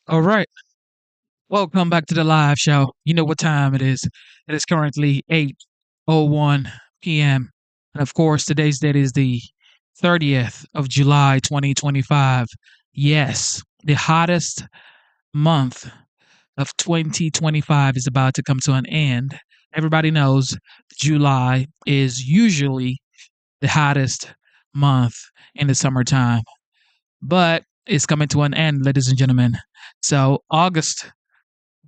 All right. Welcome back to the live show. You know what time it is. It is currently 8:01 p.m. And of course, today's date is the 30th of July 2025. Yes, the hottest month of 2025 is about to come to an end. Everybody knows July is usually the hottest month in the summertime, but it's coming to an end, ladies and gentlemen. So, August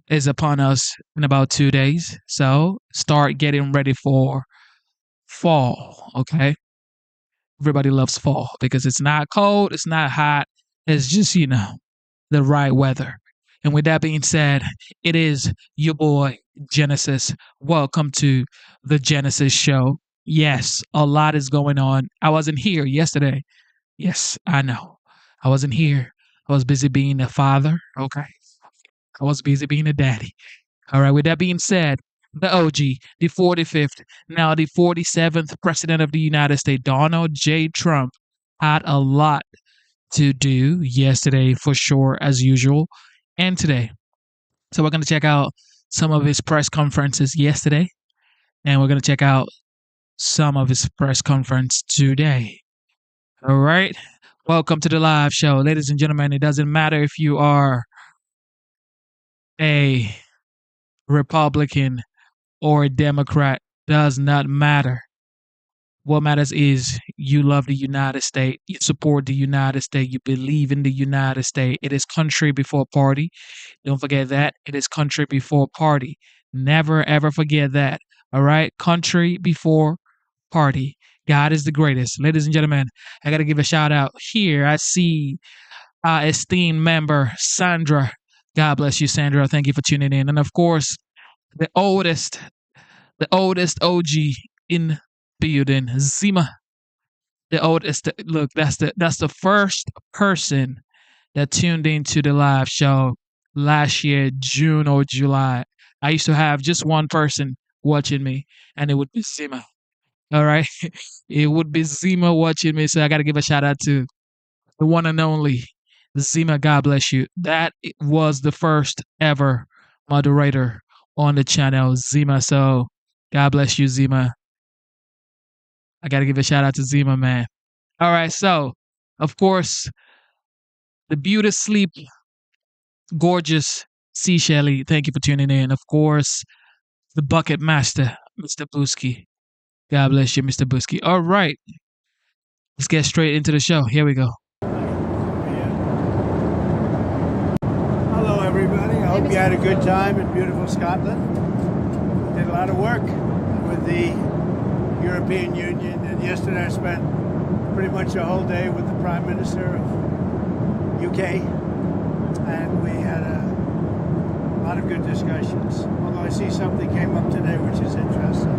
is upon us in about 2 days. So start getting ready for fall. Okay. Everybody loves fall because it's not cold, it's not hot. It's just, the right weather. And with that being said, it is your boy Genesis. Welcome to the Genesis Show. Yes, a lot is going on. I wasn't here yesterday. Yes, I know. I wasn't here. I was busy being a father. Okay. I was busy being a daddy. All right, with that being said, the OG, the 45th, now the 47th President of the United States, Donald J. Trump, had a lot to do yesterday for sure, as usual, and today. So we're going to check out some of his press conferences yesterday, and we're going to check out some of his press conference today. All right, welcome to the live show. Ladies and gentlemen, it doesn't matter if you are a Republican or a Democrat, does not matter. What matters is you love the United States, you support the United States, you believe in the United States. It is country before party. Don't forget that. It is country before party. Never ever forget that. All right? Country before party. God is the greatest. Ladies and gentlemen, I got to give a shout out here. I see our esteemed member, Sandra. God bless you, Sandra. Thank you for tuning in. And of course, the oldest OG in building, Zima. The oldest. Look, that's the first person that tuned into the live show last year, June or July. I used to have just one person watching me, and it would be Zima. All right, it would be Zima watching me. So I got to give a shout out to the one and only Zima. God bless you. That was the first ever moderator on the channel, Zima. So God bless you, Zima. I got to give a shout out to Zima, man. All right. So, of course, the beauty sleep, gorgeous Sea Shelly. Thank you for tuning in. Of course, the bucket master, Mr. Busky. God bless you, Mr. Busky. All right. Let's get straight into the show. Here we go. Hello, everybody. I hope you had a good time in beautiful Scotland. Did a lot of work with the European Union, and yesterday I spent pretty much a whole day with the Prime Minister of UK, and we had a lot of good discussions. Although I see something came up today which is interesting.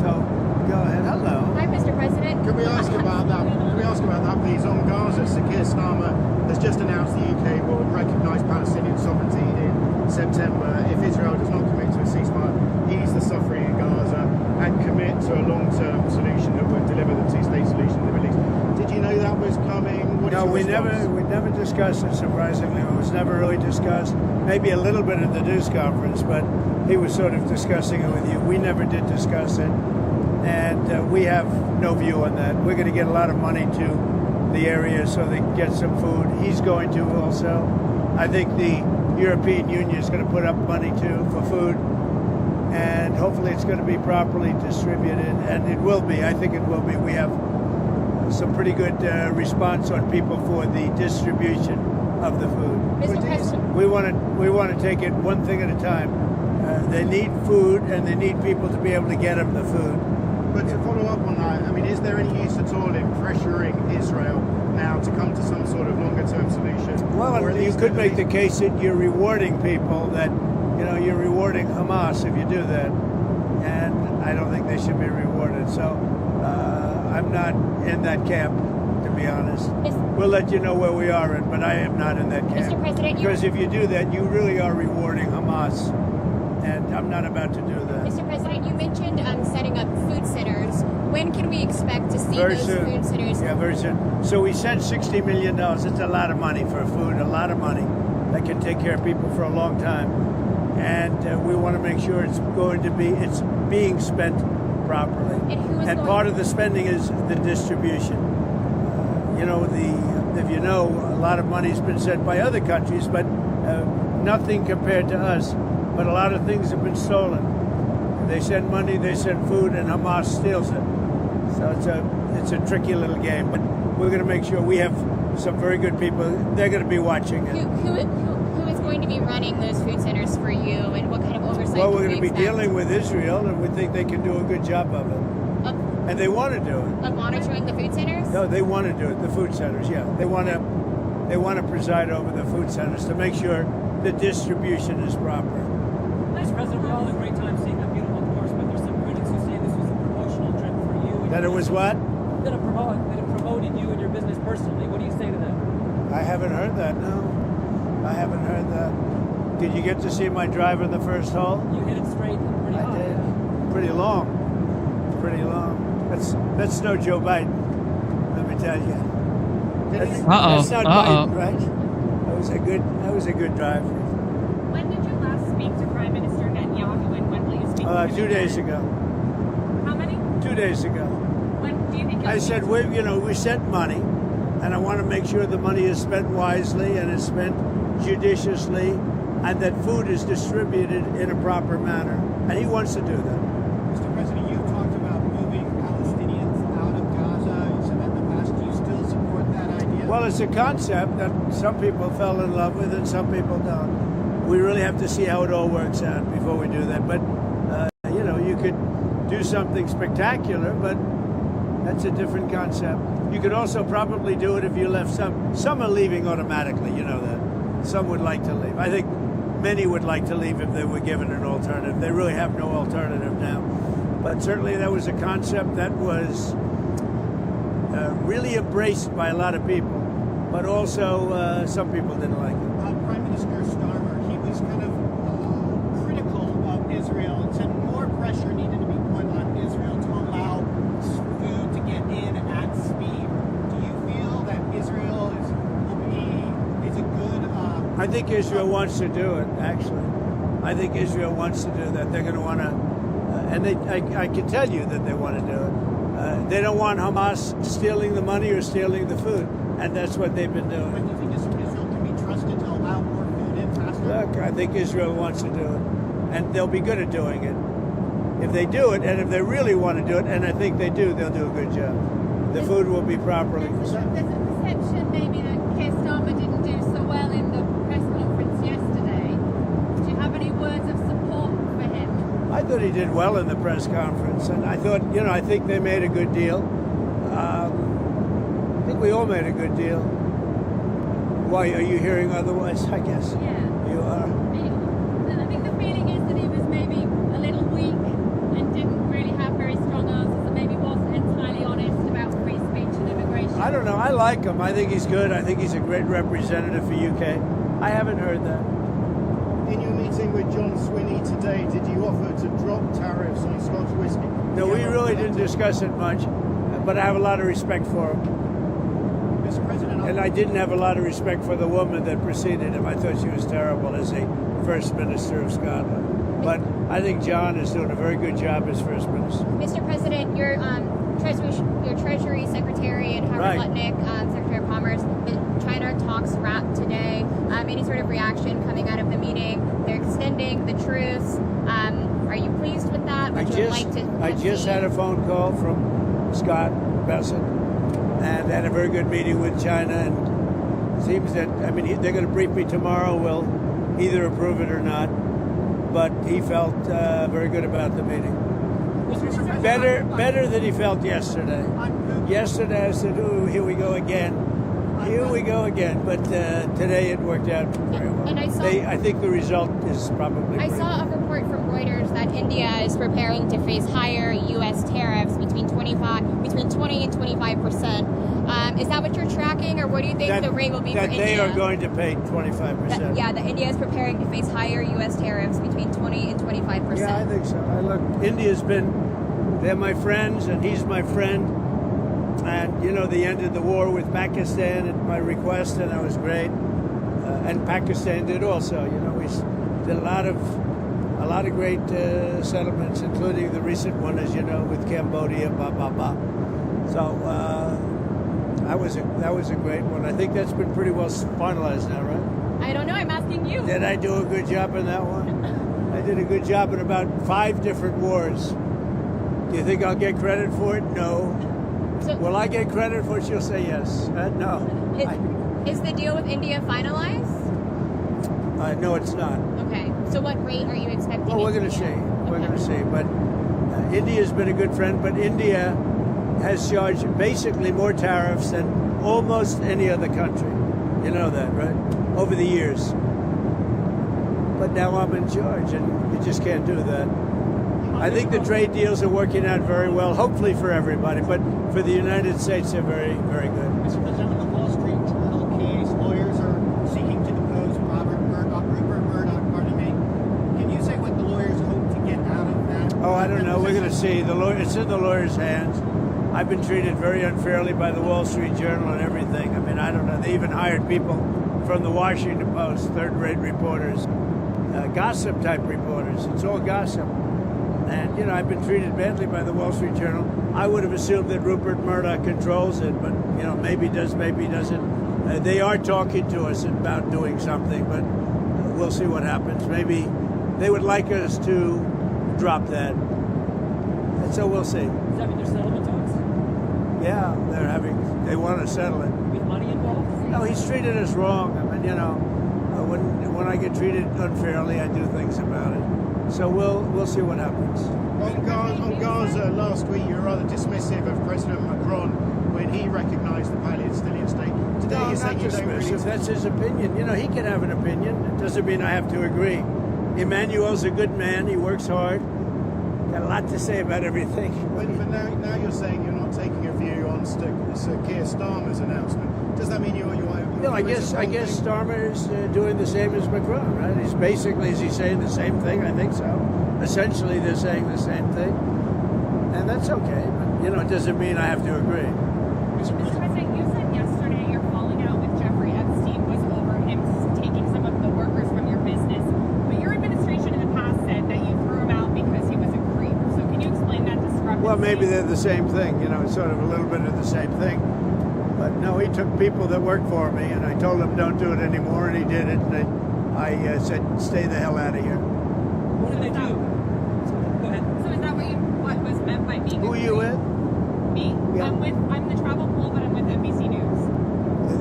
So go ahead. Hello. Hi, Mr. President. Can we ask about that? Can we ask about that, please? On Gaza, Sir Keir Starmer has just announced the UK will recognise Palestinian sovereignty in September if Israel does not commit to a ceasefire, ease the suffering in Gaza, and commit to a long-term solution that would deliver the two-state solution in the Middle East. Did you know that was coming? No, we never discussed it. Surprisingly, it was never really discussed. Maybe a little bit at the news conference, but he was sort of discussing it with you. We never did discuss it, and we have no view on that. We're going to get a lot of money to the area so they can get some food. He's going to also. I think the European Union is going to put up money too for food, and hopefully it's going to be properly distributed, and it will be. I think it will be. We have some pretty good response on people for the distribution of the food. Mr. President. We want to take it one thing at a time. They need food, and they need people to be able to get them the food. But to follow up on that, I mean, is there any use at all in pressuring Israel now to come to some sort of longer-term solution? Well, you could make the case that you're rewarding people, that you're rewarding Hamas if you do that, and I don't think they should be rewarded. So I'm not in that camp, to be honest. We'll let you know where we are in, but I am not in that camp. Mr. President, because if you do that, you really are rewarding Hamas, and I'm not about to do that. Mr. President, you mentioned setting up food centers. When can we expect to see those food centers? Yeah, very soon. So we sent $60 million. It's a lot of money for food, a lot of money. that can take care of people for a long time. And we want to make sure it's being spent properly. And part of the spending is the distribution. If you know, a lot of money's been sent by other countries, but nothing compared to us. But a lot of things have been stolen. They send money, they send food, and Hamas steals it. So it's a tricky little game. But we're going to make sure we have some very good people. They're going to be watching it. Who is going to be running those food centers for you, and what kind of oversight? Well, we're going to be dealing with Israel, and we think they can do a good job of it. And they want to do it. Of monitoring the food centers? No, they want to do it. The food centers, yeah. They want to preside over the food centers to make sure the distribution is proper. Vice President, we all had a great time seeing that beautiful course, but there's some critics who say this was a promotional trip for you. That it was what? That it promoted you and your business personally. What do you say to that? I haven't heard that, no. I haven't heard that. Did you get to see my drive in the first hole? You hit it straight and pretty hard. I did. Pretty long. Pretty long. That's no Joe Biden, let me tell you. That's not Biden, right? That was a good drive. When did you last speak to Prime Minister Netanyahu, and when will you speak to him? 2 days ago. How many? 2 days ago. When do you think? I said we sent money, and I want to make sure the money is spent wisely and is spent judiciously, and that food is distributed in a proper manner. And he wants to do that. Mr. President, you've talked about moving Palestinians out of Gaza. You said that in the past. Do you still support that idea? Well, it's a concept that some people fell in love with and some people don't. We really have to see how it all works out before we do that. But, you could do something spectacular, but that's a different concept. You could also probably do it if you left some. Some are leaving automatically, you know that. Some would like to leave. I think many would like to leave if they were given an alternative. They really have no alternative now. But certainly that was a concept that was really embraced by a lot of people. But also some people didn't like it. Prime Minister Starmer, he was kind of critical of Israel and said more pressure needed to be put on Israel to allow food to get in at speed. Do you feel that Israel is a good... I think Israel wants to do it, actually. I think Israel wants to do that. They're going to want to... I can tell you that they want to do it. They don't want Hamas stealing the money or stealing the food. And that's what they've been doing. But do you think Israel can be trusted to allow more food in faster? Look, I think Israel wants to do it. And they'll be good at doing it. If they do it, and if they really want to do it, and I think they do, they'll do a good job. The food will be properly... There's a perception maybe that Keir Starmer didn't do so well in the press conference yesterday. Do you have any words of support for him? I thought he did well in the press conference. And I thought, I think they made a good deal. I think we all made a good deal. Why, are you hearing otherwise, I guess? Yeah. You are? I think the feeling is that he was maybe a little weak and didn't really have very strong answers, and maybe wasn't entirely honest about free speech and immigration. I don't know. I like him. I think he's good. I think he's a great representative for UK. I haven't heard that. In your meeting with John Swinney today, did you offer to drop tariffs on Scotch whisky? No, we really didn't discuss it much, but I have a lot of respect for him. Mr. President, And I didn't have a lot of respect for the woman that preceded him. I thought she was terrible as a First Minister of Scotland. But I think John is doing a very good job as First Minister. Mr. President, your Treasury Secretary and Howard Lutnick, Secretary of Commerce, the China talks wrapped today. Any sort of reaction coming out of the meeting? They're extending the truce. Are you pleased with that? I just had a phone call from Scott Bessent and had a very good meeting with China. And it seems that, they're going to brief me tomorrow. We'll either approve it or not. But he felt very good about the meeting. Better than he felt yesterday. Yesterday I said, "Ooh, here we go again. Here we go again." But today it worked out very well. And I think the result is probably. I saw a report from Reuters that India is preparing to face higher U.S. tariffs between 20 and 25%. Is that what you're tracking, or what do you think the rate will be for India? That they are going to pay 25%. That India is preparing to face higher U.S. tariffs between 20 and 25%. Yeah, I think so. look, they're my friends, and he's my friend. And, they ended the war with Pakistan at my request, and that was great. and Pakistan did also. We did a lot of great settlements, including the recent one, as you know, with Cambodia. So that was a great one. I think that's been pretty well finalized now, right? I don't know. I'm asking you. Did I do a good job in that one? I did a good job in about 5 different wars. Do you think I'll get credit for it? No. So, will I get credit for it? She'll say yes. No. Is the deal with India finalized? No, it's not. Okay. So what rate are you expecting? Well, we're going to see. We're going to see. But India's been a good friend. But India has charged basically more tariffs than almost any other country. You know that, right? Over the years. But now I'm in charge, and you just can't do that. I think the trade deals are working out very well, hopefully for everybody, but for the United States, they're very, very good. Mr. President, the Wall Street Journal case, lawyers are seeking to depose Rupert Murdoch, Can you say what the lawyers hope to get out of that? Oh, I don't know. We're going to see. It's in the lawyers' hands. I've been treated very unfairly by the Wall Street Journal and everything. I mean, I don't know. They even hired people from the Washington Post, third-rate reporters, gossip-type reporters. It's all gossip. And, I've been treated badly by the Wall Street Journal. I would have assumed that Rupert Murdoch controls it, but, maybe does, maybe doesn't. They are talking to us about doing something, but we'll see what happens. Maybe they would like us to drop that. And so we'll see. Does that mean there's settlement talks? Yeah, they want to settle it. With money involved? No, he's treated us wrong. I mean, when I get treated unfairly, I do things about it. So we'll see what happens. On Gaza last week, you were rather dismissive of President Macron when he recognised the Palestinian state. Today, No, you're I'm saying not you don't really. dismissive. That's his opinion. He can have an opinion. It doesn't mean I have to agree. Emmanuel's a good man. He works hard. Got a lot to say about everything. But now you're saying you're not taking a view on Sir Keir Starmer's announcement. Does that mean you? No, I guess Starmer is doing the same as Macron, right? He's basically, is he saying the same thing? I think so. Essentially, they're saying the same thing, and that's okay. But it doesn't mean I have to agree. Mr. President, you said yesterday your falling out with Jeffrey Epstein was over him taking some of the workers from your business, but your administration in the past said that you threw him out because he was a creep. So can you explain that discrepancy? Well, maybe they're the same thing. It's sort of a little bit of the same thing. But no, he took people that worked for me, and I told him don't do it anymore, and he did it. And I said, stay the hell out of here. What did they do? Go ahead. So is that what was meant by being? Who are you with? Me. Yeah. I'm the travel pool, but I'm with NBC News.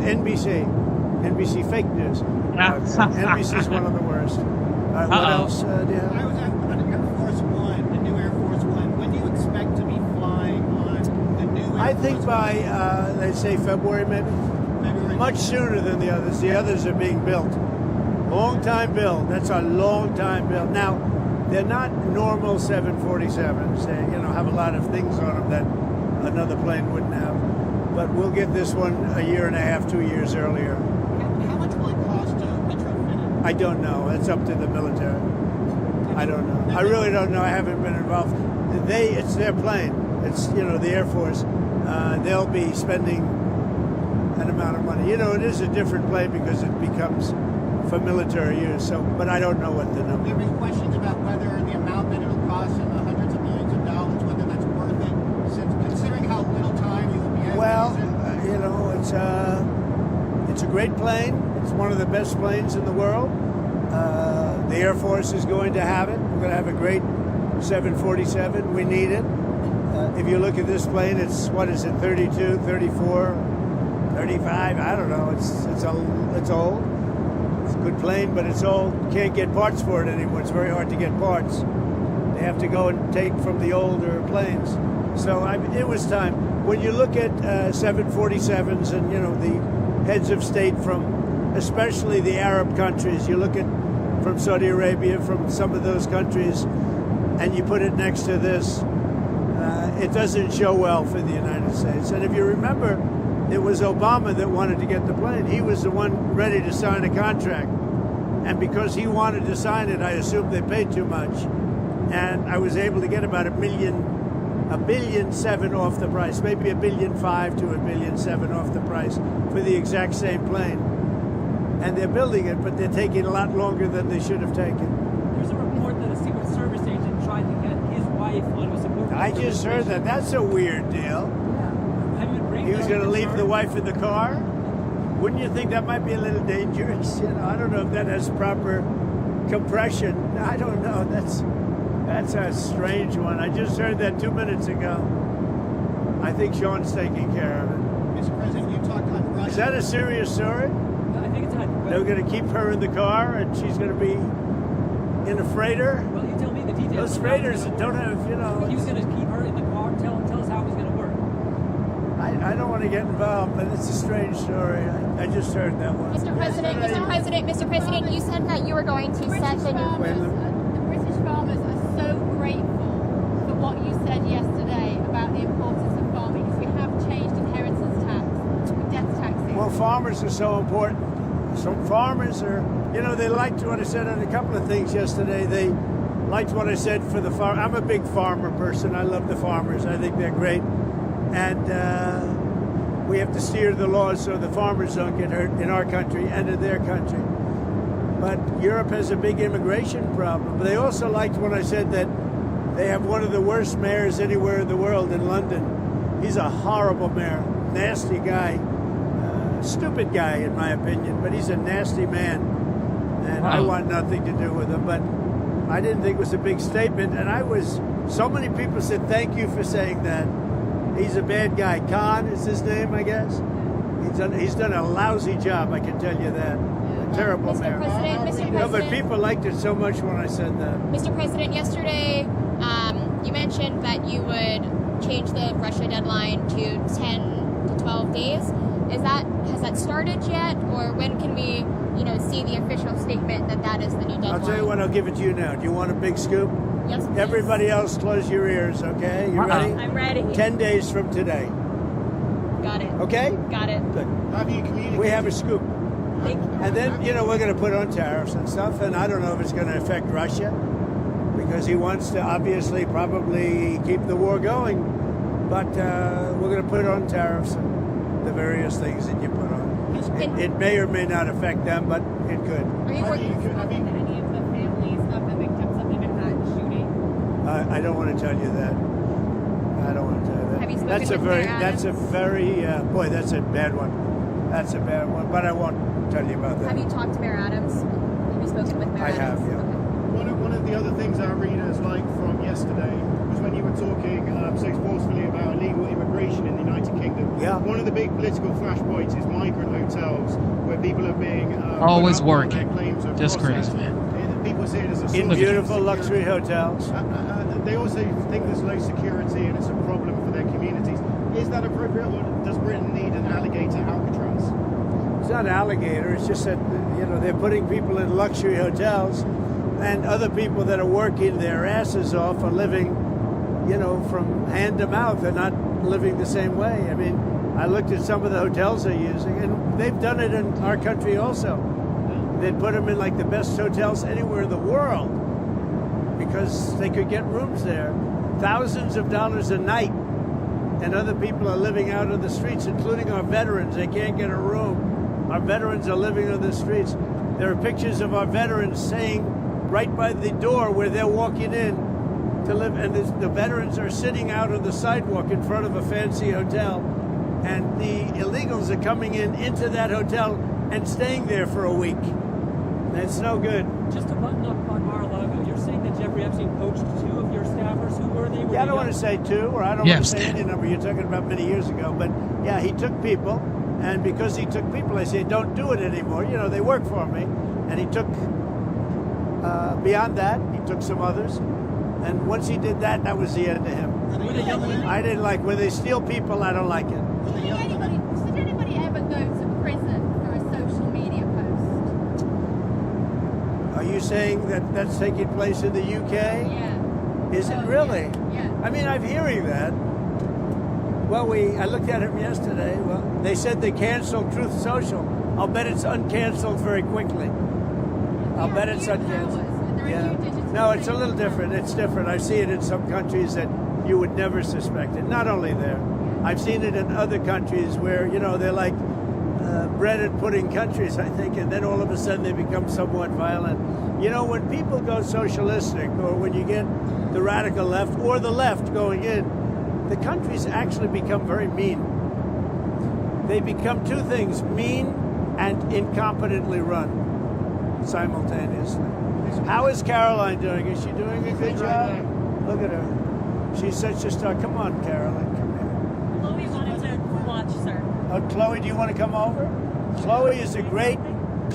NBC fake news. NBC's one of the worst. What else do you have? I was at Air Force One, the new Air Force One. When do you expect to be flying on the new Air Force I think by, they say February maybe? February? Much sooner than the others. The others are being built. Long time build. That's a long time build. Now, they're not normal 747s. They, have a lot of things on them that another plane wouldn't have. But we'll get this one a year and a half, 2 years earlier. How much will it cost to retrofit it? I don't know. That's up to the military. I don't know. I really don't know. I haven't been involved. It's their plane. It's, the Air Force. They'll be spending an amount of money. It is a different plane because it becomes for military use. So, but I don't know what the number. There have been questions about whether the amount that it'll cost in the hundreds of millions of dollars, whether that's worth it, since considering how little time you will be able Well, to use it. it's a great plane. It's one of the best planes in the world. The Air Force is going to have it. We're going to have a great 747. We need it. If you look at this plane, it's 32, 34, 35. I don't know. It's old. It's a good plane, but it's old. Can't get parts for it anymore. It's very hard to get parts. They have to go and take from the older planes. So it was time. When you look at 747s and the heads of state from, especially the Arab countries, you look at from Saudi Arabia, from some of those countries, and you put it next to this, it doesn't show well for the United States. And if you remember, it was Obama that wanted to get the plane. He was the one ready to sign a contract. And because he wanted to sign it, I assumed they paid too much. And I was able to get about $1.7 billion off the price, maybe $1.5 billion to $1.7 billion off the price for the exact same plane. and they're building it, but they're taking a lot longer than they should have taken. There's a report that a Secret Service agent tried to get his wife on a support. I just heard that. That's a weird deal. Have you been He was going to leave the wife in the car. Wouldn't you think that might be a little dangerous? You know, I don't know if that has proper compression. I don't know. That's a strange one. I just heard that 2 minutes ago. I think Sean's taking care of it. Mr. President, you talked on Russia. Is that a serious story? I think it's not. They're going to keep her in the car, and she's going to be in a freighter. Well, you tell me the details. Those of how it's freighters gonna don't work. have, you know. He was going to keep her in the car. Tell us how it was going to work. I don't want to get involved, but it's a strange story. I just heard that one. Mr. President, you said that you were going to set the new. The British farmers are so grateful for what you said yesterday about the importance of farming, because we have changed inheritance tax, death taxing. Well, farmers are so important. Some farmers are, you know, they liked what I said on a couple of things yesterday. They liked what I said for the farm. I'm a big farmer person. I love the farmers. I think they're great. And we have to steer the laws so the farmers don't get hurt in our country and in their country. But Europe has a big immigration problem. But they also liked when I said that they have one of the worst mayors anywhere in the world in London. He's a horrible mayor, nasty guy, stupid guy in my opinion, but he's a nasty man. And I want nothing to do with him. But I didn't think it was a big statement. And so many people said, thank you for saying that. He's a bad guy. Khan is his name, I guess. He's done a lousy job, I can tell you that. A terrible Mr. mayor. President, No, but people liked it so much when I said that. Mr. President, yesterday you mentioned that you would change the Russia deadline to 10 to 12 days. Has that started yet, or when can we, see the official statement that is the new deadline? I'll tell you what. I'll give it to you now. Do you want a big scoop? Yes, please. Everybody else, close your ears, okay? You ready? I'm ready. 10 days from today. Got it. Okay? Got it. Good. Have you communicated? We have a scoop. Thank you. And then, we're going to put on tariffs and stuff, and I don't know if it's going to affect Russia, because he wants to obviously probably keep the war going. But we're going to put on tariffs and the various things that you put on. It may or may not affect them, but it could. Are you working? Have any of the families of the victims of the Manhattan shooting? I don't want to tell you that. I don't want to tell you that. Have you spoken that's with Mayor that's a very boy. That's a bad one. That's a bad one. But I won't tell you about that. Have you talked to Mayor Adams? Have you spoken with Mayor I have, Adams? yeah. Okay. One of the other things our readers liked from yesterday was when you were talking so forcefully about illegal immigration in the United Kingdom. Yeah. One of the big political flashpoints is migrant hotels, where people are being Always put up on their working. claims of Just process. crazy, man. People see it as a source In of beautiful insecurity. luxury hotels. They also think there's low security and it's a problem for their communities. Is that appropriate, or does Britain need an alligator Alcatraz? It's not alligator. It's just that they're putting people in luxury hotels, and other people that are working their asses off are living, from hand to mouth. They're not living the same way. I mean, I looked at some of the hotels they're using, and they've done it in our country also. They'd put them in like the best hotels anywhere in the world because they could get rooms there, thousands of dollars a night, and other people are living out on the streets, including our veterans. They can't get a room. Our veterans are living on the streets. There are pictures of our veterans saying right by the door where they're walking in to live, and the veterans are sitting out on the sidewalk in front of a fancy hotel, and the illegals are coming into that hotel and staying there for a week. That's no good. Just to button up on Mar-a-Lago, you're saying that Jeffrey Epstein poached 2 of your staffers. Who were they? Yeah, I don't want to say 2, or I don't want to say any number. You're talking about many years ago. But yeah, he took people, and because he took people, I say, don't do it anymore. They work for me. And he took, beyond that, he took some others. And once he did that, that was the end of him. I didn't like, when they steal people, I don't like it. Should anybody ever go to prison for a social media post? Are you saying that that's taking place in the UK? Yeah. Is it really? Yeah. I mean, I'm hearing that. Well, I looked at it yesterday. Well, they said they canceled Truth Social. I'll bet it's uncanceled very quickly. I'll bet it's uncanceled. Yeah. No, it's a little different. It's different. I see it in some countries that you would never suspect it. Not only there. I've seen it in other countries where, they're like bread and pudding countries, I think, and then all of a sudden they become somewhat violent. You know, when people go socialistic, or when you get the radical left or the left going in, the countries actually become very mean. They become two things, mean and incompetently run simultaneously. How is Caroline doing? Is she doing a good job? Look at her. She's such a star. Come on, Caroline, come here. Chloe wanted to watch, sir. Oh, Chloe, do you want to come over? Chloe is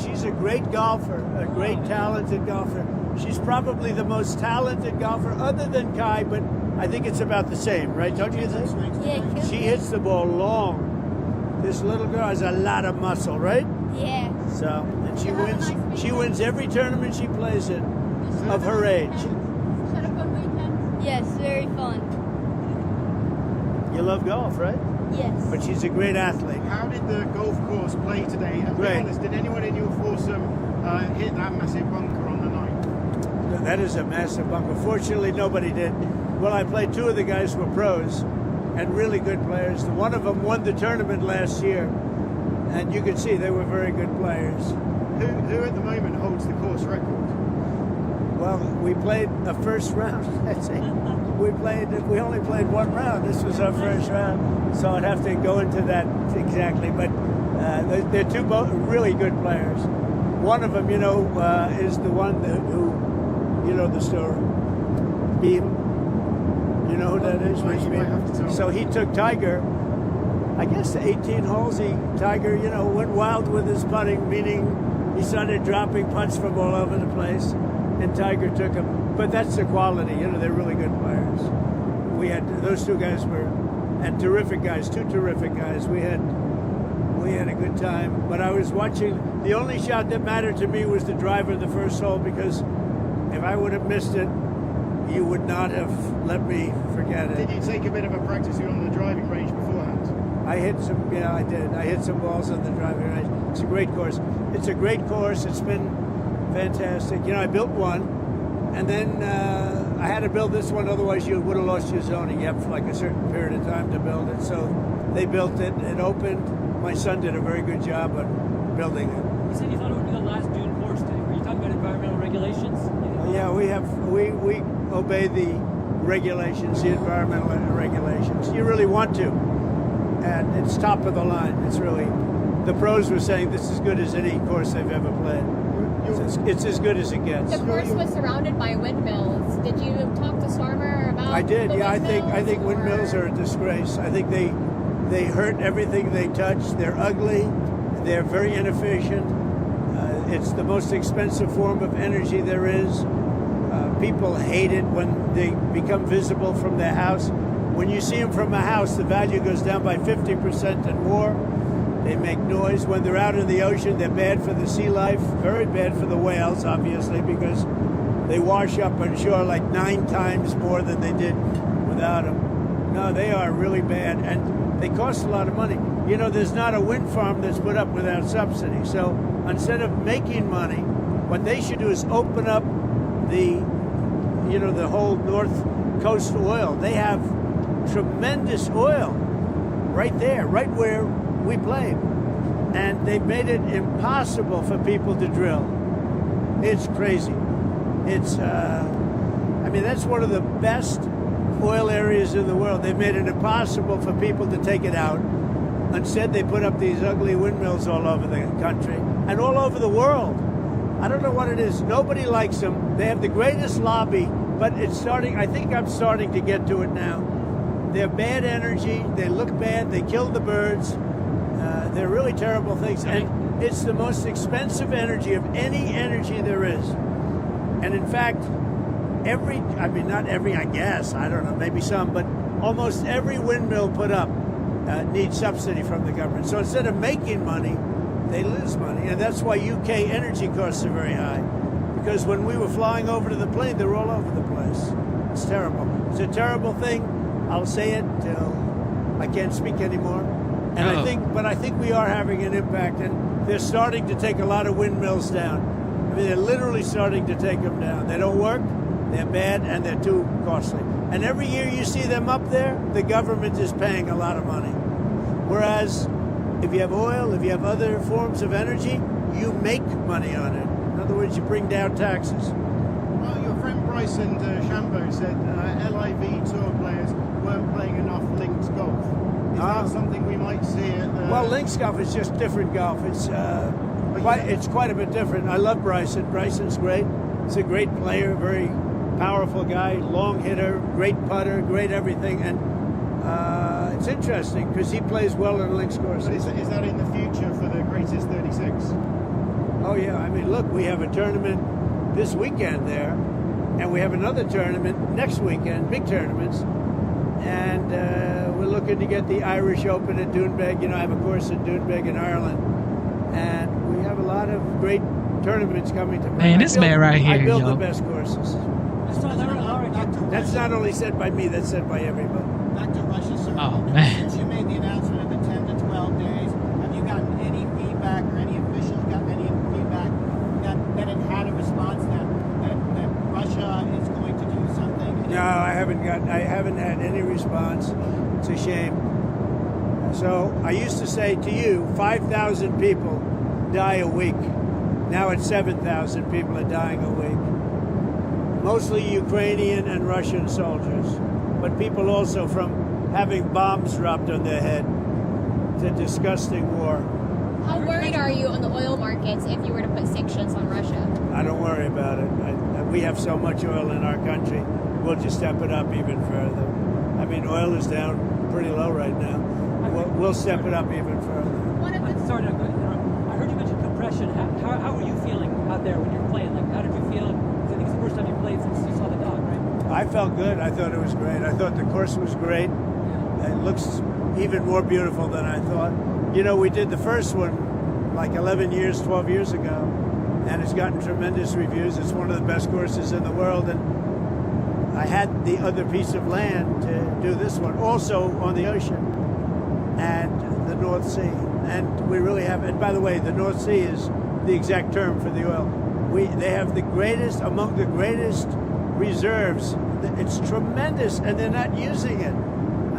she's a great golfer, a great talented golfer. She's probably the most talented golfer other than Kai, but I think it's about the same, right? Don't you think? Yeah. She hits the ball long. This little girl has a lot of muscle, right? Yeah. So, and she wins every tournament she plays in of her age. Yes, very fun. You love golf, right? Yes. But she's a great athlete. How did the golf course play today? And be Great. honest, did anyone in your foursome hit that massive bunker on the night? That is a massive bunker. Fortunately, nobody did. Well, I played two of the guys who were pros and really good players. One of them won the tournament last year, and you could see they were very good players. Who at the moment holds the course record? Well, we played a first round. That's it. We only played one round. This was our first round, so I'd have to go into that exactly. But they're two really good players. One of them, is the one who, the story, Beam. You know who that is? You might have to tell So he took Tiger, I guess the 18 holes. Tiger, went wild with his putting, meaning he started dropping putts from all over the place, and Tiger took him. But that's the quality, they're really good players. We had those two guys and terrific guys, two terrific guys. We had a good time. But I was watching. The only shot that mattered to me was the driver of the first hole, because if I would have missed it, you would not have let me forget it. Did you take a bit of a practice on the driving range beforehand? I did. I hit some balls on the driving range. It's a great course. It's been fantastic. I built one, and then I had to build this one, otherwise you would have lost your zoning. You have like a certain period of time to build it. So they built it. It opened. My son did a very good job on building it. You said you thought it would be the last dune course today. Were you talking about environmental regulations? Yeah, we obey the regulations, the environmental regulations. You really want to, and it's top of the line. It's really, the pros were saying this is as good as any course they've ever played. It's as good as it gets. The course was surrounded by windmills. Did you talk to Stormer about? I did. the Yeah, I windmills, think or- windmills are a disgrace. I think they hurt everything they touch. They're ugly. They're very inefficient. It's the most expensive form of energy there is. People hate it when they become visible from their house. When you see them from a house, the value goes down by 50% and more. They make noise. When they're out in the ocean, they're bad for the sea life, very bad for the whales, obviously, because they wash up on shore like 9 times more than they did without them. No, they are really bad, and they cost a lot of money. There's not a wind farm that's put up without subsidy. So instead of making money, what they should do is open up the whole North Coast oil. They have tremendous oil right there, right where we play. And they've made it impossible for people to drill. It's crazy. It's, that's one of the best oil areas in the world. They've made it impossible for people to take it out. Instead, they put up these ugly windmills all over the country and all over the world. I don't know what it is. Nobody likes them. They have the greatest lobby, but it's starting. I think I'm starting to get to it now. They're bad energy. They look bad. They kill the birds. They're really terrible things. And it's the most expensive energy of any energy there is. And in fact, not every, I guess, I don't know, maybe some, but almost every windmill put up needs subsidy from the government. So instead of making money, they lose money. And that's why UK energy costs are very high. Because when we were flying over to the plane, they were all over the place. It's terrible. It's a terrible thing. I'll say it till I can't speak anymore. And I think we are having an impact. And they're starting to take a lot of windmills down. They're literally starting to take them down. They don't work. They're bad, and they're too costly. And every year you see them up there, the government is paying a lot of money. Whereas If you have oil, if you have other forms of energy, you make money on it. In other words, you bring down taxes. Well, your friend Bryson DeChambeau said LIV tour players weren't playing enough links golf. Is that something we might see at the... Well, links golf is just different golf. It's quite a bit different. I love Bryson. Bryson's great. He's a great player, very powerful guy, long hitter, great putter, great everything. And it's interesting because he plays well in links courses. Is that in the future for the greatest 36? Oh, yeah. I mean, look, we have a tournament this weekend there, and we have another tournament next weekend, big tournaments. And we're looking to get the Irish Open at Doonbeg. You know, I have a course in Doonbeg in Ireland. And we have a lot of great tournaments coming to Man, this man right here, I build yo. the best courses. That's not only said by me, that's said by everybody. Back to Russia, sir. Oh, man. Since you made the announcement of the 10 to 12 days, have you gotten any feedback or any officials gotten any feedback that it had a response that Russia is going to do something? No, I haven't had any response. It's a shame. So I used to say to you, 5,000 people die a week. Now it's 7,000 people are dying a week. Mostly Ukrainian and Russian soldiers, but people also from having bombs dropped on their head. It's a disgusting war. How worried are you on the oil markets if you were to put sanctions on Russia? I don't worry about it. We have so much oil in our country. We'll just step it up even further. I mean, oil is down pretty low right now. We'll step it up even further. Sorry to interrupt. I heard you mention compression. How were you feeling out there when you were playing? Like, how did you feel? Because I think it's the first time you played since you saw the dog, right? I felt good. I thought it was great. I thought the course was great. It looks even more beautiful than I thought. You know, we did the first one like 11 years, 12 years ago, and it's gotten tremendous reviews. It's one of the best courses in the world, and I had the other piece of land to do this one, also on the ocean and the North Sea. And we really have, and by the way, the North Sea is the exact term for the oil. They have the greatest, among the greatest reserves. It's tremendous, and they're not using it.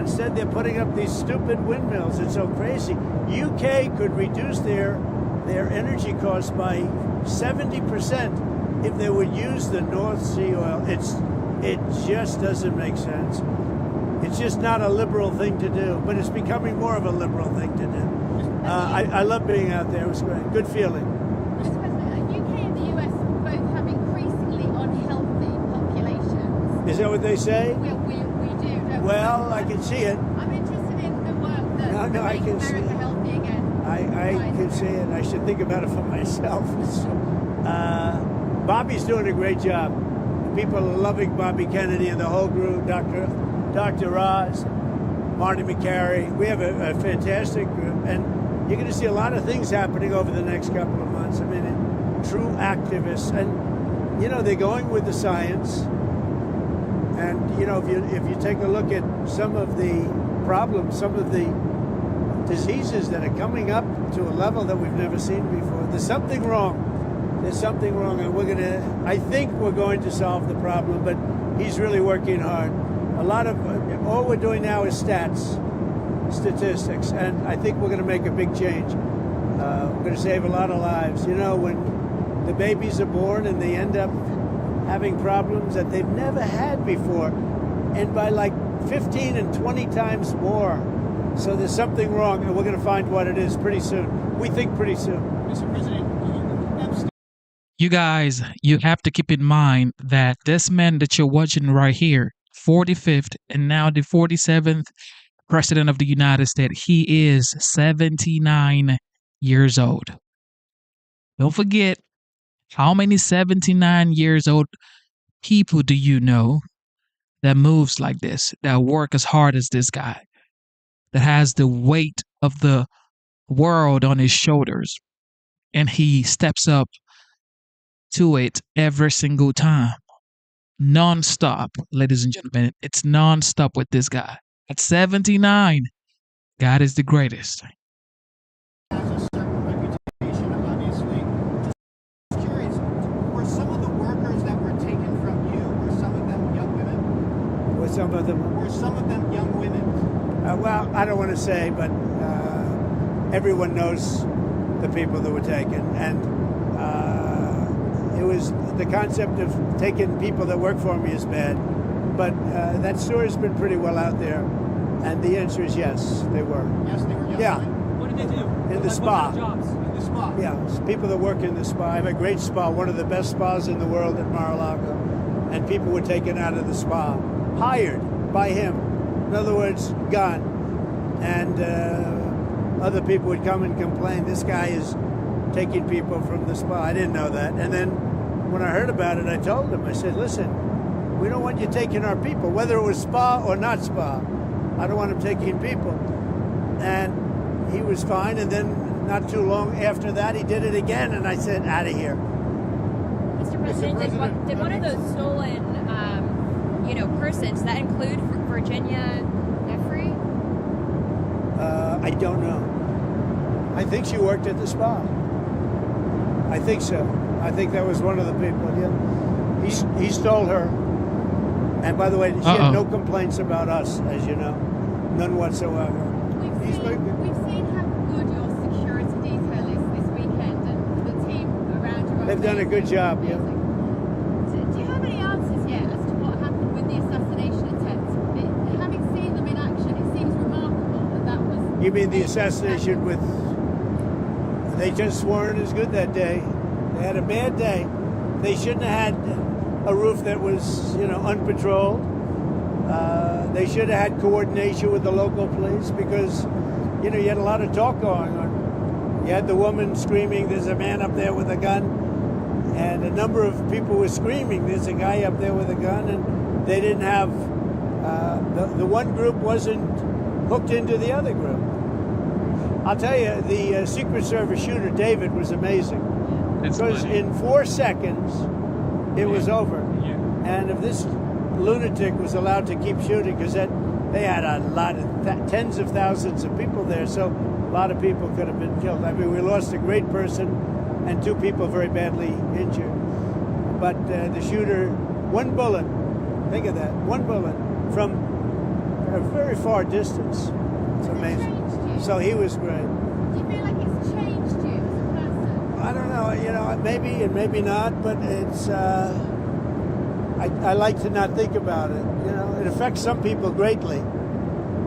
Instead, they're putting up these stupid windmills. It's so crazy. UK could reduce their energy costs by 70% if they would use the North Sea oil. It just doesn't make sense. It's just not a liberal thing to do, but it's becoming more of a liberal thing to do. I love being out there. It was great. Good feeling. Mr. President, the UK and the US both have increasingly unhealthy populations. Is that what they say? We do, don't we? Well, I can see it. I'm interested in the work that No, I makes can see America it. healthy again. I can see it. I should think about it for myself. Bobby's doing a great job. People are loving Bobby Kennedy and the whole group, Dr. Ross, Marty McCary. We have a fantastic group, and you're going to see a lot of things happening over the next couple of months. I mean, true activists, and you know they're going with the science. And you know, if you take a look at some of the problems, some of the diseases that are coming up to a level that we've never seen before, there's something wrong. There's something wrong, and I think we're going to solve the problem, but he's really working hard. All we're doing now is statistics, and I think we're going to make a big change. We're going to save a lot of lives. You know, when the babies are born and they end up having problems that they've never had before, and by like 15 and 20 times more. So there's something wrong, and we're going to find what it is pretty soon. We think pretty soon. Mr. President, You guys, you have to keep in mind that this man that you're watching right here, 45th and now the 47th President of the United States, he is 79 years old. Don't forget, how many 79 years old people do you know that moves like this, that work as hard as this guy, that has the weight of the world on his shoulders, and he steps up to it every single time. Non-stop, ladies and gentlemen. It's non-stop with this guy. At 79, God is the greatest. has a certain reputation, obviously. Just curious, were some of the workers that were taken from you, were some of them young women? With some of them. Were some of them young women? Well, I don't want to say, but everyone knows the people that were taken, and it was the concept of taking people that work for me is bad, but that story's been pretty well out there, and the answer is yes, they were. Yes, they were. Yes, Yeah. What did they do? In the Like, spa. What kind of jobs? in the spa. Yeah, it's people that work in the spa. I have a great spa, one of the best spas in the world at Mar-a-Lago, and people were taken out of the spa, hired by him. In other words, gone. And other people would come and complain, this guy is taking people from the spa. I didn't know that. And then when I heard about it, I told him, I said, listen, we don't want you taking our people, whether it was spa or not spa. I don't want him taking people. And he was fine, and then not too long after that, he did it again, and I said, out of here. Mr. President, did one of those stolen, persons, that include Virginia Jeffrey? I don't know. I think she worked at the spa. I think so. I think that was one of the people, yeah. He stole her. And by the way, she had no complaints about us, as you know. None whatsoever. We've seen how good your security detail is this weekend, and the team around you. They've done a good job, yeah. Do you have any answers yet as to what happened with the assassination attempt? Having seen them in action, it seems remarkable that was... You mean the assassination with... They just weren't as good that day. They had a bad day. They shouldn't have had a roof that was, unpatrolled. They should have had coordination with the local police because, you had a lot of talk going on. You had the woman screaming, there's a man up there with a gun. And a number of people were screaming, there's a guy up there with a gun. And they didn't have, the one group wasn't hooked into the other group. I'll tell you, the Secret Service shooter, David, was amazing. Because in 4 seconds, it was over. And if this lunatic was allowed to keep shooting, because they had a lot of tens of thousands of people there, so a lot of people could have been killed. I mean, we lost a great person and 2 people very badly injured. But the shooter, 1 bullet, think of that, 1 bullet from a very far distance. It's amazing. So he was great. Do you feel like it's changed you as a person? I don't know, maybe and maybe not, but it's, I like to not think about it. It affects some people greatly.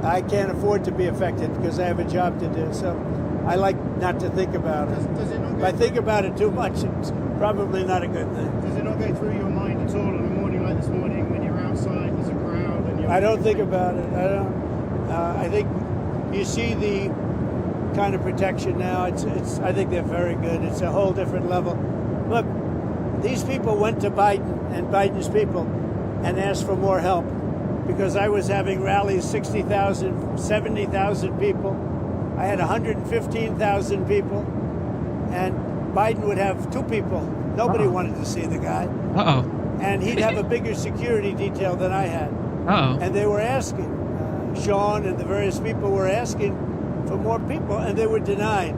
I can't afford to be affected because I have a job to do, so I like not to think about it. Does it not If I think about it too much, it's probably not a good thing. Does it not go through your mind at all on a morning like this morning when you're outside, there's a crowd, and you're... I don't think about it. I don't. I think you see the kind of protection now. It's. I think they're very good. It's a whole different level. Look, these people went to Biden and Biden's people and asked for more help because I was having rallies, 60,000, 70,000 people. I had 115,000 people, and Biden would have 2 people. Nobody wanted to see the guy. And he'd have a bigger security detail than I had. And they were asking, Sean and the various people were asking for more people, and they were denied.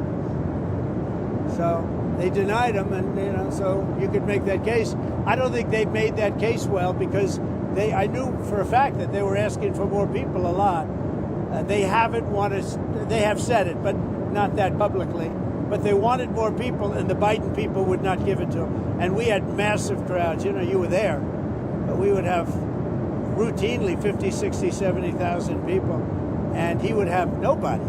So they denied them, and so you could make that case. I don't think they made that case well because I knew for a fact that they were asking for more people a lot. They haven't wanted. They have said it, but not that publicly. But they wanted more people, and the Biden people would not give it to them. And we had massive crowds. You were there. But we would have routinely 50, 60, 70,000 people, and he would have nobody.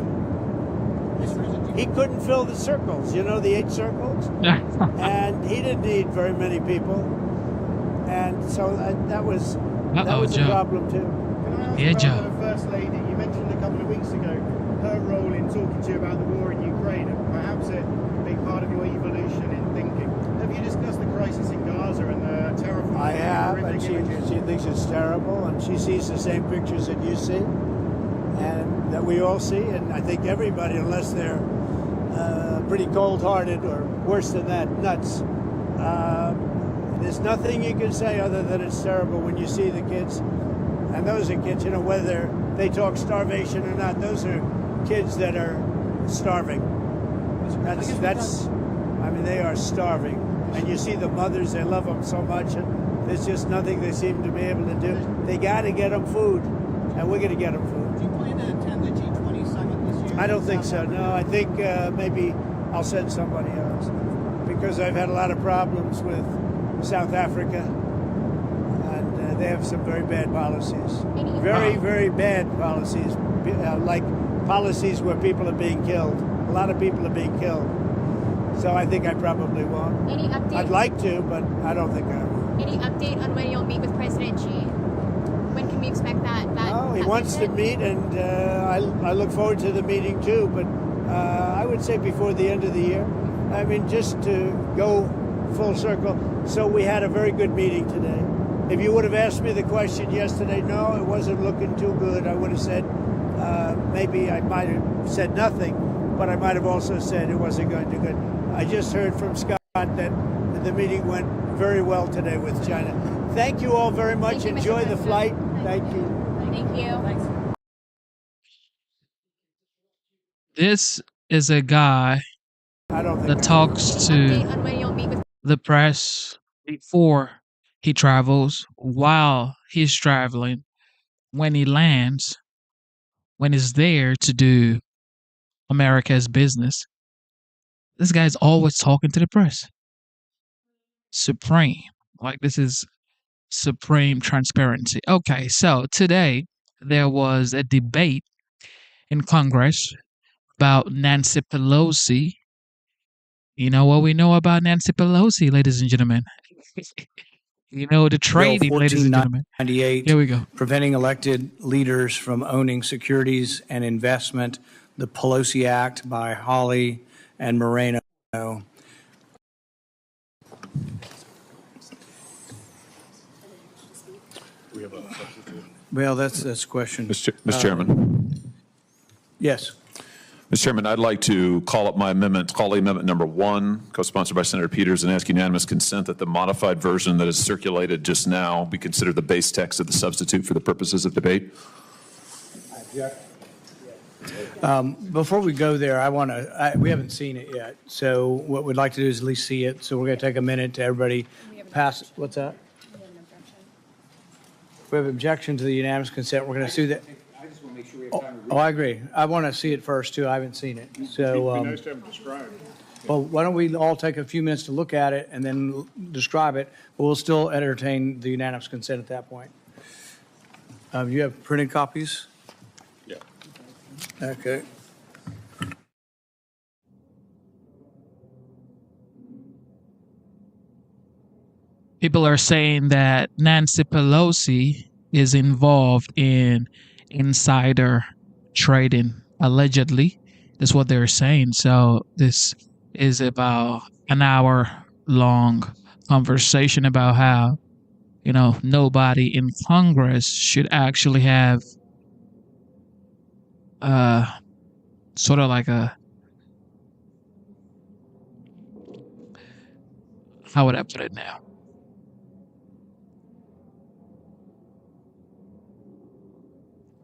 He couldn't fill the circles, the 8 circles, and he didn't need very many people, and so that was a problem too. Can I ask about the First Lady? You mentioned a couple of weeks ago her role in talking to you about the war in Ukraine, and perhaps a big part of your evolution in thinking. Have you discussed the crisis in Gaza and the terrifying... I have, and she thinks it's terrible, and she sees the same pictures that you see, and that we all see, and I think everybody, unless they're pretty cold-hearted or worse than that, nuts. There's nothing you can say other than it's terrible when you see the kids, and those are kids, whether they talk starvation or not, those are kids that are starving. They are starving. And you see the mothers, they love them so much, and there's just nothing they seem to be able to do. They got to get them food, and we're going to get them food. Do you plan to attend the G20 summit this year? I don't think so. No, I think maybe I'll send somebody else because I've had a lot of problems with South Africa, and they have some very bad policies. Very, very bad policies, like policies where people are being killed. A lot of people are being killed. So I think I probably won't. Any update? I'd like to, but I don't think I will. Any update on when you'll meet with President Xi? When can we expect that? Oh, he wants to meet, and I look forward to the meeting too. But I would say before the end of the year. I mean, just to go full circle. So we had a very good meeting today. If you would have asked me the question yesterday, no, it wasn't looking too good. I would have said maybe I might have said nothing, but I might have also said it wasn't going too good. I just heard from Scott that the meeting went very well today with China. Thank you all very much. Enjoy the flight. Thank you. Thank you. Thanks. This is a guy that talks to the press before he travels, while he's traveling, when he lands, when he's there to do America's business. This guy's always talking to the press. Supreme. Like, this is supreme transparency. Okay, so today there was a debate in Congress about Nancy Pelosi. You know what we know about Nancy Pelosi, ladies and gentlemen? You know the trading, ladies and gentlemen. Here we go. Preventing elected leaders from owning securities and investment, the PELOSI Act by Hawley and Moreno. Well, that's a question. Mr. Chairman. Yes. Mr. Chairman, I'd like to call up my amendment, call amendment number 1, co-sponsored by Senator Peters, and ask unanimous consent that the modified version that is circulated just now be considered the base text of the substitute for the purposes of debate. Before we go there, we haven't seen it yet. So what we'd like to do is at least see it. So we're going to take a minute to everybody pass. What's that? We have objection to the unanimous consent. We're going to see that. I just want to make sure we have time to read. Oh, I agree. I want to see it first, too. I haven't seen it. So, It'd be nice to have it described. Well, why don't we all take a few minutes to look at it and then describe it, but we'll still entertain the unanimous consent at that point. You have printed copies? Yeah. Okay. People are saying that Nancy Pelosi is involved in insider trading, allegedly. That's what they're saying. So this is about an hour-long conversation about how, you know, nobody in Congress should actually have sort of like a, how would I put it now?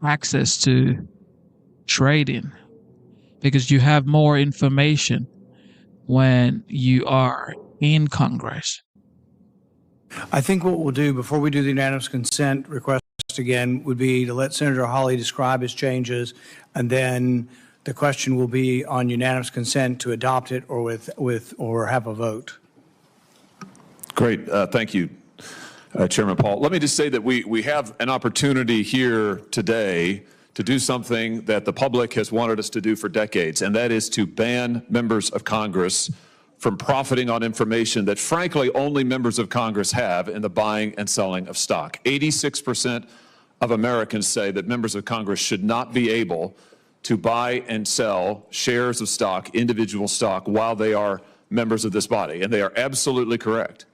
Access to trading, because you have more information when you are in Congress. I think what we'll do before we do the unanimous consent request again would be to let Senator Hawley describe his changes, and then the question will be on unanimous consent to adopt it or have a vote. Great. Thank you, Chairman Paul. Let me just say that we have an opportunity here today to do something that the public has wanted us to do for decades, and that is to ban members of Congress from profiting on information that, frankly, only members of Congress have in the buying and selling of stock. 86% of Americans say that members of Congress should not be able to buy and sell shares of stock, individual stock, while they are members of this body, and they are absolutely correct.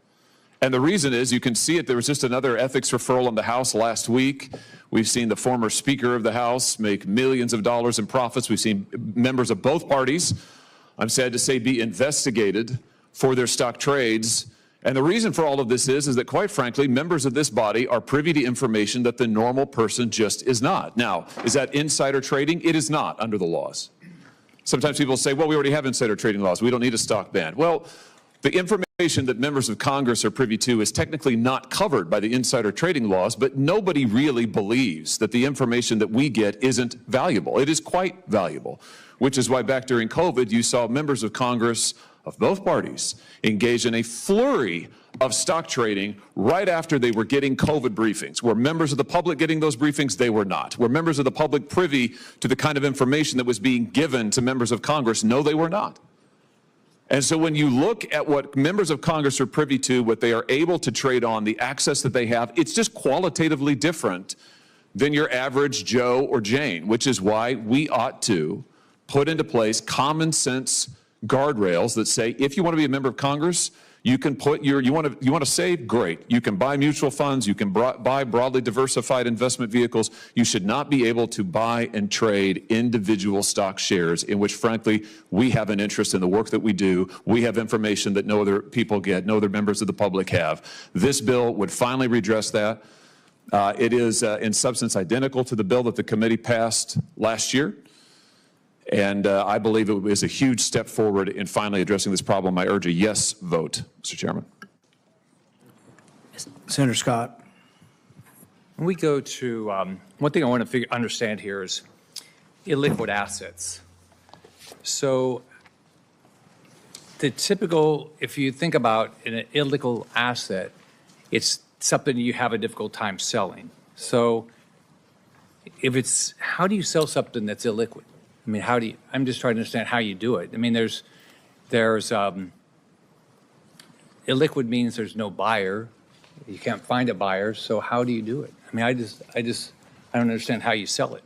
And the reason is, you can see it, there was just another ethics referral in the House last week. We've seen the former Speaker of the House make millions of dollars in profits. We've seen members of both parties, I'm sad to say, be investigated for their stock trades. And the reason for all of this is that, quite frankly, members of this body are privy to information that the normal person just is not. Now, is that insider trading? It is not under the laws. Sometimes people say, well, we already have insider trading laws. We don't need a stock ban. Well, the information that members of Congress are privy to is technically not covered by the insider trading laws, but nobody really believes that the information that we get isn't valuable. It is quite valuable. which is why back during COVID, you saw members of Congress of both parties engage in a flurry of stock trading right after they were getting COVID briefings. Were members of the public getting those briefings? They were not. Were members of the public privy to the kind of information that was being given to members of Congress? No, they were not. And so when you look at what members of Congress are privy to, what they are able to trade on, the access that they have, it's just qualitatively different than your average Joe or Jane, which is why we ought to put into place common sense guardrails that say, if you want to be a member of Congress, you can put you want to save, great. You can buy mutual funds, you can buy broadly diversified investment vehicles. You should not be able to buy and trade individual stock shares in which, frankly, we have an interest in the work that we do. We have information that no other people get, no other members of the public have. This bill would finally redress that. It is in substance identical to the bill that the committee passed last year. And I believe it is a huge step forward in finally addressing this problem. I urge a yes vote, Mr. Chairman. Senator Scott. When we go to, one thing I want to understand here is illiquid assets. So the typical, if you think about an illiquid asset, it's something you have a difficult time selling. So if it's, how do you sell something that's illiquid? I mean, how do you, I'm just trying to understand how you do it. I mean, there's illiquid means there's no buyer. You can't find a buyer, so how do you do it? I mean, I don't understand how you sell it.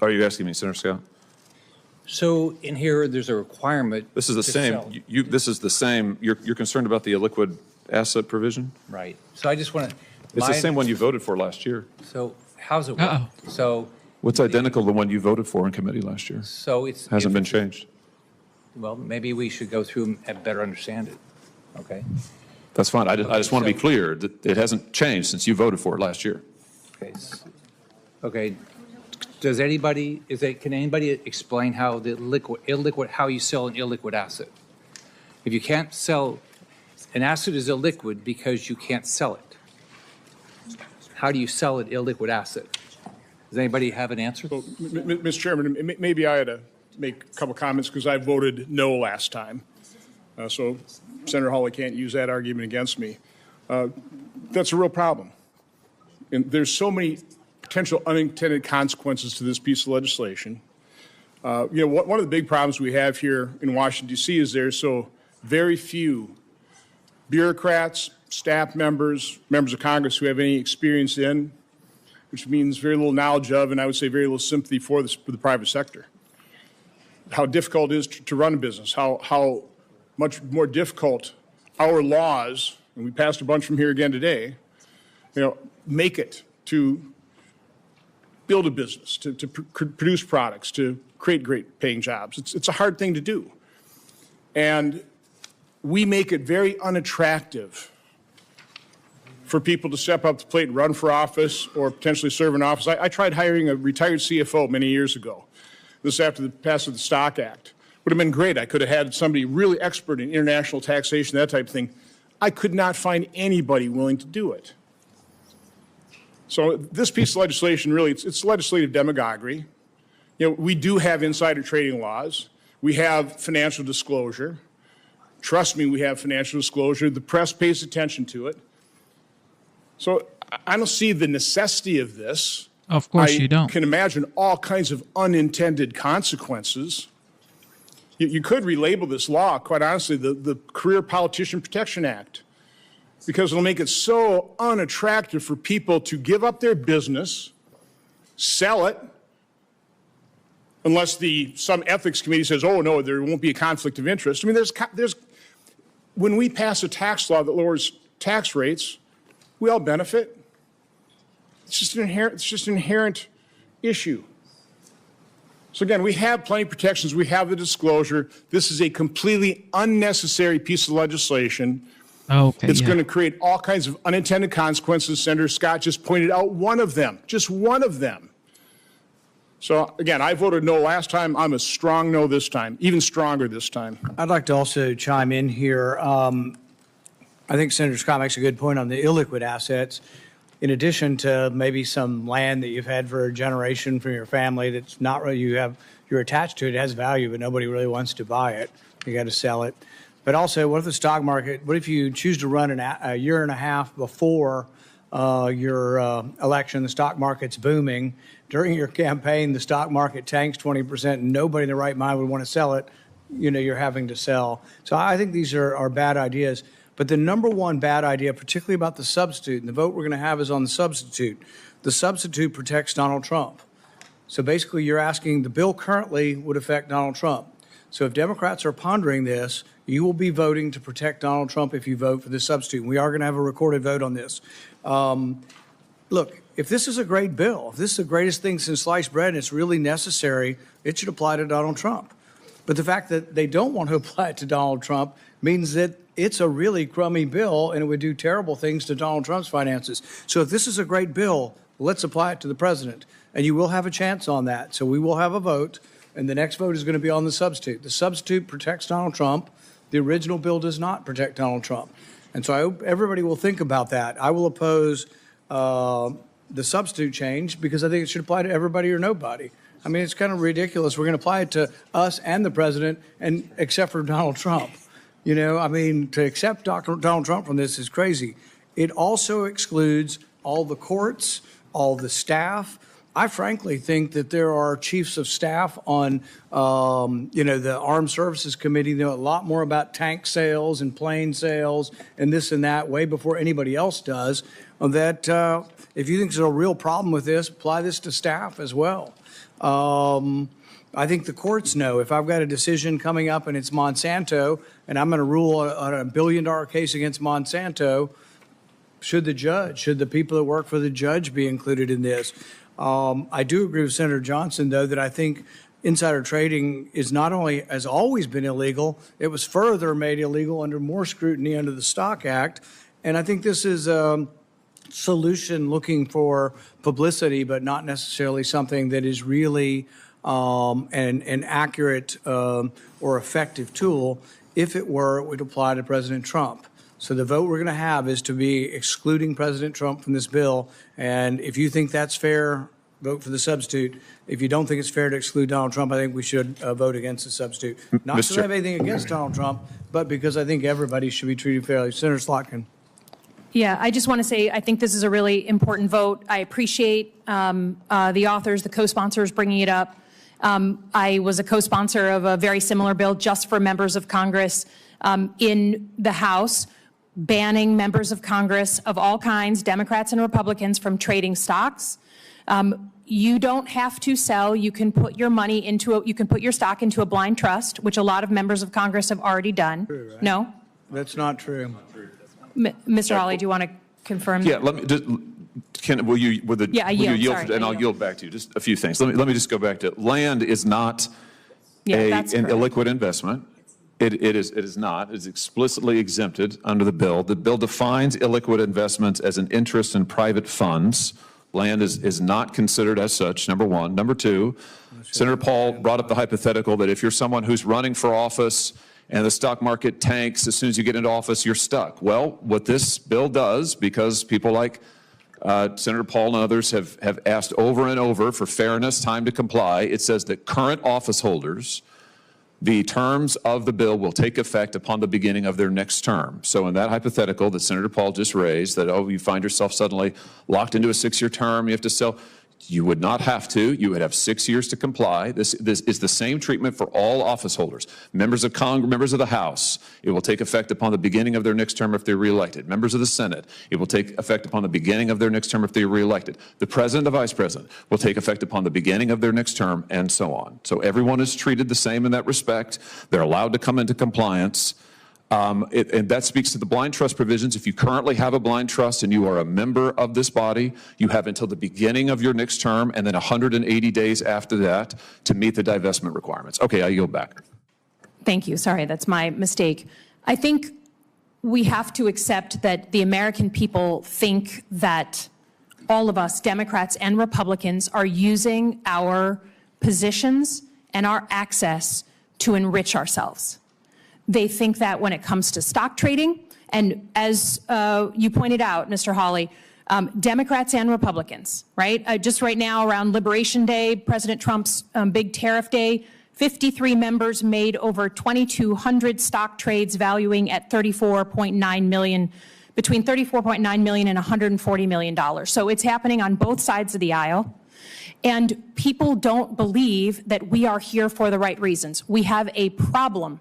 Are you asking me, Senator Scott? So in here, there's a requirement. This is the same. This is the same. You're concerned about the illiquid asset provision? Right. So I just want to. It's the same one you voted for last year. So how's it work? So what's identical to the one you voted for in committee last year? So it's hasn't been changed. Well, maybe we should go through and better understand it. Okay. That's fine. I just want to be clear that it hasn't changed since you voted for it last year. Okay. Okay. Does anybody can anybody explain how the illiquid how you sell an illiquid asset? If you can't sell an asset is illiquid because you can't sell it. How do you sell an illiquid asset? Does anybody have an answer? Well, Mr. Chairman, maybe I ought to make a couple comments because I voted no last time. So Senator Hawley can't use that argument against me. That's a real problem. And there's so many potential unintended consequences to this piece of legislation. One of the big problems we have here in Washington, D.C. is there's so very few bureaucrats, staff members, members of Congress who have any experience in, which means very little knowledge of, and I would say very little sympathy for the private sector. How difficult it is to run a business, how much more difficult our laws, and we passed a bunch from here again today, make it to build a business, to produce products, to create great paying jobs. It's a hard thing to do. And we make it very unattractive for people to step up to the plate and run for office or potentially serve in office. I tried hiring a retired CFO many years ago. This after the passage of the Stock Act. Would have been great. I could have had somebody really expert in international taxation, that type of thing. I could not find anybody willing to do it. So this piece of legislation, really, it's legislative demagoguery. We do have insider trading laws. We have financial disclosure. Trust me, we have financial disclosure. The press pays attention to it. So I don't see the necessity of this. Of course you don't. I can imagine all kinds of unintended consequences. You could relabel this law, quite honestly, the Career Politician Protection Act, because it'll make it so unattractive for people to give up their business, sell it, unless some ethics committee says, oh, no, there won't be a conflict of interest. I mean, when we pass a tax law that lowers tax rates, we all benefit. It's just an inherent issue. So again, we have plenty of protections. We have the disclosure. This is a completely unnecessary piece of legislation. It's going to create all kinds of unintended consequences. Senator Scott just pointed out one of them, just one of them. So again, I voted no last time. I'm a strong no this time, even stronger this time. I'd like to also chime in here. I think Senator Scott makes a good point on the illiquid assets. In addition to maybe some land that you've had for a generation from your family that's not really, you're attached to it, it has value, but nobody really wants to buy it. You got to sell it. But also, what if the stock market, what if you choose to run a year and a half before your election, the stock market's booming. During your campaign, the stock market tanks 20%, and nobody in their right mind would want to sell it. You know, you're having to sell. So I think these are bad ideas. But the number one bad idea, particularly about the substitute, and the vote we're going to have is on the substitute. The substitute protects Donald Trump. So basically, you're asking the bill currently would affect Donald Trump. So if Democrats are pondering this, you will be voting to protect Donald Trump if you vote for this substitute. We are going to have a recorded vote on this. Look, if this is a great bill, if this is the greatest thing since sliced bread and it's really necessary, it should apply to Donald Trump. But the fact that they don't want to apply it to Donald Trump means that it's a really crummy bill and it would do terrible things to Donald Trump's finances. So if this is a great bill, let's apply it to the president. And you will have a chance on that. So we will have a vote, and the next vote is going to be on the substitute. The substitute protects Donald Trump. The original bill does not protect Donald Trump. And so I hope everybody will think about that. I will oppose the substitute change because I think it should apply to everybody or nobody. I mean, it's kind of ridiculous. We're going to apply it to us and the president, and except for Donald Trump. You know, I mean, to accept Donald Trump from this is crazy. It also excludes all the courts, all the staff. I frankly think that there are chiefs of staff on, the Armed Services Committee that know a lot more about tank sales and plane sales and this and that way before anybody else does. That if you think there's a real problem with this, apply this to staff as well. I think the courts know. If I've got a decision coming up and it's Monsanto and I'm going to rule on a $1 billion case against Monsanto, should the people that work for the judge be included in this? I do agree with Senator Johnson, though, that I think insider trading is not only has always been illegal, it was further made illegal under more scrutiny under the Stock Act. And I think this is a solution looking for publicity, but not necessarily something that is really an accurate or effective tool. If it were, it would apply to President Trump. So the vote we're going to have is to be excluding President Trump from this bill. And if you think that's fair, vote for the substitute. If you don't think it's fair to exclude Donald Trump, I think we should vote against the substitute. Not because I have anything against Donald Trump, but because I think everybody should be treated fairly. Senator Slotkin. Yeah, I just want to say I think this is a really important vote. I appreciate the authors, the co-sponsors bringing it up. I was a co-sponsor of a very similar bill just for members of Congress in the House, banning members of Congress of all kinds, Democrats and Republicans, from trading stocks. You don't have to sell. You can put your money you can put your stock into a blind trust, which a lot of members of Congress have already done. True, right? No? That's not true. Mr. Hawley, do you want to confirm that? Yeah, let me just, will you yield? Sorry, and I'll yield back to you. Just a few things. Let me just go back to land is not an illiquid investment. It is not. It's explicitly exempted under the bill. The bill defines illiquid investments as an interest in private funds. Land is not considered as such, number one. Number two, Senator Paul brought up the hypothetical that if you're someone who's running for office and the stock market tanks, as soon as you get into office, you're stuck. Well, what this bill does, because people like Senator Paul and others have asked over and over for fairness, time to comply, it says that current office holders, the terms of the bill will take effect upon the beginning of their next term. So in that hypothetical that Senator Paul just raised, that, you find yourself suddenly locked into a 6-year term, you have to sell, you would not have to. You would have 6 years to comply. This is the same treatment for all office holders. Members of Congress, members of the House, it will take effect upon the beginning of their next term if they're reelected. Members of the Senate, it will take effect upon the beginning of their next term if they're reelected. The President, the Vice President, will take effect upon the beginning of their next term, and so on. So everyone is treated the same in that respect. They're allowed to come into compliance. And that speaks to the blind trust provisions. If you currently have a blind trust and you are a member of this body, you have until the beginning of your next term and then 180 days after that to meet the divestment requirements. Okay, I yield back. Thank you. Sorry, that's my mistake. I think we have to accept that the American people think that all of us, Democrats and Republicans, are using our positions and our access to enrich ourselves. They think that when it comes to stock trading And as you pointed out, Mr. Hawley, Democrats and Republicans, right? Just right now around Liberation Day, President Trump's big tariff day, 53 members made over 2,200 stock trades valuing at $34.9 million, between $34.9 million and $140 million. So it's happening on both sides of the aisle. And people don't believe that we are here for the right reasons. We have a problem.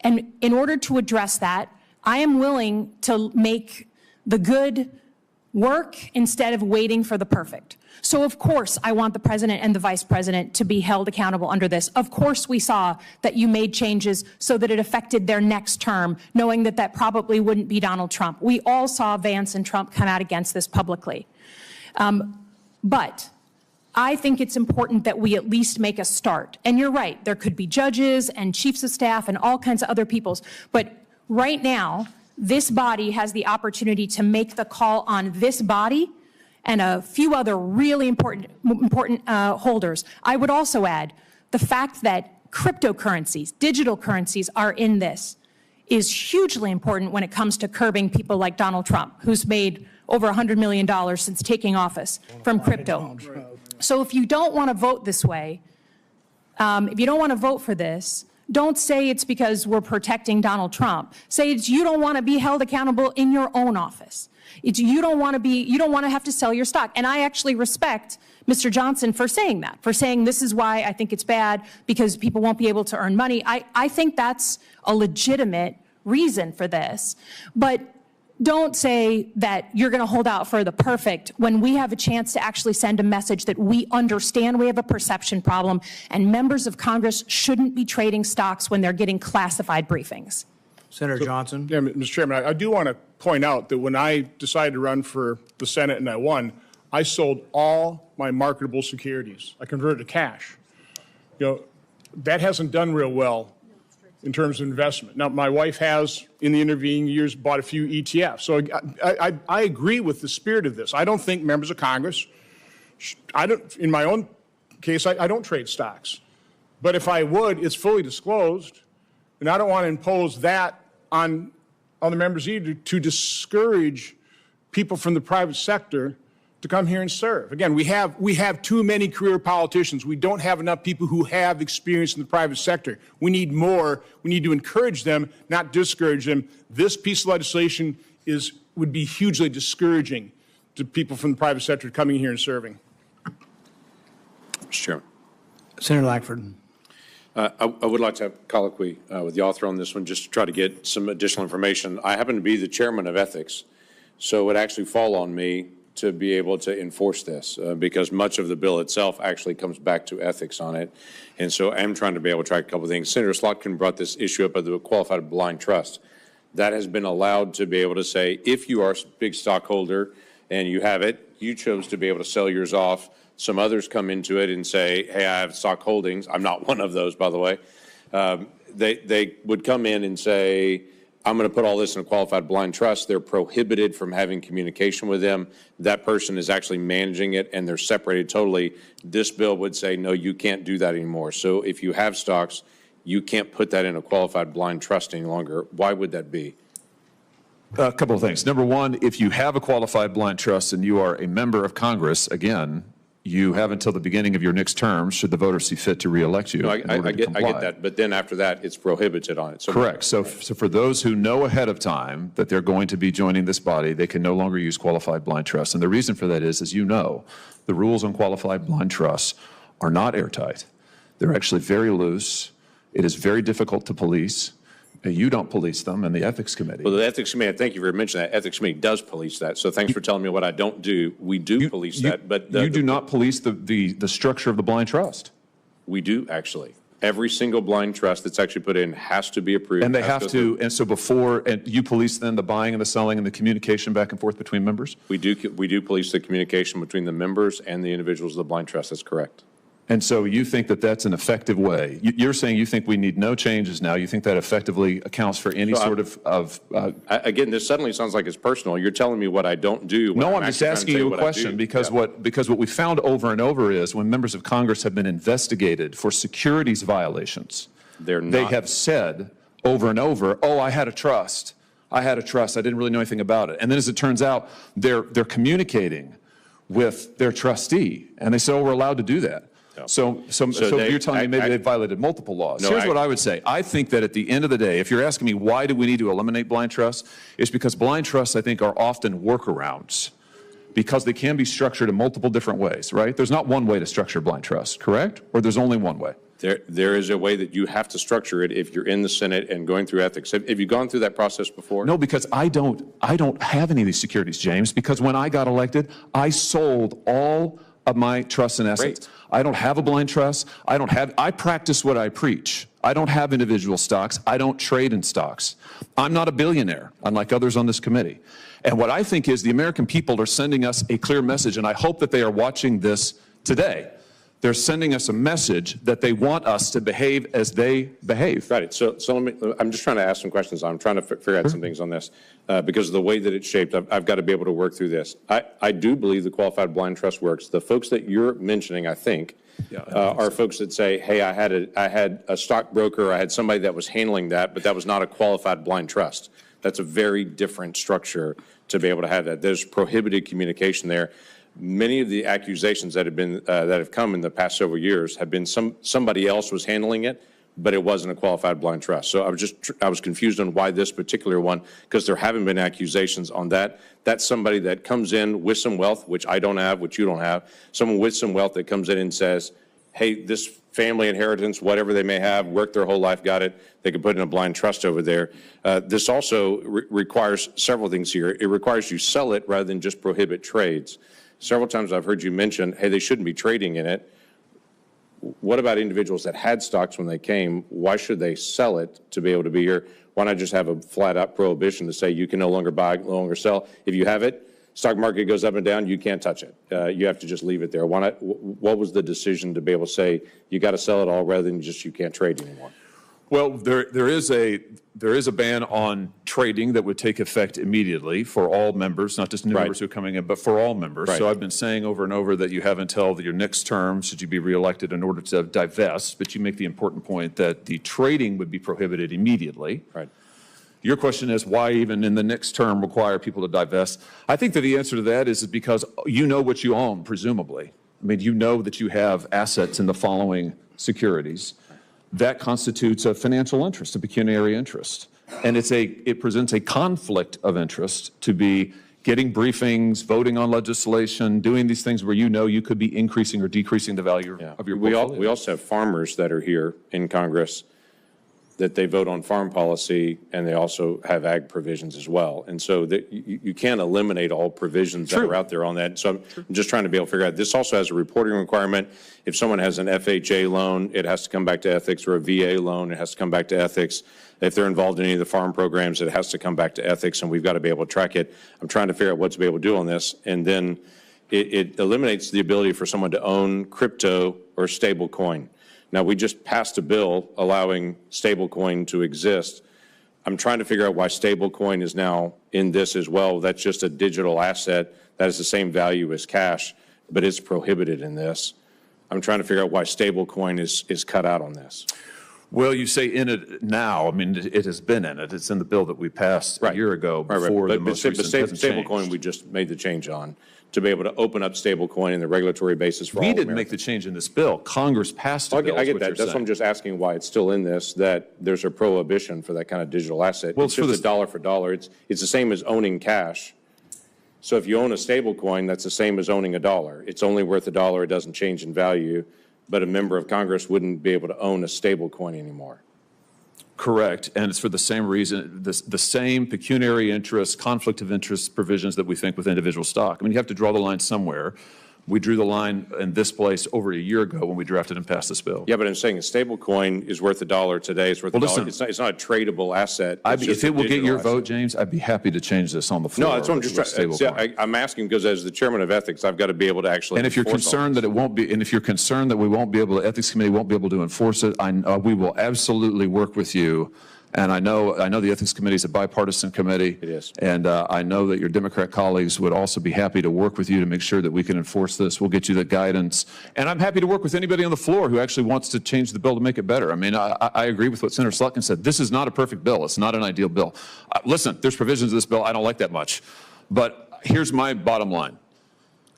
And in order to address that, I am willing to make the good work instead of waiting for the perfect. So of course, I want the president and the vice president to be held accountable under this. Of course, we saw that you made changes so that it affected their next term, knowing that that probably wouldn't be Donald Trump. We all saw Vance and Trump come out against this publicly. But I think it's important that we at least make a start. And you're right, there could be judges and chiefs of staff and all kinds of other peoples. But right now, this body has the opportunity to make the call on this body and a few other really important holders. I would also add the fact that cryptocurrencies, digital currencies are in this is hugely important when it comes to curbing people like Donald Trump, who's made over $100 million since taking office from crypto. So if you don't want to vote this way, if you don't want to vote for this, don't say it's because we're protecting Donald Trump. Say it's you don't want to be held accountable in your own office. It's you don't want to have to sell your stock. And I actually respect Mr. Johnson for saying that, for saying this is why I think it's bad because people won't be able to earn money. I think that's a legitimate reason for this. But don't say that you're going to hold out for the perfect when we have a chance to actually send a message that we understand we have a perception problem and members of Congress shouldn't be trading stocks when they're getting classified briefings. Senator Johnson. Yeah, Mr. Chairman, I do want to point out that when I decided to run for the Senate and I won, I sold all my marketable securities. I converted to cash. That hasn't done real well in terms of investment. Now, my wife has, in the intervening years, bought a few ETFs. So I agree with the spirit of this. I don't think members of Congress, in my own case, I don't trade stocks. But if I would, it's fully disclosed, and I don't want to impose that on the members either to discourage people from the private sector to come here and serve. Again, we have too many career politicians. We don't have enough people who have experience in the private sector. We need more. We need to encourage them, not discourage them. This piece of legislation would be hugely discouraging to people from the private sector coming here and serving. Mr. Chairman. Senator Lankford. I would like to have a colloquy with the author on this one just to try to get some additional information. I happen to be the chairman of ethics, so it would actually fall on me to be able to enforce this because much of the bill itself actually comes back to ethics on it. And so I'm trying to be able to track a couple of things. Senator Slotkin brought this issue up of the qualified blind trust. That has been allowed to be able to say, if you are a big stockholder and you have it, you chose to be able to sell yours off. Some others come into it and say, hey, I have stock holdings. I'm not one of those, by the way. They would come in and say, I'm going to put all this in a qualified blind trust. They're prohibited from having communication with them. That person is actually managing it, and they're separated totally. This bill would say, no, you can't do that anymore. So if you have stocks, you can't put that in a qualified blind trust any longer. Why would that be? A couple of things. Number one, if you have a qualified blind trust and you are a member of Congress, again, you have until the beginning of your next term, should the voters see fit to reelect you. No, I get that, but then after that, it's prohibited on it. So correct. So for those who know ahead of time that they're going to be joining this body, they can no longer use qualified blind trust. And the reason for that is, as you know, the rules on qualified blind trusts are not airtight. They're actually very loose. It is very difficult to police. You don't police them, and the Ethics Committee. Well, the Ethics Committee, thank you for mentioning that. Ethics Committee does police that. So thanks for telling me what I don't do. We do police that, but you do not police the structure of the blind trust. We do, actually. Every single blind trust that's actually put in has to be approved. And they have to, and so and you police then the buying and the selling and the communication back and forth between members? We do police the communication between the members and the individuals of the blind trust. That's correct. And so you think that that's an effective way? You're saying you think we need no changes now. You think that effectively accounts for any sort of again, this suddenly sounds like it's personal. You're telling me what I don't do. No, I'm just asking you a question because what we found over and over is when members of Congress have been investigated for securities violations, they have said over and over, oh, I had a trust. I had a trust. I didn't really know anything about it. And then as it turns out, they're communicating with their trustee, and they say, oh, we're allowed to do that. Yeah. So you're telling me maybe they violated multiple laws. No, here's what I would say. I think that at the end of the day, if you're asking me why do we need to eliminate blind trusts, it's because blind trusts, I think, are often workarounds because they can be structured in multiple different ways, right? There's not one way to structure blind trust, correct? Or there's only one way? There is a way that you have to structure it if you're in the Senate and going through ethics. Have you gone through that process before? No, because I don't have any of these securities, James, because when I got elected, I sold all of my trusts and assets. Great. I don't have a blind trust. I practice what I preach. I don't have individual stocks. I don't trade in stocks. I'm not a billionaire, unlike others on this committee. And what I think is the American people are sending us a clear message, and I hope that they are watching this today. They're sending us a message that they want us to behave as they behave. Right. So I'm just trying to ask some questions. I'm trying to figure out some things on this because of the way that it's shaped. I've got to be able to work through this. I do believe the qualified blind trust works. The folks that you're mentioning, I think, are folks that say, hey, I had a stockbroker, I had somebody that was handling that, but that was not a qualified blind trust. That's a very different structure to be able to have that. There's prohibited communication there. Many of the accusations that have come in the past several years have been somebody else was handling it, but it wasn't a qualified blind trust. So I was confused on why this particular one, because there haven't been accusations on that. That's somebody that comes in with some wealth, which I don't have, which you don't have. Someone with some wealth that comes in and says, hey, this family inheritance, whatever they may have, worked their whole life, got it. They could put in a blind trust over there. This also requires several things here. It requires you sell it rather than just prohibit trades. Several times I've heard you mention, hey, they shouldn't be trading in it. What about individuals that had stocks when they came? Why should they sell it to be able to be here? Why not just have a flat-out prohibition to say you can no longer buy, no longer sell? If you have it, stock market goes up and down, you can't touch it. You have to just leave it there. Why not? What was the decision to be able to say you got to sell it all rather than just you can't trade anymore? Well, there is a ban on trading that would take effect immediately for all members, not just new members who are coming in, but for all members. So I've been saying over and over that you have until your next term, should you be reelected, in order to divest. But you make the important point that the trading would be prohibited immediately. Right. Your question is why even in the next term require people to divest? I think that the answer to that is because you know what you own, presumably. I mean, you know that you have assets in the following securities. That constitutes a financial interest, a pecuniary interest. And it presents a conflict of interest to be getting briefings, voting on legislation, doing these things where you know you could be increasing or decreasing the value of your portfolio. We also have farmers that are here in Congress that they vote on farm policy, and they also have ag provisions as well. And so you can't eliminate all provisions that are out there on that. So I'm just trying to be able to figure out. This also has a reporting requirement. If someone has an FHA loan, it has to come back to ethics, or a VA loan, it has to come back to ethics. If they're involved in any of the farm programs, it has to come back to ethics, and we've got to be able to track it. I'm trying to figure out what to be able to do on this. And then it eliminates the ability for someone to own crypto or stable coin. Now, we just passed a bill allowing stablecoin to exist. I'm trying to figure out why stablecoin is now in this as well. That's just a digital asset that has the same value as cash, but it's prohibited in this. I'm trying to figure out why stablecoin is cut out on this. Well, you say in it now. I mean, it has been in it. It's in the bill that we passed a year ago before the most recent stablecoin we just made the change on to be able to open up stablecoin in the regulatory basis for all Americans. We didn't make the change in this bill. Congress passed a bill. I get that. That's why I'm just asking why it's still in this, that there's a prohibition for that kind of digital asset. Well, it's just a dollar for dollar. It's the same as owning cash. So if you own a stablecoin, that's the same as owning a dollar. It's only worth a dollar. It doesn't change in value. But a member of Congress wouldn't be able to own a stablecoin anymore. Correct, and it's for the same reason, the same pecuniary interest, conflict of interest provisions that we think with individual stock. I mean, you have to draw the line somewhere. We drew the line in this place over a year ago when we drafted and passed this bill. Yeah, but I'm saying a stable coin is worth a dollar today. It's worth a dollar. It's not a tradable asset. If it will get your vote, James, I'd be happy to change this on the floor. No, that's what I'm just trying. I'm asking because as the chairman of ethics, I've got to be able to actually. And if you're concerned that it won't be, and if you're concerned that we won't be able, the ethics committee won't be able to enforce it, we will absolutely work with you And I know the Ethics Committee is a bipartisan committee. It is. And I know that your Democrat colleagues would also be happy to work with you to make sure that we can enforce this. We'll get you the guidance. And I'm happy to work with anybody on the floor who actually wants to change the bill to make it better. I mean, I agree with what Senator Slotkin said. This is not a perfect bill. It's not an ideal bill. Listen, there's provisions of this bill I don't like that much. But here's my bottom line.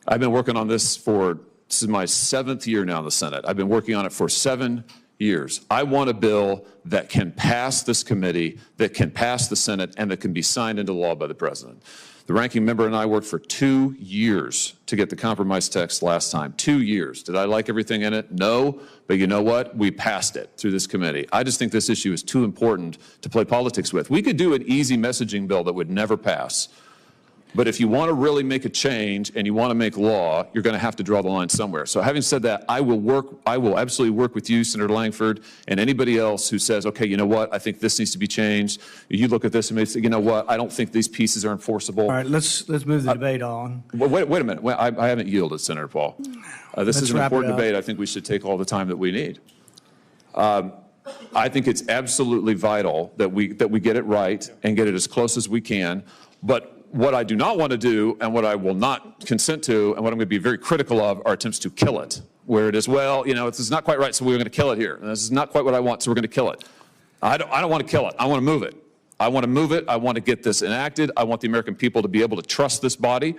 I've been working on this is my 7th year now in the Senate. I've been working on it for 7 years. I want a bill that can pass this committee, that can pass the Senate, and that can be signed into law by the president. The ranking member and I worked for 2 years to get the compromise text last time. 2 years. Did I like everything in it? No. But you know what? We passed it through this committee. I just think this issue is too important to play politics with. We could do an easy messaging bill that would never pass. But if you want to really make a change and you want to make law, you're going to have to draw the line somewhere. So having said that, I will absolutely work with you, Senator Langford, and anybody else who says, okay, you know what, I think this needs to be changed. You look at this and say, you know what, I don't think these pieces are enforceable. All right, let's move the debate on. Wait a minute. I haven't yielded, Senator Paul. This is an important debate. I think we should take all the time that we need. I think it's absolutely vital that we get it right and get it as close as we can. But what I do not want to do, and what I will not consent to, and what I'm going to be very critical of, are attempts to kill it. Where it is, well, you know, this is not quite right, so we're going to kill it here. And this is not quite what I want, so we're going to kill it. I don't want to kill it. I want to move it. I want to move it. I want to get this enacted. I want the American people to be able to trust this body.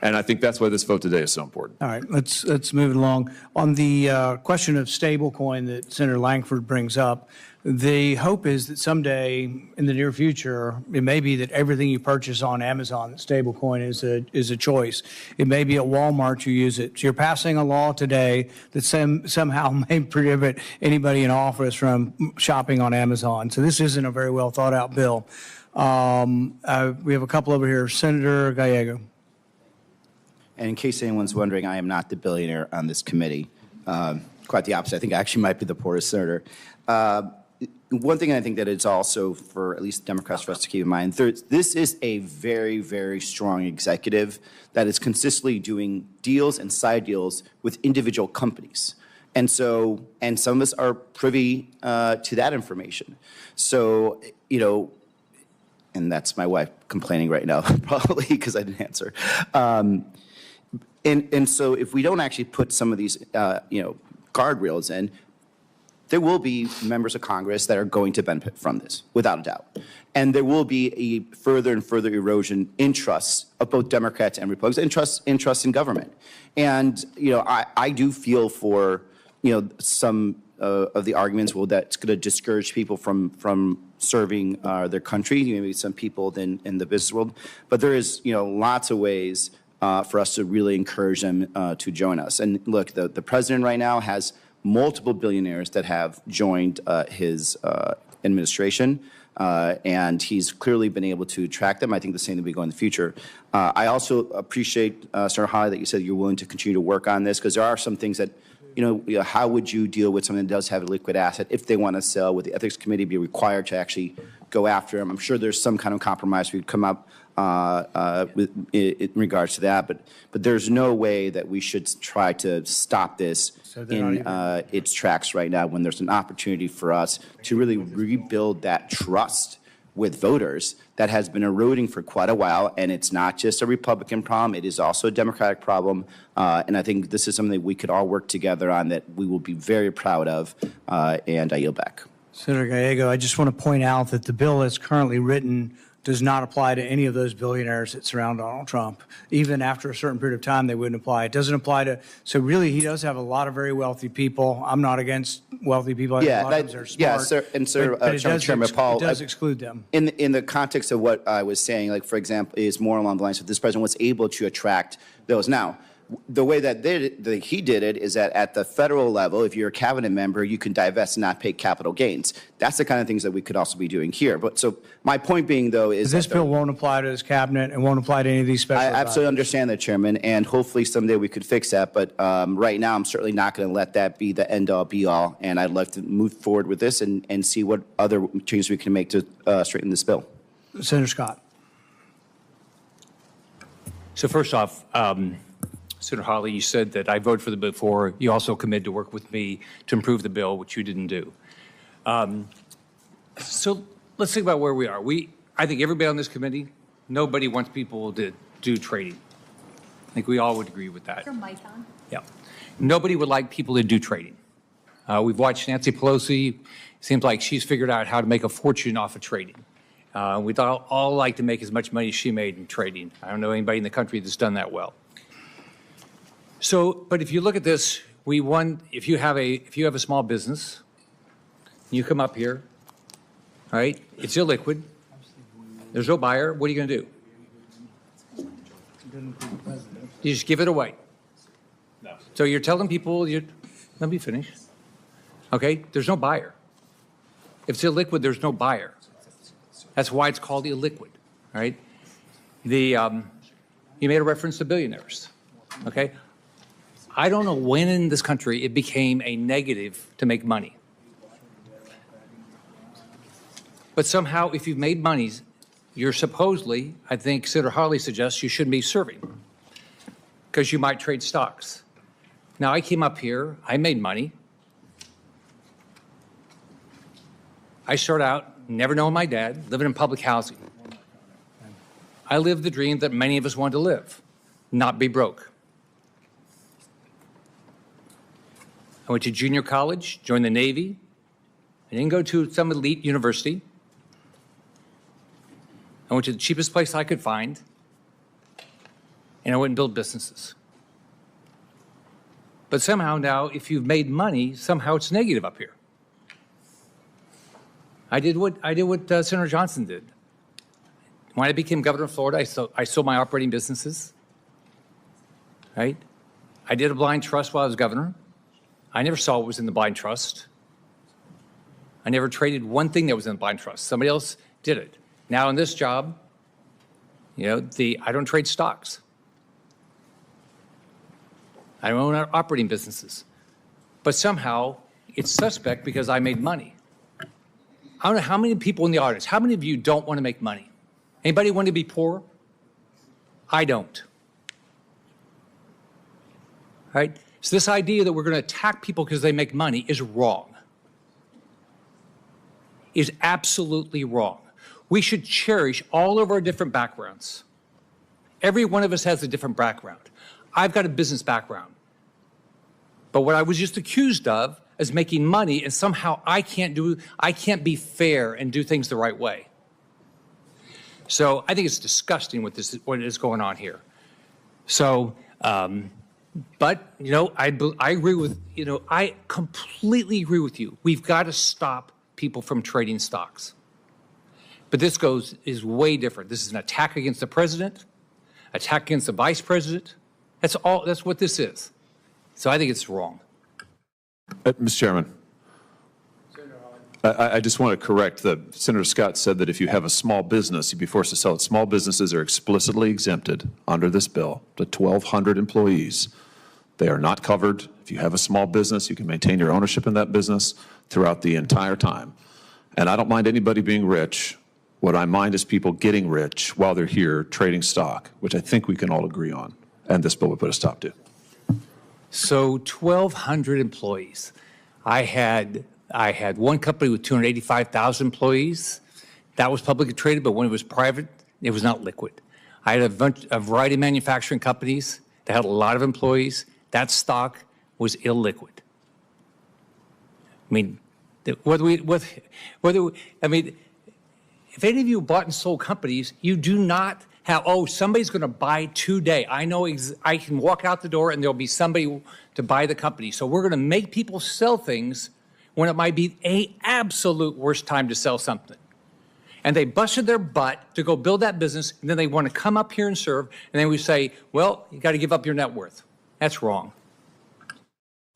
And I think that's why this vote today is so important. All right, let's move it along. On the question of stablecoin that Senator Langford brings up, the hope is that someday in the near future, it may be that everything you purchase on Amazon, stablecoin is a choice. It may be at Walmart you use it. So you're passing a law today that somehow may prohibit anybody in office from shopping on Amazon. So this isn't a very well thought out bill. We have a couple over here. Senator Gallego. And in case anyone's wondering, I am not the billionaire on this committee. Quite the opposite. I think I actually might be the poorest senator. One thing I think that it's also, for at least Democrats, for us to keep in mind, this is a very, very strong executive that is consistently doing deals and side deals with individual companies. And so, and some of us are privy to that information. So, you know, and that's my wife complaining right now, probably because I didn't answer. And so if we don't actually put some of these, guardrails in, there will be members of Congress that are going to benefit from this, without a doubt. And there will be a further and further erosion in trusts of both Democrats and Republicans, in trust in government. And, I do feel for, some of the arguments, well, that's going to discourage people from serving their country, maybe some people in the business world. But there is, lots of ways for us to really encourage them to join us. And look, the president right now has multiple billionaires that have joined his administration, and he's clearly been able to attract them. I think the same will be going in the future. I also appreciate, Senator Hawley, that you said you're willing to continue to work on this, because there are some things that, how would you deal with something that does have a liquid asset if they want to sell? Would the Ethics Committee be required to actually go after them? I'm sure there's some kind of compromise we'd come up in regards to that, but there's no way that we should try to stop this in its tracks right now, when there's an opportunity for us to really rebuild that trust with voters that has been eroding for quite a while. And it's not just a Republican problem, it is also a Democratic problem. And I think this is something that we could all work together on, that we will be very proud of. And I yield back. Senator Gallego, I just want to point out that the bill as currently written does not apply to any of those billionaires that surround Donald Trump. Even after a certain period of time, they wouldn't apply. It doesn't apply to, so really he does have a lot of very wealthy people. I'm not against wealthy people. Yeah, sir, Chairman Paul, it does exclude them. In the context of what I was saying, like, for example, is more along the lines of this president was able to attract those. Now, the way that he did it is that at the federal level, if you're a cabinet member, you can divest and not pay capital gains. That's the kind of things that we could also be doing here. But so my point being, though, is this bill won't apply to his cabinet and won't apply to any of these special. I absolutely understand that, Chairman, and hopefully someday we could fix that. But right now, I'm certainly not going to let that be the end-all, be-all. And I'd like to move forward with this and see what other changes we can make to straighten this bill. Senator Scott. So first off, Senator Hawley, you said that I voted for the bill before. You also committed to work with me to improve the bill, which you didn't do. So let's think about where we are. I think everybody on this committee, nobody wants people to do trading. I think we all would agree with that. Your mic on? Yeah. Nobody would like people to do trading. We've watched Nancy Pelosi. Seems like she's figured out how to make a fortune off of trading. We'd all like to make as much money as she made in trading. I don't know anybody in the country that's done that well. So, but if you look at this, if you have a small business, you come up here, all right? It's illiquid. There's no buyer. What are you going to do? You just give it away. No. So you're telling people, let me finish. Okay, there's no buyer. If it's illiquid, there's no buyer. That's why it's called illiquid, right? You made a reference to billionaires, okay? I don't know when in this country it became a negative to make money. But somehow, if you've made money, you're supposedly, I think Senator Hawley suggests, you shouldn't be serving because you might trade stocks. Now, I came up here, I made money. I started out never knowing my dad, living in public housing. I lived the dream that many of us wanted to live, not be broke. I went to junior college, joined the Navy. I didn't go to some elite university. I went to the cheapest place I could find, and I went and built businesses. But somehow now, if you've made money, somehow it's negative up here. I did what Senator Johnson did. When I became governor of Florida, I sold my operating businesses, right? I did a blind trust while I was governor. I never saw what was in the blind trust. I never traded one thing that was in the blind trust. Somebody else did it. Now in this job, you know, I don't trade stocks. I don't own operating businesses. But somehow it's suspect because I made money. I don't know how many people in the audience, how many of you don't want to make money? Anybody want to be poor? I don't. Right? So this idea that we're going to attack people because they make money is wrong. Is absolutely wrong. We should cherish all of our different backgrounds. Every one of us has a different background. I've got a business background. But what I was just accused of is making money, and somehow I can't be fair and do things the right way. So I think it's disgusting what is going on here. So, but, you know, I agree with, you know, I completely agree with you. We've got to stop people from trading stocks. But this is way different. This is an attack against the president, attack against the vice president. That's what this is. So I think it's wrong. Mr. Chairman, I just want to correct that Senator Scott said that if you have a small business, you'd be forced to sell it. Small businesses are explicitly exempted under this bill. The 1,200 employees, they are not covered. If you have a small business, you can maintain your ownership in that business throughout the entire time. And I don't mind anybody being rich. What I mind is people getting rich while they're here trading stock, which I think we can all agree on. And this bill would put a stop to. So 1,200 employees. I had one company with 285,000 employees. That was publicly traded, but when it was private, it was not liquid. I had a variety of manufacturing companies that had a lot of employees. That stock was illiquid. I mean, if any of you bought and sold companies, you do not have, oh, somebody's going to buy today. I know I can walk out the door and there'll be somebody to buy the company. So we're going to make people sell things when it might be an absolute worst time to sell something. And they busted their butt to go build that business, and then they want to come up here and serve, and then we say, well, you got to give up your net worth. That's wrong.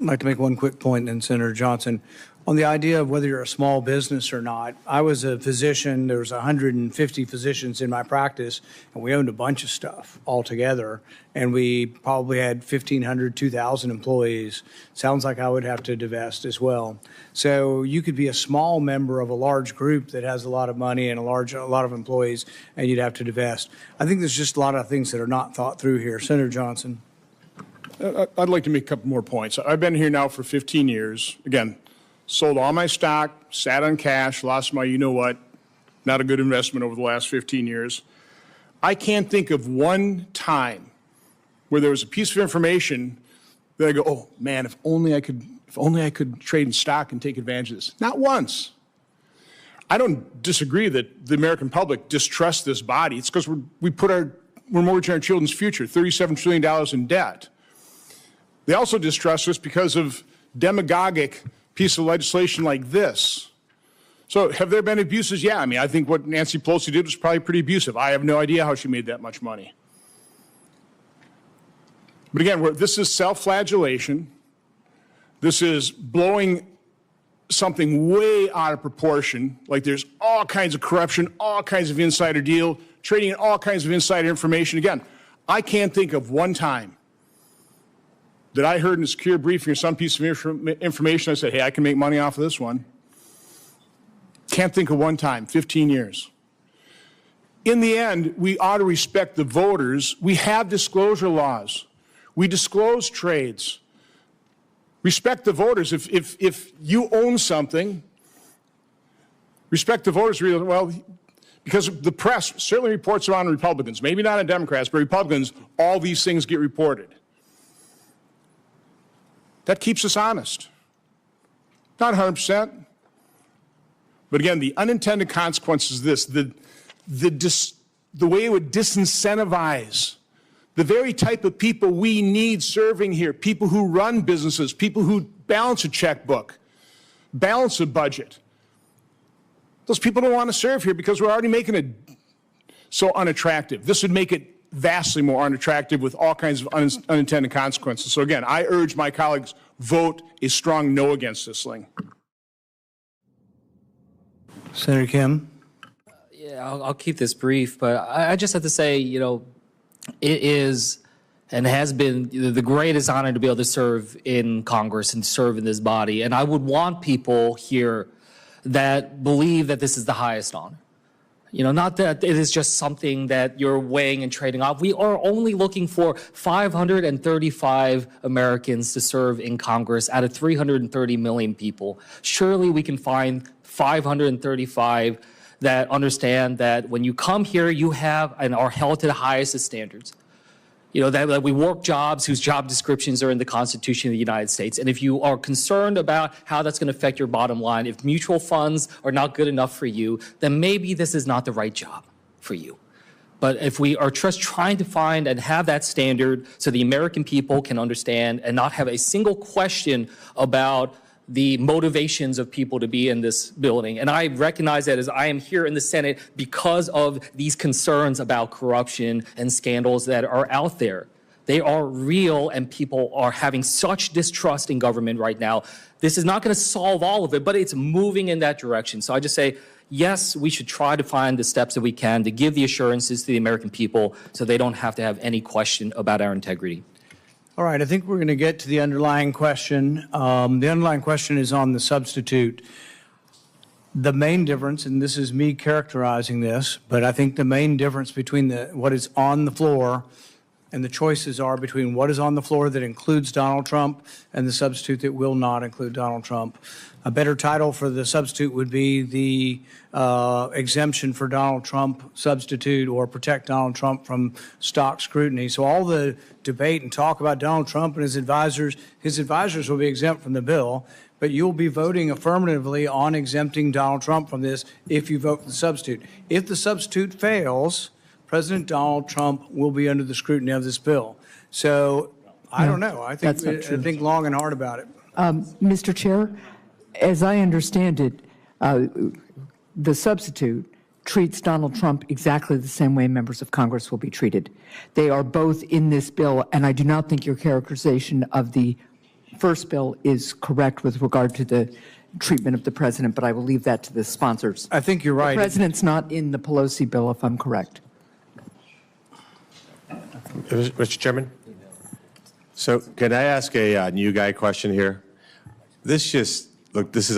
I'd like to make one quick point, and Senator Johnson, on the idea of whether you're a small business or not. I was a physician. There was 150 physicians in my practice, and we owned a bunch of stuff altogether, and we probably had 1,500, 2,000 employees. Sounds like I would have to divest as well. So you could be a small member of a large group that has a lot of money and a lot of employees, and you'd have to divest. I think there's just a lot of things that are not thought through here. Senator Johnson. I'd like to make a couple more points. I've been here now for 15 years. Again, sold all my stock, sat on cash, lost my you-know-what, not a good investment over the last 15 years. I can't think of one time where there was a piece of information that I go, oh man, if only I could trade in stock and take advantage of this. Not once. I don't disagree that the American public distrusts this body. It's because we're mortgaging our children's future, $37 trillion in debt. They also distrust us because of demagogic piece of legislation like this. So have there been abuses? Yeah, I mean, I think what Nancy Pelosi did was probably pretty abusive. I have no idea how she made that much money. But again, this is self-flagellation. This is blowing something way out of proportion, like there's all kinds of corruption, all kinds of insider deal, trading in all kinds of insider information. Again, I can't think of one time that I heard in a secure briefing or some piece of information I said, hey, I can make money off of this one. Can't think of one time, 15 years. In the end, we ought to respect the voters. We have disclosure laws. We disclose trades. Respect the voters. If you own something, respect the voters. Well, because the press certainly reports on Republicans, maybe not on Democrats, but Republicans, all these things get reported. That keeps us honest. Not 100%. But again, the unintended consequence is this, the way it would disincentivize the very type of people we need serving here, people who run businesses, people who balance a checkbook, balance a budget. Those people don't want to serve here because we're already making it so unattractive. This would make it vastly more unattractive with all kinds of unintended consequences. So again, I urge my colleagues, vote a strong no against this thing. Senator Kim? Yeah, I'll keep this brief, but I just have to say, you know, it is and has been the greatest honor to be able to serve in Congress and serve in this body. And I would want people here that believe that this is the highest honor. You know, not that it is just something that you're weighing and trading off. We are only looking for 535 Americans to serve in Congress out of 330 million people. Surely we can find 535 that understand that when you come here, you have and are held to the highest of standards. You know, that we work jobs whose job descriptions are in the Constitution of the United States. And if you are concerned about how that's going to affect your bottom line, if mutual funds are not good enough for you, then maybe this is not the right job for you. But if we are just trying to find and have that standard so the American people can understand and not have a single question about the motivations of people to be in this building. And I recognize that as I am here in the Senate because of these concerns about corruption and scandals that are out there. They are real, and people are having such distrust in government right now. This is not going to solve all of it, but it's moving in that direction. So I just say, yes, we should try to find the steps that we can to give the assurances to the American people so they don't have to have any question about our integrity. All right, I think we're going to get to the underlying question. The underlying question is on the substitute. The main difference, and this is me characterizing this, but I think the main difference between what is on the floor and the choices are between what is on the floor that includes Donald Trump and the substitute that will not include Donald Trump. A better title for the substitute would be the exemption for Donald Trump substitute, or protect Donald Trump from stock scrutiny. So all the debate and talk about Donald Trump and his advisors will be exempt from the bill, but you'll be voting affirmatively on exempting Donald Trump from this if you vote for the substitute. If the substitute fails, President Donald Trump will be under the scrutiny of this bill. So I don't know. I think long and hard about it. Mr. Chair, as I understand it, the substitute treats Donald Trump exactly the same way members of Congress will be treated. They are both in this bill, and I do not think your characterization of the first bill is correct with regard to the treatment of the president, but I will leave that to the sponsors. I think you're right. The president's not in the Pelosi bill, if I'm correct. Mr. Chairman? So can I ask a new guy question here? This is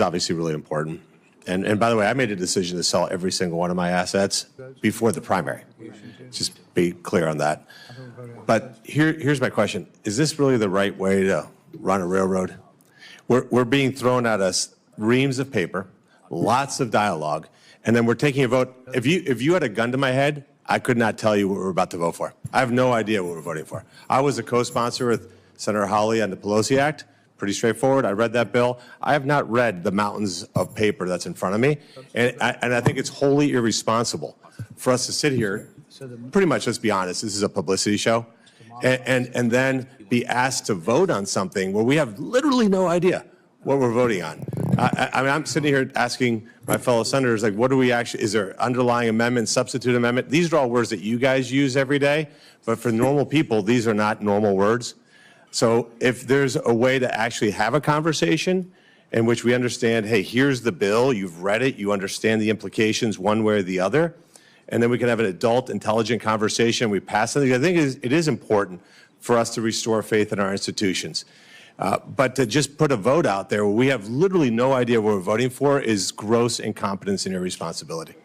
obviously really important. And by the way, I made a decision to sell every single one of my assets before the primary. Just be clear on that. But here's my question. Is this really the right way to run a railroad? We're being thrown at us reams of paper, lots of dialogue, and then we're taking a vote. If you had a gun to my head, I could not tell you what we're about to vote for. I have no idea what we're voting for. I was a co-sponsor with Senator Hawley on the PELOSI Act. Pretty straightforward. I read that bill. I have not read the mountains of paper that's in front of me, and I think it's wholly irresponsible for us to sit here. Pretty much, let's be honest, this is a publicity show, and then be asked to vote on something where we have literally no idea what we're voting on. I mean, I'm sitting here asking my fellow senators, like, what do we actually, is there underlying amendment, substitute amendment? These are all words that you guys use every day, but for normal people, these are not normal words. So if there's a way to actually have a conversation in which we understand, hey, here's the bill, you've read it, you understand the implications one way or the other, and then we can have an adult, intelligent conversation, we pass something. I think it is important for us to restore faith in our institutions. But to just put a vote out there where we have literally no idea what we're voting for is gross incompetence and irresponsibility.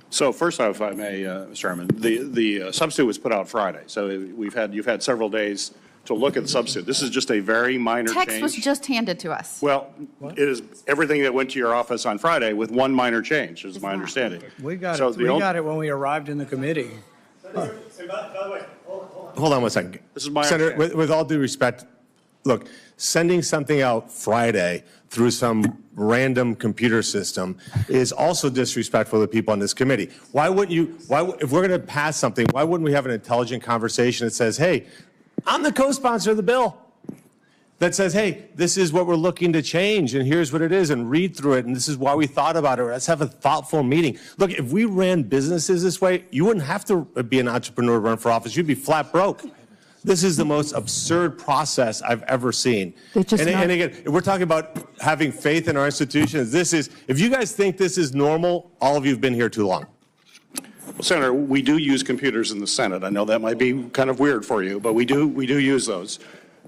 So first off, if I may, Mr. Chairman, the substitute was put out Friday. So you've had several days to look at the substitute. This is just a very minor Text change. was just handed to us. Well, it is everything that went to your office on Friday with one minor change, is my understanding. We got So it. We got it when we arrived in the committee. Hold on one second. This is my Senator, with all due respect, look, sending something out Friday through some random computer system is also disrespectful to people on this committee. Why wouldn't you, if we're going to pass something, why wouldn't we have an intelligent conversation that says, hey, I'm the co-sponsor of the bill, that says, hey, this is what we're looking to change, and here's what it is, and read through it, and this is why we thought about it. Let's have a thoughtful meeting. Look, if we ran businesses this way, you wouldn't have to be an entrepreneur to run for office. You'd be flat broke. This is the most absurd process I've ever seen. And again, if we're talking about having faith in our institutions, this is, if you guys think this is normal, all of you have been here too long. Well, Senator, we do use computers in the Senate. I know that might be kind of weird for you, but we do use those.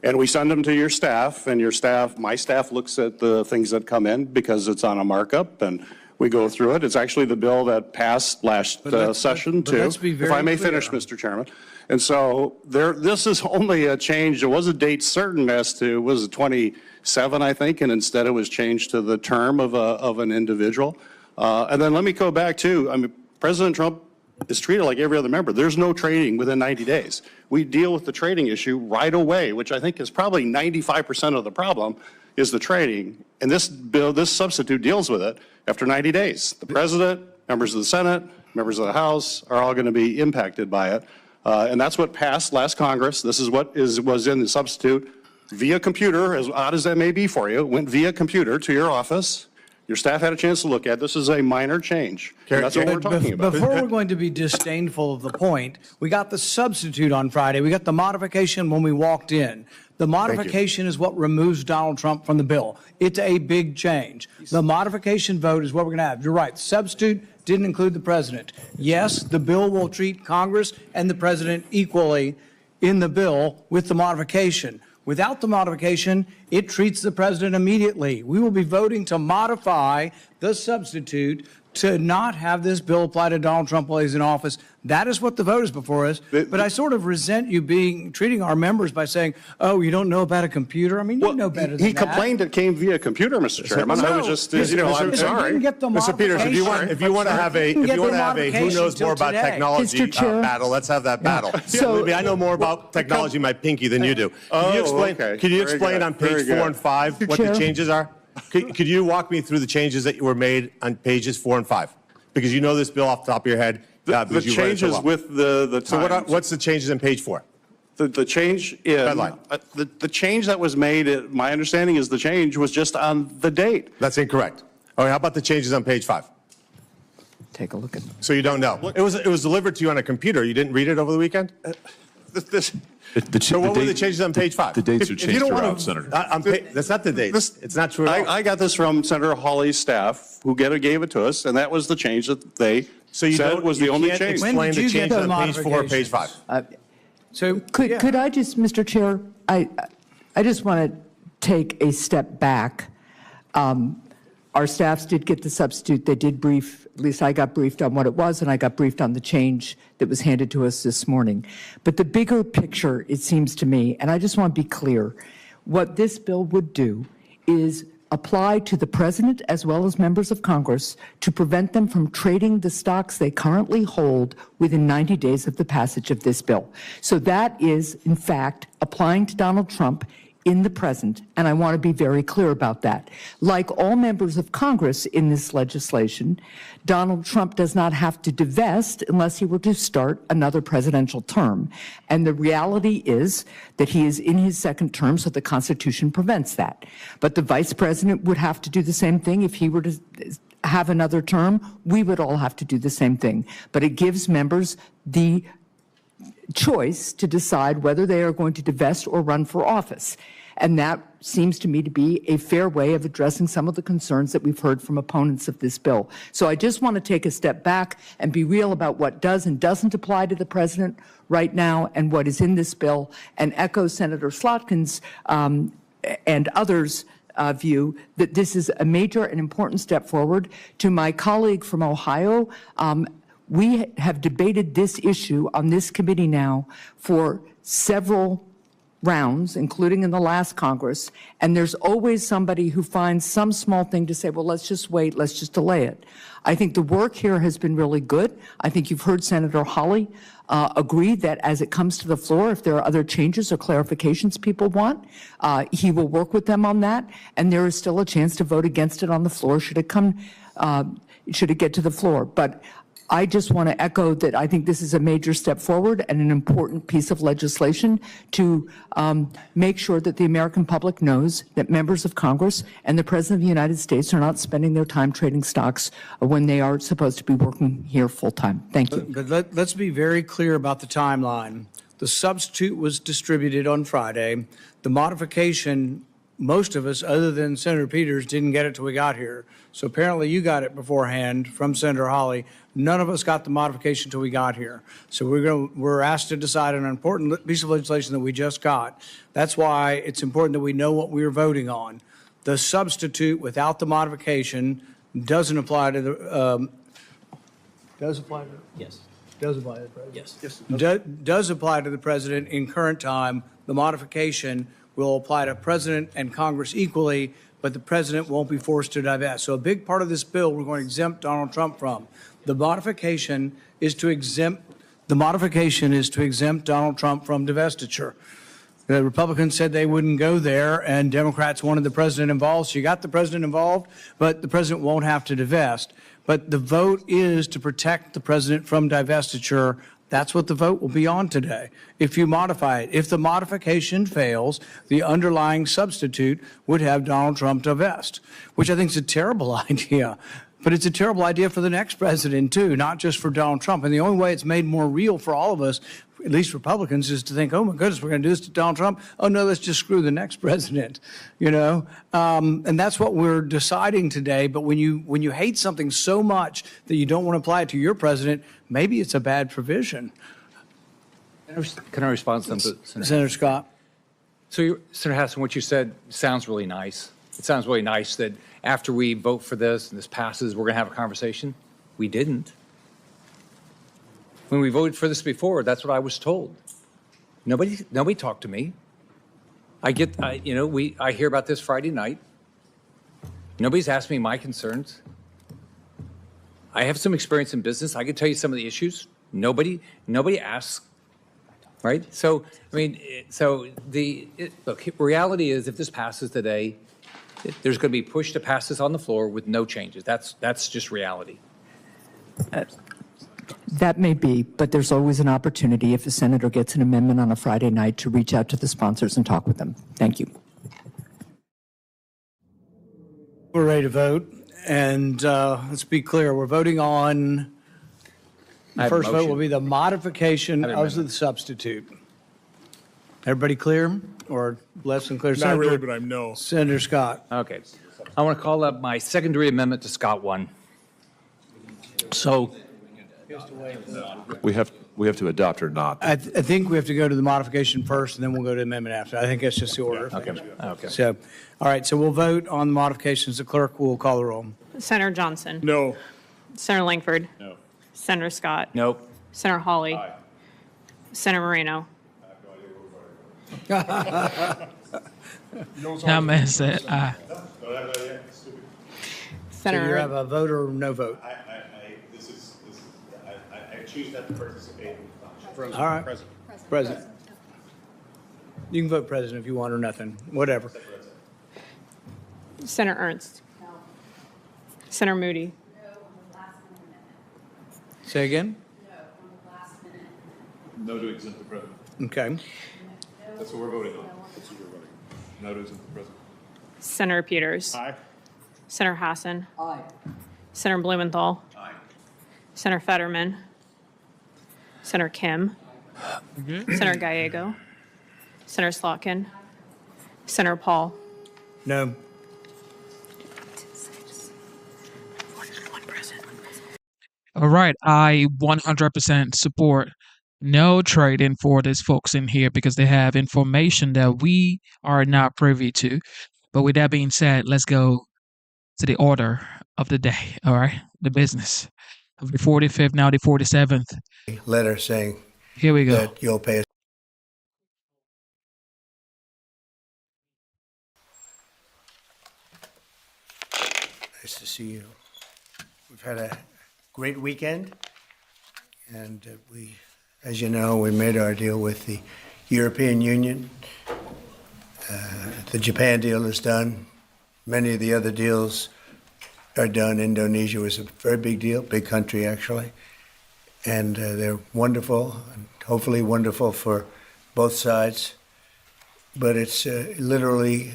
And we send them to your staff, and your staff, my staff looks at the things that come in because it's on a markup, and we go through it. It's actually the bill that passed last session, too. Let's be very if I may clear. finish, Mr. Chairman. And so this is only a change. There was a date certain as to, was it 27, I think, and instead it was changed to the term of an individual. And then let me go back to, I mean, President Trump is treated like every other member. There's no trading within 90 days. We deal with the trading issue right away, which I think is probably 95% of the problem is the trading. And this bill, this substitute deals with it after 90 days. The president, members of the Senate, members of the House are all going to be impacted by it. And that's what passed last Congress. This is what was in the substitute via computer, as odd as that may be for you, went via computer to your office. Your staff had a chance to look at. This is a minor change. And that's what we're talking about. Before we're going to be disdainful of the point, we got the substitute on Friday. We got the modification when we walked in. The modification is what removes Donald Trump from the bill. It's a big change. The modification vote is what we're going to have. You're right. Substitute didn't include the president. Yes, the bill will treat Congress and the president equally in the bill with the modification. Without the modification, it treats the president immediately. We will be voting to modify the substitute to not have this bill apply to Donald Trump while he's in office. That is what the vote is before us. But I sort of resent you treating our members by saying, oh, you don't know about a computer? I mean, you know better than that. He complained it came via computer, Mr. Chairman. I was just, I'm sorry. Mr. Peters, if you want to have a who knows more about technology battle, let's have that battle. So I know more about technology in my pinky than you do. Can you explain on page 4 and 5 what the changes are? Could you walk me through the changes that were made on pages 4 and 5? Because you know this bill off the top of your head. The changes with the times. So what's the changes in page 4? The change in the change that was made, my understanding is the change was just on the date. That's incorrect. All right, how about the changes on page 5? Take a look at So you don't know. It was delivered to you on a computer. You didn't read it over the weekend? So what were the changes on page 5? The dates are changed throughout, Senator. That's not the dates. It's not true at all. I got this from Senator Hawley's staff, who gave it to us, and that was the change that they said was the only change. Explain the changes on page 4 or page 5. So could I just, Mr. Chair, I just want to take a step back. Our staffs did get the substitute. They did brief, at least I got briefed on what it was, and I got briefed on the change that was handed to us this morning. But the bigger picture, it seems to me, and I just want to be clear, what this bill would do is apply to the president as well as members of Congress to prevent them from trading the stocks they currently hold within 90 days of the passage of this bill. So that is, in fact, applying to Donald Trump in the present, and I want to be very clear about that. Like all members of Congress in this legislation, Donald Trump does not have to divest unless he were to start another presidential term. And the reality is that he is in his second term, so the Constitution prevents that. But the vice president would have to do the same thing if he were to have another term. We would all have to do the same thing. But it gives members the choice to decide whether they are going to divest or run for office. And that seems to me to be a fair way of addressing some of the concerns that we've heard from opponents of this bill. So I just want to take a step back and be real about what does and doesn't apply to the president right now and what is in this bill, and echo Senator Slotkin's and others' view that this is a major and important step forward. To my colleague from Ohio, we have debated this issue on this committee now for several rounds, including in the last Congress, and there's always somebody who finds some small thing to say, well, let's just wait, let's just delay it. I think the work here has been really good. I think you've heard Senator Hawley agree that as it comes to the floor, if there are other changes or clarifications people want, he will work with them on that, and there is still a chance to vote against it on the floor should it get to the floor. But I just want to echo that I think this is a major step forward and an important piece of legislation to make sure that the American public knows that members of Congress and the President of the United States are not spending their time trading stocks when they are supposed to be working here full time. Thank you. But let's be very clear about the timeline. The substitute was distributed on Friday. The modification, most of us, other than Senator Peters, didn't get it till we got here. So apparently you got it beforehand from Senator Hawley. None of us got the modification till we got here. So we're asked to decide on an important piece of legislation that we just got. That's why it's important that we know what we're voting on. The substitute without the modification doesn't apply to the, does apply to, Yes. does apply to the president. Yes. Does apply to the president in current time. The modification will apply to president and Congress equally, but the president won't be forced to divest. So a big part of this bill we're going to exempt Donald Trump from. The modification is to exempt Donald Trump from divestiture. The Republicans said they wouldn't go there, and Democrats wanted the president involved. So you got the president involved, but the president won't have to divest. But the vote is to protect the president from divestiture. That's what the vote will be on today. If you modify it, if the modification fails, the underlying substitute would have Donald Trump divest, which I think is a terrible idea. But it's a terrible idea for the next president, too, not just for Donald Trump. And the only way it's made more real for all of us, at least Republicans, is to think, oh, my goodness, we're going to do this to Donald Trump. Oh, no, let's just screw the next president, you know. And that's what we're deciding today. But when you hate something so much that you don't want to apply it to your president, maybe it's a bad provision. Can I respond to something? Senator Scott. So, Senator Hassan, what you said sounds really nice. It sounds really nice that after we vote for this and this passes, we're going to have a conversation. We didn't. When we voted for this before, that's what I was told. Nobody talked to me. I hear about this Friday night. Nobody's asked me my concerns. I have some experience in business. I can tell you some of the issues. Nobody asks, right? So, I mean, look, reality is if this passes today, there's going to be push to pass this on the floor with no changes. That's just reality. That may be, but there's always an opportunity if a senator gets an amendment on a Friday night to reach out to the sponsors and talk with them. Thank you. We're ready to vote, and let's be clear. We're voting on, the first vote will be the modification of the substitute. Everybody clear or less than clear? Not really, but I'm no. Senator Scott. Okay. I want to call up my secondary amendment to Scott 1. So we have to adopt or not. I think we have to go to the modification first, and then we'll go to the amendment after. I think that's just the order. Okay. So, all right. So we'll vote on the modifications. The clerk will call the roll. Senator Johnson. No. Senator Langford. No. Senator Scott. Nope. Senator Hawley. Aye. Senator Moreno. That man said aye. So you have a vote or no vote? I choose not to participate. All right. President. You can vote president if you want or nothing, whatever. Senator Ernst. Senator Moody. Say again? No to exempt the president. Okay. That's what we're voting on. That's what we're voting. No to exempt the president. Senator Peters. Aye. Senator Hassan. Aye. Senator Blumenthal. Aye. Senator Fetterman. Senator Kim. Senator Gallego. Senator Slotkin. Senator Paul. No. All right, I 100% support no trading for these folks in here because they have information that we are not privy to. But with that being said, let's go to the order of the day, all right? The business of the 45th, now the 47th. Letter saying Here we go. that you'll pay us. Nice to see you. We've had a great weekend, and we, as you know, we made our deal with the European Union. The Japan deal is done. Many of the other deals are done. Indonesia was a very big deal, big country actually, and they're wonderful, and hopefully wonderful for both sides. But it's literally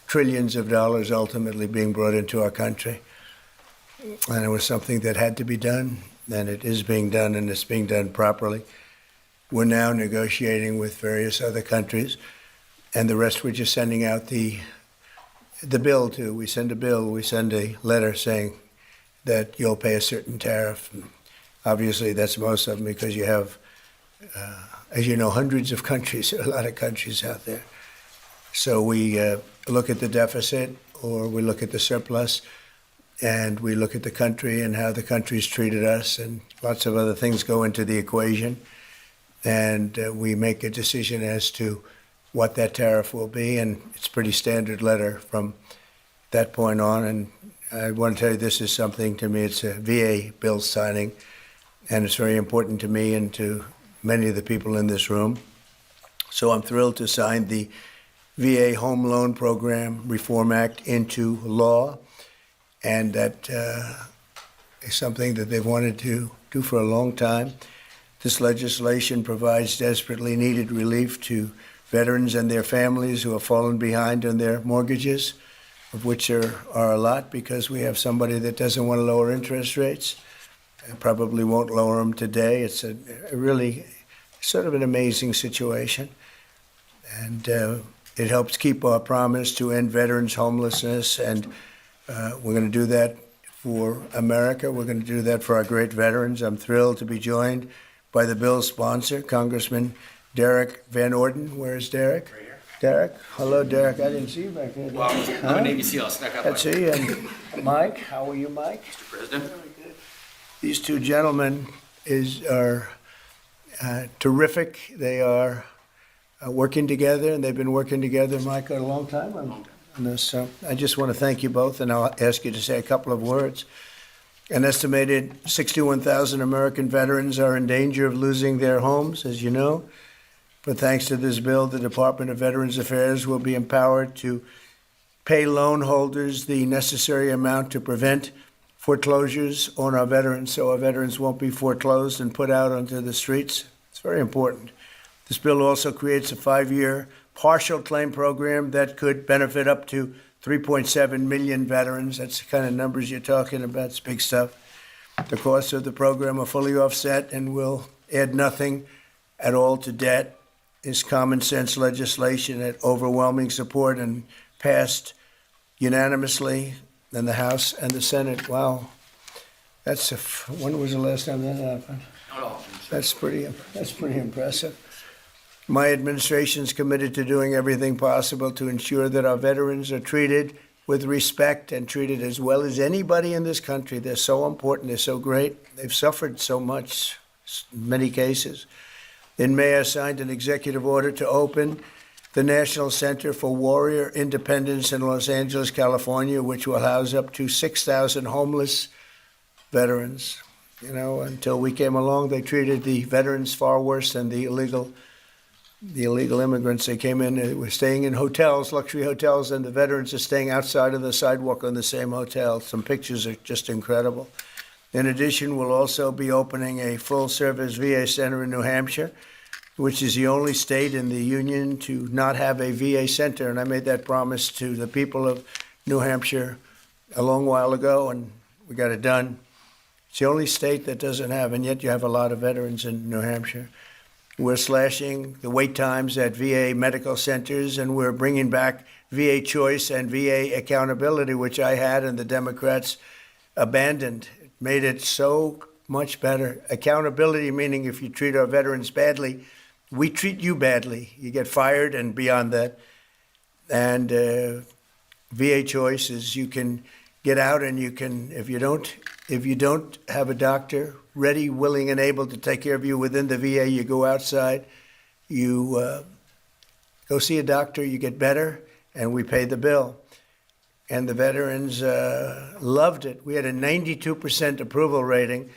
trillions of dollars ultimately being brought into our country. And it was something that had to be done, and it is being done, and it's being done properly. We're now negotiating with various other countries, and the rest we're just sending out the bill to. We send a bill, we send a letter saying that you'll pay a certain tariff. And obviously, that's most of them because you have, as you know, hundreds of countries, a lot of countries out there. So we look at the deficit or we look at the surplus, and we look at the country and how the country's treated us, and lots of other things go into the equation. And we make a decision as to what that tariff will be, and it's a pretty standard letter from that point on. And I want to tell you, this is something to me, it's a VA bill signing, and it's very important to me and to many of the people in this room. So I'm thrilled to sign the VA Home Loan Program Reform Act into law, and that is something that they've wanted to do for a long time. This legislation provides desperately needed relief to veterans and their families who have fallen behind on their mortgages, of which there are a lot, because we have somebody that doesn't want to lower interest rates and probably won't lower them today. It's a really sort of an amazing situation. And it helps keep our promise to end veterans' homelessness, and we're going to do that for America. We're going to do that for our great veterans. I'm thrilled to be joined by the bill's sponsor, Congressman Derek Van Orden. Where's Derek? Right here. Derek. Hello, Derek. I didn't see you back there. Well, I'm a Navy SEAL. I snuck up. Let's see. And Mike, how are you, Mike? Mr. President. Very good. These two gentlemen are terrific. They are working together, and they've been working together, Mike, a long time on this. So I just want to thank you both, and I'll ask you to say a couple of words. An estimated 61,000 American veterans are in danger of losing their homes, as you know. But thanks to this bill, the Department of Veterans Affairs will be empowered to pay loan holders the necessary amount to prevent foreclosures on our veterans, so our veterans won't be foreclosed and put out onto the streets. It's very important. This bill also creates a 5-year partial claim program that could benefit up to 3.7 million veterans. That's the kind of numbers you're talking about. It's big stuff. The costs of the program are fully offset and will add nothing at all to debt. This common sense legislation had overwhelming support and passed unanimously in the House and the Senate. Wow. When was the last time that happened? That's pretty impressive. My administration is committed to doing everything possible to ensure that our veterans are treated with respect and treated as well as anybody in this country. They're so important. They're so great. They've suffered so much in many cases. In May, I signed an executive order to open the National Center for Warrior Independence in Los Angeles, California, which will house up to 6,000 homeless veterans. You know, until we came along, they treated the veterans far worse than the illegal immigrants. They came in, they were staying in hotels, luxury hotels, and the veterans are staying outside of the sidewalk on the same hotel. Some pictures are just incredible. In addition, we'll also be opening a full-service VA center in New Hampshire, which is the only state in the union to not have a VA center. And I made that promise to the people of New Hampshire a long while ago, and we got it done. It's the only state that doesn't have, and yet you have a lot of veterans in New Hampshire. We're slashing the wait times at VA medical centers, and we're bringing back VA choice and VA accountability, which I had and the Democrats abandoned. It made it so much better. Accountability meaning if you treat our veterans badly, we treat you badly. You get fired and beyond that. And VA choice is you can get out and you can, if you don't have a doctor ready, willing, and able to take care of you within the VA, you go outside, you go see a doctor, you get better, and we pay the bill. And the veterans loved it. We had a 92% approval rating.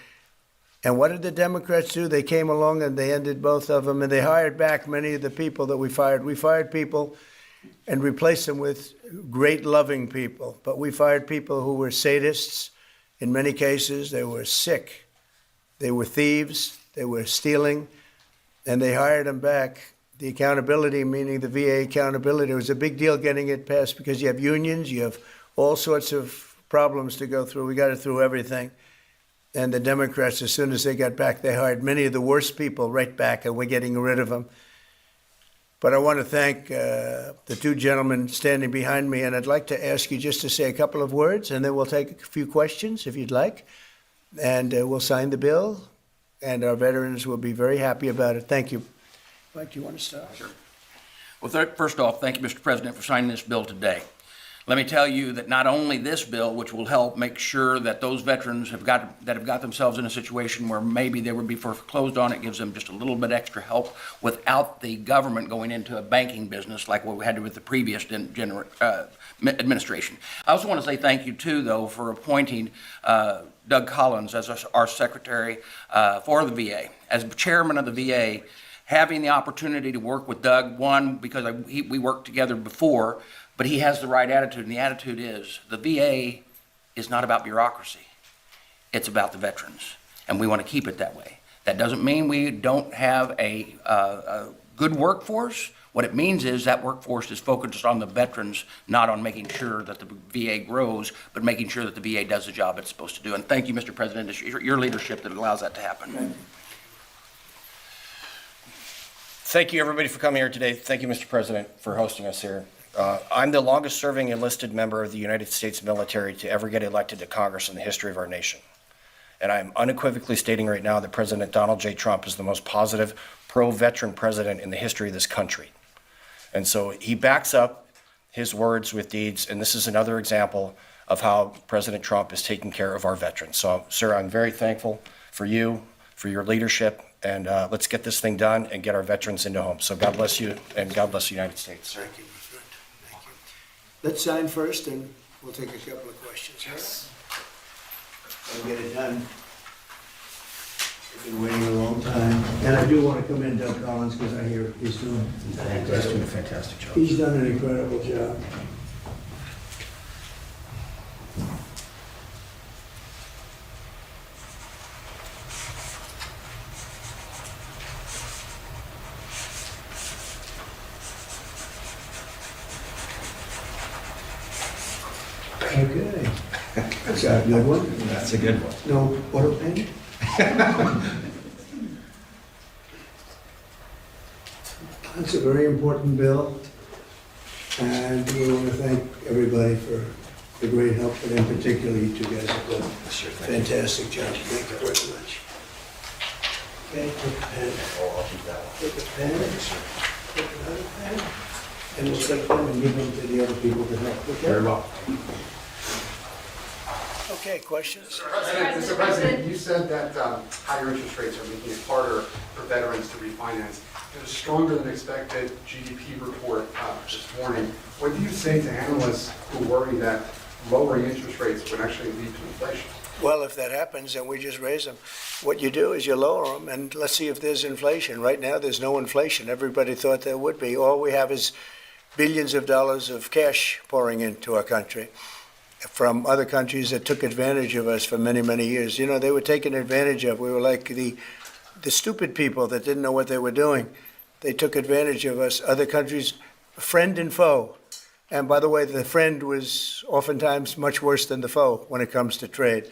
And what did the Democrats do? They came along and they ended both of them, and they hired back many of the people that we fired. We fired people and replaced them with great, loving people. But we fired people who were sadists. In many cases, they were sick. They were thieves. They were stealing. And they hired them back. The accountability, meaning the VA accountability, it was a big deal getting it passed because you have unions, you have all sorts of problems to go through. We got it through everything. And the Democrats, as soon as they got back, they hired many of the worst people right back, and we're getting rid of them. But I want to thank the two gentlemen standing behind me, and I'd like to ask you just to say a couple of words, and then we'll take a few questions if you'd like, and we'll sign the bill, and our veterans will be very happy about it. Thank you. Mike, do you want to start? Sure. Well, first off, thank you, Mr. President, for signing this bill today. Let me tell you that not only this bill, which will help make sure that those veterans have got themselves in a situation where maybe they would be foreclosed on, it gives them just a little bit extra help without the government going into a banking business like what we had with the previous administration. I also want to say thank you, too, though, for appointing Doug Collins as our secretary for the VA. As chairman of the VA, having the opportunity to work with Doug, one, because we worked together before, but he has the right attitude, and the attitude is the VA is not about bureaucracy. It's about the veterans, and we want to keep it that way. That doesn't mean we don't have a good workforce. What it means is that workforce is focused on the veterans, not on making sure that the VA grows, but making sure that the VA does the job it's supposed to do. And thank you, Mr. President, it's your leadership that allows that to happen. Thank you, everybody, for coming here today. Thank you, Mr. President, for hosting us here. I'm the longest serving enlisted member of the United States military to ever get elected to Congress in the history of our nation. And I'm unequivocally stating right now that President Donald J. Trump is the most positive, pro-veteran president in the history of this country. And so he backs up his words with deeds, and this is another example of how President Trump is taking care of our veterans. So, sir, I'm very thankful for you, for your leadership, and let's get this thing done and get our veterans into homes. So God bless you, and God bless the United States. Thank you, my friend. Thank you. Let's sign first, and we'll take a couple of questions. Yes. I'll get it done. I've been waiting a long time. And I do want to commend Doug Collins because I hear he's doing a fantastic job. He's done an incredible job. Okay. That's a good one. That's a good one. No water pen? It's a very important bill, and we want to thank everybody for the great help, but in particular, you two guys have done a fantastic job. Thank you very much. Okay, take a pen. Oh, I'll keep that one. Take a pen. Take another pen. And we'll set them and give them to the other people to help. Okay? Very well. Okay, questions? Mr. President, you said that higher interest rates are making it harder for veterans to refinance. a stronger than expected GDP report this morning. What do you say to analysts who worry that lowering interest rates would actually lead to inflation? Well, if that happens, then we just raise them. What you do is you lower them, and let's see if there's inflation. Right now, there's no inflation. Everybody thought there would be. All we have is billions of dollars of cash pouring into our country from other countries that took advantage of us for many, many years. You know, they were taken advantage of. We were like the stupid people that didn't know what they were doing. They took advantage of us. Other countries, friend and foe. And by the way, the friend was oftentimes much worse than the foe when it comes to trade.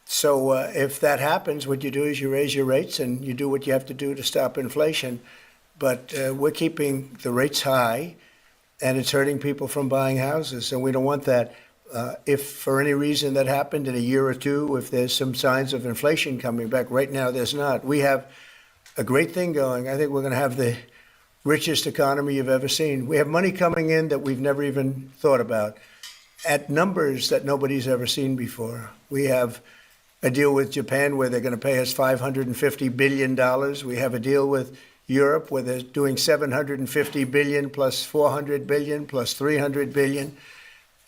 So if that happens, what you do is you raise your rates and you do what you have to do to stop inflation. But we're keeping the rates high, and it's hurting people from buying houses, and we don't want that. If for any reason that happened in a year or two, if there's some signs of inflation coming back, right now there's not. We have a great thing going. I think we're going to have the richest economy you've ever seen. We have money coming in that we've never even thought about at numbers that nobody's ever seen before. We have a deal with Japan where they're going to pay us $550 billion. We have a deal with Europe where they're doing $750 billion plus $400 billion plus $300 billion.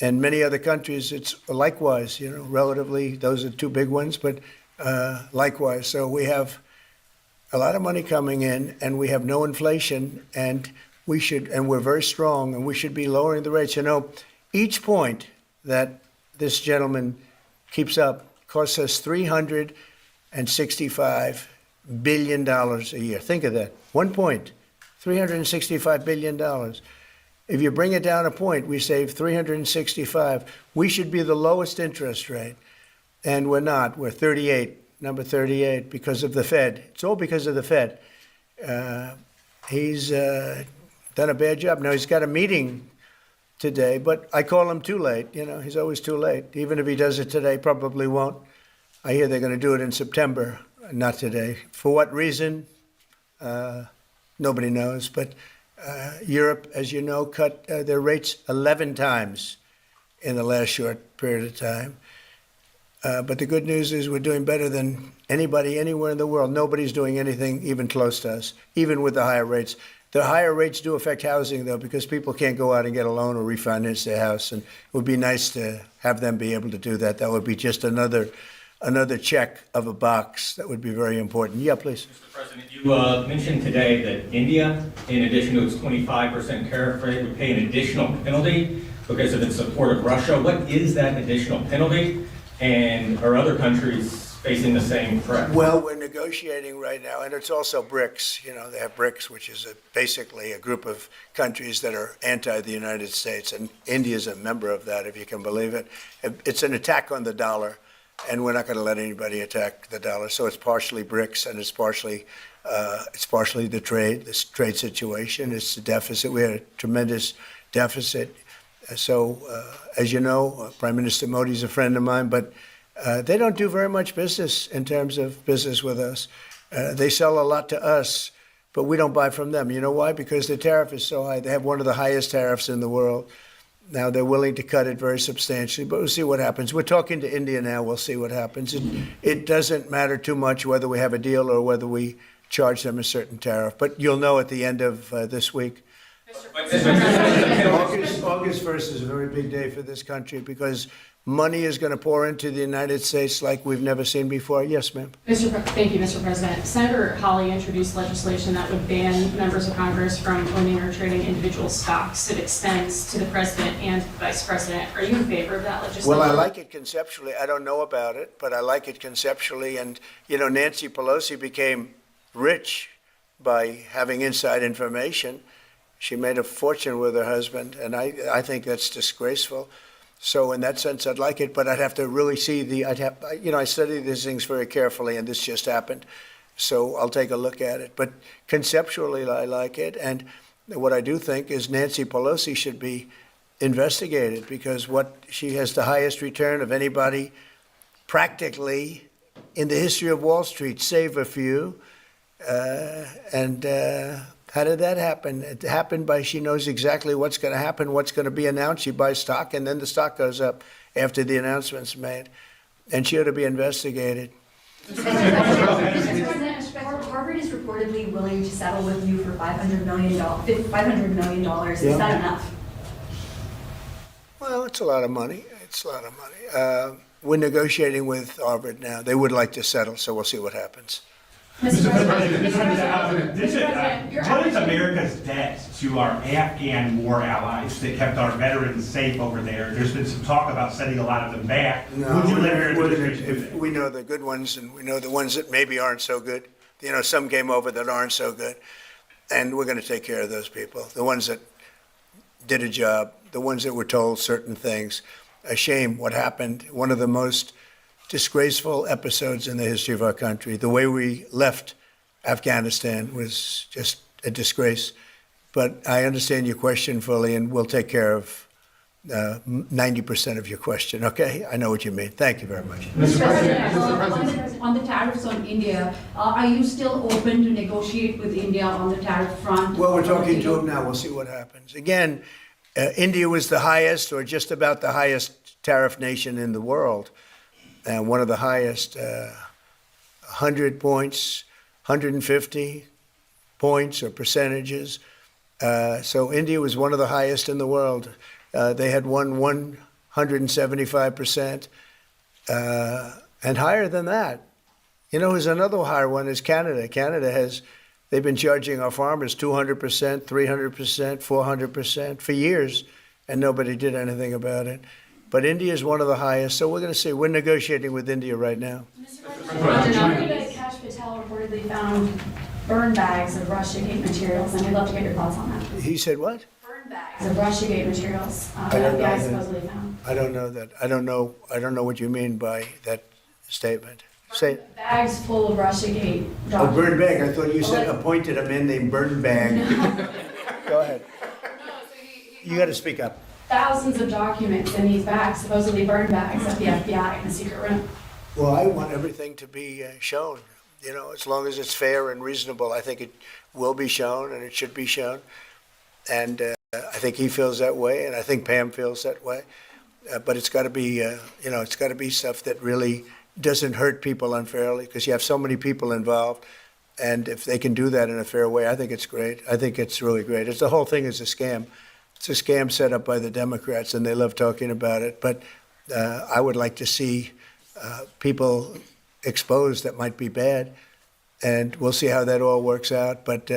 And many other countries, it's likewise, you know, relatively, those are two big ones, but likewise. So we have a lot of money coming in, and we have no inflation, and we're very strong, and we should be lowering the rates. You know, each point that this gentleman keeps up costs us $365 billion a year. Think of that. 1 point, $365 billion. If you bring it down a point, we save 365. We should be the lowest interest rate, and we're not. We're 38, number 38, because of the Fed. It's all because of the Fed. He's done a bad job. Now, he's got a meeting today, but I call him too late. You know, he's always too late. Even if he does it today, probably won't. I hear they're going to do it in September, not today. For what reason? Nobody knows, but Europe, as you know, cut their rates 11 times in the last short period of time. But the good news is we're doing better than anybody anywhere in the world. Nobody's doing anything even close to us, even with the higher rates. The higher rates do affect housing, though, because people can't go out and get a loan or refinance their house. And it would be nice to have them be able to do that. That would be just another check of a box. That would be very important. Yeah, please. Mr. President, you mentioned today that India, in addition to its 25% tariff rate, would pay an additional penalty because of its support of Russia. What is that additional penalty? And are other countries facing the same threat? Well, we're negotiating right now, and it's also BRICS. You know, they have BRICS, which is basically a group of countries that are anti the United States, and India is a member of that, if you can believe it. It's an attack on the dollar, and we're not going to let anybody attack the dollar. So it's partially BRICS, and it's partially the trade, this trade situation. It's the deficit. We had a tremendous deficit. So, as you know, Prime Minister Modi is a friend of mine, but they don't do very much business in terms of business with us. They sell a lot to us, but we don't buy from them. You know why? Because the tariff is so high. They have one of the highest tariffs in the world. Now, they're willing to cut it very substantially, but we'll see what happens. We're talking to India now. We'll see what happens. It doesn't matter too much whether we have a deal or whether we charge them a certain tariff, but you'll know at the end of this week. August 1st is a very big day for this country because money is going to pour into the United States like we've never seen before. Yes, ma'am. Thank you, Mr. President. Senator Hawley introduced legislation that would ban members of Congress from owning or trading individual stocks. It extends to the president and the vice president. Are you in favor of that legislation? Well, I like it conceptually. I don't know about it, but I like it conceptually. And, you know, Nancy Pelosi became rich by having inside information. She made a fortune with her husband, and I think that's disgraceful. So in that sense, I'd like it, but I'd have to really see I study these things very carefully, and this just happened. So I'll take a look at it. But conceptually, I like it. And what I do think is Nancy Pelosi should be investigated because she has the highest return of anybody practically in the history of Wall Street, save a few. How did that happen? It happened by she knows exactly what's going to happen, what's going to be announced. She buys stock, and then the stock goes up after the announcement's made. And she ought to be investigated. Mr. President, Harvard is reportedly willing to settle with you for $500 million. Is that enough? Well, it's a lot of money. It's a lot of money. We're negotiating with Harvard now. They would like to settle, so we'll see what happens. Mr. President, what is America's debt to our Afghan war allies that kept our veterans safe over there? There's been some talk about sending a lot of them back. Would you let your administration do that? We know the good ones, and we know the ones that maybe aren't so good. You know, some came over that aren't so good, and we're going to take care of those people. The ones that did a job, the ones that were told certain things. A shame what happened. One of the most disgraceful episodes in the history of our country. The way we left Afghanistan was just a disgrace. But I understand your question fully, and we'll take care of 90% of your question, okay? I know what you mean. Thank you very much. Mr. President, on the tariffs on India, are you still open to negotiate with India on the tariff front? Well, we're talking to them now. We'll see what happens. Again, India was the highest, or just about the highest tariff nation in the world. And one of the highest, 100 points, 150 points or percentages. So India was one of the highest in the world. They had won 175%, and higher than that. You know, there's another higher one is Canada. They've been charging our farmers 200%, 300%, 400% for years, and nobody did anything about it. But India is one of the highest, so we're going to see. We're negotiating with India right now. Kash Patel reportedly found burn bags of Russiagate materials, and we'd love to get your thoughts on that. He said what? Burn bags of Russiagate materials that FBI supposedly found. I don't know that. I don't know what you mean by that statement. Say bags full of Russiagate documents. Oh, burn bag. I thought you said appointed a man named Burn Bag. Go ahead. You got to speak up. Thousands of documents in these bags, supposedly burn bags at the FBI in the secret room. Well, I want everything to be shown, you know, as long as it's fair and reasonable. I think it will be shown, and it should be shown. And I think he feels that way, and I think Pam feels that way. But it's got to be, it's got to be stuff that really doesn't hurt people unfairly, because you have so many people involved. And if they can do that in a fair way, I think it's great. I think it's really great. The whole thing is a scam. It's a scam set up by the Democrats, and they love talking about it. But I would like to see people exposed that might be bad, and we'll see how that all works out. But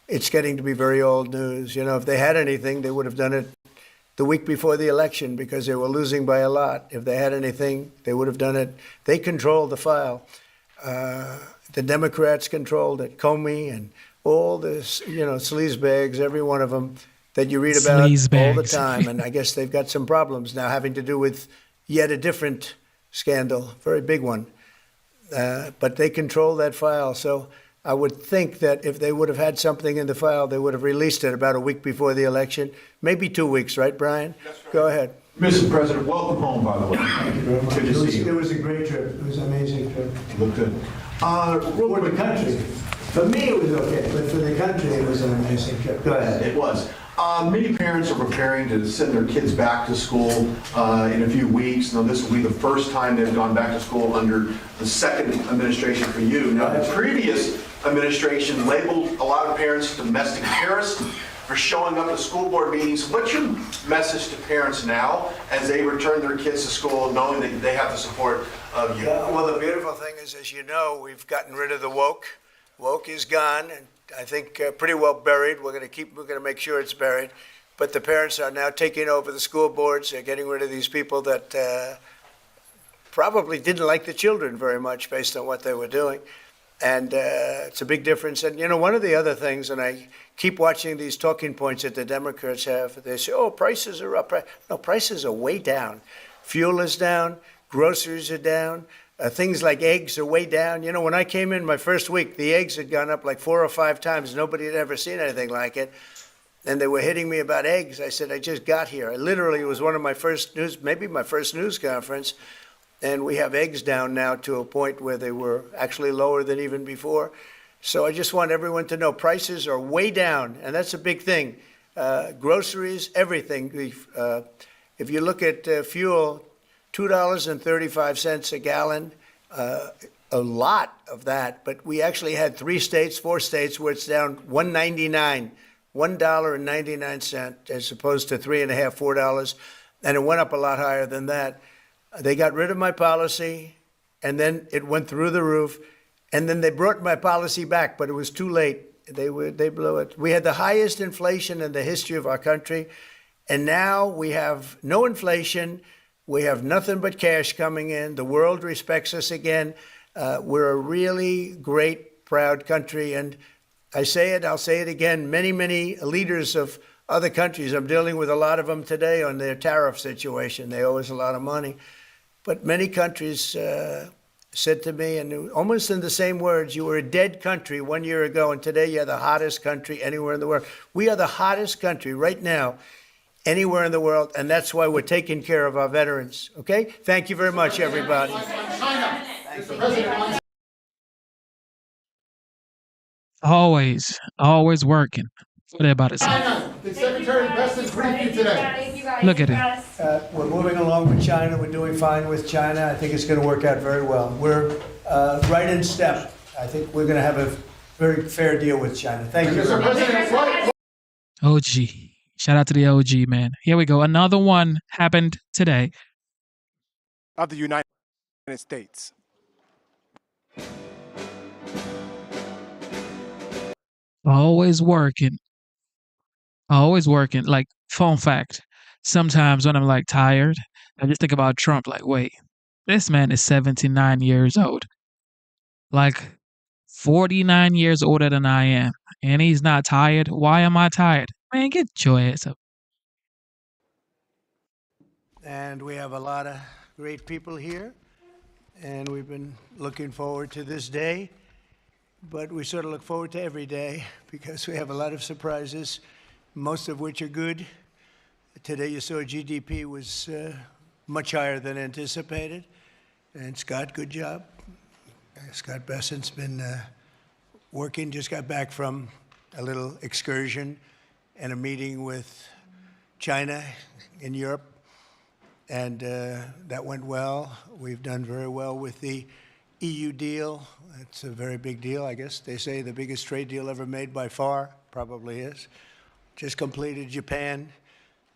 it's getting to be very old news. You know, if they had anything, they would have done it the week before the election, because they were losing by a lot. If they had anything, they would have done it. They controlled the file. The Democrats controlled it. Comey and all this, sleazebags, every one of them that you read about all the time. And I guess they've got some problems now having to do with yet a different scandal, very big one. But they control that file. So I would think that if they would have had something in the file, they would have released it about a week before the election, maybe 2 weeks, right, Brian? That's right. Go ahead. Mr. President, welcome home, by the way. Thank you very much. Good to see you. It was a great trip. It was an amazing trip. Look good. For the country. For me, it was okay, but for the country, it was an amazing trip. Go ahead. It was. Many parents are preparing to send their kids back to school in a few weeks. Now, this will be the first time they've gone back to school under the second administration for you. Now, the previous administration labeled a lot of parents domestic terrorists for showing up at school board meetings. What's your message to parents now as they return their kids to school, knowing that they have the support of you? Well, the beautiful thing is, as you know, we've gotten rid of the woke. Woke is gone, and I think pretty well buried. We're going to make sure it's buried. But the parents are now taking over the school boards. They're getting rid of these people that probably didn't like the children very much based on what they were doing. And it's a big difference. And, one of the other things, and I keep watching these talking points that the Democrats have, they say, oh, prices are up. No, prices are way down. Fuel is down. Groceries are down. Things like eggs are way down. When I came in my first week, the eggs had gone up like 4 or 5 times. Nobody had ever seen anything like it. And they were hitting me about eggs. I said, I just got here. It was one of my first maybe my first news conference. And we have eggs down now to a point where they were actually lower than even before. So I just want everyone to know prices are way down. And that's a big thing. Groceries, everything. If you look at fuel, $2.35 a gallon. a lot of that, but we actually had 4 states where it's down $1.99, as opposed to $3.50, $4, and it went up a lot higher than that. They got rid of my policy, and then it went through the roof, and then they brought my policy back, but it was too late. They blew it. We had the highest inflation in the history of our country, and now we have no inflation. We have nothing but cash coming in. The world respects us again. We're a really great, proud country, and I say it, I'll say it again, many, many leaders of other countries, I'm dealing with a lot of them today on their tariff situation. They owe us a lot of money. But many countries said to me, and almost in the same words, you were a dead country 1 year ago, and today you're the hottest country anywhere in the world. We are the hottest country right now anywhere in the world, and that's why we're taking care of our veterans. Okay? Thank you very much, everybody. Always working. What about it? The Secretary best is brief you today. Look at it. We're moving along with China. We're doing fine with China. I think it's going to work out very well. We're right in step. I think we're going to have a very fair deal with China. Thank you. Mr. President, OG. Shout out to the OG, man. Here we go. Another one happened today. Of the United States. Always working. Like, fun fact. Sometimes when I'm like tired, I just think about Trump like, wait, this man is 79 years old. Like 49 years older than I am. And he's not tired. Why am I tired? Man, get your ass up. And we have a lot of great people here. And we've been looking forward to this day. But we sort of look forward to every day because we have a lot of surprises, most of which are good. Today you saw GDP was much higher than anticipated. And Scott, good job. Scott Bessent's been working, just got back from a little excursion and a meeting with China in Europe. And that went well. We've done very well with the EU deal. It's a very big deal, I guess. They say the biggest trade deal ever made by far, probably is. Just completed Japan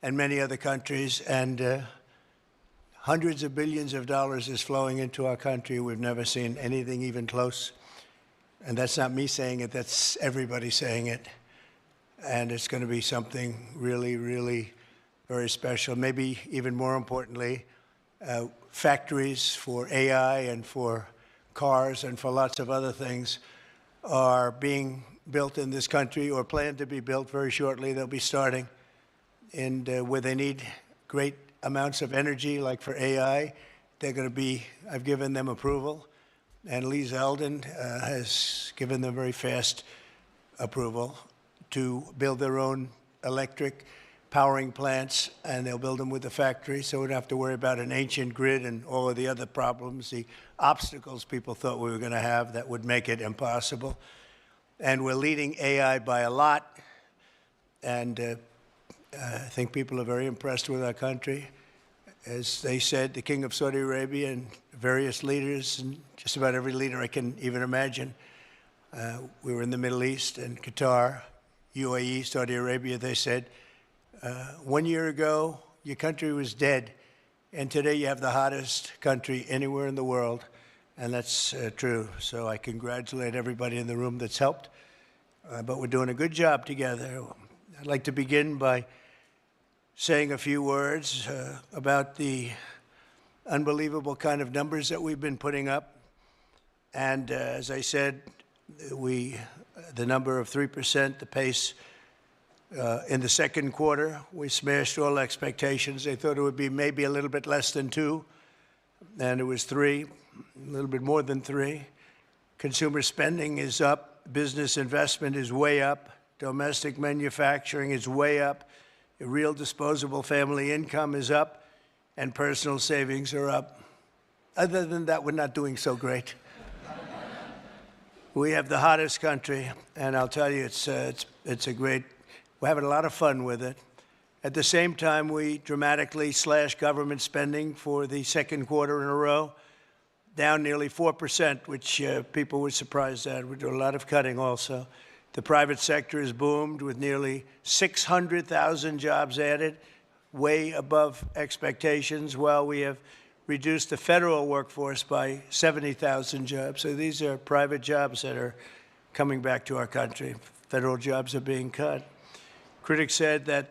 and many other countries, and hundreds of billions of dollars is flowing into our country. We've never seen anything even close. And that's not me saying it, that's everybody saying it. And it's going to be something really, really very special. Maybe even more importantly, factories for AI and for cars and for lots of other things are being built in this country or planned to be built very shortly. They'll be starting. And where they need great amounts of energy, like for AI, they're going to be, I've given them approval. And Lee Zeldin has given them very fast approval to build their own electric powering plants, and they'll build them with the factory, so we don't have to worry about an ancient grid and all of the other problems, the obstacles people thought we were going to have that would make it impossible. And we're leading AI by a lot, and I think people are very impressed with our country. As they said, the King of Saudi Arabia and various leaders, and just about every leader I can even imagine. We were in the Middle East and Qatar, UAE, Saudi Arabia, they said, 1 year ago, your country was dead, and today you have the hottest country anywhere in the world, and that's true. So I congratulate everybody in the room that's helped, but we're doing a good job together. I'd like to begin by saying a few words about the unbelievable kind of numbers that we've been putting up. And as I said, the number of 3%, the pace, in the second quarter, we smashed all expectations. They thought it would be maybe a little bit less than 2, and it was 3, a little bit more than 3. Consumer spending is up. Business investment is way up. Domestic manufacturing is way up. Real disposable family income is up, and personal savings are up. Other than that, we're not doing so great. We have the hottest country, and I'll tell you, it's a great. We're having a lot of fun with it. At the same time, we dramatically slashed government spending for the second quarter in a row. down nearly 4%, which people were surprised at. We do a lot of cutting also. The private sector has boomed with nearly 600,000 jobs added, way above expectations, while we have reduced the federal workforce by 70,000 jobs. So these are private jobs that are coming back to our country. Federal jobs are being cut. Critics said that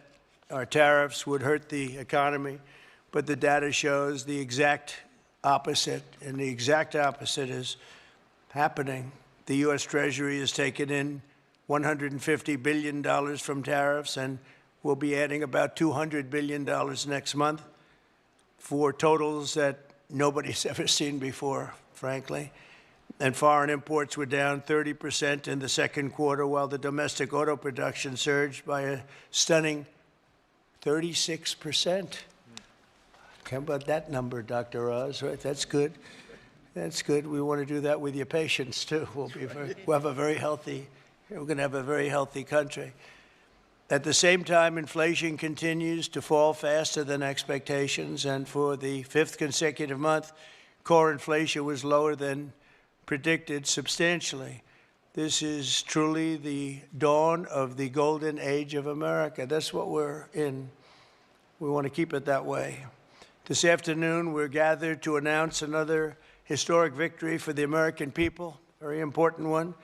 our tariffs would hurt the economy, but the data shows the exact opposite, and the exact opposite is happening. The U.S. Treasury has taken in $150 billion from tariffs, and we'll be adding about $200 billion next month for totals that nobody's ever seen before, frankly. And foreign imports were down 30% in the second quarter, while the domestic auto production surged by a stunning 36%. How about that number, Dr. Oz? Right? That's good. That's good. We want to do that with your patients too. We'll have a very healthy. We're going to have a very healthy country. At the same time, inflation continues to fall faster than expectations, and for the fifth consecutive month, core inflation was lower than predicted substantially. This is truly the dawn of the golden age of America. That's what we're in. We want to keep it that way. This afternoon, we're gathered to announce another historic victory for the American people, very important one.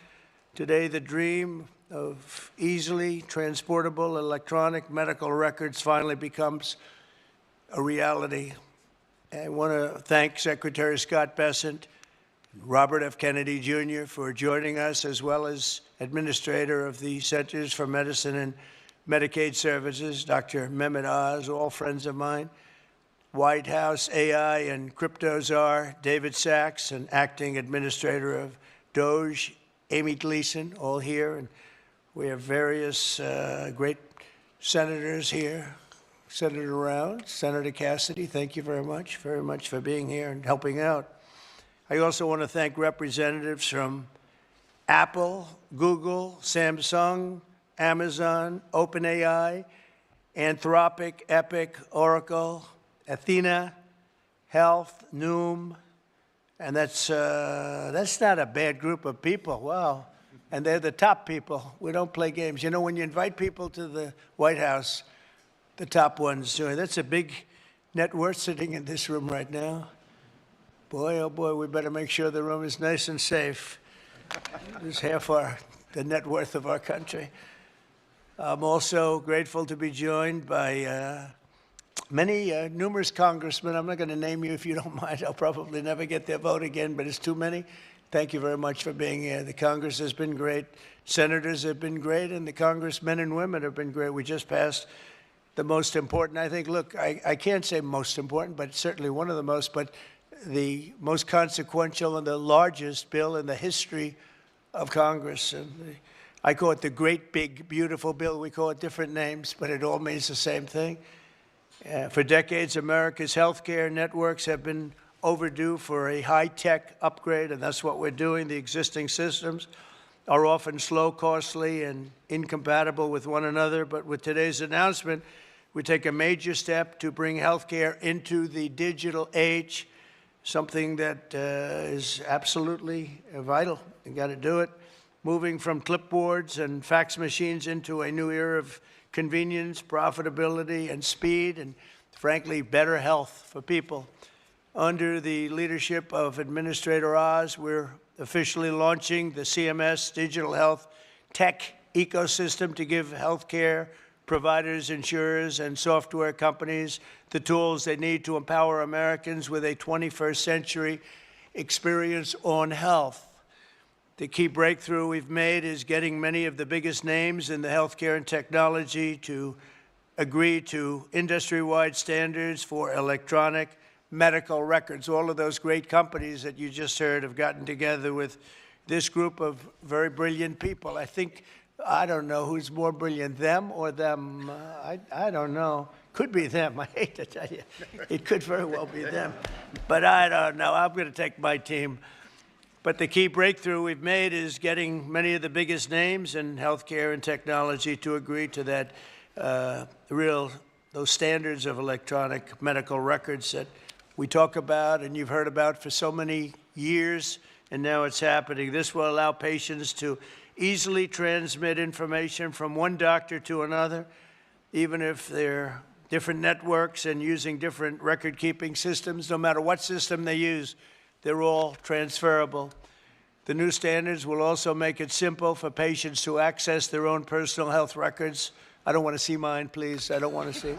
Today, the dream of easily transportable electronic medical records finally becomes a reality. I want to thank Secretary Scott Bessent, Robert F. Kennedy Jr. for joining us, as well as Administrator of the Centers for Medicine and Medicaid Services, Dr. Mehmet Oz, all friends of mine, White House AI and crypto czar David Sachs, and Acting Administrator of DOJ, Amy Gleason, all here. And we have various great senators here. Senator Round, Senator Cassidy, thank you very much for being here and helping out. I also want to thank representatives from Apple, Google, Samsung, Amazon, OpenAI, Anthropic, Epic, Oracle, Athena, Health, Noom, and that's not a bad group of people. Wow. And they're the top people. We don't play games. You know, when you invite people to the White House, the top ones do it. That's a big net worth sitting in this room right now. Boy, oh boy, we better make sure the room is nice and safe. This is half the net worth of our country. I'm also grateful to be joined by many numerous congressmen. I'm not going to name you if you don't mind. I'll probably never get their vote again, but it's too many. Thank you very much for being here. The Congress has been great. Senators have been great, and the congressmen and women have been great. We just passed the most important, I think, look, I can't say most important, but certainly one of the most, but the most consequential and the largest bill in the history of Congress. And I call it the great, big, beautiful bill. We call it different names, but it all means the same thing. For decades, America's healthcare networks have been overdue for a high-tech upgrade, and that's what we're doing. The existing systems are often slow, costly, and incompatible with one another. But with today's announcement, we take a major step to bring healthcare into the digital age, something that is absolutely vital. You got to do it. Moving from clipboards and fax machines into a new era of convenience, profitability, and speed, and frankly, better health for people. Under the leadership of Administrator Oz, we're officially launching the CMS Digital Health Tech Ecosystem to give healthcare providers, insurers, and software companies the tools they need to empower Americans with a 21st century experience on health. The key breakthrough we've made is getting many of the biggest names in the healthcare and technology to agree to industry-wide standards for electronic medical records. All of those great companies that you just heard have gotten together with this group of very brilliant people. I don't know who's more brilliant, them or them. I don't know. Could be them. I hate to tell you. It could very well be them. But I don't know. I'm going to take my team. But the key breakthrough we've made is getting many of the biggest names in healthcare and technology to agree to that those standards of electronic medical records that we talk about and you've heard about for so many years, and now it's happening. This will allow patients to easily transmit information from one doctor to another, even if they're different networks and using different record-keeping systems. No matter what system they use, they're all transferable. The new standards will also make it simple for patients to access their own personal health records. I don't want to see mine, please. I don't want to see.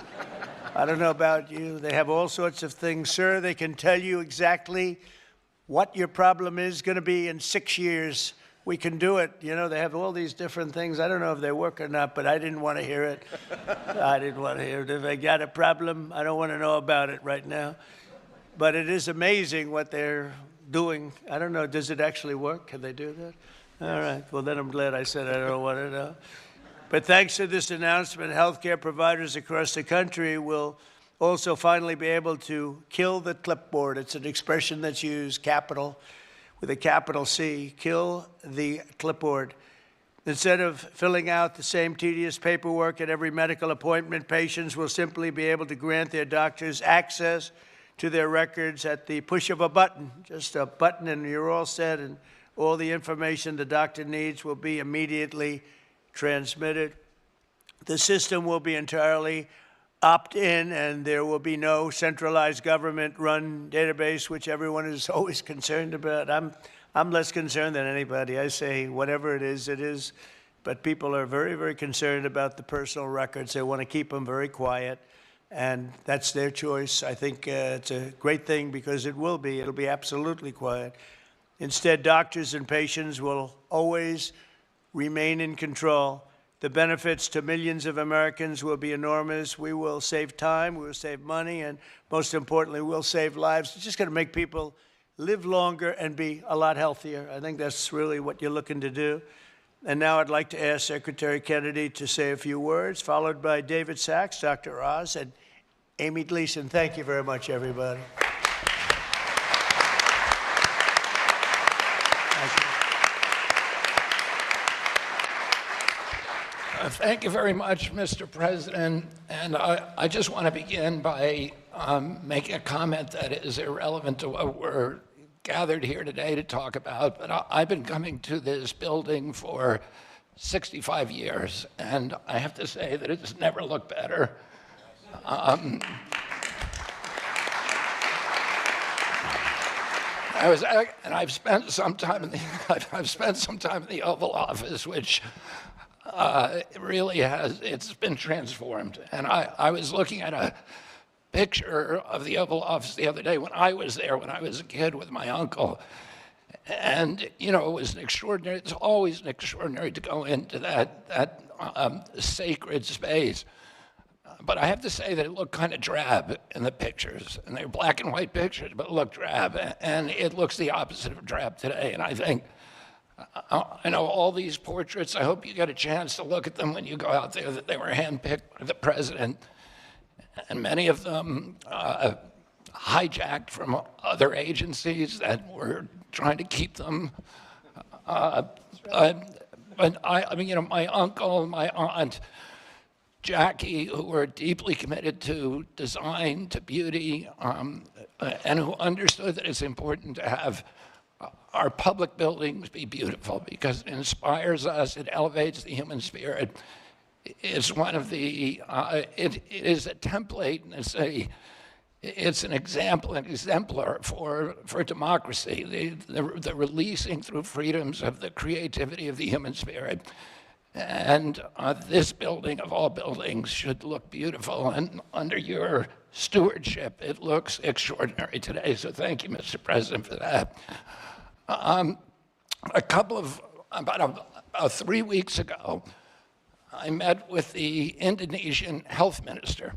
I don't know about you. They have all sorts of things. Sir, they can tell you exactly what your problem is going to be in 6 years. We can do it. You know, they have all these different things. I don't know if they work or not, but I didn't want to hear it. I didn't want to hear it. If I got a problem, I don't want to know about it right now. But it is amazing what they're doing. I don't know, does it actually work? Can they do that? All right, well then I'm glad I said I don't want to know. But thanks to this announcement, healthcare providers across the country will also finally be able to kill the clipboard. It's an expression that's used, capital, with a capital C, kill the clipboard. Instead of filling out the same tedious paperwork at every medical appointment, patients will simply be able to grant their doctors access to their records at the push of a button, just a button, and you're all set, and all the information the doctor needs will be immediately transmitted. The system will be entirely opt-in, and there will be no centralized government-run database, which everyone is always concerned about. I'm less concerned than anybody. I say whatever it is, but people are very, very concerned about the personal records. They want to keep them very quiet. And that's their choice. I think it's a great thing because it'll be absolutely quiet. Instead, doctors and patients will always remain in control. The benefits to millions of Americans will be enormous. We will save time, we will save money, and most importantly, we'll save lives. It's just going to make people live longer and be a lot healthier. I think that's really what you're looking to do. And now I'd like to ask Secretary Kennedy to say a few words, followed by David Sachs, Dr. Oz, and Amy Gleason. Thank you very much, everybody. Thank you very much, Mr. President. And I just want to begin by making a comment that is irrelevant to what we're gathered here today to talk about, but I've been coming to this building for 65 years, and I have to say that it's never looked better. And I've spent some time in the Oval Office, which really it's been transformed. And I was looking at a picture of the Oval Office the other day when I was there when I was a kid with my uncle. And, you know, it was extraordinary. It's always extraordinary to go into that sacred space. But I have to say that it looked kind of drab in the pictures. And they were black and white pictures, but it looked drab. And it looks the opposite of drab today. And I think, I know all these portraits, I hope you get a chance to look at them when you go out there, that they were handpicked by the president. And many of them hijacked from other agencies that were trying to keep them. But I mean, you know, my uncle, my aunt, Jackie, who were deeply committed to design, to beauty, and who understood that it's important to have our public buildings be beautiful because it inspires us, it elevates the human spirit. It's one of the, it is a template and it's an example, an exemplar for democracy, the releasing through freedoms of the creativity of the human spirit. And this building, of all buildings, should look beautiful. And under your stewardship, it looks extraordinary today. So thank you, Mr. President, for that. About 3 weeks ago, I met with the Indonesian health minister.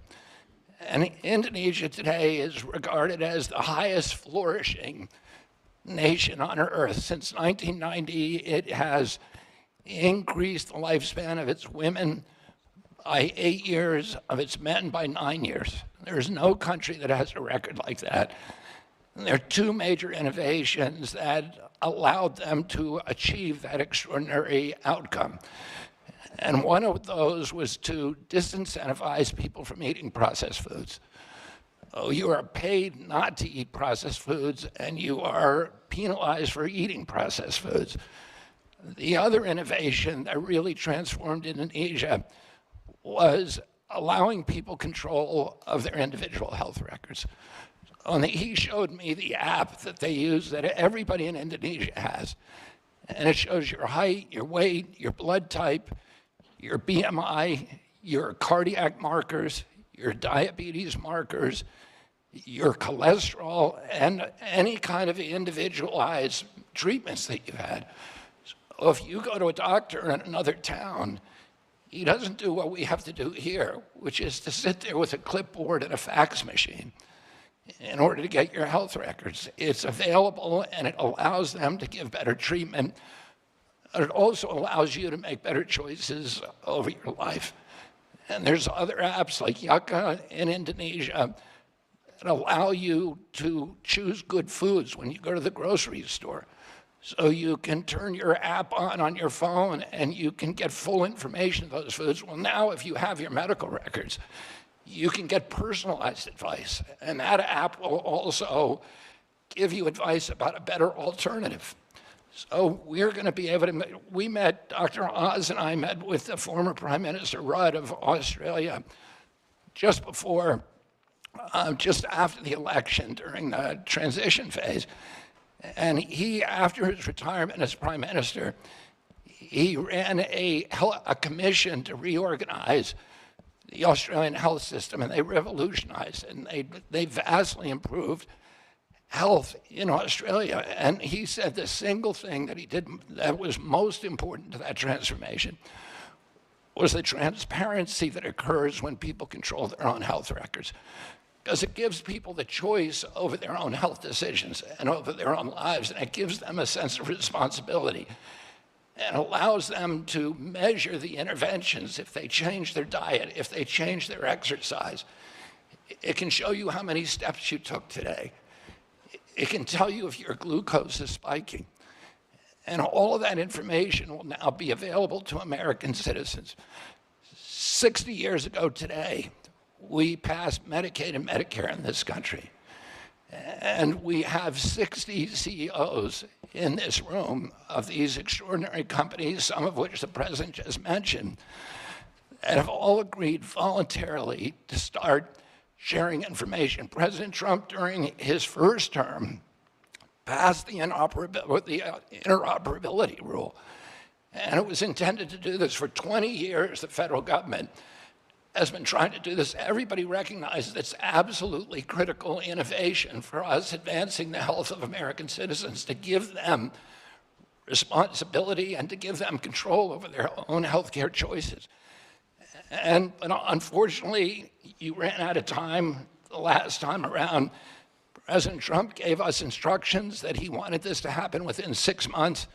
And Indonesia today is regarded as the highest flourishing nation on earth. Since 1990, it has increased the lifespan of its women by 8 years, of its men by 9 years. There's no country that has a record like that. And there are two major innovations that allowed them to achieve that extraordinary outcome. And one of those was to disincentivize people from eating processed foods. So you are paid not to eat processed foods, and you are penalized for eating processed foods. The other innovation that really transformed Indonesia was allowing people control of their individual health records. He showed me the app that they use that everybody in Indonesia has. And it shows your height, your weight, your blood type, your BMI, your cardiac markers, your diabetes markers, your cholesterol, and any kind of individualized treatments that you had. So if you go to a doctor in another town, he doesn't do what we have to do here, which is to sit there with a clipboard and a fax machine in order to get your health records. It's available, and it allows them to give better treatment. It also allows you to make better choices over your life. And there's other apps like Yaka in Indonesia that allow you to choose good foods when you go to the grocery store. So you can turn your app on your phone and you can get full information of those foods. Well, now if you have your medical records, you can get personalized advice. And that app will also give you advice about a better alternative. So we're going to be able to, we met, Dr. Oz and I met with the former Prime Minister Rudd of Australia just after the election during the transition phase. And he, after his retirement as Prime Minister, he ran a commission to reorganize the Australian health system, and they revolutionized it, and they vastly improved health in Australia. And he said the single thing that he did that was most important to that transformation was the transparency that occurs when people control their own health records, because it gives people the choice over their own health decisions and over their own lives, and it gives them a sense of responsibility and allows them to measure the interventions if they change their diet, if they change their exercise. It can show you how many steps you took today. It can tell you if your glucose is spiking. And all of that information will now be available to American citizens. 60 years ago today, we passed Medicaid and Medicare in this country. And we have 60 CEOs in this room of these extraordinary companies, some of which the president just mentioned, that have all agreed voluntarily to start sharing information. President Trump, during his first term, passed the interoperability rule. And it was intended to do this. For 20 years, the federal government has been trying to do this. Everybody recognizes it's absolutely critical innovation for us advancing the health of American citizens, to give them responsibility and to give them control over their own healthcare choices. But unfortunately, you ran out of time the last time around. President Trump gave us instructions that he wanted this to happen within 6 months.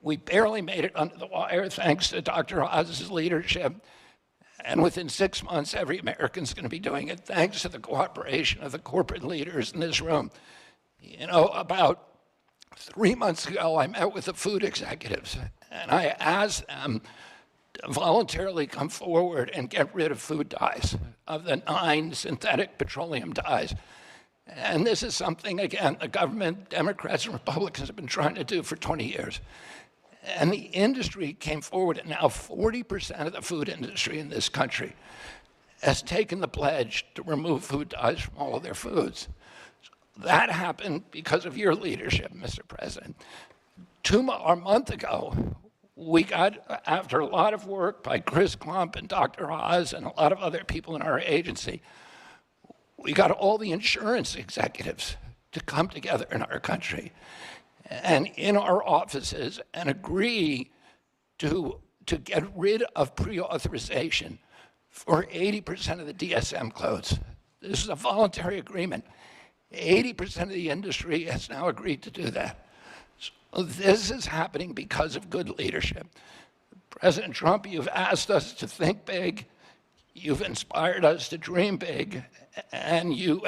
We barely made it under the wire thanks to Dr. Oz's leadership. And within 6 months, every American's going to be doing it thanks to the cooperation of the corporate leaders in this room. You know, about 3 months ago, I met with the food executives, and I asked them to voluntarily come forward and get rid of food dyes, of the 9 synthetic petroleum dyes. And this is something, again, the government, Democrats and Republicans have been trying to do for 20 years. And the industry came forward, and now 40% of the food industry in this country has taken the pledge to remove food dyes from all of their foods. That happened because of your leadership, Mr. President. A month ago, we got, after a lot of work by Chris Klump and Dr. Oz and a lot of other people in our agency, we got all the insurance executives to come together in our country and in our offices and agree to get rid of pre-authorization for 80% of the DSM codes. This is a voluntary agreement. 80% of the industry has now agreed to do that. So this is happening because of good leadership. President Trump, you've asked us to think big, you've inspired us to dream big, and you've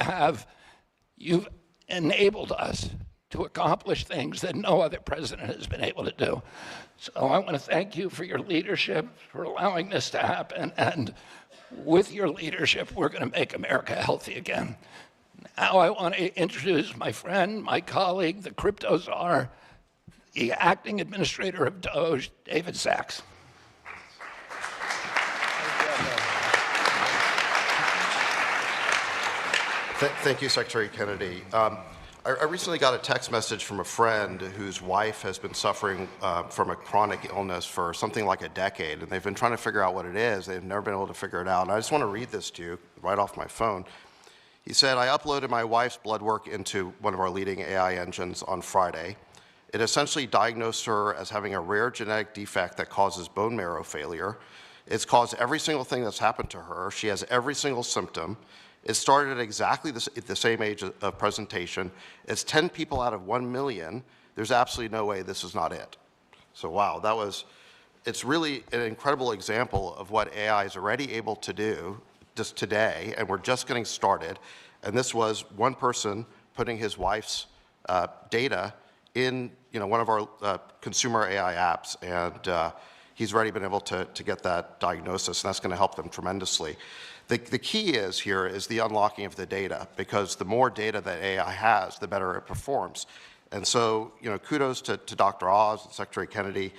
enabled us to accomplish things that no other president has been able to do. So I want to thank you for your leadership, for allowing this to happen, and With your leadership, we're going to make America healthy again. Now I want to introduce my friend, my colleague, the crypto czar, the acting administrator of Doge, David Sachs. Thank you, Secretary Kennedy. I recently got a text message from a friend whose wife has been suffering from a chronic illness for something like a decade, and they've been trying to figure out what it is. They've never been able to figure it out. And I just want to read this to you right off my phone. He said, I uploaded my wife's blood work into one of our leading AI engines on Friday. It essentially diagnosed her as having a rare genetic defect that causes bone marrow failure. It's caused every single thing that's happened to her. She has every single symptom. It started at exactly the same age of presentation. It's 10 people out of 1 million. There's absolutely no way this is not it. So wow, it's really an incredible example of what AI is already able to do just today, and we're just getting started. And this was one person putting his wife's data in one of our consumer AI apps, and he's already been able to get that diagnosis, and that's going to help them tremendously. The key here is the unlocking of the data, because the more data that AI has, the better it performs. And so, kudos to Dr. Oz and Secretary Kennedy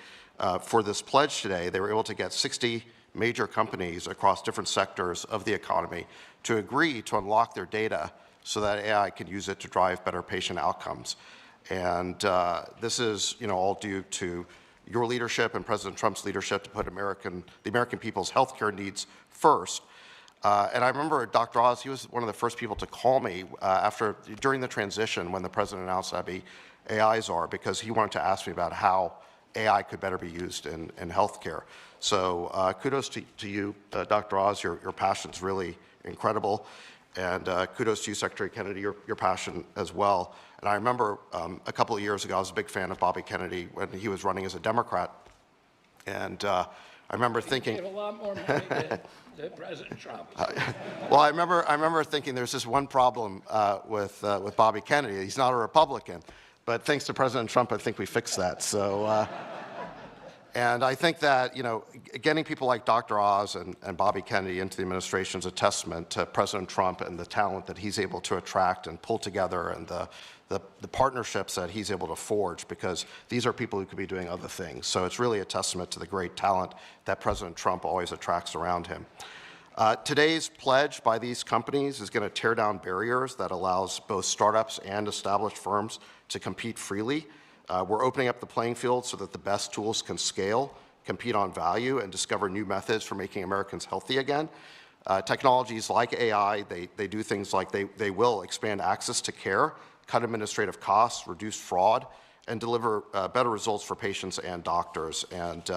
for this pledge today. They were able to get 60 major companies across different sectors of the economy to agree to unlock their data so that AI can use it to drive better patient outcomes. And this is, all due to your leadership and President Trump's leadership to put the American people's healthcare needs first. And I remember Dr. Oz, he was one of the first people to call me during the transition when the president announced I'd be AI czar, because he wanted to ask me about how AI could better be used in healthcare. So kudos to you, Dr. Oz. Your passion's really incredible. And kudos to you, Secretary Kennedy, your passion as well. And I remember a couple of years ago, I was a big fan of Bobby Kennedy when he was running as a Democrat. And I remember thinking, gave a lot more money than President Trump. Well, I remember thinking there's this one problem with Bobby Kennedy. He's not a Republican, but thanks to President Trump, I think we fixed that. So, and I think that getting people like Dr. Oz and Bobby Kennedy into the administration is a testament to President Trump and the talent that he's able to attract and pull together, and the partnerships that he's able to forge, because these are people who could be doing other things. So it's really a testament to the great talent that President Trump always attracts around him. Today's pledge by these companies is going to tear down barriers that allows both startups and established firms to compete freely. We're opening up the playing field so that the best tools can scale, compete on value, and discover new methods for making Americans healthy again. Technologies like AI, they do things like they will expand access to care, cut administrative costs, reduce fraud, and deliver better results for patients and doctors. And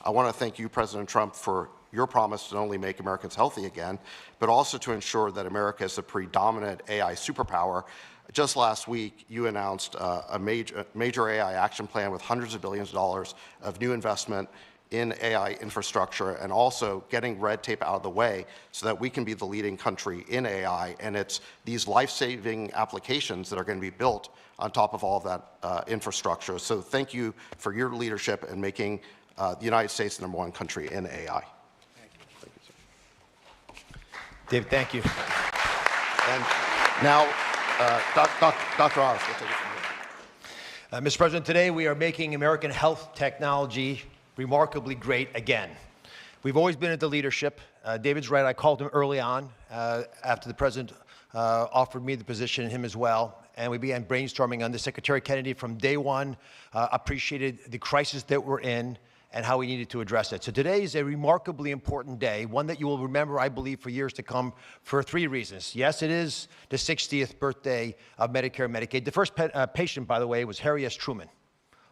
I want to thank you, President Trump, for your promise to not only make Americans healthy again, but also to ensure that America is the predominant AI superpower. Just last week, you announced a major AI action plan with hundreds of billions of dollars of new investment in AI infrastructure, and also getting red tape out of the way so that we can be the leading country in AI. And it's these life-saving applications that are going to be built on top of all of that infrastructure. So thank you for your leadership in making the United States the #1 country in AI. Thank you, sir. David, thank you. And now, Dr. Oz, we'll take it from here. Mr. President, today we are making American health technology remarkably great again. We've always been at the leadership. David's right, I called him early on after the President offered me the position and him as well, and we began brainstorming on this. Secretary Kennedy from day one appreciated the crisis that we're in and how we needed to address it. So today is a remarkably important day, one that you will remember, I believe, for years to come, for 3 reasons. Yes, it is the 60th birthday of Medicare and Medicaid. The first patient, by the way, was Harry S. Truman.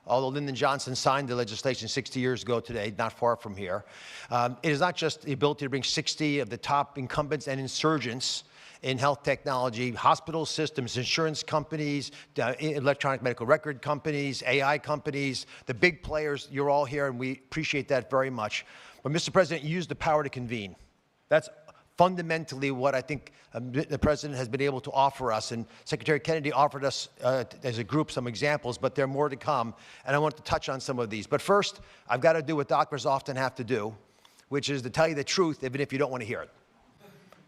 Although Lyndon Johnson signed the legislation 60 years ago today, not far from here. It is not just the ability to bring 60 of the top incumbents and insurgents in health technology, hospital systems, insurance companies, electronic medical record companies, AI companies, the big players. You're all here, and we appreciate that very much. But, Mr. President, you used the power to convene. That's fundamentally what I think the President has been able to offer us. And Secretary Kennedy offered us, as a group, some examples, but there are more to come. And I want to touch on some of these. But first, I've got to do what doctors often have to do, which is to tell you the truth, even if you don't want to hear it.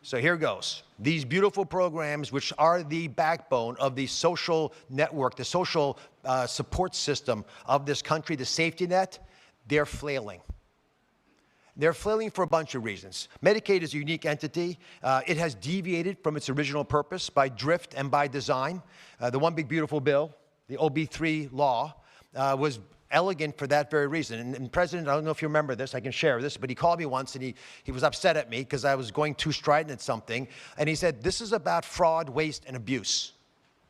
So here goes. These beautiful programs, which are the backbone of the social network, the social support system of this country, the safety net, they're flailing. They're flailing for a bunch of reasons. Medicaid is a unique entity. It has deviated from its original purpose by drift and by design. The One Big Beautiful Bill, the OB3 law, was elegant for that very reason. And President, I don't know if you remember this, I can share this, but he called me once and he was upset at me because I was going too strident at something. And he said, this is about fraud, waste, and abuse.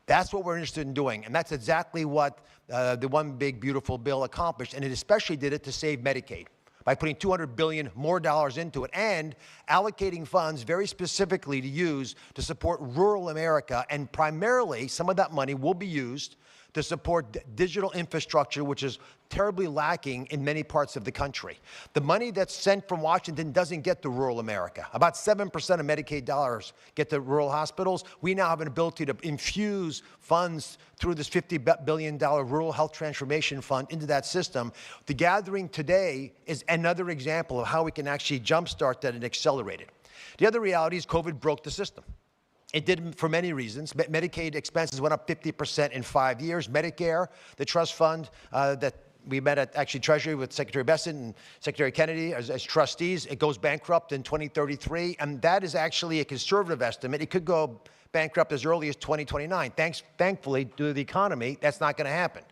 That's what we're interested in doing. And that's exactly what the One Big Beautiful Bill accomplished. And it especially did it to save Medicaid by putting $200 billion more dollars into it and allocating funds very specifically to use to support rural America. And primarily, some of that money will be used to support digital infrastructure, which is terribly lacking in many parts of the country. The money that's sent from Washington doesn't get to rural America. About 7% of Medicaid dollars get to rural hospitals. We now have an ability to infuse funds through this $50 billion Rural Health Transformation Fund into that system. The gathering today is another example of how we can actually jumpstart that and accelerate it. The other reality is COVID broke the system. It did for many reasons. Medicaid expenses went up 50% in 5 years. Medicare, the trust fund that we met at actually Treasury with Secretary Bessent and Secretary Kennedy as trustees, it goes bankrupt in 2033. And that is actually a conservative estimate. It could go bankrupt as early as 2029. Thankfully, due to the economy, that's not going to happen.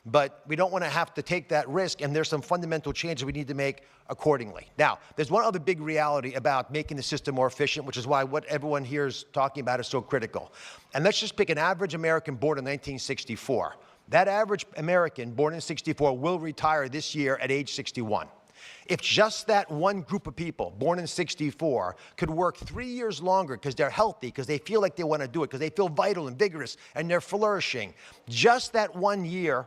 But we don't want to have to take that risk, and there's some fundamental changes we need to make accordingly. Now, there's one other big reality about making the system more efficient, which is why what everyone here is talking about is so critical. And let's just pick an average American born in 1964. That average American born in 64 will retire this year at age 61. If just that one group of people born in 64 could work 3 years longer because they're healthy, because they feel like they want to do it, because they feel vital and vigorous, and they're flourishing, just that 1 year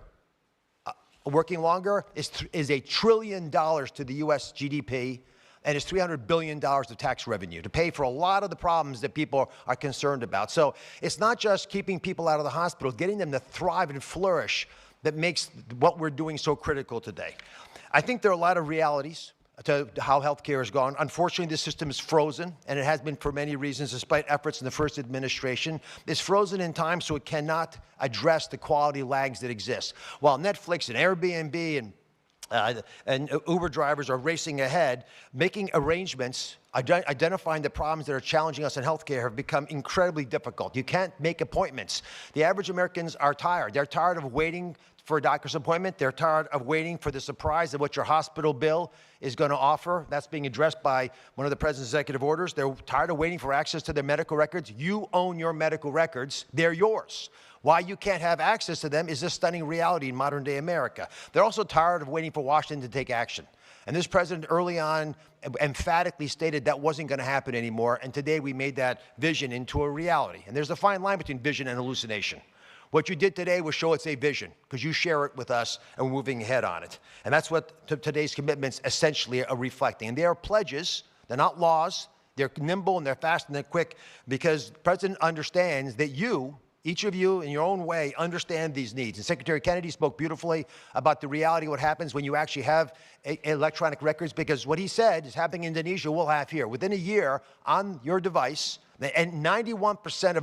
working longer is $1 trillion to the U.S. GDP, and is $300 billion of tax revenue to pay for a lot of the problems that people are concerned about. So it's not just keeping people out of the hospital, getting them to thrive and flourish that makes what we're doing so critical today. I think there are a lot of realities to how healthcare has gone. Unfortunately, this system is frozen, and it has been for many reasons, despite efforts in the first administration. It's frozen in time, so it cannot address the quality lags that exist. While Netflix and Airbnb and Uber drivers are racing ahead, making arrangements, identifying the problems that are challenging us in healthcare have become incredibly difficult. You can't make appointments. The average Americans are tired. They're tired of waiting for a doctor's appointment. They're tired of waiting for the surprise of what your hospital bill is going to offer. That's being addressed by one of the president's executive orders. They're tired of waiting for access to their medical records. You own your medical records. They're yours. Why you can't have access to them is a stunning reality in modern day America. They're also tired of waiting for Washington to take action. And this president early on emphatically stated that wasn't going to happen anymore. And today we made that vision into a reality. And there's a fine line between vision and hallucination. What you did today was show it's a vision, because you share it with us and we're moving ahead on it. And that's what today's commitments essentially are reflecting. And they are pledges, they're not laws, they're nimble and they're fast and they're quick, because the president understands that you, each of you in your own way, understand these needs. And Secretary Kennedy spoke beautifully about the reality of what happens when you actually have electronic records, because what he said is happening in Indonesia, we'll have here. Within a year, on your device, and 91%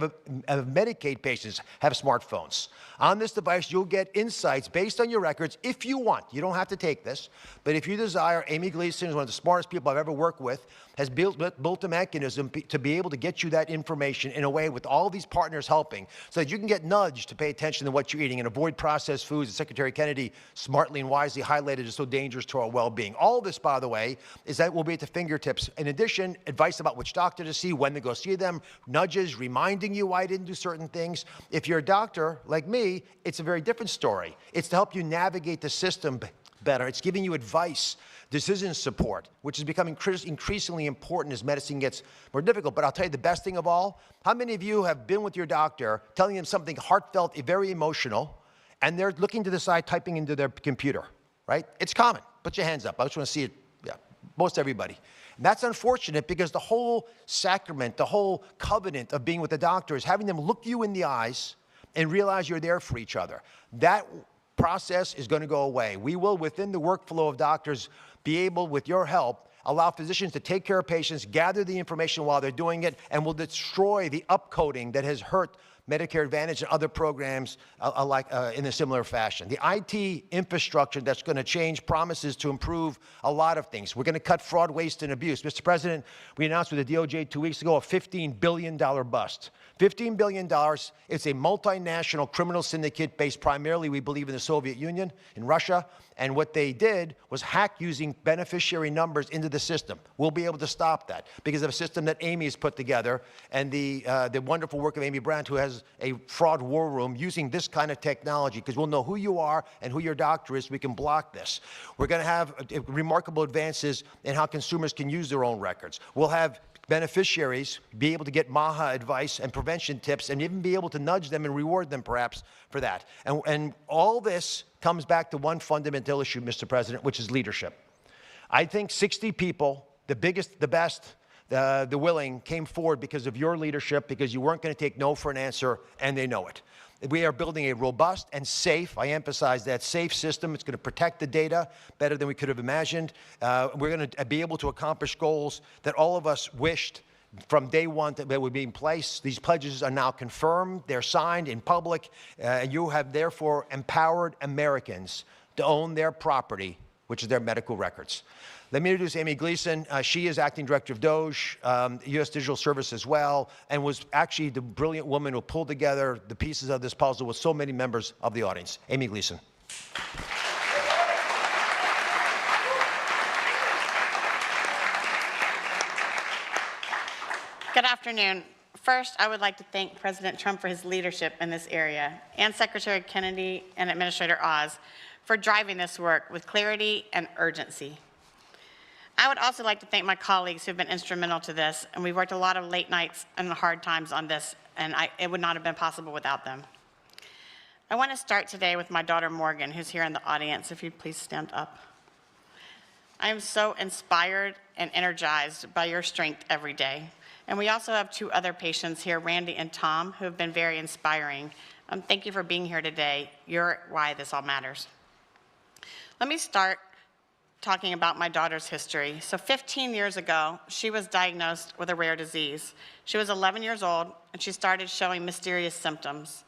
of Medicaid patients have smartphones. On this device, you'll get insights based on your records if you want. You don't have to take this, but if you desire, Amy Gleason is one of the smartest people I've ever worked with, has built a mechanism to be able to get you that information in a way with all these partners helping, so that you can get nudged to pay attention to what you're eating and avoid processed foods that Secretary Kennedy smartly and wisely highlighted as so dangerous to our well-being. All this, by the way, is that will be at the fingertips. In addition, advice about which doctor to see, when to go see them, nudges, reminding you why I didn't do certain things. If you're a doctor like me, it's a very different story. It's to help you navigate the system better. It's giving you advice, decision support, which is becoming increasingly important as medicine gets more difficult. But I'll tell you the best thing of all, how many of you have been with your doctor telling them something heartfelt, very emotional, and they're looking to the side, typing into their computer, right? It's common. Put your hands up. I just want to see it. Yeah, most everybody. And that's unfortunate, because the whole sacrament, the whole covenant of being with the doctor is having them look you in the eyes and realize you're there for each other. That process is going to go away. We will, within the workflow of doctors, be able, with your help, allow physicians to take care of patients, gather the information while they're doing it, and will destroy the upcoding that has hurt Medicare Advantage and other programs in a similar fashion. The IT infrastructure that's going to change promises to improve a lot of things. We're going to cut fraud, waste, and abuse. Mr. President, we announced with the DOJ 2 weeks ago a $15 billion bust. $15 billion, it's a multinational criminal syndicate based primarily, we believe, in the Soviet Union, in Russia, and what they did was hack using beneficiary numbers into the system. We'll be able to stop that because of a system that Amy has put together and the wonderful work of Amy Brandt, who has a fraud war room using this kind of technology, because we'll know who you are and who your doctor is. We can block this. We're going to have remarkable advances in how consumers can use their own records. We'll have beneficiaries be able to get MAHA advice and prevention tips and even be able to nudge them and reward them perhaps for that. And all this comes back to one fundamental issue, Mr. President, which is leadership. I think 60 people, the biggest, the best, the willing, came forward because of your leadership, because you weren't going to take no for an answer, and they know it. We are building a robust and safe, I emphasize that, safe system. It's going to protect the data better than we could have imagined. We're going to be able to accomplish goals that all of us wished from day one that would be in place. These pledges are now confirmed. They're signed in public. And you have therefore empowered Americans to own their property, which is their medical records. Let me introduce Amy Gleason. She is acting director of DOJ, U.S. Digital Service as well, and was actually the brilliant woman who pulled together the pieces of this puzzle with so many members of the audience. Amy Gleason. Good afternoon. First, I would like to thank President Trump for his leadership in this area, and Secretary Kennedy and Administrator Oz for driving this work with clarity and urgency. I would also like to thank my colleagues who have been instrumental to this, and we've worked a lot of late nights and hard times on this, and it would not have been possible without them. I want to start today with my daughter Morgan, who's here in the audience. If you'd please stand up. I am so inspired and energized by your strength every day. And we also have two other patients here, Randy and Tom, who have been very inspiring. Thank you for being here today. You're why this all matters. Let me start talking about my daughter's history. So 15 years ago, she was diagnosed with a rare disease. She was 11 years old, and she started showing mysterious symptoms.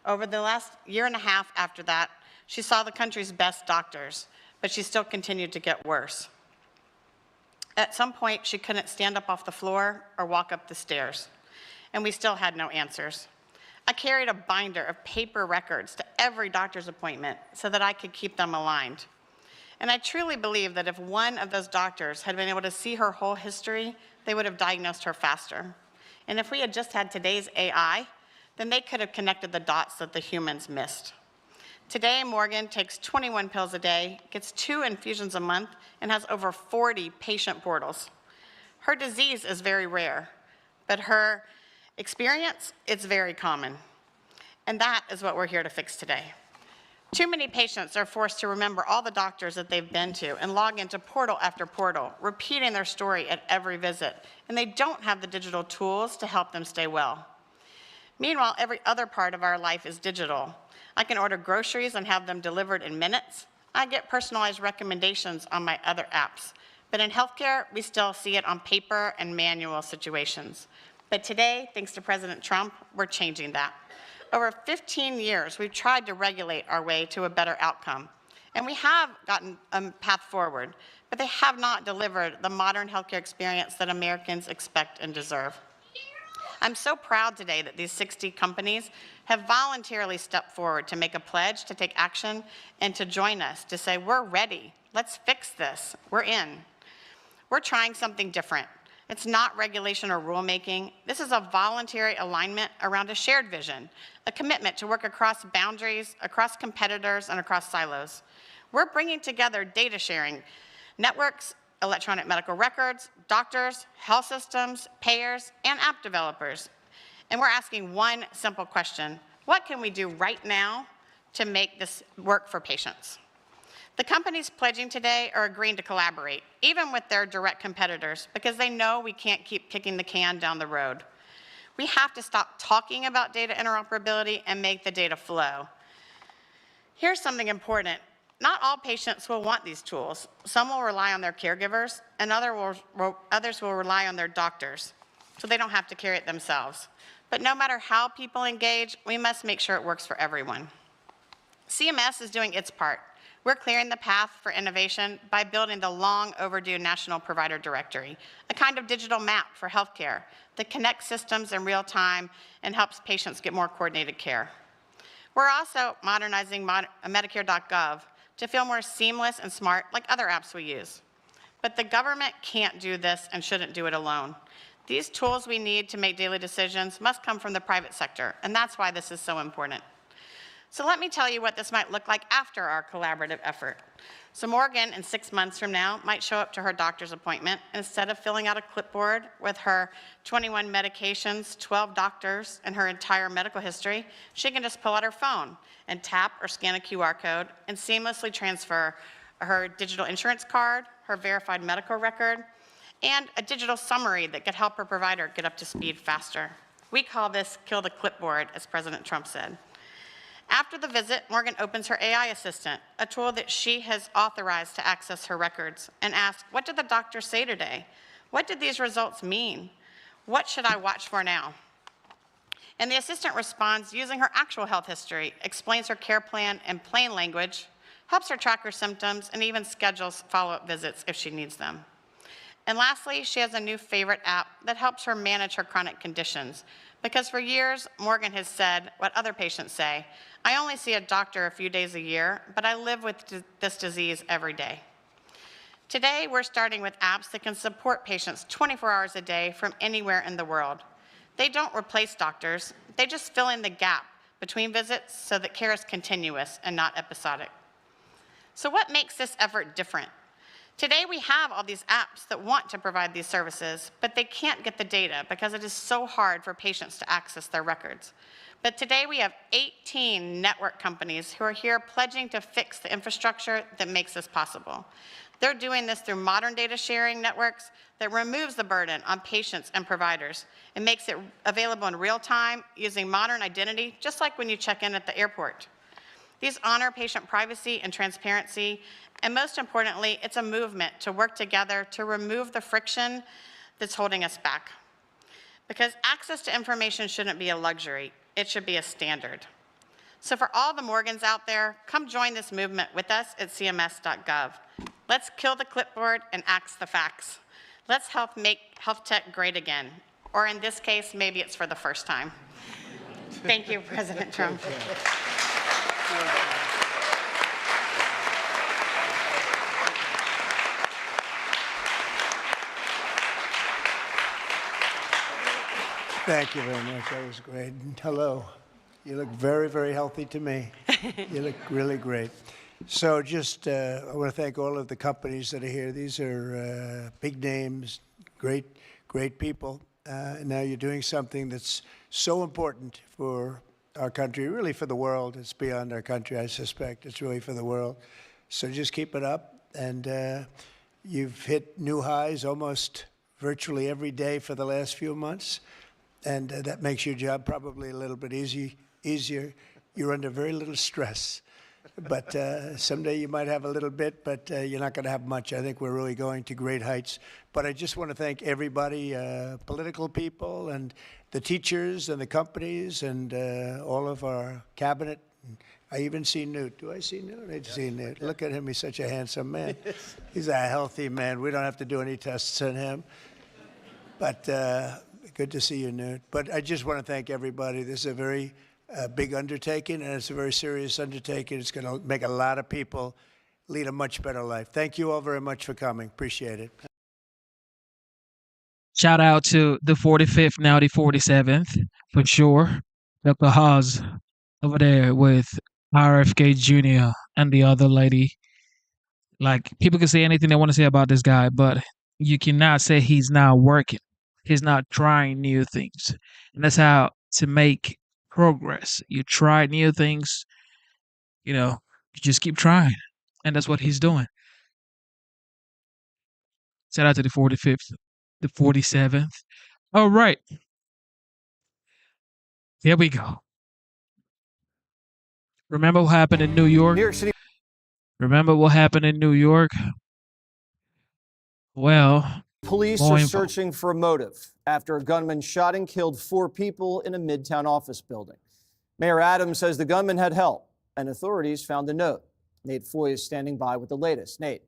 Over the last year and a half after that, she saw the country's best doctors, but she still continued to get worse. At some point, she couldn't stand up off the floor or walk up the stairs, and we still had no answers. I carried a binder of paper records to every doctor's appointment so that I could keep them aligned. And I truly believe that if one of those doctors had been able to see her whole history, they would have diagnosed her faster. And if we had just had today's AI, then they could have connected the dots that the humans missed. Today, Morgan takes 21 pills a day, gets 2 infusions a month, and has over 40 patient portals. Her disease is very rare, but her experience is very common. And that is what we're here to fix today. Too many patients are forced to remember all the doctors that they've been to and log into portal after portal, repeating their story at every visit, and they don't have the digital tools to help them stay well. Meanwhile, every other part of our life is digital. I can order groceries and have them delivered in minutes. I get personalized recommendations on my other apps. But in healthcare, we still see it on paper and manual situations. But today, thanks to President Trump, we're changing that. Over 15 years, we've tried to regulate our way to a better outcome. And we have gotten a path forward, but they have not delivered the modern healthcare experience that Americans expect and deserve. I'm so proud today that these 60 companies have voluntarily stepped forward to make a pledge, to take action, and to join us, to say, we're ready, let's fix this, we're in. We're trying something different. It's not regulation or rulemaking. This is a voluntary alignment around a shared vision, a commitment to work across boundaries, across competitors, and across silos. We're bringing together data sharing networks, electronic medical records, doctors, health systems, payers, and app developers. And we're asking one simple question: what can we do right now to make this work for patients? The companies pledging today are agreeing to collaborate, even with their direct competitors, because they know we can't keep kicking the can down the road. We have to stop talking about data interoperability and make the data flow. Here's something important. Not all patients will want these tools. Some will rely on their caregivers, and others will rely on their doctors, so they don't have to carry it themselves. But no matter how people engage, we must make sure it works for everyone. CMS is doing its part. We're clearing the path for innovation by building the long overdue National Provider Directory, a kind of digital map for healthcare that connects systems in real time and helps patients get more coordinated care. We're also modernizing Medicare.gov to feel more seamless and smart like other apps we use. But the government can't do this and shouldn't do it alone. These tools we need to make daily decisions must come from the private sector, and that's why this is so important. So let me tell you what this might look like after our collaborative effort. So Morgan, in 6 months from now, might show up to her doctor's appointment, and instead of filling out a clipboard with her 21 medications, 12 doctors, and her entire medical history, she can just pull out her phone and tap or scan a QR code and seamlessly transfer her digital insurance card, her verified medical record, and a digital summary that could help her provider get up to speed faster. We call this kill the clipboard, as President Trump said. After the visit, Morgan opens her AI assistant, a tool that she has authorized to access her records, and asks, what did the doctor say today? What did these results mean? What should I watch for now? And the assistant responds using her actual health history, explains her care plan in plain language, helps her track her symptoms, and even schedules follow-up visits if she needs them. And lastly, she has a new favorite app that helps her manage her chronic conditions. Because for years, Morgan has said what other patients say, I only see a doctor a few days a year, but I live with this disease every day. Today, we're starting with apps that can support patients 24 hours a day from anywhere in the world. They don't replace doctors, they just fill in the gap between visits so that care is continuous and not episodic. So what makes this effort different? Today, we have all these apps that want to provide these services, but they can't get the data because it is so hard for patients to access their records. But today, we have 18 network companies who are here pledging to fix the infrastructure that makes this possible. They're doing this through modern data sharing networks that removes the burden on patients and providers and makes it available in real time using modern identity, just like when you check in at the airport. These honor patient privacy and transparency, and most importantly, it's a movement to work together to remove the friction that's holding us back. Because access to information shouldn't be a luxury, it should be a standard. So for all the Morgans out there, come join this movement with us at cms.gov. Let's kill the clipboard and axe the facts. Let's help make health tech great again. Or in this case, maybe it's for the first time. Thank you, President Trump. Thank you very much. That was great. And hello. You look very, very healthy to me. You look really great. So just, I want to thank all of the companies that are here. These are big names, great people. Now you're doing something that's so important for our country, really for the world. It's beyond our country, I suspect. It's really for the world. So just keep it up. And you've hit new highs almost virtually every day for the last few months. And that makes your job probably a little bit easier. You're under very little stress. But someday you might have a little bit, but you're not going to have much. I think we're really going to great heights. But I just want to thank everybody, political people and the teachers and the companies and all of our cabinet. I even see Newt. Do I see Newt? I see Newt. Look at him. He's such a handsome man. He's a healthy man. We don't have to do any tests on him. But good to see you, Newt. But I just want to thank everybody. This is a very big undertaking, and it's a very serious undertaking. It's going to make a lot of people lead a much better life. Thank you all very much for coming. Appreciate it. Shout out to the 45th, now the 47th, for sure. Dr. Haas over there with RFK Jr. and the other lady. Like, people can say anything they want to say about this guy, but you cannot say he's not working. He's not trying new things. And that's how to make progress. You try new things, you just keep trying. And that's what he's doing. Shout out to the 45th, the 47th. All right. Here we go. Remember what happened in New York? New York City Remember what happened in New York? Well, Police more are info. searching for a motive after a gunman shot and killed 4 people in a Midtown office building. Mayor Adams says the gunman had help, and authorities found the note. Nate Foy is standing by with the latest. Nate.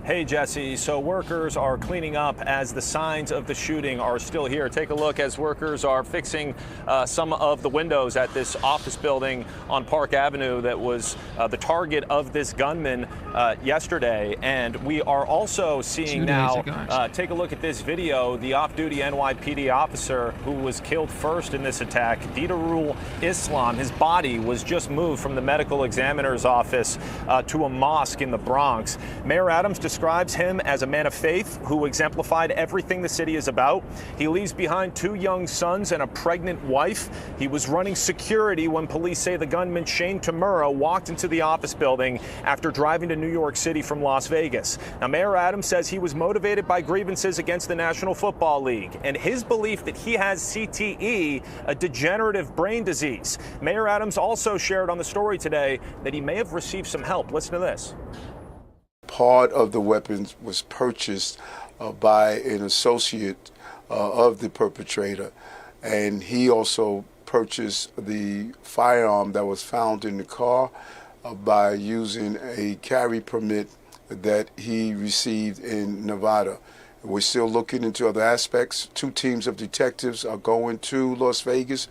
Hey, Jesse. So workers are cleaning up as the signs of the shooting are still here. Take a look as workers are fixing some of the windows at this office building on Park Avenue that was the target of this gunman yesterday. And we are also seeing now, take a look at this video, the off-duty NYPD officer who was killed first in this attack, Didarul Islam. His body was just moved from the medical examiner's office to a mosque in the Bronx. Mayor Adams describes him as a man of faith who exemplified everything the city is about. He leaves behind 2 young sons and a pregnant wife. He was running security when police say the gunman Shane Tamura walked into the office building after driving to New York City from Las Vegas. Now, Mayor Adams says he was motivated by grievances against the National Football League and his belief that he has CTE, a degenerative brain disease. Mayor Adams also shared on the story today that he may have received some help. Listen to this. Part of the weapons was purchased by an associate of the perpetrator, and he also purchased the firearm that was found in the car by using a carry permit that he received in Nevada. We're still looking into other aspects. 2 teams of detectives are going to Las Vegas.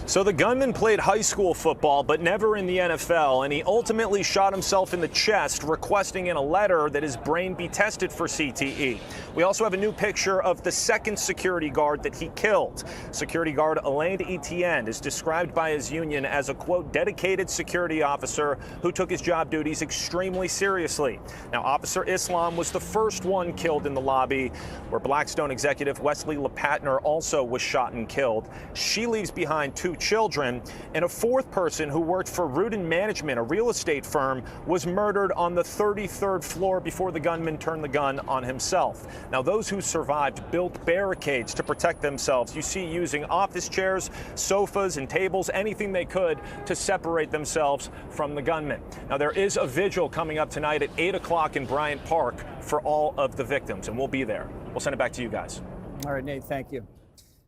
So the gunman played high school football, but never in the NFL, and he ultimately shot himself in the chest, requesting in a letter that his brain be tested for CTE. We also have a new picture of the second security guard that he killed. Security guard Alain Etienne is described by his union as a, quote, dedicated security officer who took his job duties extremely seriously. Now, Officer Islam was the first one killed in the lobby, where Blackstone executive Wesley LePatner also was shot and killed. She leaves behind 2 children, and a 4th person who worked for Rudin Management, a real estate firm, was murdered on the 33rd floor before the gunman turned the gun on himself. Now, those who survived built barricades to protect themselves. You see, using office chairs, sofas, and tables, anything they could to separate themselves from the gunman. Now, there is a vigil coming up tonight at 8 o'clock in Bryant Park for all of the victims, and we'll be there. We'll send it back to you guys. All right, Nate, thank you.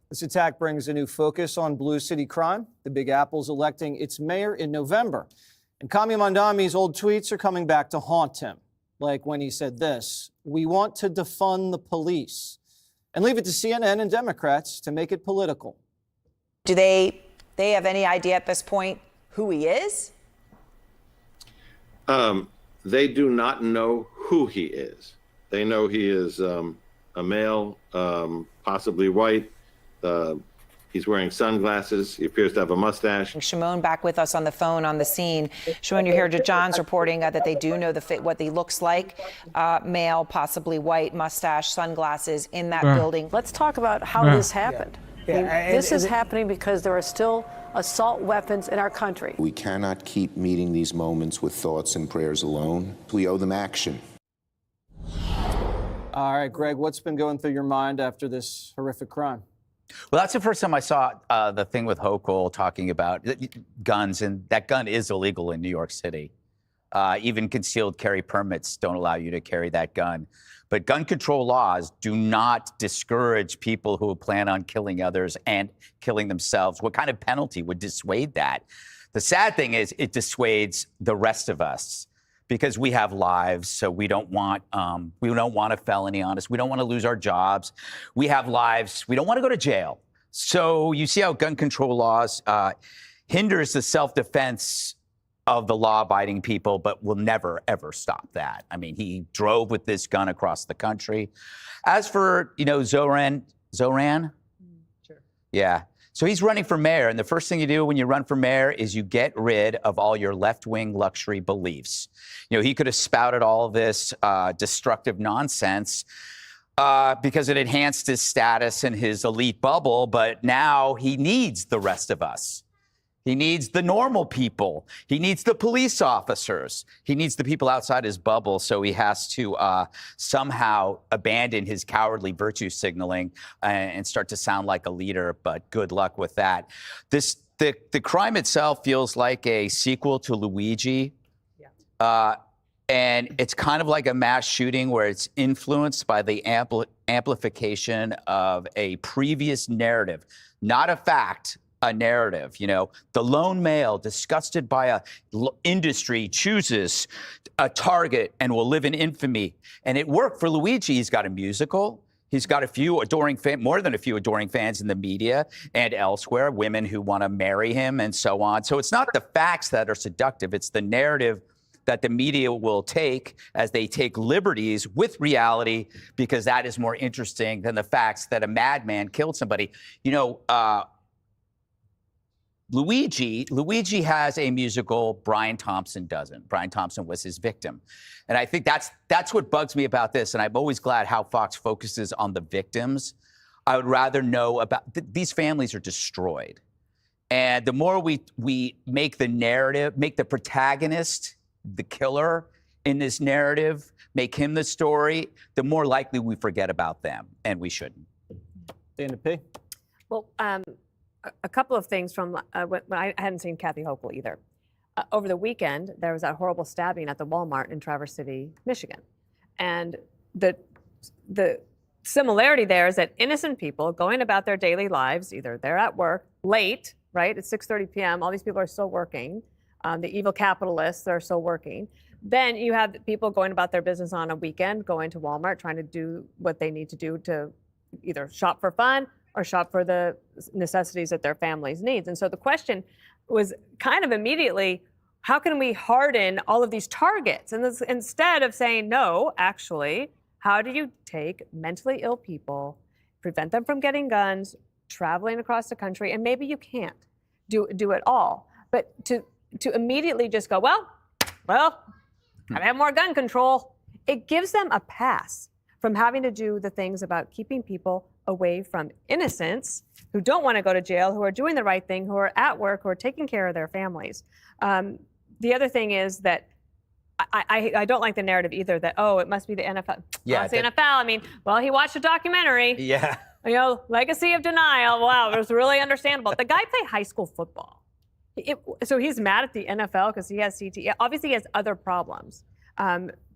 This attack brings a new focus on blue city crime. The Big Apple's electing its mayor in November. And Kami Mandami's old tweets are coming back to haunt him. Like when he said this, "We want to defund the police," and leave it to CNN and Democrats to make it political. Do they have any idea at this point who he is? They do not know who he is. They know he is a male, possibly white. He's wearing sunglasses. He appears to have a mustache. Shimon back with us on the phone on the scene. Shimon, you're here. John's reporting that they do know what he looks like. Male, possibly white, mustache, sunglasses in that building. Let's talk about how this happened. This is happening because there are still assault weapons in our country. We cannot keep meeting these moments with thoughts and prayers alone. We owe them action. All right, Greg, what's been going through your mind after this horrific crime? Well, that's the first time I saw the thing with Hochul talking about guns, and that gun is illegal in New York City. Even concealed carry permits don't allow you to carry that gun. But gun control laws do not discourage people who plan on killing others and killing themselves. What kind of penalty would dissuade that? The sad thing is it dissuades the rest of us, because we have lives, so we don't want a felony on us. We don't want to lose our jobs. We have lives. We don't want to go to jail. So you see how gun control laws hinders the self-defense of the law-abiding people, but will never, ever stop that. I mean, he drove with this gun across the country. As for, Zoran? Sure. Yeah. So he's running for mayor, and the first thing you do when you run for mayor is you get rid of all your left-wing luxury beliefs. He could have spouted all of this destructive nonsense because it enhanced his status and his elite bubble, but now he needs the rest of us. He needs the normal people. He needs the police officers. He needs the people outside his bubble, so he has to somehow abandon his cowardly virtue signaling and start to sound like a leader, but good luck with that. This The crime itself feels like a sequel to Luigi. And it's kind of like a mass shooting where it's influenced by the amplification of a previous narrative, not a fact, a narrative. You know, the lone male disgusted by a industry chooses a target and will live in infamy. And it worked for Luigi. He's got a musical. He's got a few adoring fans, more than a few adoring fans in the media and elsewhere, women who want to marry him and so on. So it's not the facts that are seductive. It's the narrative that the media will take as they take liberties with reality, because that is more interesting than the facts that a madman killed somebody. You know, Luigi has a musical, Brian Thompson doesn't. Brian Thompson was his victim. And I think that's what bugs me about this. And I'm always glad how Fox focuses on the victims. I would rather know about, these families are destroyed. And the more we make the narrative, make the protagonist the killer in this narrative, make him the story, the more likely we forget about them, and we shouldn't. Dana P. Well, a couple of things from when I hadn't seen Kathy Hochul either. Over the weekend, there was that horrible stabbing at the Walmart in Traverse City, Michigan. And the similarity there is that innocent people going about their daily lives, either they're at work late, right, at 6:30 p.m., all these people are still working. The evil capitalists are still working. Then you have people going about their business on a weekend, going to Walmart, trying to do what they need to do to either shop for fun or shop for the necessities that their families need. And so the question was kind of immediately, how can we harden all of these targets? And this, instead of saying, no, actually, how do you take mentally ill people, prevent them from getting guns, traveling across the country, and maybe you can't do it all. But to immediately just go, well, I have more gun control. It gives them a pass from having to do the things about keeping people away from innocents who don't want to go to jail, who are doing the right thing, who are at work, who are taking care of their families. The other thing is that I don't like the narrative either that, oh, it must be the NFL. Yeah, well, it's the NFL. I mean, well, he watched a documentary. Yeah. You know, Legacy of Denial. Wow, it was really understandable. The guy played high school football. So he's mad at the NFL because he has CTE. Obviously, he has other problems.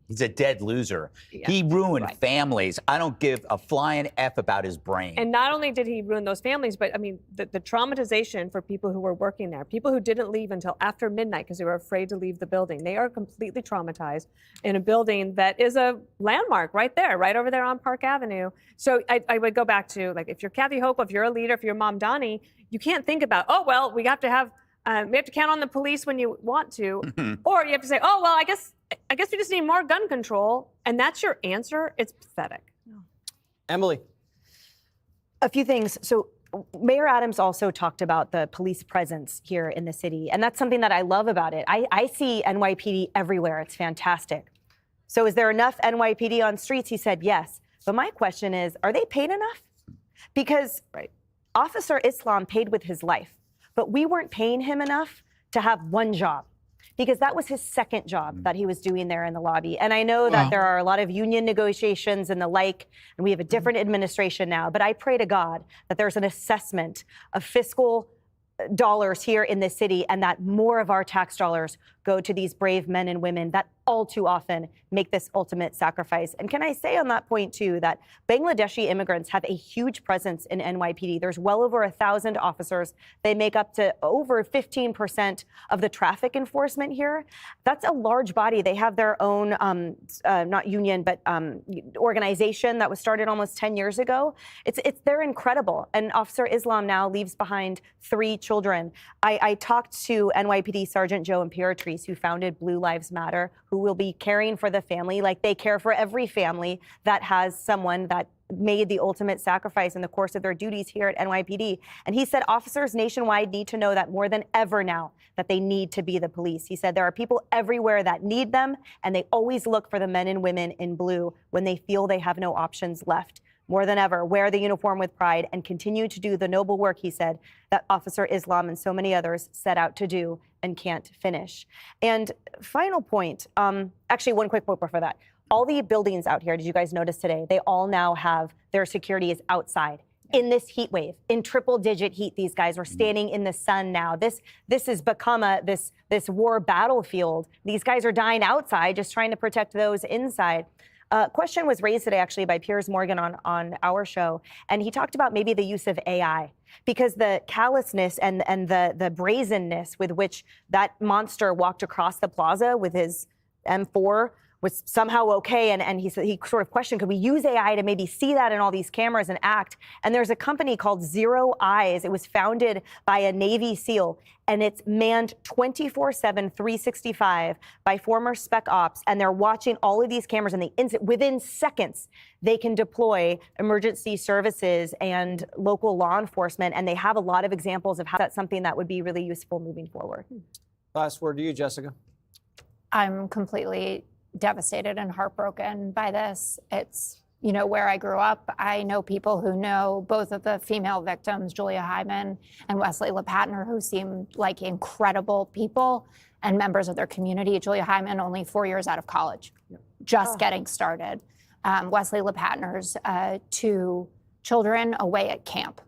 He's a dead loser. Yeah, he ruined right. families. I don't give a flying F about his brain. And not only did he ruin those families, but I mean, the traumatization for people who were working there, people who didn't leave until after midnight because they were afraid to leave the building. They are completely traumatized in a building that is a landmark right there, right over there on Park Avenue. So I would go back to, like, if you're Kathy Hochul, if you're a leader, if you're Mom Donnie, you can't think about, oh, well, we have to count on the police when you want to, or you have to say, oh, well, I guess we just need more gun control, and that's your answer. It's pathetic. Emily. A few things. So Mayor Adams also talked about the police presence here in the city, and that's something that I love about it. I see NYPD everywhere. It's fantastic. So is there enough NYPD on streets? He said yes. But my question is, are they paid enough? Because Officer Islam paid with his life. But we weren't paying him enough to have one job, because that was his second job that he was doing there in the lobby. And I know that there are a lot of union negotiations and the like, and we have a different administration now, but I pray to God that there's an assessment of fiscal dollars here in this city, and that more of our tax dollars go to these brave men and women that all too often make this ultimate sacrifice. And can I say on that point, too, that Bangladeshi immigrants have a huge presence in NYPD. There's well over 1,000 officers. They make up to over 15% of the traffic enforcement here. That's a large body. They have their own, not union, but organization that was started almost 10 years ago. They're incredible. And Officer Islam now leaves behind 3 children. I talked to NYPD Sergeant Joe Imperatrice, who founded Blue Lives Matter, who will be caring for the family like they care for every family that has someone that made the ultimate sacrifice in the course of their duties here at NYPD. And he said officers nationwide need to know that more than ever now that they need to be the police. He said there are people everywhere that need them, and they always look for the men and women in blue when they feel they have no options left. More than ever, wear the uniform with pride and continue to do the noble work, he said, that Officer Islam and so many others set out to do and can't finish. And final point, actually one quick point before that. All the buildings out here, did you guys notice today, they all now have their security is outside in this heat wave, in triple-digit heat. These guys are standing in the sun now. This has become this war battlefield. These guys are dying outside, just trying to protect those inside. Question was raised today, actually, by Piers Morgan on our show, and he talked about maybe the use of AI, because the callousness and the brazenness with which that monster walked across the plaza with his M4 was somehow okay. And he said, he sort of questioned, could we use AI to maybe see that in all these cameras and act? And there's a company called Zero Eyes. It was founded by a Navy SEAL, and it's manned 24/7, 365 by former spec ops. And they're watching all of these cameras, and within seconds, they can deploy emergency services and local law enforcement. And they have a lot of examples of how that's something that would be really useful moving forward. Last word to you, Jessica. I'm completely devastated and heartbroken by this. It's, where I grew up. I know people who know both of the female victims, Julia Hyman and Wesley LePatner, who seem like incredible people and members of their community. Julia Hyman, only 4 years out of college, just getting started. Wesley LePatner's 2 children away at camp.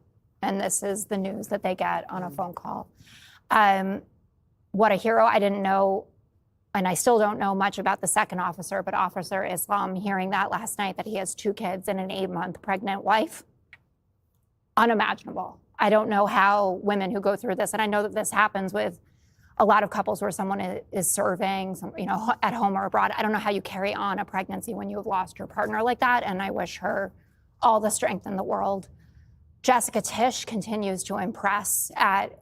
And this is the news that they get on a phone call. What a hero. I didn't know, and I still don't know much about the second officer, but Officer Islam, hearing that last night, that he has 2 kids and an 8-month pregnant wife, unimaginable. I don't know how women who go through this, and I know that this happens with a lot of couples where someone is serving, at home or abroad. I don't know how you carry on a pregnancy when you have lost your partner like that, and I wish her all the strength in the world. Jessica Tisch continues to impress at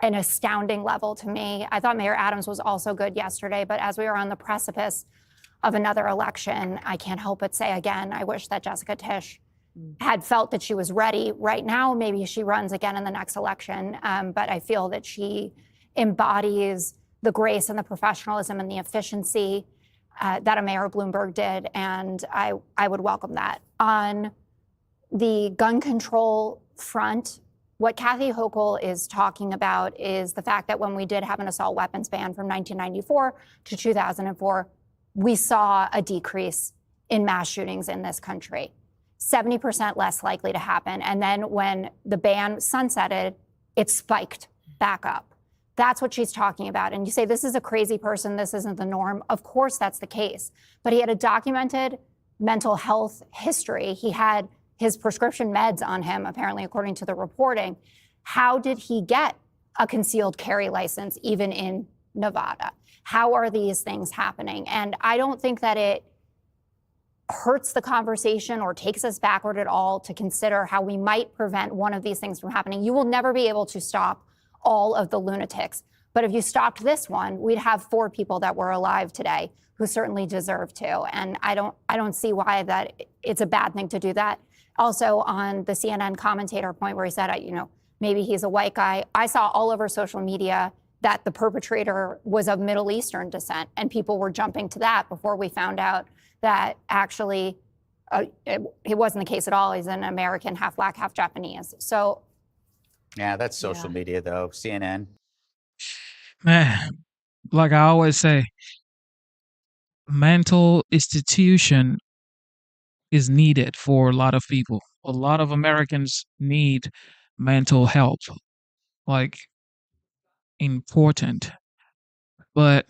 an astounding level to me. I thought Mayor Adams was also good yesterday, but as we are on the precipice of another election, I can't help but say again, I wish that Jessica Tisch had felt that she was ready. Right now, maybe she runs again in the next election, but I feel that she embodies the grace and the professionalism and the efficiency that a Mayor Bloomberg did, and I would welcome that. On the gun control front, what Kathy Hochul is talking about is the fact that when we did have an assault weapons ban from 1994 to 2004, we saw a decrease in mass shootings in this country, 70% less likely to happen. And then when the ban sunsetted, it spiked back up. That's what she's talking about. And you say, this is a crazy person, this isn't the norm. Of course that's the case. But he had a documented mental health history. He had his prescription meds on him, apparently, according to the reporting. How did he get a concealed carry license, even in Nevada? How are these things happening? And I don't think that it hurts the conversation or takes us backward at all to consider how we might prevent one of these things from happening. You will never be able to stop all of the lunatics. But if you stopped this one, we'd have 4 people that were alive today who certainly deserve to. And I don't see why that it's a bad thing to do that. Also, on the CNN commentator point where he said, maybe he's a white guy, I saw all over social media that the perpetrator was of Middle Eastern descent, and people were jumping to that before we found out that actually it wasn't the case at all. He's an American, half black, half Japanese. So, yeah, that's social media, though. CNN. Man, like I always say, mental institution is needed for a lot of people. A lot of Americans need mental help, like important. But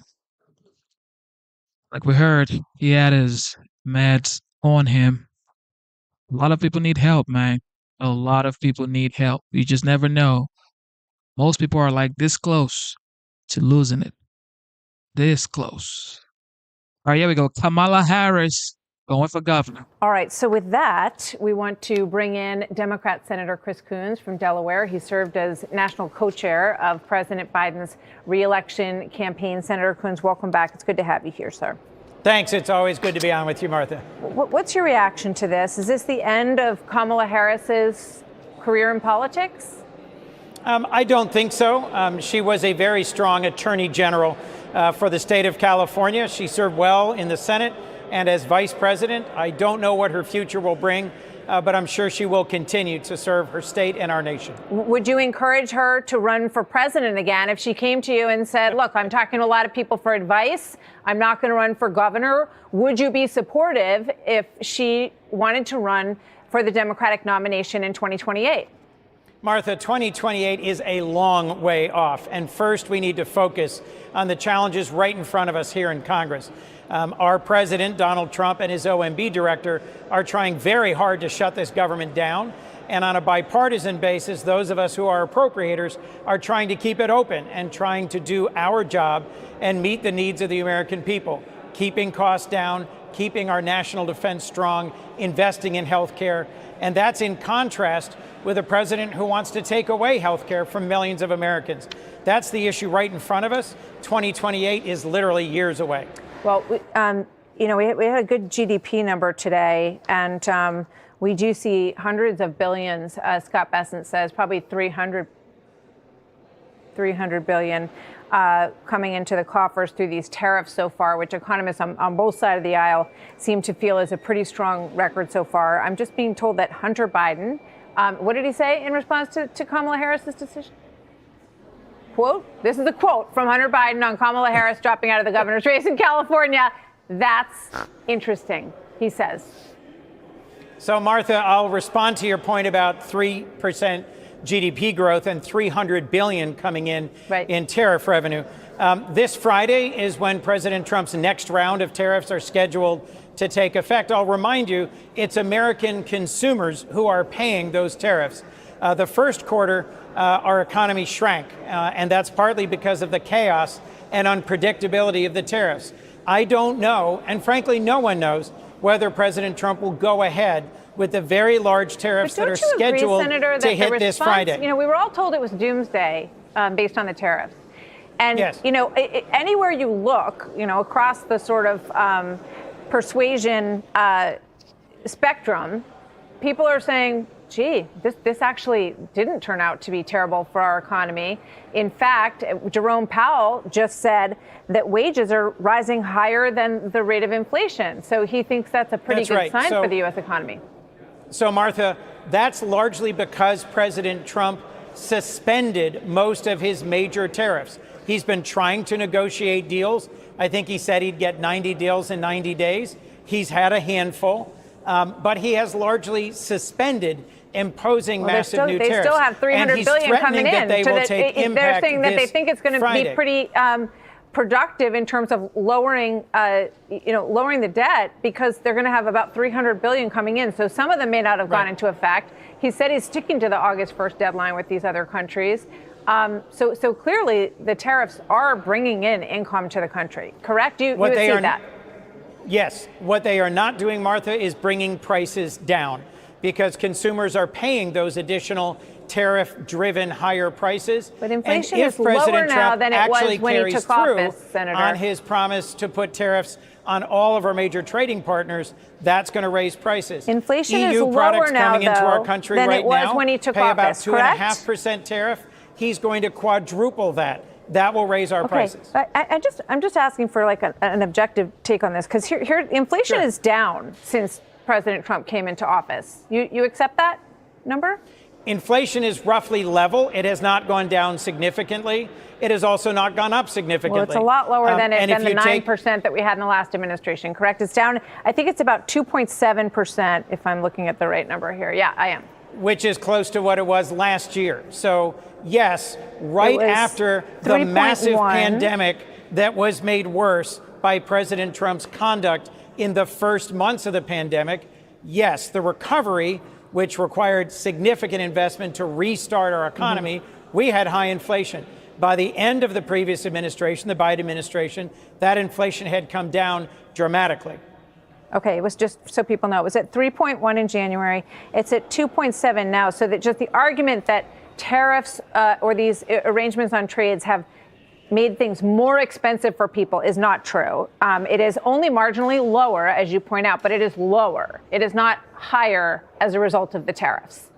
like we heard, he had his meds on him. A lot of people need help, man. A lot of people need help. You just never know. Most people are like this close to losing it. This close. All right, here we go. Kamala Harris going for governor. All right, so with that, we want to bring in Democrat Senator Chris Coons from Delaware. He served as national co-chair of President Biden's re-election campaign. Senator Coons, welcome back. It's good to have you here, sir. Thanks. It's always good to be on with you, Martha. What's your reaction to this? Is this the end of Kamala Harris's career in politics? I don't think so. She was a very strong attorney general for the state of California. She served well in the Senate and as vice president. I don't know what her future will bring, but I'm sure she will continue to serve her state and our nation. Would you encourage her to run for president again if she came to you and said, look, I'm talking to a lot of people for advice, I'm not going to run for governor? Would you be supportive if she wanted to run for the Democratic nomination in 2028? Martha, 2028 is a long way off. And first, we need to focus on the challenges right in front of us here in Congress. Our president, Donald Trump, and his OMB director are trying very hard to shut this government down. And on a bipartisan basis, those of us who are appropriators are trying to keep it open and trying to do our job and meet the needs of the American people, keeping costs down, keeping our national defense strong, investing in health care. And that's in contrast with a president who wants to take away health care from millions of Americans. That's the issue right in front of us. 2028 is literally years away. Well, we had a good GDP number today, and we do see hundreds of billions, as Scott Bessent says, probably 300 billion coming into the coffers through these tariffs so far, which economists on both sides of the aisle seem to feel is a pretty strong record so far. I'm just being told that Hunter Biden, what did he say in response to Kamala Harris's decision? Quote, this is a quote from Hunter Biden on Kamala Harris dropping out of the governor's race in California. That's interesting, he says. So, Martha, I'll respond to your point about 3% GDP growth and $300 billion coming in tariff revenue. This Friday is when President Trump's next round of tariffs are scheduled to take effect. I'll remind you, it's American consumers who are paying those tariffs. The first quarter, our economy shrank, and that's partly because of the chaos and unpredictability of the tariffs. I don't know, and frankly, no one knows, whether President Trump will go ahead with the very large tariffs that are scheduled to hit this Friday. You know, we were all told it was doomsday based on the tariffs. And, anywhere you look, across the sort of persuasion spectrum, people are saying, gee, this actually didn't turn out to be terrible for our economy. In fact, Jerome Powell just said that wages are rising higher than the rate of inflation. So he thinks that's a pretty good sign for the U.S. economy. So, Martha, that's largely because President Trump suspended most of his major tariffs. He's been trying to negotiate deals. I think he said he'd get 90 deals in 90 days. He's had a handful, but he has largely suspended imposing massive new tariffs. They still have $300 billion coming in. That they will take impact. They're saying that they think it's going to be pretty productive in terms of lowering the debt, because they're going to have about $300 billion coming in. So some of them may not have gone into effect. He said he's sticking to the August 1st deadline with these other countries. So clearly the tariffs are bringing in income to the country. Correct? You would see that. Yes. What they are not doing, Martha, is bringing prices down, because consumers are paying those additional tariff-driven higher prices. But inflation is lower now than it was when he took office, Senator. On his promise to put tariffs on all of our major trading partners, that's going to raise prices. Inflation is EU lower products now, coming into our country than right it was now when he took pay office, about 2.5% tariff. He's going to quadruple that. That will raise our prices. I'm just asking for like an objective take on this, because here inflation is down since President Trump came into office. You accept that number? Inflation is roughly level. It has not gone down significantly. It has also not gone up significantly. Well, it's a lot lower than the 9% that we had in the last administration, correct? It's down, I think it's about 2.7%, if I'm looking at the right number here. Yeah, I am. Which is close to what it was last year. So, yes, right after the massive pandemic that was made worse by President Trump's conduct in the first months of the pandemic, yes, the recovery, which required significant investment to restart our economy, we had high inflation. By the end of the previous administration, the Biden administration, that inflation had come down dramatically. Okay, it was, just so people know, it was at 3.1 in January. It's at 2.7 now. So that just the argument that tariffs or these arrangements on trades have made things more expensive for people is not true. It is only marginally lower, as you point out, but it is lower. It is not higher as a result of the tariffs.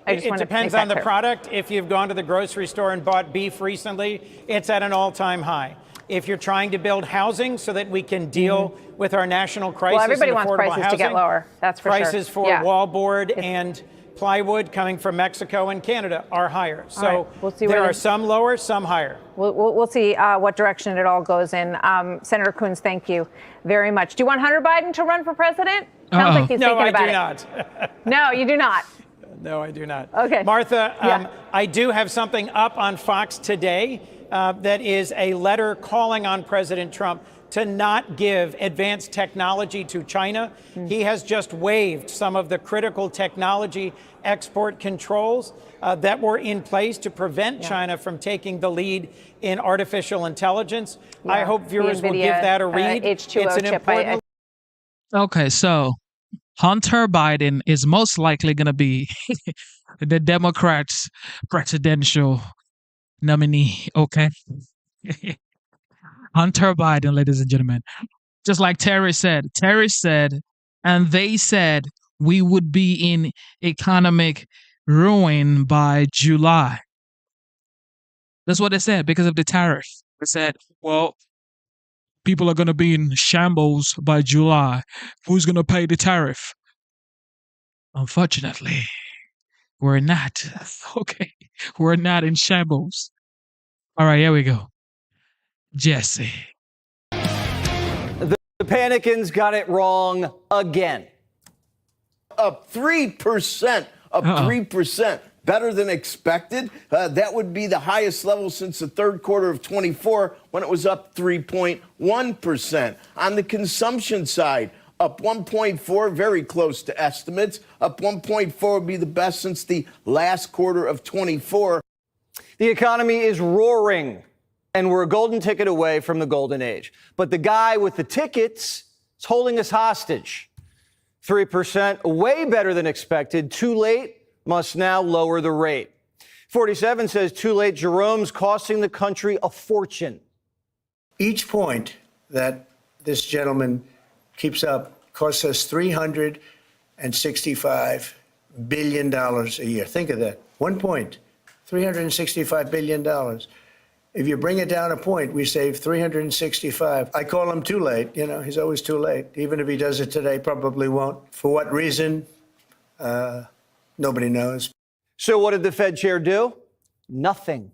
It depends on the product. If you've gone to the grocery store and bought beef recently, it's at an all-time high. If you're trying to build housing so that we can deal with our national crisis, well, everybody wants prices to get lower. That's for prices sure. For wallboard and Plywood coming from Mexico and Canada are higher. So right. We'll see there where are some lower, some higher. We'll see what direction it all goes in. Senator Coons, thank you very much. Do you want Hunter Biden to run for president? Sounds like he's thinking about it. No, I do not. No, you do not. No, I do not. Okay. Martha, I do have something up on Fox today that is a letter calling on President Trump to not give advanced technology to China. He has just waived some of the critical technology export controls that were in place to prevent China from taking the lead in artificial intelligence. I hope viewers will give that a read. H2O it's an chip. important. Okay, so Hunter Biden is most likely going to be the Democrats' presidential nominee. Okay. Hunter Biden, ladies and gentlemen. Just like Terry said, and they said we would be in economic ruin by July. That's what they said because of the tariff. They said, well, people are going to be in shambles by July. Who's going to pay the tariff? Unfortunately, we're not. Okay. We're not in shambles. All right, here we go. Jesse. The Panicans got it wrong again. Up 3%. Up 3%. Better than expected. That would be the highest level since the third quarter of 24 when it was up 3.1%. On the consumption side, up 1.4, very close to estimates. Up 1.4 would be the best since the last quarter of 24. The economy is roaring, and we're a golden ticket away from the golden age. But the guy with the tickets is holding us hostage. 3%, way better than expected. Too late, must now lower the rate. 47 says too late, Jerome's costing the country a fortune. Each point that this gentleman keeps up costs us $365 billion a year. Think of that. 1 point, $365 billion. If you bring it down a point, we save 365. I call him too late. You know, he's always too late. Even if he does it today, probably won't. For what reason? Nobody knows. So what did the Fed chair do? Nothing.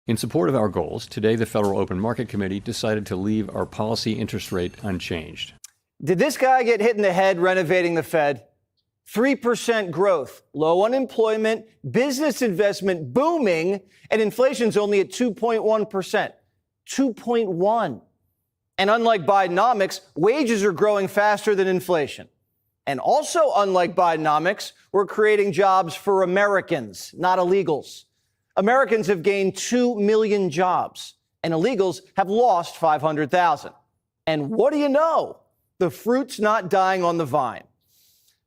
In support of our goals, today the Federal Open Market Committee decided to leave our policy interest rate unchanged. Did this guy get hit in the head renovating the Fed? 3% growth, low unemployment, business investment booming, and inflation's only at 2.1%. 2.1. And unlike Bidenomics, wages are growing faster than inflation. And also unlike Bidenomics, we're creating jobs for Americans, not illegals. Americans have gained 2 million jobs, and illegals have lost 500,000. And what do you know? The fruit's not dying on the vine.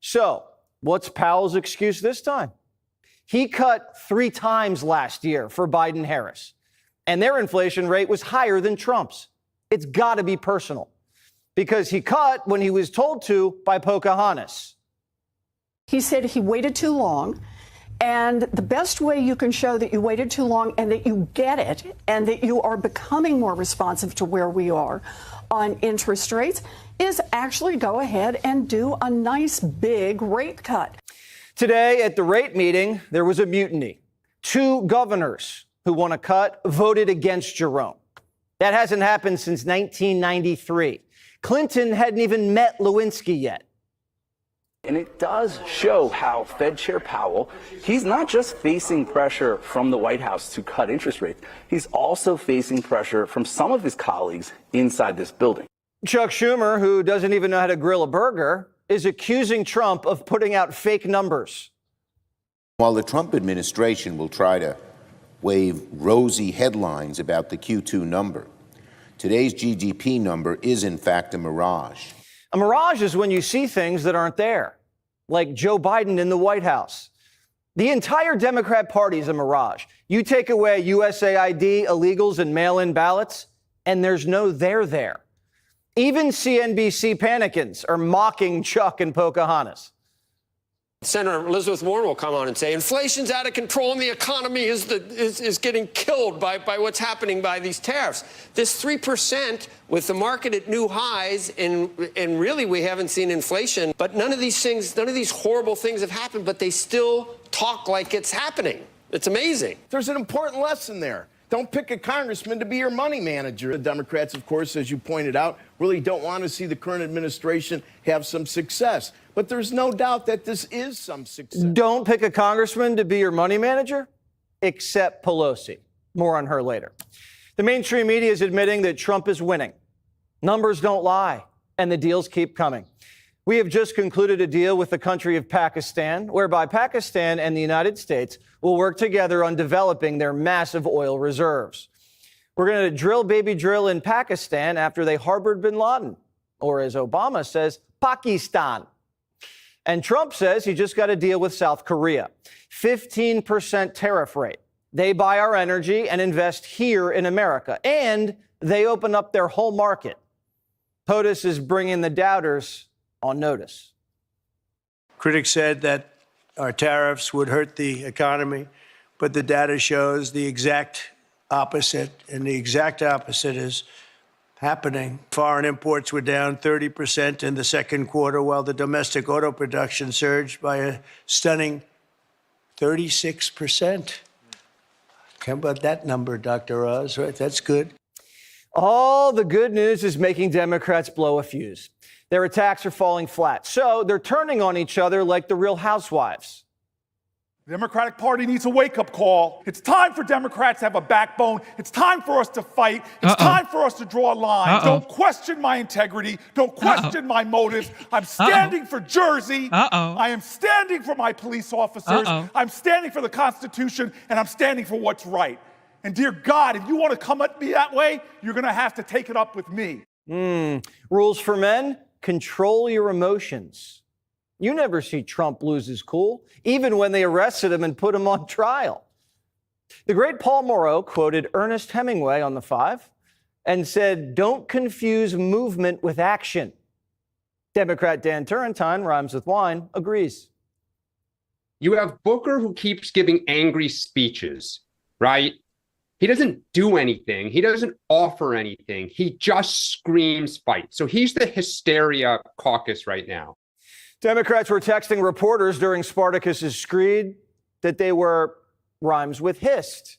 So, what's Powell's excuse this time? He cut 3 times last year for Biden-Harris, and their inflation rate was higher than Trump's. It's got to be personal, because he cut when he was told to by Pocahontas. He said he waited too long, and the best way you can show that you waited too long and that you get it and that you are becoming more responsive to where we are on interest rates is actually go ahead and do a nice big rate cut. Today at the rate meeting, there was a mutiny. 2 governors who want to cut voted against Jerome. That hasn't happened since 1993. Clinton hadn't even met Lewinsky yet. And it does show how Fed Chair Powell, he's not just facing pressure from the White House to cut interest rates, he's also facing pressure from some of his colleagues inside this building. Chuck Schumer, who doesn't even know how to grill a burger, is accusing Trump of putting out fake numbers. While the Trump administration will try to wave rosy headlines about the Q2 number, today's GDP number is in fact a mirage. A mirage is when you see things that aren't there, like Joe Biden in the White House. The entire Democrat Party is a mirage. You take away USAID, illegals, and mail-in ballots, and there's no there there. Even CNBC panicans are mocking Chuck and Pocahontas. Senator Elizabeth Warren will come on and say inflation's out of control and the economy is getting killed by what's happening by these tariffs. This 3% with the market at new highs, and really we haven't seen inflation, but none of these horrible things have happened, but they still talk like it's happening. It's amazing. There's an important lesson there. Don't pick a congressman to be your money manager. The Democrats, of course, as you pointed out, really don't want to see the current administration have some success. But there's no doubt that this is some success. Don't pick a congressman to be your money manager, except Pelosi. More on her later. The mainstream media is admitting that Trump is winning. Numbers don't lie, and the deals keep coming. We have just concluded a deal with the country of Pakistan, whereby Pakistan and the United States will work together on developing their massive oil reserves. We're going to drill, baby, drill in Pakistan after they harbored bin Laden, or as Obama says, Pakistan. And Trump says he just got a deal with South Korea, 15% tariff rate. They buy our energy and invest here in America, and they open up their whole market. POTUS is bringing the doubters on notice. Critics said that our tariffs would hurt the economy, but the data shows the exact opposite, and the exact opposite is happening. Foreign imports were down 30% in the second quarter, while the domestic auto production surged by a stunning 36%. How about that number, Dr. Oz? Right, that's good. All the good news is making Democrats blow a fuse. Their attacks are falling flat, so they're turning on each other like the Real Housewives. The Democratic Party needs a wake-up call. It's time for Democrats to have a backbone. It's time for us to fight. It's time for us to draw a line. Don't question my integrity. Don't question my motives. I'm standing for Jersey. I am standing for my police officers. I'm standing for the Constitution, and I'm standing for what's right. And dear God, if you want to come at me that way, you're going to have to take it up with me. Rules for men: control your emotions. You never see Trump lose his cool, even when they arrested him and put him on trial. The great Paul Moreau quoted Ernest Hemingway on The Five and said, "Don't confuse movement with action." Democrat Dan Turrentine, rhymes with wine, agrees. You have Booker, who keeps giving angry speeches, right? He doesn't do anything. He doesn't offer anything. He just screams fight. So he's the hysteria caucus right now. Democrats were texting reporters during Spartacus's screed that they were rhymes with hissed.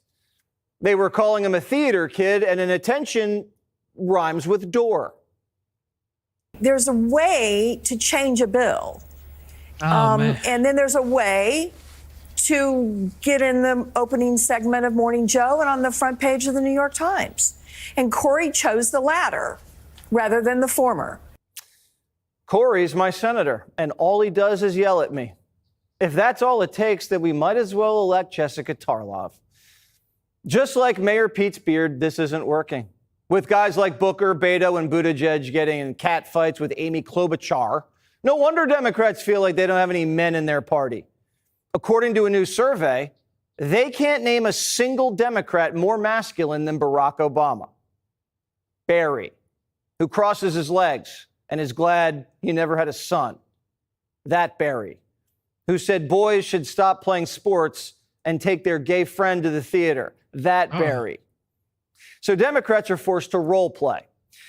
They were calling him a theater kid, and an attention rhymes with door. There's a way to change a bill. And then there's a way to get in the opening segment of Morning Joe and on the front page of the New York Times. And Corey chose the latter rather than the former. Corey's my senator, and all he does is yell at me. If that's all it takes, then we might as well elect Jessica Tarlov. Just like Mayor Pete's beard, this isn't working. With guys like Booker, Beto, and Buttigieg getting in cat fights with Amy Klobuchar, no wonder Democrats feel like they don't have any men in their party. According to a new survey, they can't name a single Democrat more masculine than Barack Obama. Barry, who crosses his legs and is glad he never had a son. That Barry, who said boys should stop playing sports and take their gay friend to the theater. That Barry. So Democrats are forced to role play.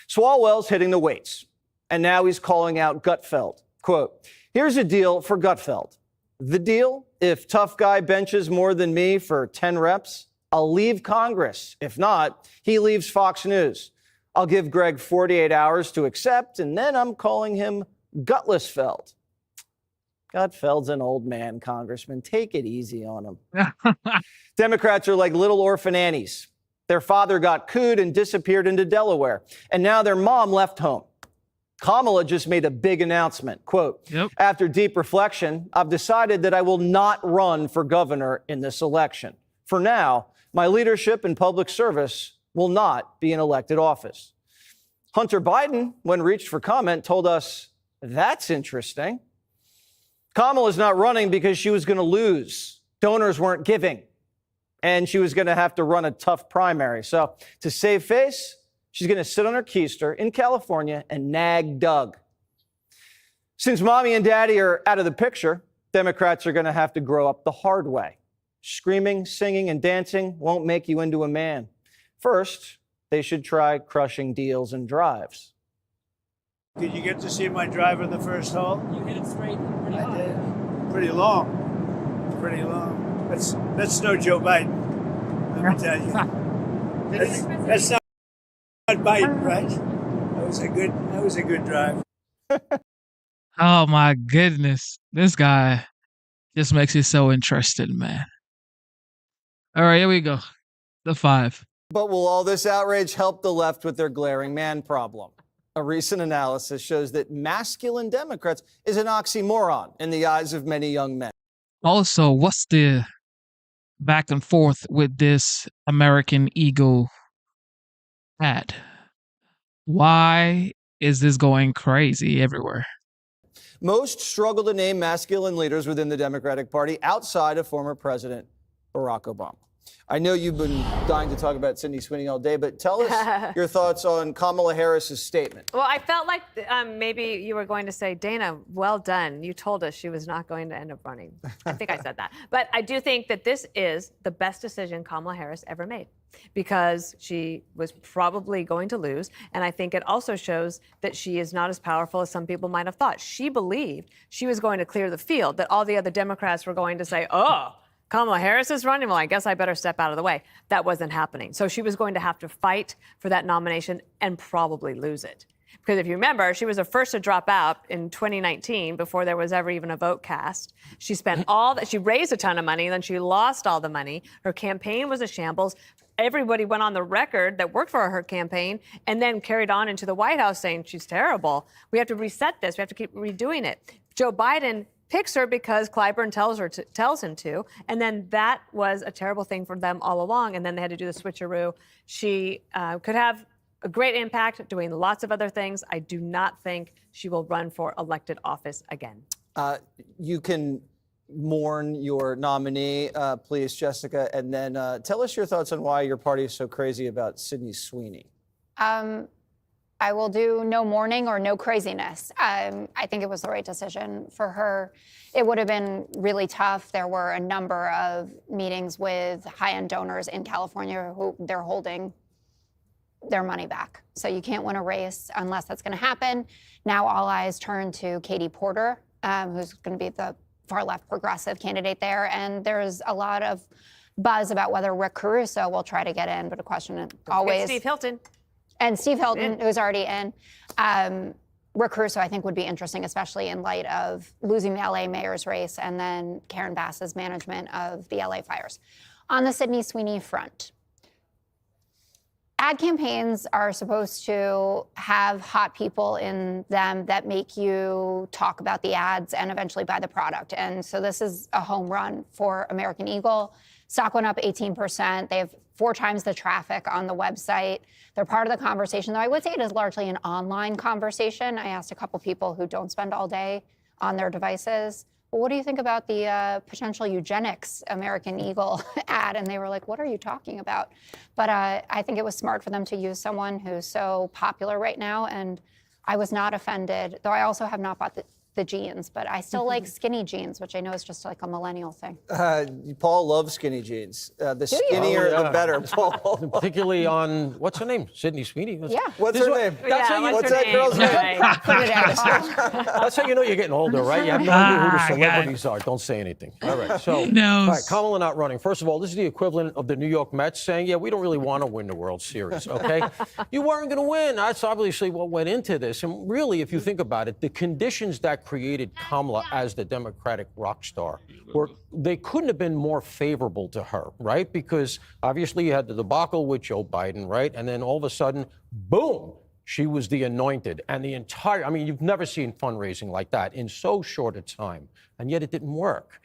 Swalwell's hitting the weights, and now he's calling out Gutfeld. Quote, "Here's a deal for Gutfeld. The deal, if tough guy benches more than me for 10 reps, I'll leave Congress. If not, he leaves Fox News. I'll give Greg 48 hours to accept, and then I'm calling him Gutlessfeld." Gutfeld's an old man, Congressman. Take it easy on him. Democrats are like little orphan Annies. Their father got cooed and disappeared into Delaware, and now their mom left home. Kamala just made a big announcement. Quote, "After deep reflection, I've decided that I will not run for governor in this election. For now, my leadership and public service will not be in elected office." Hunter Biden, when reached for comment, told us, "That's interesting." Kamala's not running because she was going to lose. Donors weren't giving. And she was going to have to run a tough primary. So to save face, she's going to sit on her keister in California and nag Doug. Since mommy and daddy are out of the picture, Democrats are going to have to grow up the hard way. Screaming, singing, and dancing won't make you into a man. First, they should try crushing deals and drives. Did you get to see my drive in the first hole? You hit it straight pretty hard. I did. Pretty long. Pretty long. That's no Joe Biden, let me tell you. That's not Biden, right? That was a good drive. Oh my goodness. This guy just makes it so interesting, man. All right, here we go. The 5. But will all this outrage help the left with their glaring man problem? A recent analysis shows that masculine Democrats is an oxymoron in the eyes of many young men. Also, what's the back and forth with this American Eagle ad? Why is this going crazy everywhere? Most struggle to name masculine leaders within the Democratic Party outside of former President Barack Obama. I know you've been dying to talk about Sydney Sweeney all day, but tell us your thoughts on Kamala Harris's statement. Well, I felt like maybe you were going to say, Dana, well done. You told us she was not going to end up running. I think I said that. But I do think that this is the best decision Kamala Harris ever made because she was probably going to lose. And I think it also shows that she is not as powerful as some people might have thought. She believed she was going to clear the field, that all the other Democrats were going to say, oh, Kamala Harris is running? Well, I guess I better step out of the way. That wasn't happening. So she was going to have to fight for that nomination and probably lose it. Because if you remember, she was the first to drop out in 2019 before there was ever even a vote cast. She spent all that, she raised a ton of money, then she lost all the money. Her campaign was a shambles. Everybody went on the record that worked for her campaign and then carried on into the White House saying she's terrible. We have to reset this. We have to keep redoing it. Joe Biden picks her because Clyburn tells him to, and then that was a terrible thing for them all along, and then they had to do the switcheroo. She could have a great impact doing lots of other things. I do not think she will run for elected office again. You can mourn your nominee, please, Jessica, and then tell us your thoughts on why your party is so crazy about Sydney Sweeney. I will do no mourning or no craziness. I think it was the right decision for her. It would have been really tough. There were a number of meetings with high-end donors in California who they're holding their money back. So you can't win a race unless that's going to happen. Now all eyes turn to Katie Porter, who's going to be the far-left progressive candidate there. And there's a lot of buzz about whether Rick Caruso will try to get in, but a question always... Steve Hilton. And Steve Hilton, who's already in. Rick Caruso, I think, would be interesting, especially in light of losing the LA mayor's race and then Karen Bass's management of the LA fires. On the Sydney Sweeney front, ad campaigns are supposed to have hot people in them that make you talk about the ads and eventually buy the product. And so this is a home run for American Eagle. Stock went up 18%. They have 4 times the traffic on the website. They're part of the conversation, though I would say it is largely an online conversation. I asked a couple people who don't spend all day on their devices, well, what do you think about the potential eugenics American Eagle ad? And they were like, what are you talking about? But I think it was smart for them to use someone who's so popular right now. And I was not offended, though I also have not bought the jeans, but I still like skinny jeans, which I know is just like a millennial thing. Paul loves skinny jeans. The skinnier, the better, Paul. Particularly on, what's her name? Sydney Sweeney? Yeah. What's her name? What's that girl's name? Put it out. That's how you know you're getting older, right? You have no idea who the celebrities are. Don't say anything. All right. So, all right, Kamala not running. First of all, this is the equivalent of the New York Mets saying, yeah, we don't really want to win the World Series, okay? You weren't going to win. That's obviously what went into this. And really, if you think about it, the conditions that created Kamala as the Democratic rock star they couldn't have been more favorable to her, right? Because obviously you had the debacle with Joe Biden, right? And then all of a sudden, boom, she was the anointed. And the entire, I mean, you've never seen fundraising like that in so short a time. And yet it didn't work.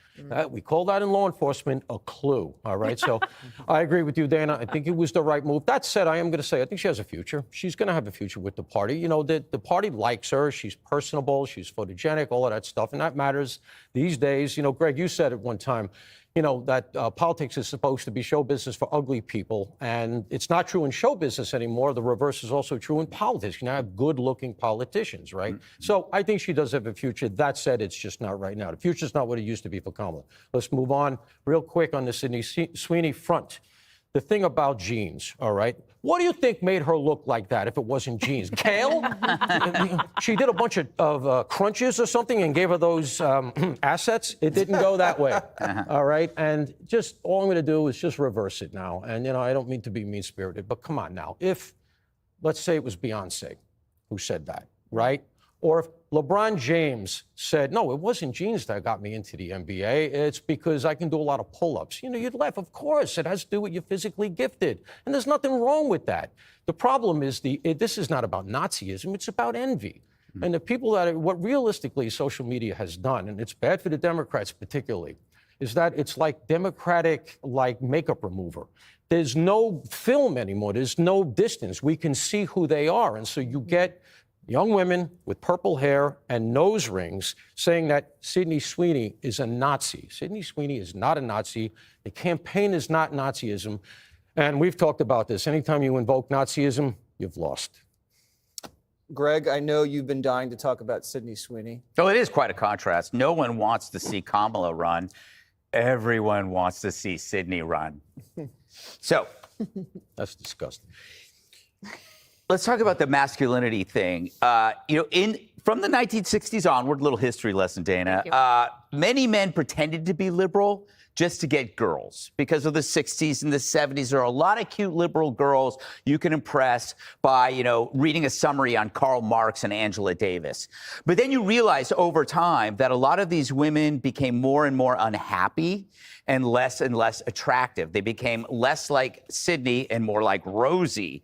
We call that in law enforcement a clue, all right? So I agree with you, Dana. I think it was the right move. That said, I am going to say I think she has a future. She's going to have a future with the party. You know, the party likes her. She's personable. She's photogenic, all of that stuff. And that matters these days. You know, Greg, you said at one time, that politics is supposed to be show business for ugly people. And it's not true in show business anymore. The reverse is also true in politics. You now have good-looking politicians, right? So I think she does have a future. That said, it's just not right now. The future's not what it used to be for Kamala. Let's move on real quick on the Sydney Sweeney front. The thing about jeans, all right? What do you think made her look like that if it wasn't jeans? Kale? She did a bunch of crunches or something and gave her those assets. It didn't go that way, all right? And just all I'm going to do is just reverse it now. And, I don't mean to be mean-spirited, but come on now. If, let's say it was Beyonce who said that, right? Or if LeBron James said, no, it wasn't jeans that got me into the NBA. It's because I can do a lot of pull-ups. You'd laugh. Of course, it has to do with you're physically gifted. And there's nothing wrong with that. The problem is this is not about Nazism. It's about envy. And the people what realistically social media has done, and it's bad for the Democrats particularly, is that it's like Democratic, makeup remover. There's no film anymore. There's no distance. We can see who they are. And so you get young women with purple hair and nose rings saying that Sydney Sweeney is a Nazi. Sydney Sweeney is not a Nazi. The campaign is not Nazism. And we've talked about this. Anytime you invoke Nazism, you've lost. Greg, I know you've been dying to talk about Sydney Sweeney. Oh, it is quite a contrast. No one wants to see Kamala run. Everyone wants to see Sydney run. So that's disgusting. Let's talk about the masculinity thing. From the 1960s onward, little history lesson, Dana. Many men pretended to be liberal just to get girls. Because of the 60s and the 70s, there are a lot of cute liberal girls you can impress by, reading a summary on Karl Marx and Angela Davis. But then you realize over time that a lot of these women became more and more unhappy and less attractive. They became less like Sydney and more like Rosie.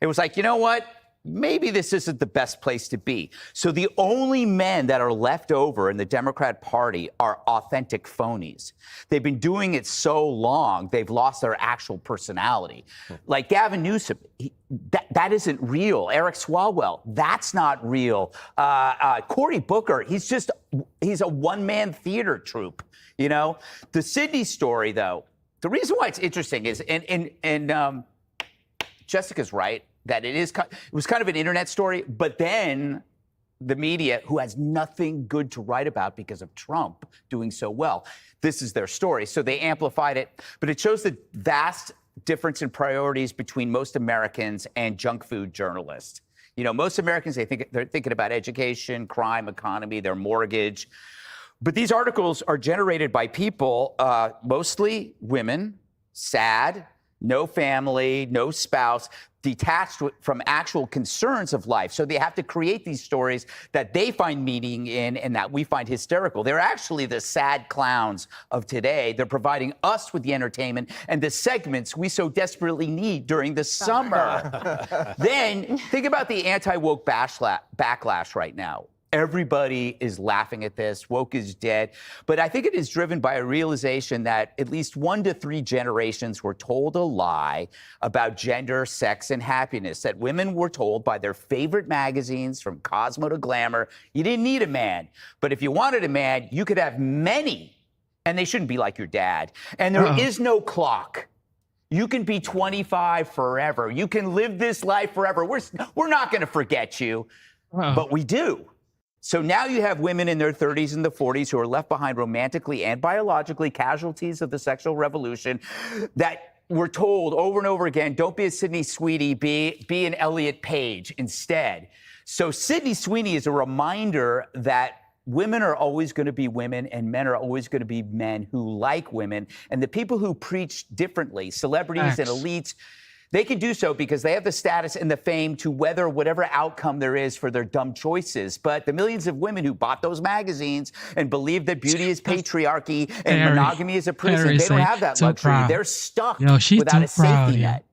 It was like, you know what? Maybe this isn't the best place to be. So the only men that are left over in the Democrat Party are authentic phonies. They've been doing it so long, they've lost their actual personality. Like Gavin Newsom, that isn't real. Eric Swalwell, that's not real. Cory Booker, he's a one-man theater troupe. The Sydney story, though, the reason why it's interesting is, and Jessica's right, that it was kind of an internet story, but then the media, who has nothing good to write about because of Trump doing so well, this is their story. So they amplified it, but it shows the vast difference in priorities between most Americans and junk food journalists. Most Americans, they're thinking about education, crime, economy, their mortgage. But these articles are generated by people, mostly women, sad, no family, no spouse, detached from actual concerns of life. So they have to create these stories that they find meaning in and that we find hysterical. They're actually the sad clowns of today. They're providing us with the entertainment and the segments we so desperately need during the summer. Then think about the anti-woke backlash right now. Everybody is laughing at this. Woke is dead. But I think it is driven by a realization that at least 1 to 3 generations were told a lie about gender, sex, and happiness. That women were told by their favorite magazines, from Cosmo to Glamour, you didn't need a man. But if you wanted a man, you could have many. And they shouldn't be like your dad. And there is no clock. You can be 25 forever. You can live this life forever. We're not going to forget you. But we do. So now you have women in their 30s and the 40s who are left behind romantically and biologically, casualties of the sexual revolution, that were told over and over again, don't be a Sydney Sweeney, be an Elliot Page instead. So Sydney Sweeney is a reminder that women are always going to be women and men are always going to be men who like women. And the people who preach differently, celebrities and elites, they can do so because they have the status and the fame to weather whatever outcome there is for their dumb choices. But the millions of women who bought those magazines and believe that beauty is patriarchy and monogamy is a prison, they don't have that luxury. They're stuck without a safety net.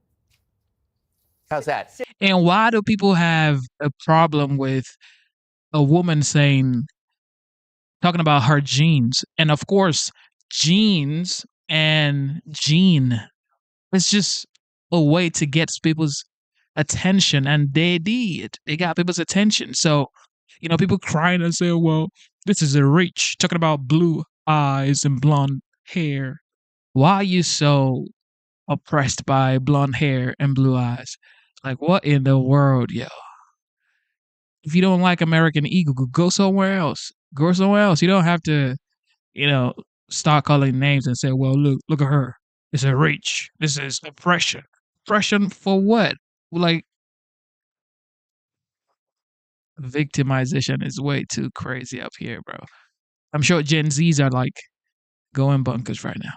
How's that? And why do people have a problem with a woman talking about her genes? And of course, genes and gene, it's just a way to get people's attention, and they got people's attention. So, people crying and say, well, this is a reach, talking about blue eyes and blonde hair. why are you so oppressed by blonde hair and blue eyes? Like, what in the world, yo? If you don't like American Eagle, go somewhere else. Go somewhere else. You don't have to, you know, start calling names and say, well, look at her. It's a reach. This is oppression. Oppression for what? Like, victimization is way too crazy up here, bro. I'm sure Gen Zs are like going bunkers right now.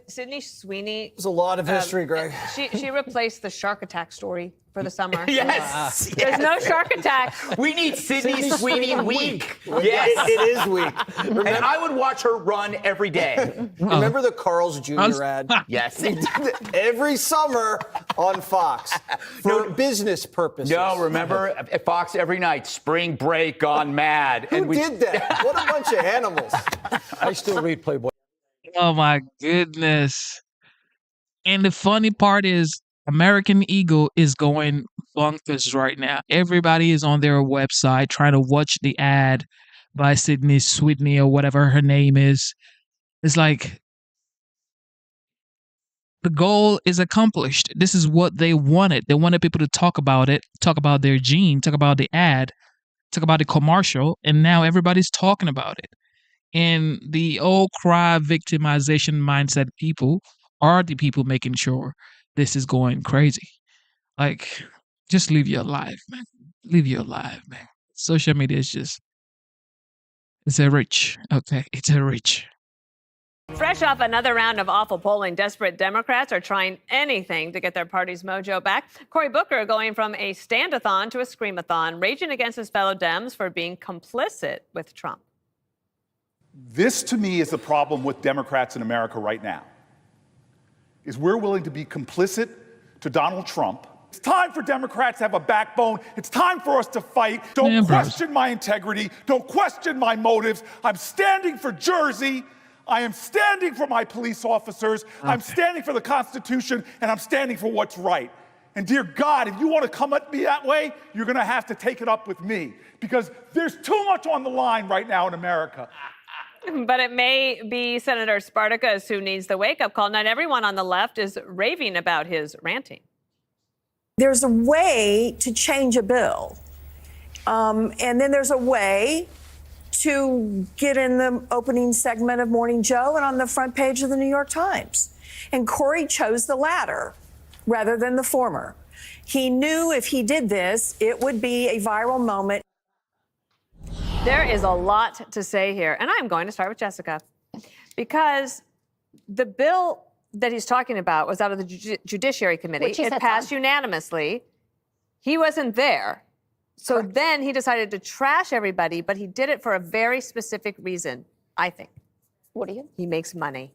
Sydney Sweeney. There's a lot of history, Greg. She replaced the shark attack story for the summer. Yes. There's no shark attack. We need Sydney Sweeney week. Yes, it is week. And I would watch her run every day. Remember the Carl's Jr. ad? Yes. Every summer on Fox for business purposes. No, remember at Fox every night, spring break gone mad. Who did that? What a bunch of animals. I still read Playboy. Oh my goodness. And the funny part is American Eagle is going bonkers right now. Everybody is on their website trying to watch the ad by Sydney Sweeney or whatever her name is. It's like the goal is accomplished. This is what they wanted. They wanted people to talk about it, talk about their gene, talk about the ad, talk about the commercial, and now everybody's talking about it. And the old cry victimization mindset people are the people making sure this is going crazy. Like, just live your life, man. Live your life, man. Social media is just, it's a reach, okay? It's a reach. Fresh off another round of awful polling, desperate Democrats are trying anything to get their party's mojo back. Cory Booker going from a stand-a-thon to a scream-a-thon, raging against his fellow Dems for being complicit with Trump. This, to me, is the problem with Democrats in America right now, is we're willing to be complicit to Donald Trump. It's time for Democrats to have a backbone. It's time for us to fight. Don't question my integrity. Don't question my motives. I'm standing for Jersey. I am standing for my police officers. Okay. I'm standing for the Constitution, and I'm standing for what's right. And dear God, if you want to come at me that way, you're going to have to take it up with me, because there's too much on the line right now in America. But it may be Senator Spartacus who needs the wake-up call. Not everyone on the left is raving about his ranting. There's a way to change a bill. And then there's a way to get in the opening segment of Morning Joe and on the front page of the New York Times. And Cory chose the latter rather than the former. He knew if he did this, it would be a viral moment. There is a lot to say here, and I'm going to start with Jessica, because the bill that he's talking about was out of the Judiciary Committee. It passed unanimously. He wasn't there. So then he decided to trash everybody, but he did it for a very specific reason, I think. What do you? He makes money.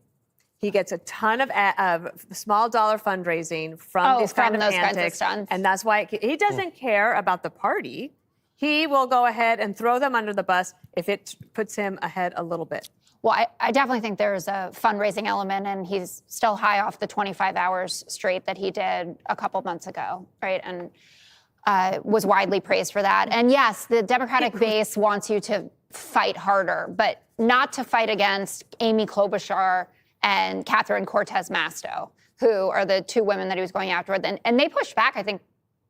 He gets a ton of small dollar fundraising from these kind of antics. And that's why he doesn't care about the party. He will go ahead and throw them under the bus if it puts him ahead a little bit. Well, I definitely think there's a fundraising element, and he's still high off the 25 hours straight that he did a couple months ago, right? And was widely praised for that. And yes, the Democratic base wants you to fight harder, but not to fight against Amy Klobuchar and Catherine Cortez Masto, who are the two women that he was going after. And they pushed back, I think,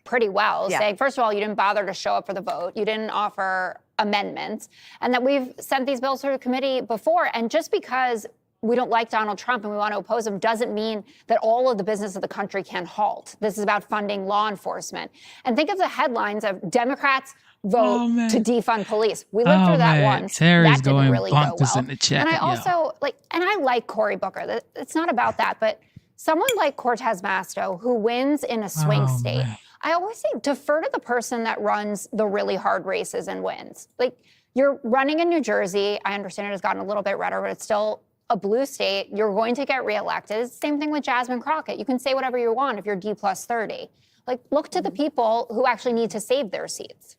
pretty well, saying, first of all, you didn't bother to show up for the vote. You didn't offer amendments, and that we've sent these bills through the committee before. And just because we don't like Donald Trump and we want to oppose him doesn't mean that all of the business of the country can halt. This is about funding law enforcement. And think of the headlines of Democrats vote to defund police. We lived through that once. Terry's that didn't really go well. In the chat, and I also I like Cory Booker. It's not about that, but someone like Cortez Masto, who wins in a swing state, I always say defer to the person that runs the really hard races and wins. Like, you're running in New Jersey. I understand it has gotten a little bit redder, but it's still a blue state. You're going to get reelected. It's the same thing with Jasmine Crockett. You can say whatever you want if you're D+30. Like, look to the people who actually need to save their seats.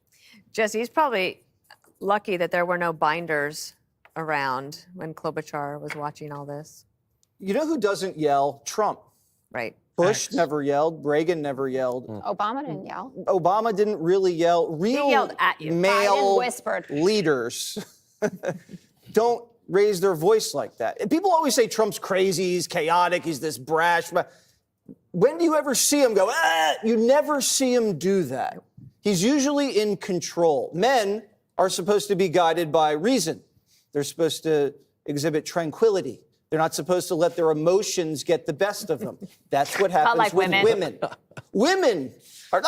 Jesse, he's probably lucky that there were no binders around when Klobuchar was watching all this. You know who doesn't yell? Trump. Right. Bush never yelled. Reagan never yelled. Obama didn't yell. Obama didn't really yell. Real he yelled at you. male whispered. leaders don't raise their voice like that. And people always say Trump's crazy, he's chaotic, he's this brash. But when do you ever see him go, ah? You never see him do that. He's usually in control. Men are supposed to be guided by reason. They're supposed to exhibit tranquility. They're not supposed to let their emotions get the best of them. That's what happens with women. Women are,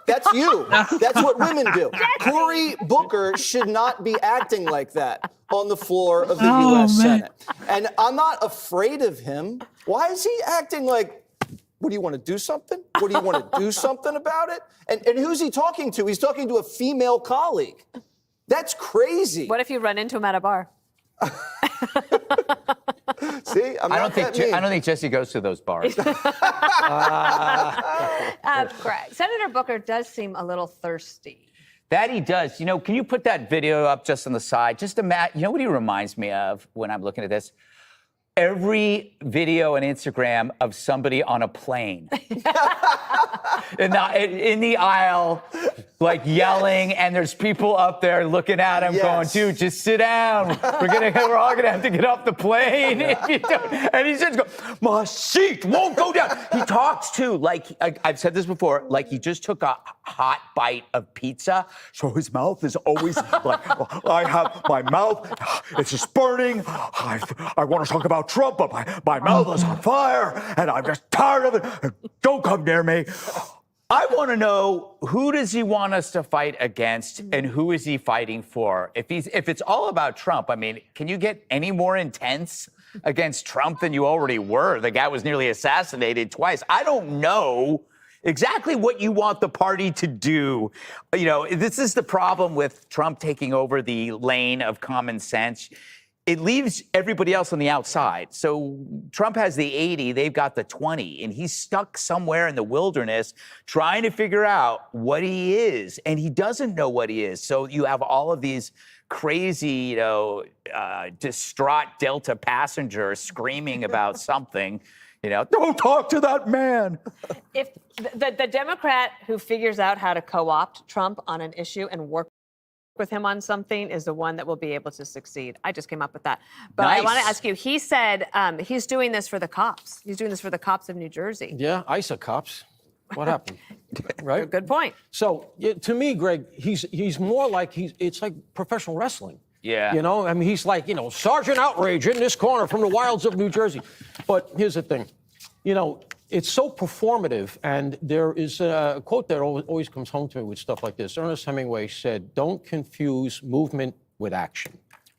that's you. That's what women do. Cory Booker should not be acting like that on the floor of the U.S. Senate. And I'm not afraid of him. Why is he acting like, what, do you want to do something? What, do you want to do something about it? And who's he talking to? He's talking to a female colleague. That's crazy. What if you run into him at a bar? See, I don't think Jesse goes to those bars. Senator Booker does seem a little thirsty. That he does. You know, can you put that video up just on the side? Just imagine, you know what he reminds me of when I'm looking at this? Every video on Instagram of somebody on a plane in the aisle, like yelling, and there's people up there looking at him going, dude, just sit down. We're all gonna have to get off the plane if you don't. And he just goes, my seat won't go down. He talks too, like I've said this before, like he just took a hot bite of pizza. So his mouth is always like, I have my mouth, it's just burning. I want to talk about Trump, but my mouth is on fire, and I'm just tired of it. Don't come near me. I want to know, who does he want us to fight against, and who is he fighting for? If it's all about Trump, I mean, can you get any more intense against Trump than you already were? The guy was nearly assassinated twice. I don't know exactly what you want the party to do. You know, this is the problem with Trump taking over the lane of common sense. It leaves everybody else on the outside. So Trump has the 80, they've got the 20, and he's stuck somewhere in the wilderness trying to figure out what he is, and he doesn't know what he is. So you have all of these crazy, distraught Delta passengers screaming about something. Don't talk to that man. If the Democrat who figures out how to co-opt Trump on an issue and work with him on something is the one that will be able to succeed. I just came up with that. But nice. I want to ask you, he said he's doing this for the cops. He's doing this for the cops of New Jersey. Yeah, ISA cops. What happened? Right? Good point. So to me, Greg, he's more like it's like professional wrestling. Yeah. I mean, he's like, Sergeant Outrage in this corner from the wilds of New Jersey. But here's the thing. It's so performative, and there is a quote that always comes home to me with stuff like this. Ernest Hemingway said, don't confuse movement with action,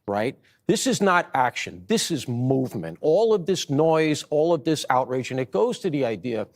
right? This is not action. This is movement. All of this noise, all of this outrage, and it goes to the idea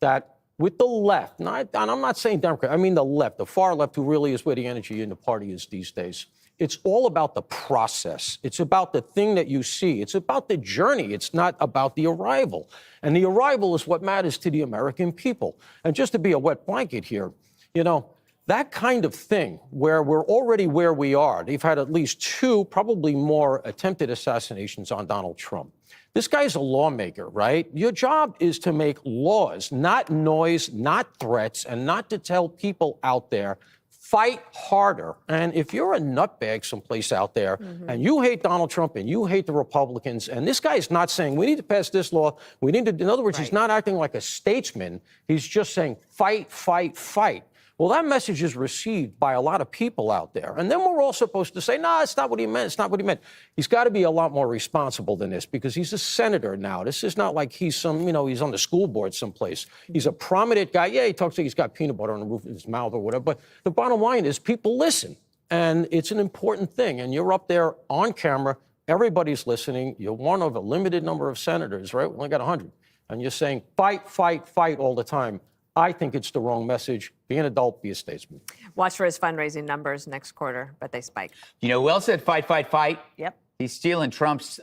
that with the left, and I'm not saying Democrat, I mean the left, the far left, who really is where the energy in the party is these days. It's all about the process. It's about the thing that you see. It's about the journey. It's not about the arrival. And the arrival is what matters to the American people. And just to be a wet blanket here, that kind of thing where we're already where we are, they've had at least 2, probably more, attempted assassinations on Donald Trump. This guy's a lawmaker, right? Your job is to make laws, not noise, not threats, and not to tell people out there, fight harder. And if you're a nutbag someplace out there and you hate Donald Trump and you hate the Republicans, and this guy is not saying we need to pass this law, we need to, in other words, he's not acting like a statesman. He's just saying fight, fight, fight. Well, that message is received by a lot of people out there. And then we're all supposed to say, no, it's not what he meant. It's not what he meant. He's got to be a lot more responsible than this, because he's a senator now. This is not like he's he's on the school board someplace. He's a prominent guy. Yeah, he talks like he's got peanut butter on the roof of his mouth or whatever. But the bottom line is people listen. And it's an important thing. And you're up there on camera. Everybody's listening. You're one of a limited number of senators, right? We only got 100. And you're saying fight, fight, fight all the time. I think it's the wrong message. Be an adult, be a statesman. Watch for his fundraising numbers next quarter, but they spike. Who else said fight, fight, fight? Yep. He's stealing Trump's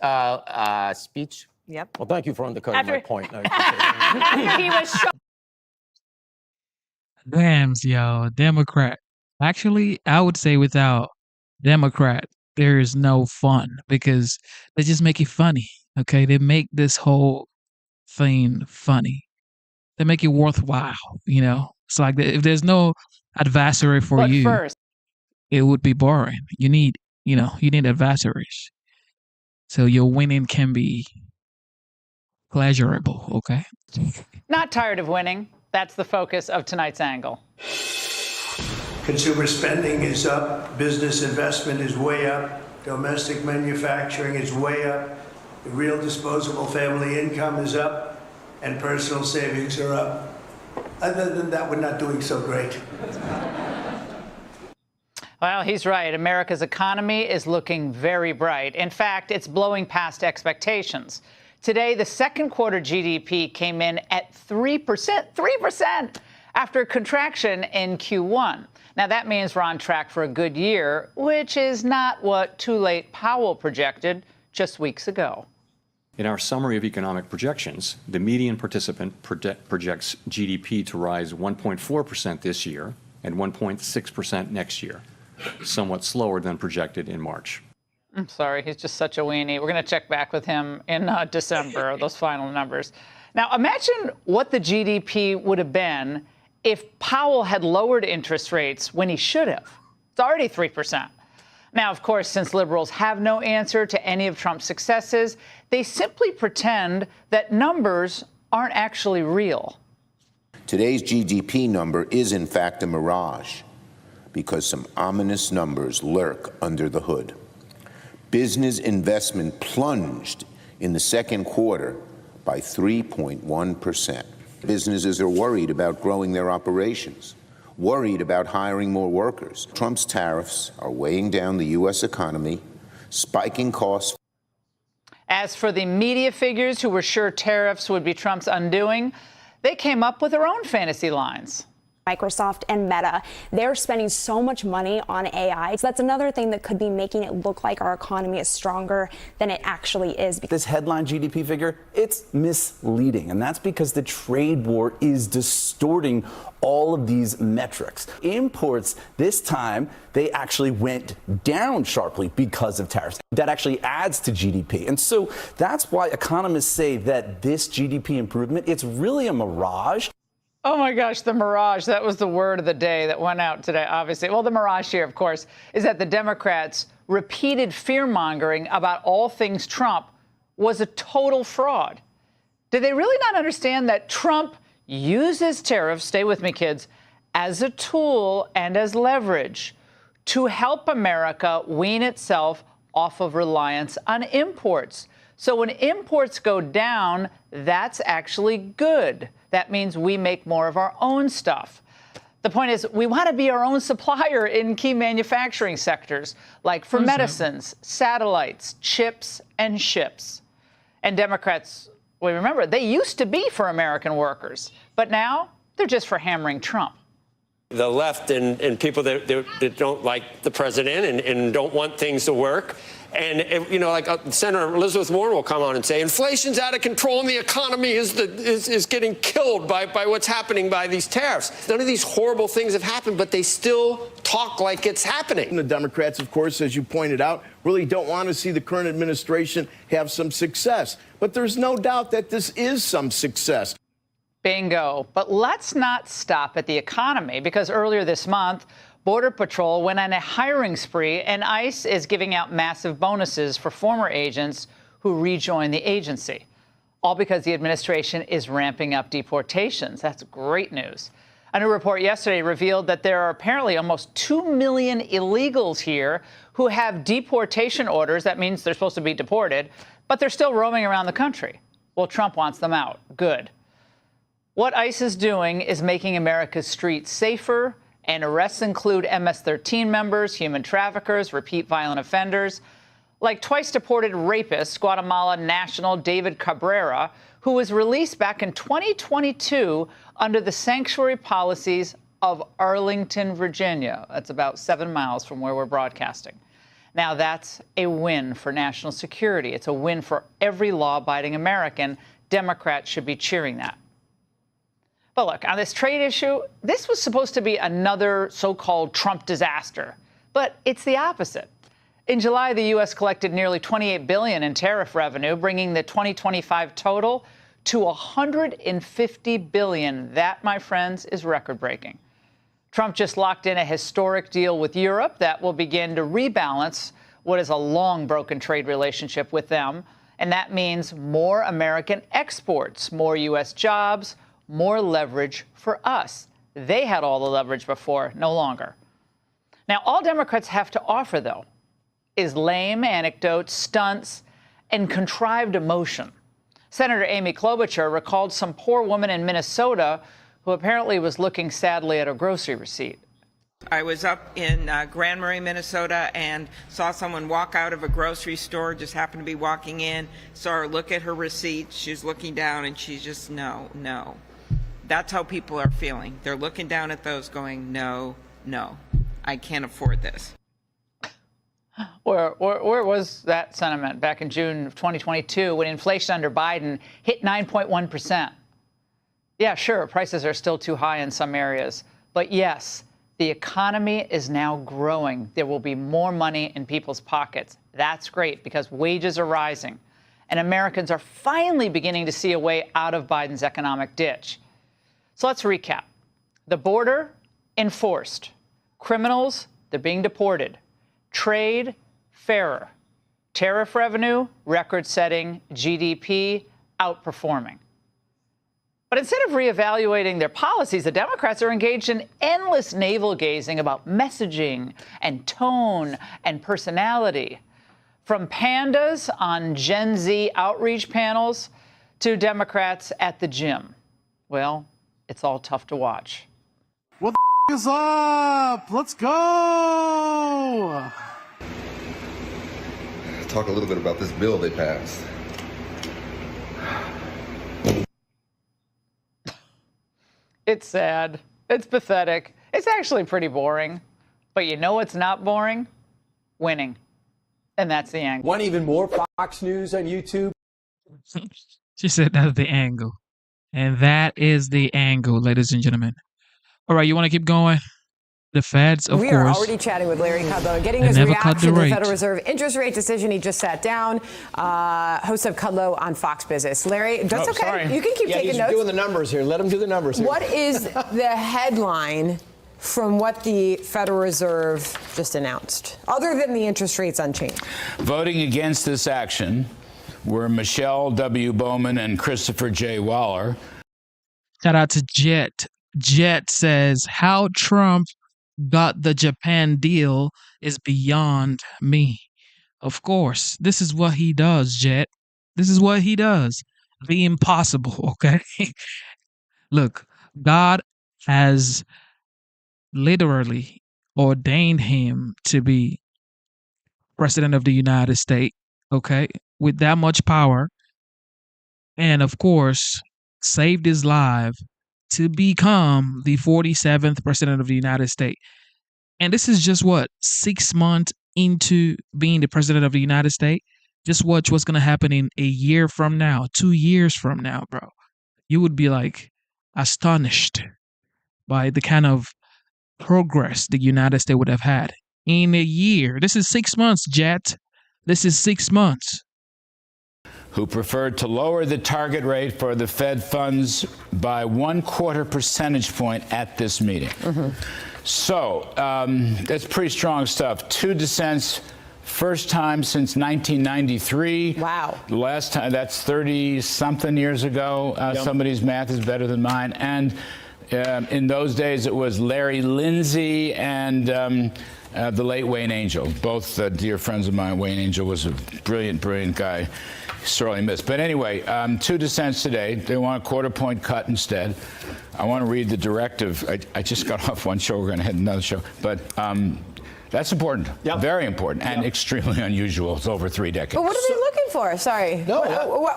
speech. Yep. Well, thank you for undercutting my point. After he was Damn, yo, Democrat. Actually, I would say without Democrat, there is no fun, because they just make it funny. Okay, they make this whole thing funny. They make it worthwhile, It's like if there's no adversary for you, it would be boring. You need adversaries. So your winning can be pleasurable, okay? Not tired of winning. That's the focus of tonight's angle. Consumer spending is up, business investment is way up, domestic manufacturing is way up, the real disposable family income is up, and personal savings are up. Other than that, we're not doing so great. Well, he's right. America's economy is looking very bright. In fact, it's blowing past expectations. Today, the second quarter GDP came in at 3%, after a contraction in Q1. Now, that means we're on track for a good year, which is not what Too Late Powell projected just weeks ago. In our summary of economic projections, the median participant projects GDP to rise 1.4% this year and 1.6% next year, somewhat slower than projected in March. I'm sorry, he's just such a weenie. We're going to check back with him in December, those final numbers. Now, imagine what the GDP would have been if Powell had lowered interest rates when he should have. It's already 3%. Now, of course, since liberals have no answer to any of Trump's successes, they simply pretend that numbers aren't actually real. Today's GDP number is, in fact, a mirage because some ominous numbers lurk under the hood. Business investment plunged in the second quarter by 3.1%. Businesses are worried about growing their operations, worried about hiring more workers. Trump's tariffs are weighing down the U.S. economy, spiking costs. As for the media figures who were sure tariffs would be Trump's undoing, they came up with their own fantasy lines. Microsoft and Meta, they're spending so much money on AI. So that's another thing that could be making it look like our economy is stronger than it actually is. This headline GDP figure, it's misleading. And that's because the trade war is distorting all of these metrics. Imports this time, they actually went down sharply because of tariffs. That actually adds to GDP. And so that's why economists say that this GDP improvement, it's really a mirage. Oh, my gosh, the mirage. That was the word of the day that went out today, obviously. Well, the mirage here, of course, is that the Democrats' repeated fear-mongering about all things Trump was a total fraud. Did they really not understand that Trump uses tariffs, stay with me, kids, as a tool and as leverage to help America wean itself off of reliance on imports? So when imports go down, that's actually good. That means we make more of our own stuff. The point is, we want to be our own supplier in key manufacturing sectors, like for medicines, satellites, chips, and ships. And Democrats, well, remember, they used to be for American workers, but now they're just for hammering Trump. The left and people that don't like the president and don't want things to work. And, you know, like Senator Elizabeth Warren will come on and say, inflation's out of control and the economy is getting killed by what's happening by these tariffs. None of these horrible things have happened, but they still talk like it's happening. And the Democrats, of course, as you pointed out, really don't want to see the current administration have some success. But there's no doubt that this is some success. Bingo. But let's not stop at the economy, because earlier this month, Border Patrol went on a hiring spree, and ICE is giving out massive bonuses for former agents who rejoin the agency, all because the administration is ramping up deportations. That's great news. A new report yesterday revealed that there are apparently almost 2 million illegals here who have deportation orders. That means they're supposed to be deported, but they're still roaming around the country. Well, Trump wants them out. Good. What ICE is doing is making America's streets safer, and arrests include MS-13 members, human traffickers, repeat violent offenders, like twice-deported rapist Guatemala national David Cabrera, who was released back in 2022 under the sanctuary policies of Arlington, Virginia. That's about 7 miles from where we're broadcasting. Now, that's a win for national security. It's a win for every law-abiding American. Democrats should be cheering that. But look, on this trade issue, this was supposed to be another so-called Trump disaster, but it's the opposite. In July, the U.S. collected nearly $28 billion in tariff revenue, bringing the 2025 total to $150 billion. That, my friends, is record-breaking. Trump just locked in a historic deal with Europe that will begin to rebalance what is a long broken trade relationship with them. And that means more American exports, more U.S. jobs, more leverage for us. They had all the leverage before, no longer. Now, all Democrats have to offer, though, is lame anecdotes, stunts, and contrived emotion. Senator Amy Klobuchar recalled some poor woman in Minnesota who apparently was looking sadly at her grocery receipt. I was up in Grand Marais, Minnesota, and saw someone walk out of a grocery store, just happened to be walking in, saw her look at her receipt. She was looking down, and she's just, no, no. That's how people are feeling. They're looking down at those going, no, no, I can't afford this. Where was that sentiment back in June of 2022 when inflation under Biden hit 9.1%? Yeah, sure, prices are still too high in some areas. But yes, the economy is now growing. There will be more money in people's pockets. That's great because wages are rising. And Americans are finally beginning to see a way out of Biden's economic ditch. So let's recap. The border, enforced. Criminals, they're being deported. Trade, fairer. Tariff revenue, record-setting. GDP, outperforming. But instead of reevaluating their policies, the Democrats are engaged in endless navel-gazing about messaging and tone and personality. From pandas on Gen Z outreach panels to Democrats at the gym. Well, it's all tough to watch. What the is up? Let's go! Talk a little bit about this bill they passed. It's sad. It's pathetic. It's actually pretty boring. But you know what's not boring? Winning. And that's the angle. Want even more Fox News on YouTube? She said that's the angle. And that is the angle, ladies and gentlemen. All right, you want to keep going? The Feds, of course. We are already chatting with Larry Kudlow, getting his reaction to the Federal Reserve interest rate decision. He just sat down. Host of Kudlow on Fox Business. Larry, that's okay. Sorry. You can keep taking notes. He's doing the numbers here. Let him do the numbers here. What is the headline from what the Federal Reserve just announced, other than the interest rates unchanged? Voting against this action were Michelle W. Bowman and Christopher J. Waller. Shout out to Jet. Jet says, how Trump got the Japan deal is beyond me. Of course, this is what he does, Jet. This is what he does. The impossible, okay? Look, God has literally ordained him to be president of the United States, okay? With that much power. And of course, saved his life to become the 47th president of the United States. And this is just what, 6 months into being the president of the United States? Just watch what's going to happen in a year from now, 2 years from now, bro. You would be like astonished by the kind of progress the United States would have had in a year. This is 6 months, Jet. This is 6 months. Who preferred to lower the target rate for the Fed funds by 1/4 percentage point at this meeting. So that's pretty strong stuff. 2 dissents, first time since 1993. Wow. The last time, that's 30-something years ago. Somebody's math is better than mine. And in those days, it was Larry Lindsay and the late Wayne Angel, both dear friends of mine. Wayne Angel was a brilliant, brilliant guy. Sorely missed. But anyway, 2 dissents today. They want a 1/4 point cut instead. I want to read the directive. I just got off one show. We're going to head to another show. But that's important. Very important and extremely unusual. It's over 3 decades. But what are they looking for? Sorry. No.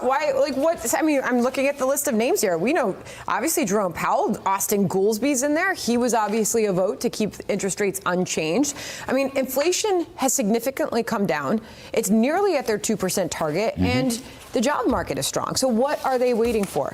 Why? Like what? I mean, I'm looking at the list of names here. We know, obviously, Jerome Powell, Austin Goolsby's in there. He was obviously a vote to keep interest rates unchanged. I mean, inflation has significantly come down. It's nearly at their 2% target, and the job market is strong. So what are they waiting for?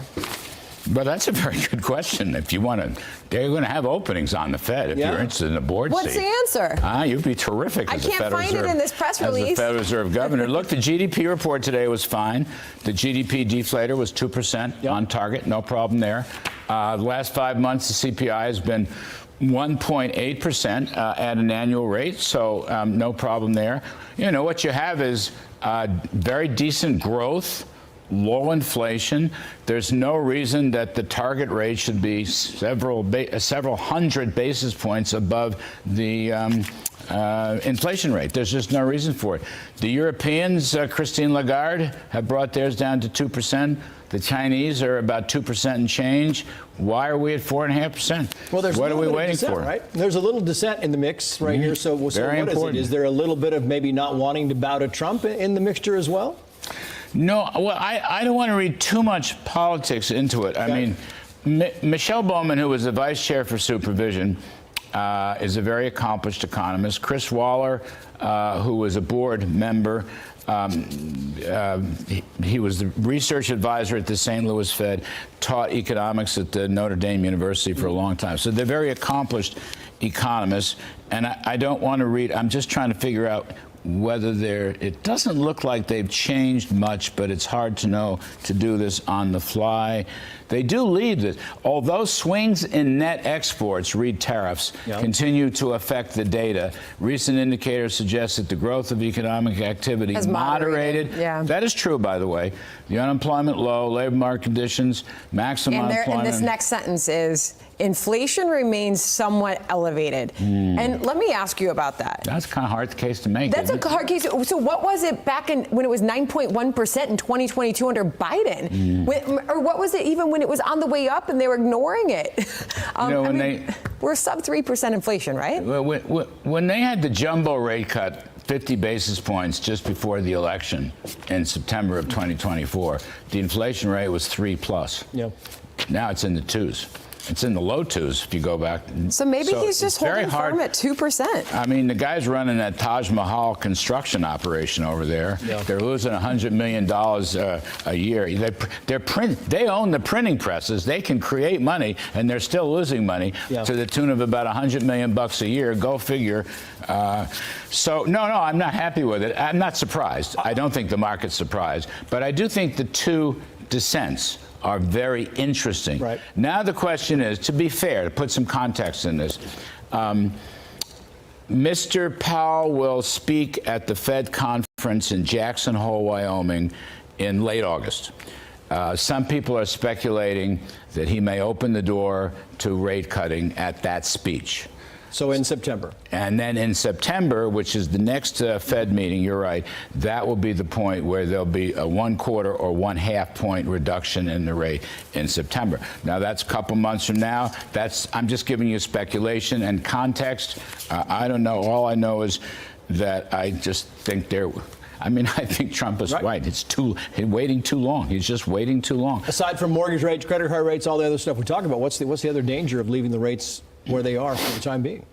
But that's a very good question. If you want to, they're going to have openings on the Fed if you're interested in a board What's seat. What's the answer? You'd be terrific as a Federal Reserve. I can't find it in this press release. As the Federal Reserve governor. Look, the GDP report today was fine. The GDP deflator was 2% on target. No problem there. The last 5 months, the CPI has been 1.8% at an annual rate, so no problem there. You know, what you have is very decent growth, low inflation. There's no reason that the target rate should be several hundred basis points above the inflation rate. There's just no reason for it. The Europeans, Christine Lagarde, have brought theirs down to 2%. The Chinese are about 2% and change. Why are we at 4.5%? Well, there's what are we waiting dissent, for? Right? There's a little dissent in the mix right here. So what is it? Is there a little bit of maybe not wanting to bow to Trump in the mixture as well? No. Well, I don't want to read too much politics into it. Okay. I mean, Michelle Bowman, who was the vice chair for supervision, is a very accomplished economist. Chris Waller, who was a board member, he was the research advisor at the St. Louis Fed, taught economics at the Notre Dame University for a long time. So they're very accomplished economists. And I don't want to read, I'm just trying to figure out whether it doesn't look like they've changed much, but it's hard to know to do this on the fly. They do lead this. Although swings in net exports, read tariffs, continue to affect the data, recent indicators suggest that the growth of economic activity has moderated. Yeah. That is true, by the way. The unemployment low, labor market conditions, maximum unemployment. And this next sentence is, inflation remains somewhat elevated. And let me ask you about that. That's kind of hard case to make. That's a hard case. So what was it back when it was 9.1% in 2022 under Biden? Or what was it even when it was on the way up and they were ignoring it? We're sub 3% inflation, right? When they had the jumbo rate cut, 50 basis points just before the election in September of 2024, the inflation rate was 3+. Yeah. Now it's in the 2s. It's in the low 2s if you go back. So maybe he's just holding firm at 2%. I mean, the guy's running that Taj Mahal construction operation over there. Yeah. They're losing $100 million a year. They own the printing presses. They can create money, and they're still losing money to the tune of about $100 million a year. Go figure. So no, I'm not happy with it. I'm not surprised. I don't think the market's surprised, but I do think the two dissents are very interesting. Right. Now the question is, to be fair, to put some context in this, Mr. Powell will speak at the Fed conference in Jackson Hole, Wyoming in late August. Some people are speculating that he may open the door to rate cutting at that speech. So in September. And then in September, which is the next Fed meeting, you're right, that will be the point where there'll be a 1/4 or 1/2 point reduction in the rate in September. Now, that's a couple months from now. I'm just giving you speculation and context. I don't know. All I know is that I just think I think Trump is right. He's waiting too long. He's just waiting too long. Aside from mortgage rates, credit card rates, all the other stuff we talk about, what's the other danger of leaving the rates where they are for the time being?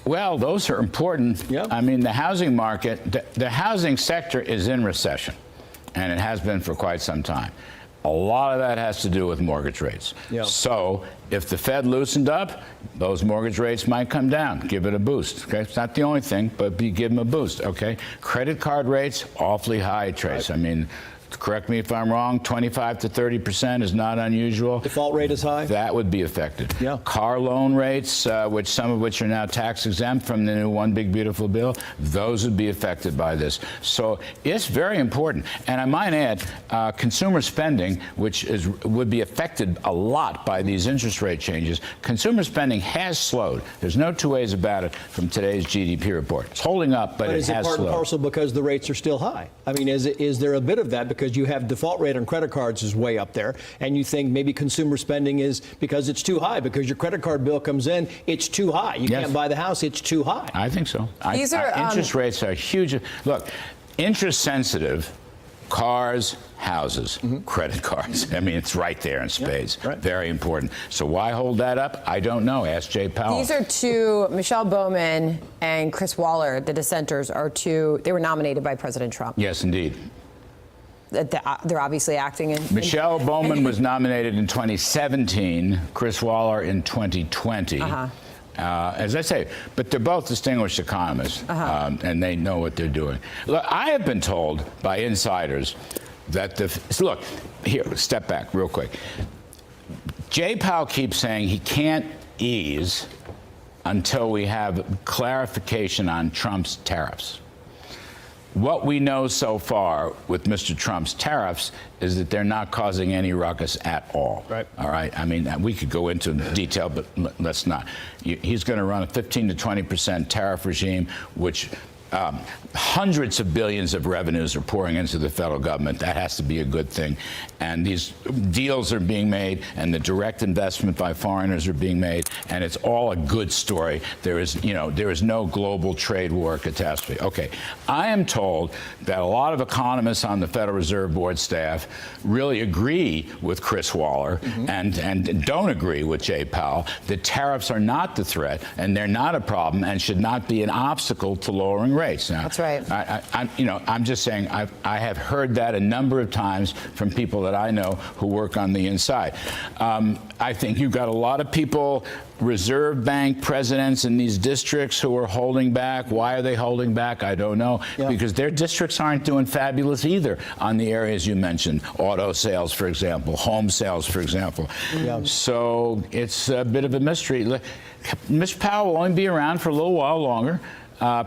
Well, those are important. Yep. I mean, the housing market, the housing sector is in recession, and it has been for quite some time. A lot of that has to do with mortgage rates. Yep. So if the Fed loosened up, those mortgage rates might come down. Give it a boost. Okay, it's not the only thing, but give them a boost. Okay, credit card rates awfully high, Trace. Right. I mean, correct me if I'm wrong, 25 to 30% is not unusual. Default rate is high? That would be affected. Yeah. Car loan rates, some of which are now tax exempt from the new One Big Beautiful Bill, those would be affected by this. So it's very important. And I might add, consumer spending, which would be affected a lot by these interest rate changes, consumer spending has slowed. There's no two ways about it from today's GDP report. It's holding up, but it has slowed. But is it part and parcel because the rates are still high? I mean, is there a bit of that? Because you have default rate on credit cards is way up there, and you think maybe consumer spending is because it's too high, because your credit card bill comes in, it's too high. You can't buy the house, it's too high. I think so. Interest rates are huge. Look, interest sensitive, cars, houses, credit cards. I mean, it's right there in spades. Yeah, right. Very important. So why hold that up? I don't know. Ask Jay Powell. These are two, Michelle Bowman and Chris Waller, the dissenters, they were nominated by President Trump. Yes, indeed. They're obviously acting in... Michelle Bowman was nominated in 2017, Chris Waller in 2020. As I say, but they're both distinguished economists, and they know what they're doing. Look, I have been told by insiders that look, here, step back real quick. Jay Powell keeps saying he can't ease until we have clarification on Trump's tariffs. What we know so far with Mr. Trump's tariffs is that they're not causing any ruckus at all. Right. All right. I mean, we could go into detail, but let's not. He's going to run a 15 to 20% tariff regime, which hundreds of billions of revenues are pouring into the federal government. That has to be a good thing. And these deals are being made, and the direct investment by foreigners are being made, and it's all a good story. There is no global trade war catastrophe. Okay, I am told that a lot of economists on the Federal Reserve Board staff really agree with Chris Waller and don't agree with Jay Powell. The tariffs are not the threat, and they're not a problem, and should not be an obstacle to lowering rates. Now, that's right. I'm just saying I have heard that a number of times from people that I know who work on the inside. I think you've got a lot of people, Reserve Bank presidents in these districts, who are holding back. Why are they holding back? I don't know. Because their districts aren't doing fabulous either on the areas you mentioned, auto sales, for example, home sales, for example. So it's a bit of a mystery. Mr. Powell will only be around for a little while longer.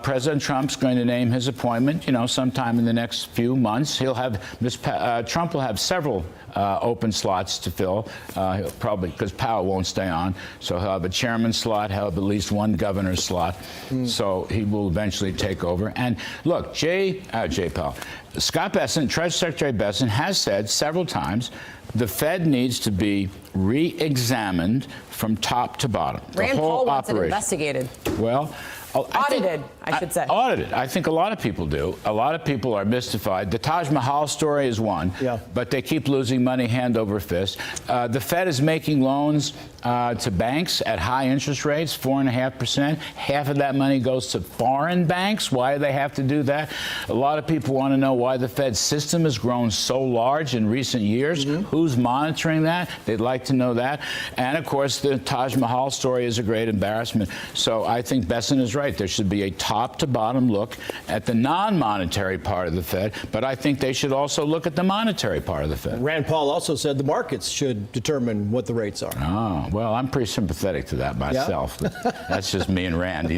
President Trump's going to name his appointment, sometime in the next few months. He'll have Trump will have several open slots to fill, probably because Powell won't stay on. So he'll have a chairman slot, he'll have at least one governor's slot. So he will eventually take over. And look, Jay Powell, Scott Bessent, Treasury Secretary Bessent, has said several times the Fed needs to be re-examined from top to bottom. Rand Paul wants it investigated. Well, audited, I should say. Audited. I think a lot of people do. A lot of people are mystified. The Taj Mahal story is one, but they keep losing money hand over fist. The Fed is making loans to banks at high interest rates, 4.5%. Half of that money goes to foreign banks. Why do they have to do that? A lot of people want to know why the Fed system has grown so large in recent years. Who's monitoring that? They'd like to know that. And, of course, the Taj Mahal story is a great embarrassment. So I think Bessent is right. There should be a top-to-bottom look at the non-monetary part of the Fed, but I think they should also look at the monetary part of the Fed. Rand Paul also said the markets should determine what the rates are. Oh, well, I'm pretty sympathetic to that myself. That's just me and Rand,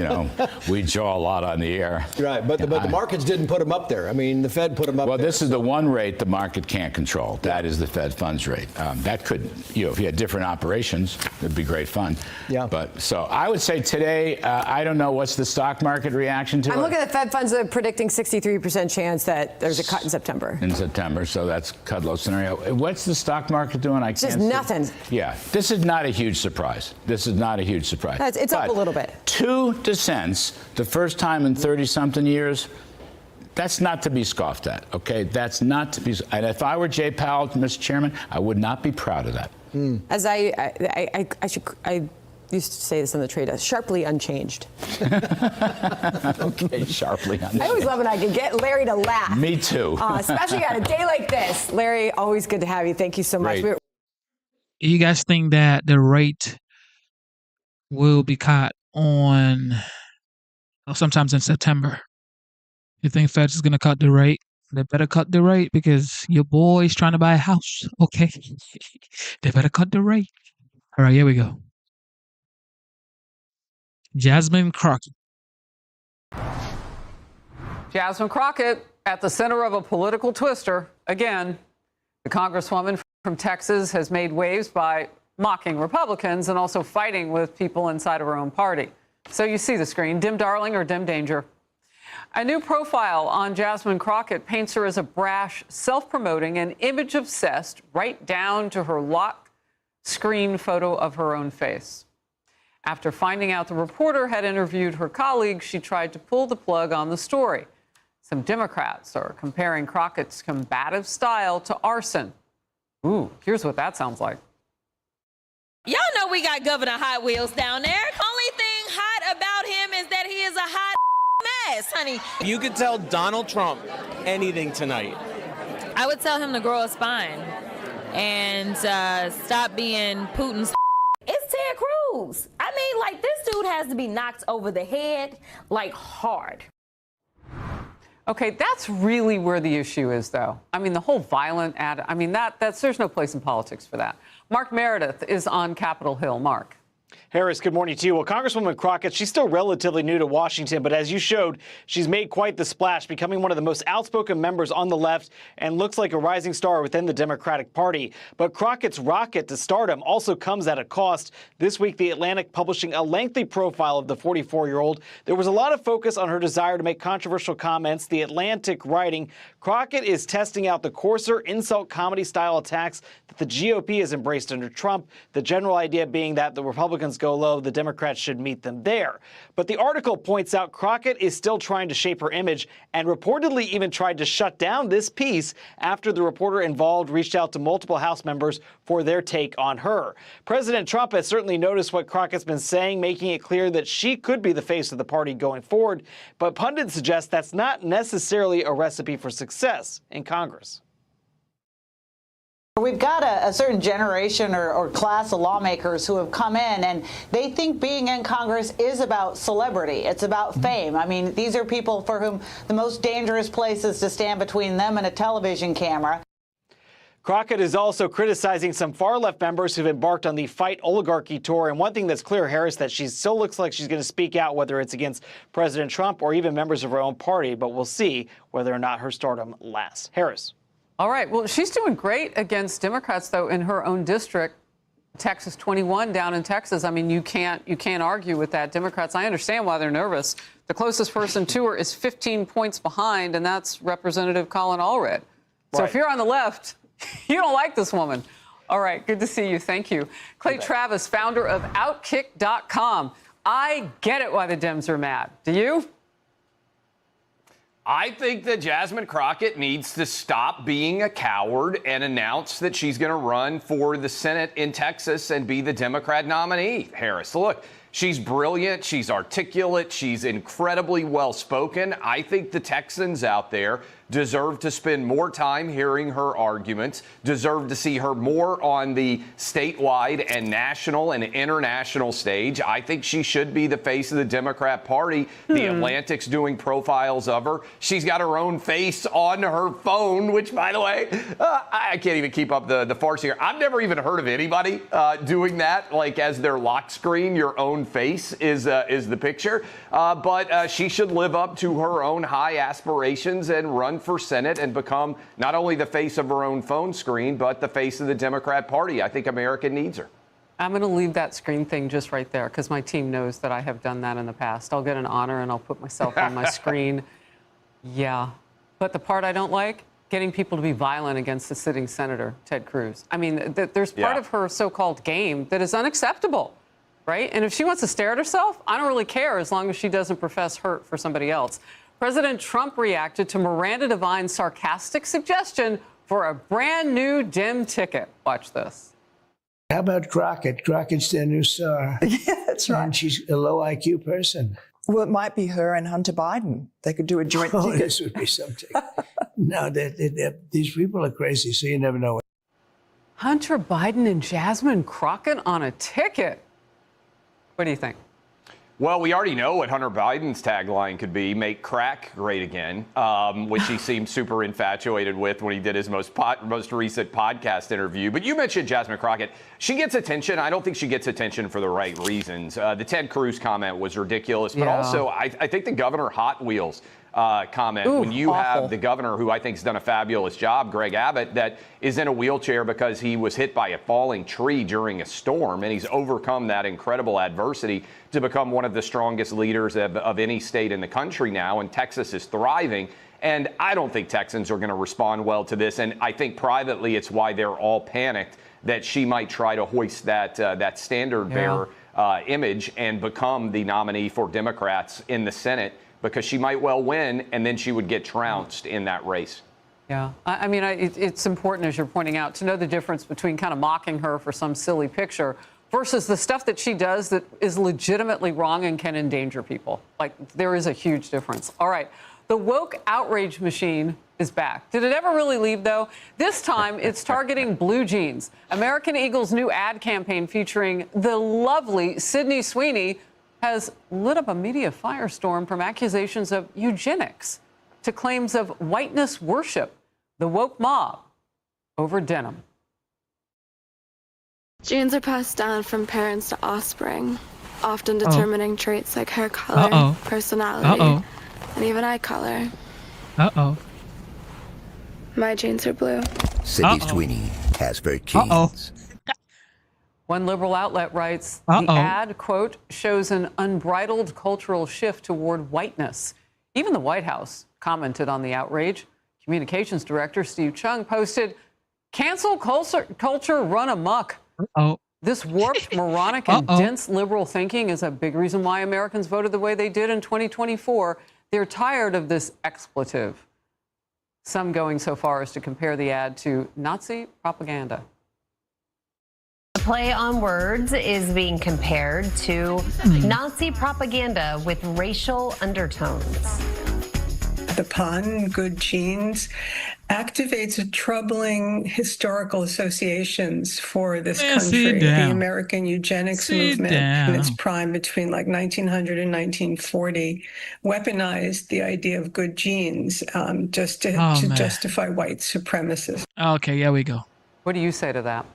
we jaw a lot on the air. Right, but the markets didn't put them up there. I mean, the Fed put them up there. Well, this is the one rate the market can't control. That is the Fed funds rate. That could, if you had different operations, it'd be great fun. Yeah. But so I would say today, I don't know what's the stock market reaction to it. I'm looking at the Fed funds predicting 63% chance that there's a cut in September. So that's cut-low scenario. What's the stock market doing? Just nothing. Yeah, this is not a huge surprise. It's up a little bit. 2 cents, the first time in 30-something years. That's not to be scoffed at, okay? That's not to be. And if I were Jay Powell, Mr. Chairman, I would not be proud of that. As I used to say this on the trade desk, sharply unchanged. Okay, sharply unchanged. I always love when I can get Larry to laugh. Me too. Especially on a day like this. Larry, always good to have you. Thank you so much. Do you guys think that the rate will be cut on sometimes in September? You think Fed is going to cut the rate? They better cut the rate because your boy's trying to buy a house. Okay. They better cut the rate. All right, here we go. Jasmine Crockett. Jasmine Crockett at the center of a political twister. Again, the congresswoman from Texas has made waves by mocking Republicans and also fighting with people inside of her own party. So you see the screen, dim darling or dim danger. A new profile on Jasmine Crockett paints her as a brash, self-promoting, and image-obsessed, right down to her lock screen photo of her own face. After finding out the reporter had interviewed her colleague, she tried to pull the plug on the story. Some Democrats are comparing Crockett's combative style to arson. Ooh, here's what that sounds like. Y'all know we got Governor Hot Wheels down there. Only thing hot about him is that he is a hot mess, honey. You could tell Donald Trump anything tonight. I would tell him to grow a spine and stop being Putin's. It's Ted Cruz. I mean, like, this dude has to be knocked over the head, like, hard. Okay, that's really where the issue is, though. I mean, the whole violent there's no place in politics for that. Mark Meredith is on Capitol Hill. Mark. Harris, good morning to you. Well, Congresswoman Crockett, she's still relatively new to Washington, but as you showed, she's made quite the splash, becoming one of the most outspoken members on the left and looks like a rising star within the Democratic Party. But Crockett's rocket to stardom also comes at a cost. This week, The Atlantic publishing a lengthy profile of the 44-year-old. There was a lot of focus on her desire to make controversial comments. The Atlantic writing, Crockett is testing out the coarser insult comedy-style attacks that the GOP has embraced under Trump, the general idea being that the Republicans go low, the Democrats should meet them there. But the article points out Crockett is still trying to shape her image and reportedly even tried to shut down this piece after the reporter involved reached out to multiple House members for their take on her. President Trump has certainly noticed what Crockett's been saying, making it clear that she could be the face of the party going forward. But pundits suggest that's not necessarily a recipe for success in Congress. We've got a certain generation or class of lawmakers who have come in and they think being in Congress is about celebrity. It's about fame. I mean, these are people for whom the most dangerous place is to stand between them and a television camera. Crockett is also criticizing some far-left members who've embarked on the Fight Oligarchy tour. And one thing that's clear, Harris, that she still looks like she's going to speak out, whether it's against President Trump or even members of her own party. But we'll see whether or not her stardom lasts. Harris. All right. Well, she's doing great against Democrats, though, in her own district, Texas 21 down in Texas. I mean, you can't argue with that. Democrats, I understand why they're nervous. The closest person to her is 15 points behind, and that's Representative Colin Allred. So if you're on the left, you don't like this woman. All right. Good to see you. Thank you. Clay Travis, founder of Outkick.com. I get it why the Dems are mad. Do you? I think that Jasmine Crockett needs to stop being a coward and announce that she's going to run for the Senate in Texas and be the Democrat nominee, Harris. Look, she's brilliant. She's articulate. She's incredibly well-spoken. I think the Texans out there deserve to spend more time hearing her arguments, deserve to see her more on the statewide and national and international stage. I think she should be the face of the Democrat Party. The Atlantic's doing profiles of her. She's got her own face on her phone, which, by the way, I can't even keep up the farce here. I've never even heard of anybody doing that, like as their lock screen, your own face is the picture. But she should live up to her own high aspirations and run for Senate and become not only the face of her own phone screen, but the face of the Democrat Party. I think America needs her. I'm going to leave that screen thing just right there because my team knows that I have done that in the past. I'll get an honor and I'll put myself on my screen. Yeah. But the part I don't like, getting people to be violent against the sitting senator, Ted Cruz. I mean, there's part of her so-called game that is unacceptable, right? And if she wants to stare at herself, I don't really care as long as she doesn't profess hurt for somebody else. President Trump reacted to Miranda Devine's sarcastic suggestion for a brand new Dem ticket. Watch this. How about Crockett? Crockett's their new star. Yeah, that's right. And she's a low IQ person. Well, it might be her and Hunter Biden. They could do a joint ticket. This would be something. No, these people are crazy, so you never know. Hunter Biden and Jasmine Crockett on a ticket. What do you think? Well, we already know what Hunter Biden's tagline could be, make crack great again, which he seemed super infatuated with when he did his most recent podcast interview. But you mentioned Jasmine Crockett. She gets attention. I don't think she gets attention for the right reasons. The Ted Cruz comment was ridiculous, but also I think the Governor Hot Wheels comment, when you have the governor, who I think has done a fabulous job, Greg Abbott, that is in a wheelchair because he was hit by a falling tree during a storm, and he's overcome that incredible adversity to become one of the strongest leaders of any state in the country now, and Texas is thriving. And I don't think Texans are going to respond well to this, and I think privately it's why they're all panicked that she might try to hoist that standard bearer image and become the nominee for Democrats in the Senate, because she might well win, and then she would get trounced in that race. Yeah, I mean, it's important, as you're pointing out, to know the difference between kind of mocking her for some silly picture versus the stuff that she does that is legitimately wrong and can endanger people. Like, there is a huge difference. All right, the woke outrage machine is back. Did it ever really leave, though? This time, it's targeting blue jeans. American Eagle's new ad campaign featuring the lovely Sydney Sweeney has lit up a media firestorm from accusations of eugenics to claims of whiteness worship, the woke mob over denim. Genes are passed down from parents to offspring, often determining traits like hair color, personality, and even eye color. My genes are blue. Sydney Sweeney has her genes. One liberal outlet writes, the ad, quote, shows an unbridled cultural shift toward whiteness. Even the White House commented on the outrage. Communications Director Steve Chung posted, cancel culture run amok. This warped, moronic, and dense liberal thinking is a big reason why Americans voted the way they did in 2024. They're tired of this expletive. Some going so far as to compare the ad to Nazi propaganda. The play on words is being compared to Nazi propaganda with racial undertones. The pun, good genes, activates troubling historical associations for this country. The American eugenics movement in its prime between like 1900 and 1940 weaponized the idea of good genes just to justify white supremacists. Okay, here we go. What do you say to that?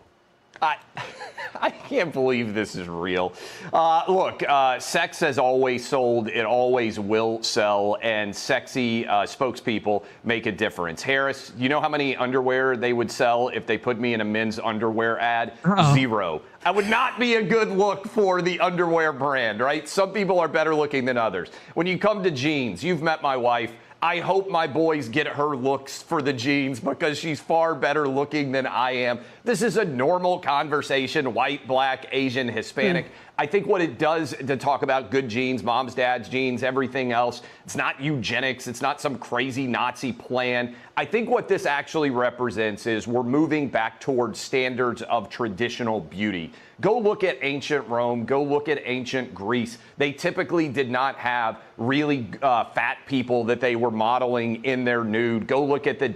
I can't believe this is real. Look, sex has always sold. It always will sell. And sexy spokespeople make a difference. Harris, you know how many underwear they would sell if they put me in a men's underwear ad? Zero. I would not be a good look for the underwear brand, right? Some people are better looking than others. When you come to jeans, you've met my wife. I hope my boys get her looks for the jeans because she's far better looking than I am. This is a normal conversation, white, black, Asian, Hispanic. I think what it does to talk about good genes, mom's, dad's genes, everything else, it's not eugenics. It's not some crazy Nazi plan. I think what this actually represents is we're moving back towards standards of traditional beauty. Go look at ancient Rome. Go look at ancient Greece. They typically did not have really fat people that they were modeling in their nude. Go look at the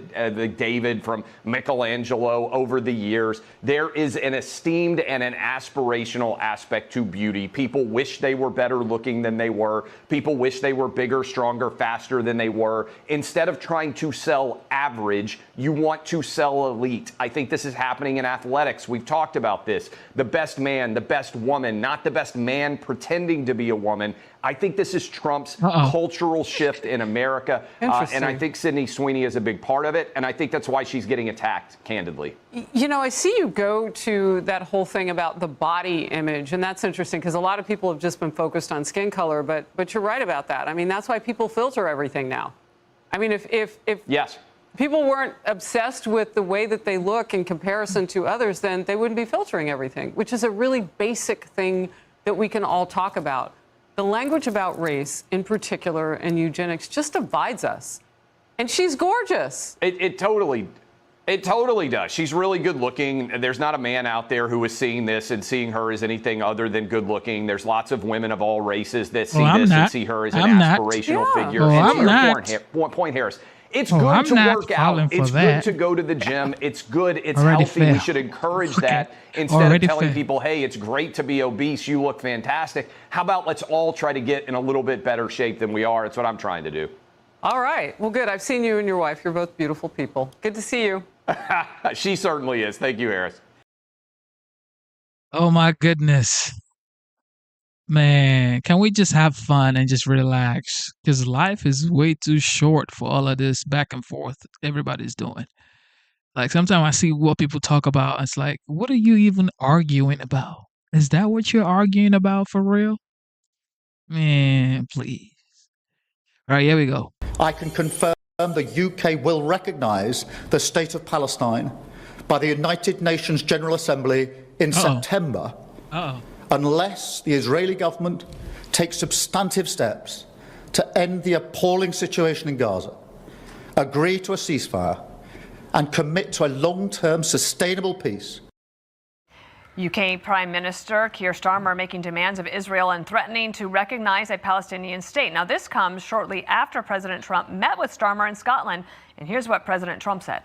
David from Michelangelo over the years. There is an esteemed and an aspirational aspect to beauty. People wish they were better looking than they were. People wish they were bigger, stronger, faster than they were. Instead of trying to sell average, you want to sell elite. I think this is happening in athletics. We've talked about this. The best man, the best woman, not the best man pretending to be a woman. I think this is Trump's cultural shift in America. And I think Sydney Sweeney is a big part of it. And I think that's why she's getting attacked, candidly. You know, I see you go to that whole thing about the body image. And that's interesting because a lot of people have just been focused on skin color. But you're right about that. I mean, that's why people filter everything now. I mean, if yes. People weren't obsessed with the way that they look in comparison to others, then they wouldn't be filtering everything, which is a really basic thing that we can all talk about. The language about race, in particular, and eugenics just divides us. And she's gorgeous. It totally does. She's really good looking. There's not a man out there who is seeing this and seeing her as anything other than good looking. There's lots of women of all races that see this and see her as an aspirational figure. And to your point, Harris, it's good to work out. It's good to go to the gym. It's good. It's healthy. We should encourage that instead of telling people, hey, it's great to be obese. You look fantastic. How about let's all try to get in a little bit better shape than we are? It's what I'm trying to do. All right. Well, good. I've seen you and your wife. You're both beautiful people. Good to see you. She certainly is. Thank you, Harris. Oh, my goodness. Man, can we just have fun and just relax? Because life is way too short for all of this back and forth everybody's doing. Like, sometimes I see what people talk about. It's like, what are you even arguing about? Is that what you're arguing about for real? Man, please. All right, here we go. I can confirm the UK will recognise the State of Palestine by the United Nations General Assembly in September. Unless the Israeli government takes substantive steps to end the appalling situation in Gaza, agree to a ceasefire, and commit to a long-term sustainable peace. UK Prime Minister Keir Starmer making demands of Israel and threatening to recognize a Palestinian state. Now, this comes shortly after President Trump met with Starmer in Scotland. And here's what President Trump said.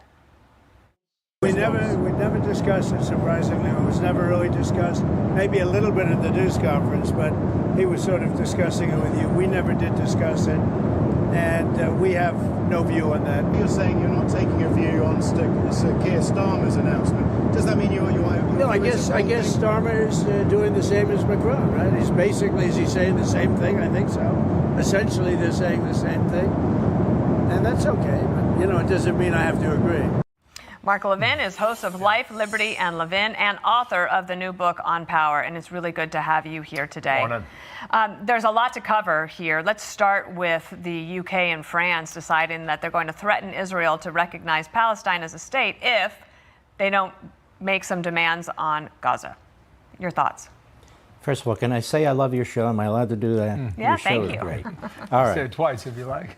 We never discussed it, surprisingly. It was never really discussed. Maybe a little bit at the news conference, but he was sort of discussing it with you. We never did discuss it, and we have no view on that. You're saying you're not taking a view on Sir Keir Starmer's announcement. Does that mean you No, I guess Starmer is doing the same as Macron, right? He's basically, is he saying the same thing? I think so. Essentially, they're saying the same thing, and that's okay. But, you know, it doesn't mean I have to agree. Mark Levin is host of Life, Liberty, and Levin, and author of the new book on power. And it's really good to have you here today. Morning. There's a lot to cover here. Let's start with the UK and France deciding that they're going to threaten Israel to recognize Palestine as a state if they don't make some demands on Gaza. Your thoughts? First of all, can I say I love your show? Am I allowed to do that? Yeah, your show thank is you. Great. All right. Say it twice if you like.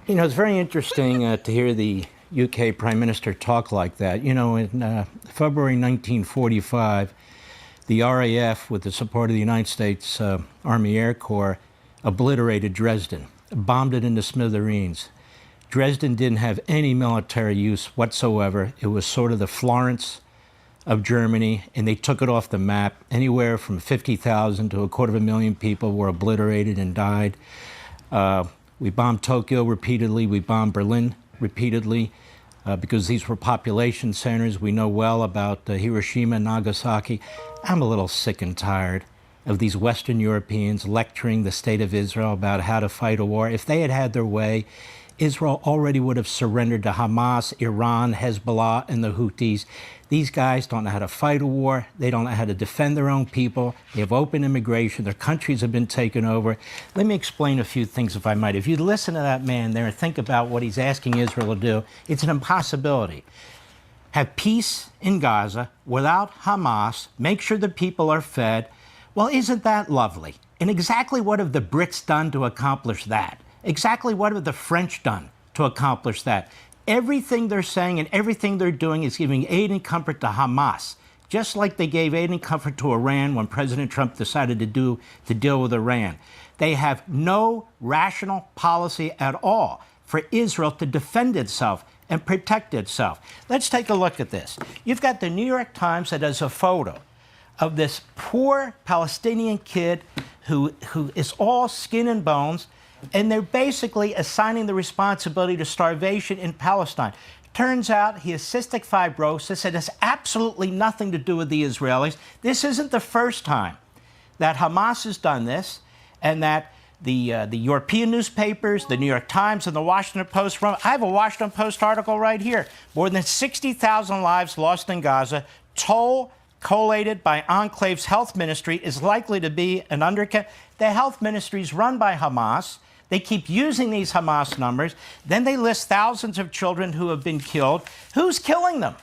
You know, it's very interesting to hear the UK Prime Minister talk like that. You know, in February 1945, the RAF, with the support of the United States Army Air Corps, obliterated Dresden, bombed it into smithereens. Dresden didn't have any military use whatsoever. It was sort of the Florence of Germany, and they took it off the map. Anywhere from 50,000 to 250,000 people were obliterated and died. We bombed Tokyo repeatedly. We bombed Berlin repeatedly because these were population centers. We know well about Hiroshima and Nagasaki. I'm a little sick and tired of these Western Europeans lecturing the state of Israel about how to fight a war. If they had had their way, Israel already would have surrendered to Hamas, Iran, Hezbollah, and the Houthis. These guys don't know how to fight a war. They don't know how to defend their own people. They have open immigration. Their countries have been taken over. Let me explain a few things, if I might. If you listen to that man there and think about what he's asking Israel to do, it's an impossibility. Have peace in Gaza without Hamas, make sure the people are fed. Well, isn't that lovely? And exactly what have the Brits done to accomplish that? Exactly what have the French done to accomplish that? Everything they're saying and everything they're doing is giving aid and comfort to Hamas, just like they gave aid and comfort to Iran when President Trump decided to deal with Iran. They have no rational policy at all for Israel to defend itself and protect itself. Let's take a look at this. You've got the New York Times that has a photo of this poor Palestinian kid who is all skin and bones, and they're basically assigning the responsibility to starvation in Palestine. Turns out he has cystic fibrosis. It has absolutely nothing to do with the Israelis. This isn't the first time that Hamas has done this, and that the European newspapers, the New York Times and the Washington Post, I have a Washington Post article right here. More than 60,000 lives lost in Gaza. Toll collated by Enclave's health ministry is likely to be an undercount. The health ministry is run by Hamas. They keep using these Hamas numbers. Then they list thousands of children who have been killed. Who's killing them?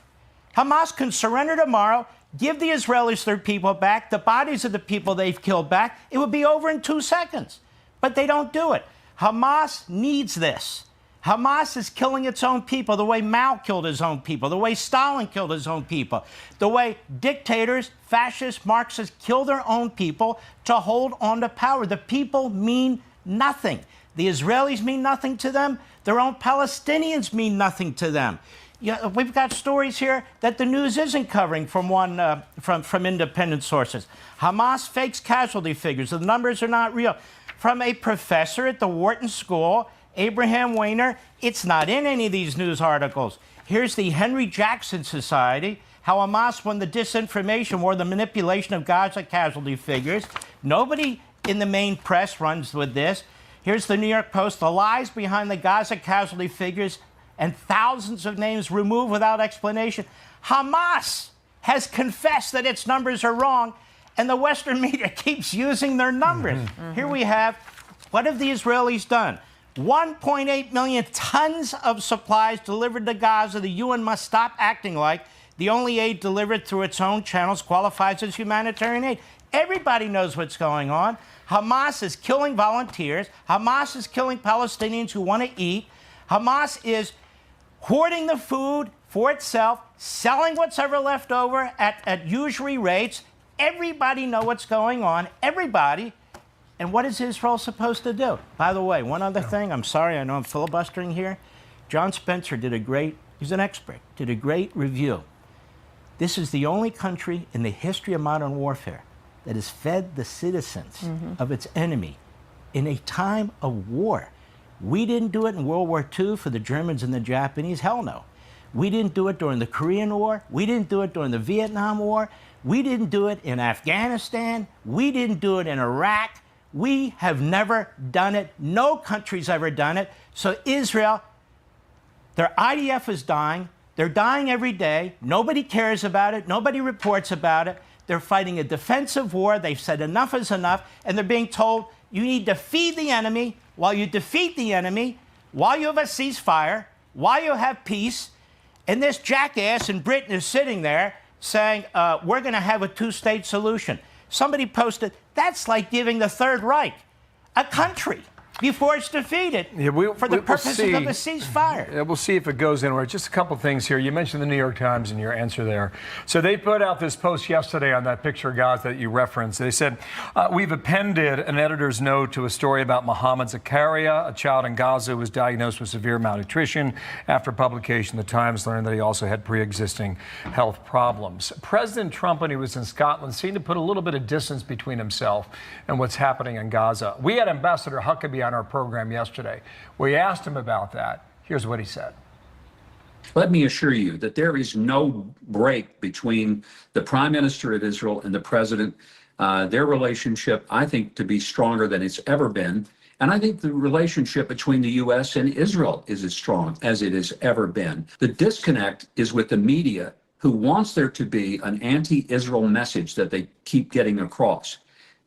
Hamas can surrender tomorrow, give the Israelis their people back, the bodies of the people they've killed back. It would be over in 2 seconds. But they don't do it. Hamas needs this. Hamas is killing its own people the way Mao killed his own people, the way Stalin killed his own people, the way dictators, fascists, Marxists kill their own people to hold on to power. The people mean nothing. The Israelis mean nothing to them. Their own Palestinians mean nothing to them. Yeah, we've got stories here that the news isn't covering from from independent sources. Hamas fakes casualty figures. The numbers are not real. From a professor at the Wharton School, Abraham Weiner, it's not in any of these news articles. Here's the Henry Jackson Society, how Hamas won the disinformation war, the manipulation of Gaza casualty figures. Nobody in the main press runs with this. Here's the New York Post, the lies behind the Gaza casualty figures and thousands of names removed without explanation. Hamas has confessed that its numbers are wrong, and the Western media keeps using their numbers. Here we have, what have the Israelis done? 1.8 million tons of supplies delivered to Gaza. The UN must stop acting like the only aid delivered through its own channels qualifies as humanitarian aid. Everybody knows what's going on. Hamas is killing volunteers. Hamas is killing Palestinians who want to eat. Hamas is hoarding the food for itself, selling what's ever left over at usury rates. Everybody knows what's going on. Everybody. And what is Israel supposed to do? By the way, one other thing. I'm sorry, I know I'm filibustering here. John Spencer he's an expert, did a great review. This is the only country in the history of modern warfare that has fed the citizens of its enemy in a time of war. We didn't do it in World War II for the Germans and the Japanese. Hell no. We didn't do it during the Korean War. We didn't do it during the Vietnam War. We didn't do it in Afghanistan. We didn't do it in Iraq. We have never done it. No country's ever done it. So Israel, their IDF is dying. They're dying every day. Nobody cares about it. Nobody reports about it. They're fighting a defensive war. They've said enough is enough. And they're being told, you need to feed the enemy. While you defeat the enemy, while you have a ceasefire, while you have peace, and this jackass in Britain is sitting there saying, we're going to have a two-state solution. Somebody posted, that's like giving the Third Reich a country before it's defeated for the purposes of a ceasefire. Yeah, we'll see if it goes anywhere. Just a couple things here. You mentioned the New York Times in your answer there. So they put out this post yesterday on that picture of Gaza that you referenced. They said, we've appended an editor's note to a story about Mohammed Zakaria, a child in Gaza who was diagnosed with severe malnutrition. After publication, the Times learned that he also had pre-existing health problems. President Trump, when he was in Scotland, seemed to put a little bit of distance between himself and what's happening in Gaza. We had Ambassador Huckabee on our program yesterday. We asked him about that. Here's what he said. Let me assure you that there is no break between the Prime Minister of Israel and the President. Their relationship, I think, to be stronger than it's ever been. And I think the relationship between the U.S. and Israel is as strong as it has ever been. The disconnect is with the media, who wants there to be an anti-Israel message that they keep getting across.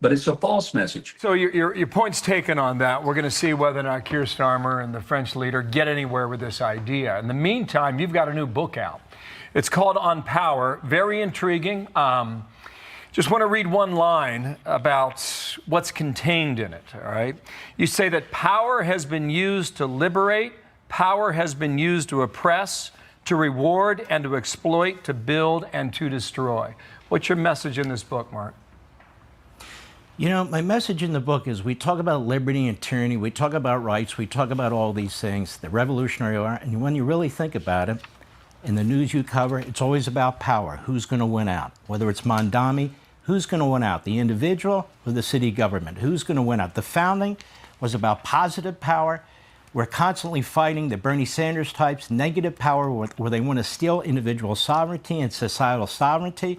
But it's a false message. So your point's taken on that. We're going to see whether or not Keir Starmer and the French leader get anywhere with this idea. In the meantime, you've got a new book out. It's called On Power. Very intriguing. Just want to read one line about what's contained in it, all right? You say that power has been used to liberate, power has been used to oppress, to reward and to exploit, to build and to destroy. What's your message in this book, Mark? You know, my message in the book is we talk about liberty and tyranny, we talk about rights, we talk about all these things, the Revolutionary War, and when you really think about it, in the news you cover, it's always about power. Who's going to win out? Whether it's Mondami, who's going to win out? The individual or the city government? Who's going to win out? The founding was about positive power. We're constantly fighting the Bernie Sanders types, negative power, where they want to steal individual sovereignty and societal sovereignty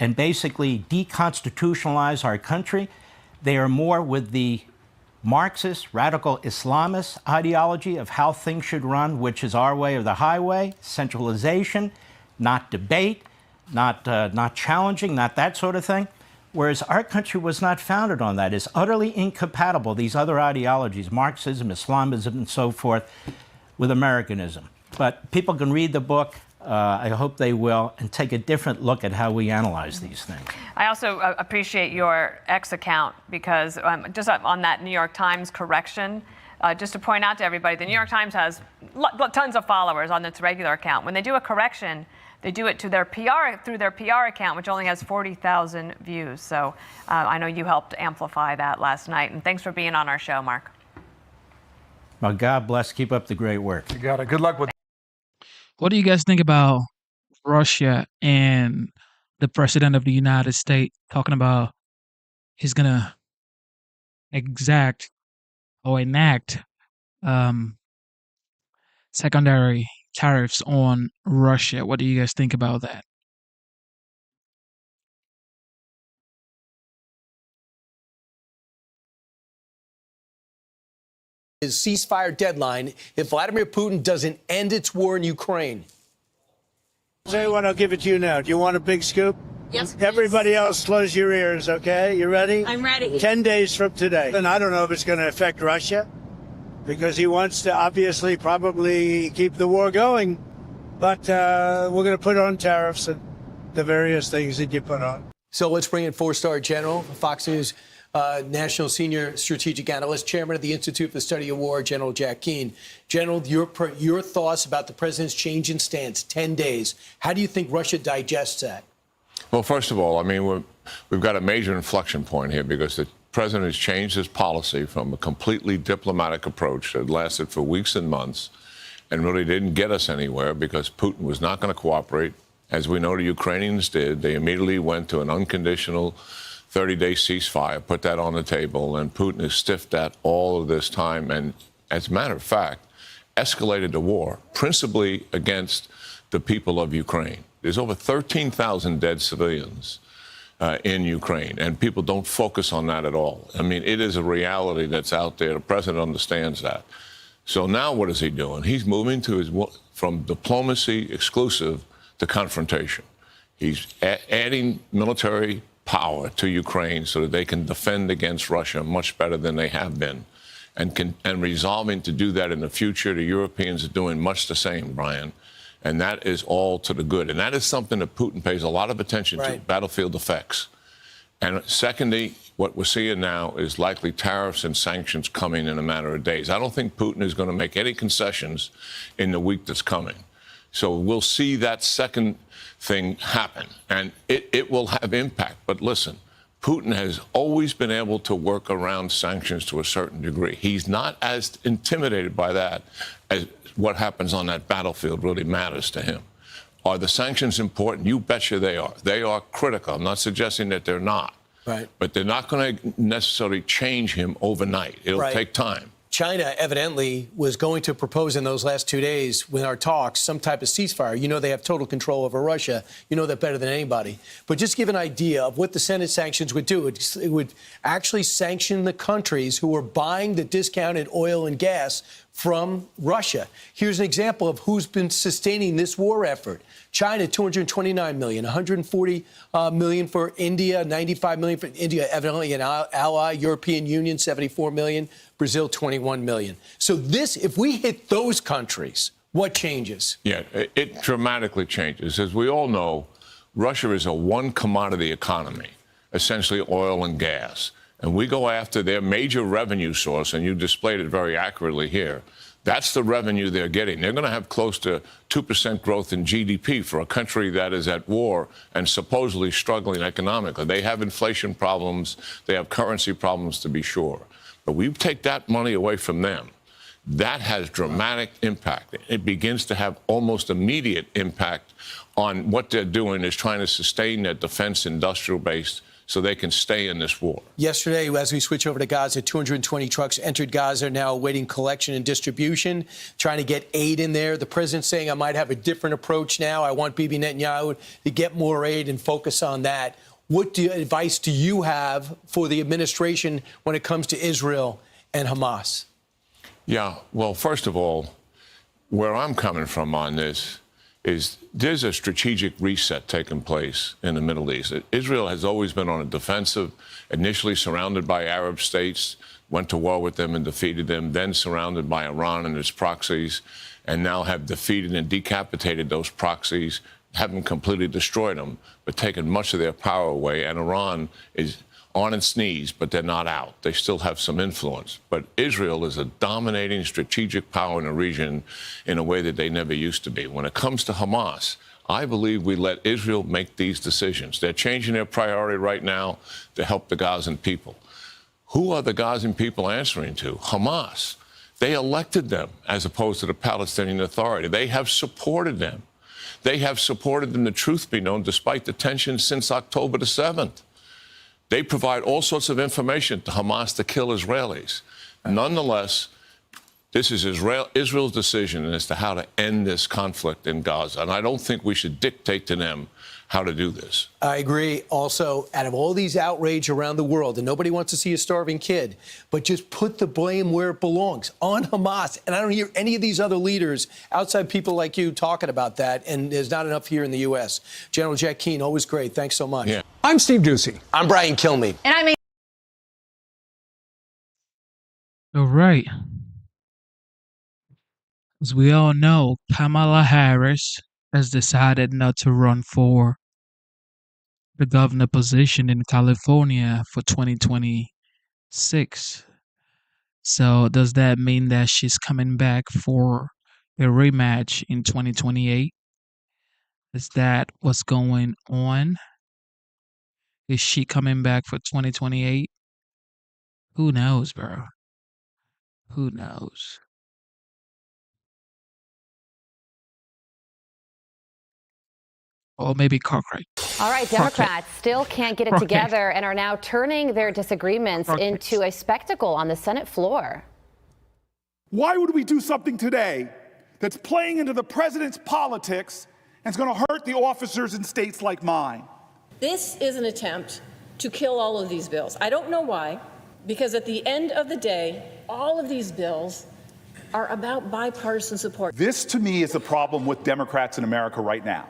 and basically deconstitutionalize our country. They are more with the Marxist, radical Islamist ideology of how things should run, which is our way or the highway, centralization, not debate, not challenging, not that sort of thing. Whereas our country was not founded on that. It's utterly incompatible, these other ideologies, Marxism, Islamism, and so forth, with Americanism. But people can read the book. I hope they will, and take a different look at how we analyze these things. I also appreciate your X account because just on that New York Times correction, just to point out to everybody, the New York Times has tons of followers on its regular account. When they do a correction, they do it to their PR through their PR account, which only has 40,000 views. So I know you helped amplify that last night. And thanks for being on our show, Mark. Well, God bless. Keep up the great work. You got it. Good luck with. What do you guys think about Russia and the president of the United States talking about he's going to enact secondary tariffs on Russia? What do you guys think about that? His ceasefire deadline if Vladimir Putin doesn't end its war in Ukraine. I'll tell you what, I'll give it to you now. Do you want a big scoop? Yes, please. Everybody else, close your ears, okay? You ready? I'm ready. 10 days from today. And I don't know if it's going to affect Russia because he wants to obviously probably keep the war going. But we're going to put on tariffs and the various things that you put on. So let's bring in four-star general, Fox News National Senior Strategic Analyst, Chairman of the Institute for the Study of War, General Jack Keane. General, your thoughts about the president's change in stance, 10 days. How do you think Russia digests that? Well, first of all, I mean, we've got a major inflection point here because the president has changed his policy from a completely diplomatic approach that lasted for weeks and months and really didn't get us anywhere because Putin was not going to cooperate. As we know, the Ukrainians did. They immediately went to an unconditional 30-day ceasefire, put that on the table, and Putin has stiffed that all of this time. And as a matter of fact, escalated the war, principally against the people of Ukraine. There's over 13,000 dead civilians in Ukraine, and people don't focus on that at all. I mean, it is a reality that's out there. The president understands that. So now what is he doing? He's moving from diplomacy exclusive to confrontation. He's adding military power to Ukraine so that they can defend against Russia much better than they have been, and resolving to do that in the future. The Europeans are doing much the same, Brian, and that is all to the good. And that is something that Putin pays a lot of attention to, battlefield effects. And secondly, what we're seeing now is likely tariffs and sanctions coming in a matter of days. I don't think Putin is going to make any concessions in the week that's coming. So we'll see that second thing happen, and it will have impact. But listen, Putin has always been able to work around sanctions to a certain degree. He's not as intimidated by that as what happens on that battlefield really matters to him. Are the sanctions important? You betcha they are. They are critical. I'm not suggesting that they're not. Right. But they're not going to necessarily change him overnight. It'll take time. China evidently was going to propose in those last 2 days with our talks some type of ceasefire. You know they have total control over Russia. You know that better than anybody. But just give an idea of what the Senate sanctions would do. It would actually sanction the countries who are buying the discounted oil and gas from Russia. Here's an example of who's been sustaining this war effort. China, $229 million, $140 million for India, $95 million for India, evidently an ally. European Union, $74 million. Brazil, $21 million. So this, if we hit those countries, what changes? Yeah, it dramatically changes. As we all know, Russia is a one-commodity economy, essentially oil and gas. And we go after their major revenue source, and you displayed it very accurately here. That's the revenue they're getting. They're going to have close to 2% growth in GDP for a country that is at war and supposedly struggling economically. They have inflation problems. They have currency problems, to be sure. But we take that money away from them. That has dramatic impact. It begins to have almost immediate impact on what they're doing is trying to sustain their defense industrial base so they can stay in this war. Yesterday, as we switch over to Gaza, 220 trucks entered Gaza, now awaiting collection and distribution, trying to get aid in there. The president's saying, I might have a different approach now. I want Bibi Netanyahu to get more aid and focus on that. What advice do you have for the administration when it comes to Israel and Hamas? Yeah, well, first of all, where I'm coming from on this is there's a strategic reset taking place in the Middle East. Israel has always been on a defensive, initially surrounded by Arab states, went to war with them and defeated them, then surrounded by Iran and its proxies, and now have defeated and decapitated those proxies, haven't completely destroyed them, but taken much of their power away. And Iran is on its knees, but they're not out. They still have some influence. But Israel is a dominating strategic power in the region in a way that they never used to be. When it comes to Hamas, I believe we let Israel make these decisions. They're changing their priority right now to help the Gazan people. Who are the Gazan people answering to? Hamas. They elected them as opposed to the Palestinian Authority. They have supported them. They have supported them, the truth be known, despite the tension since October the 7th. They provide all sorts of information to Hamas to kill Israelis. Nonetheless, this is Israel's decision as to how to end this conflict in Gaza. And I don't think we should dictate to them how to do this. I agree. Also, out of all these outrage around the world, and nobody wants to see a starving kid, but just put the blame where it belongs, on Hamas. And I don't hear any of these other leaders, outside people like you, talking about that. And there's not enough here in the U.S. General Jack Keane, always great. Thanks so much. Yeah. I'm Steve Doocy. I'm Brian Kilmeade. And I mean, All right. As we all know, Kamala Harris has decided not to run for the governor position in California for 2026. So does that mean that she's coming back for a rematch in 2028? Is that what's going on? Is she coming back for 2028? Who knows, bro? Who knows? Or maybe Cartwright. All right, Democrats still can't get it together and are now turning their disagreements into a spectacle on the Senate floor. Why would we do something today that's playing into the president's politics and is going to hurt the officers in states like mine? This is an attempt to kill all of these bills. I don't know why, because at the end of the day, all of these bills are about bipartisan support. This, to me, is the problem with Democrats in America right now,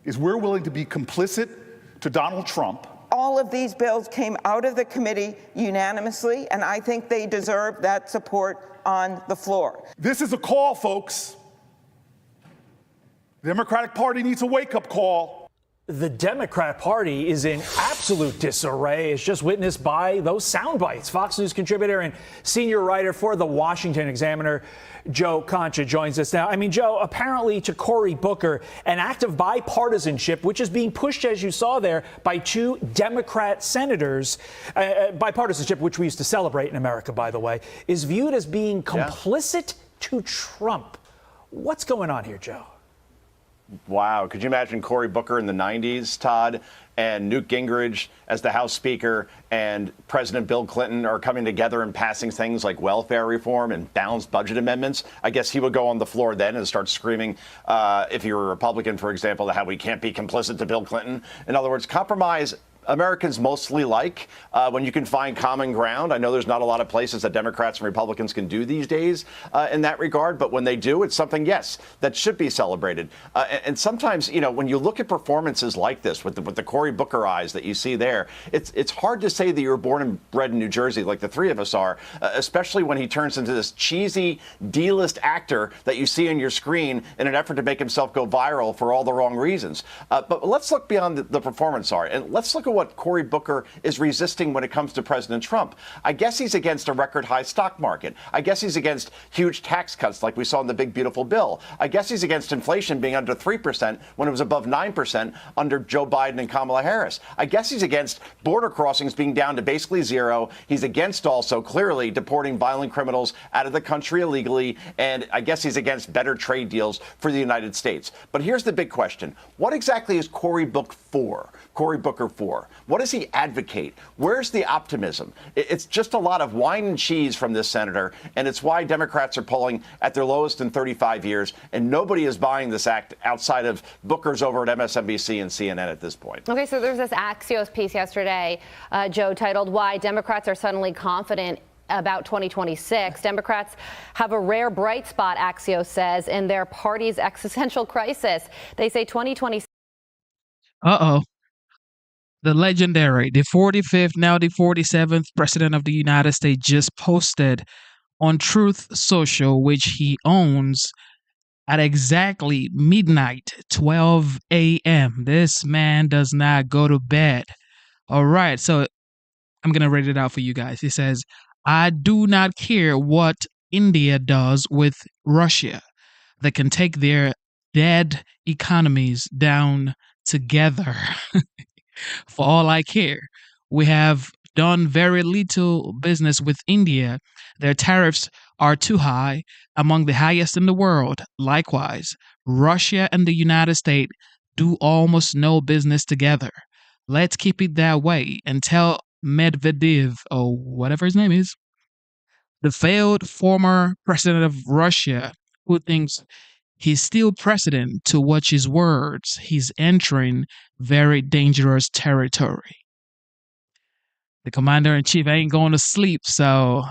is we're willing to be complicit to Donald Trump. All of these bills came out of the committee unanimously, and I think they deserve that support on the floor. This is a call, folks. The Democratic Party needs a wake-up call. The Democrat Party is in absolute disarray, as just witnessed by those sound bites. Fox News contributor and senior writer for the Washington Examiner, Joe Concha, joins us now. I mean, Joe, apparently to Cory Booker, an act of bipartisanship, which is being pushed, as you saw there, by two Democrat senators, bipartisanship, which we used to celebrate in America, by the way, is viewed as being complicit to Trump. What's going on here, Joe? Wow. Could you imagine Cory Booker in the 90s, Todd, and Newt Gingrich as the House Speaker and President Bill Clinton are coming together and passing things like welfare reform and balanced budget amendments? I guess he would go on the floor then and start screaming, if you were a Republican, for example, how we can't be complicit to Bill Clinton. In other words, compromise Americans mostly like when you can find common ground. I know there's not a lot of places that Democrats and Republicans can do these days in that regard, but when they do, it's something, yes, that should be celebrated. And sometimes, you know, when you look at performances like this with the Cory Booker eyes that you see there, it's hard to say that you were born and bred in New Jersey like the three of us are, especially when he turns into this cheesy D-list actor that you see on your screen in an effort to make himself go viral for all the wrong reasons. But let's look beyond the performance art, and let's look at what Cory Booker is resisting when it comes to President Trump. I guess he's against a record high stock market. I guess he's against huge tax cuts like we saw in the big beautiful bill. I guess he's against inflation being under 3% when it was above 9% under Joe Biden and Kamala Harris. I guess he's against border crossings being down to basically zero. He's against also clearly deporting violent criminals out of the country illegally. And I guess he's against better trade deals for the United States. But here's the big question. What exactly is Cory Booker for? What does he advocate? Where's the optimism? It's just a lot of wine and cheese from this senator, and it's why Democrats are polling at their lowest in 35 years, and nobody is buying this act outside of Booker's over at MSNBC and CNN at this point. Okay, so there's this Axios piece yesterday, Joe, titled "Why Democrats Are Suddenly Confident About 2026. Democrats have a rare bright spot," Axios says, in their party's existential crisis. They say 2026. The legendary, the 45th, now the 47th President of the United States just posted on Truth Social, which he owns, at exactly midnight, 12 a.m. This man does not go to bed. All right, so I'm going to read it out for you guys. He says, "I do not care what India does with Russia. They can take their dead economies down together. For all I care, we have done very little business with India. Their tariffs are too high, among the highest in the world. Likewise, Russia and the United States do almost no business together. Let's keep it that way and tell Medvedev, or whatever his name is, the failed former president of Russia, who thinks he's still president, to watch his words. He's entering very dangerous territory." The commander-in-chief ain't going to sleep, so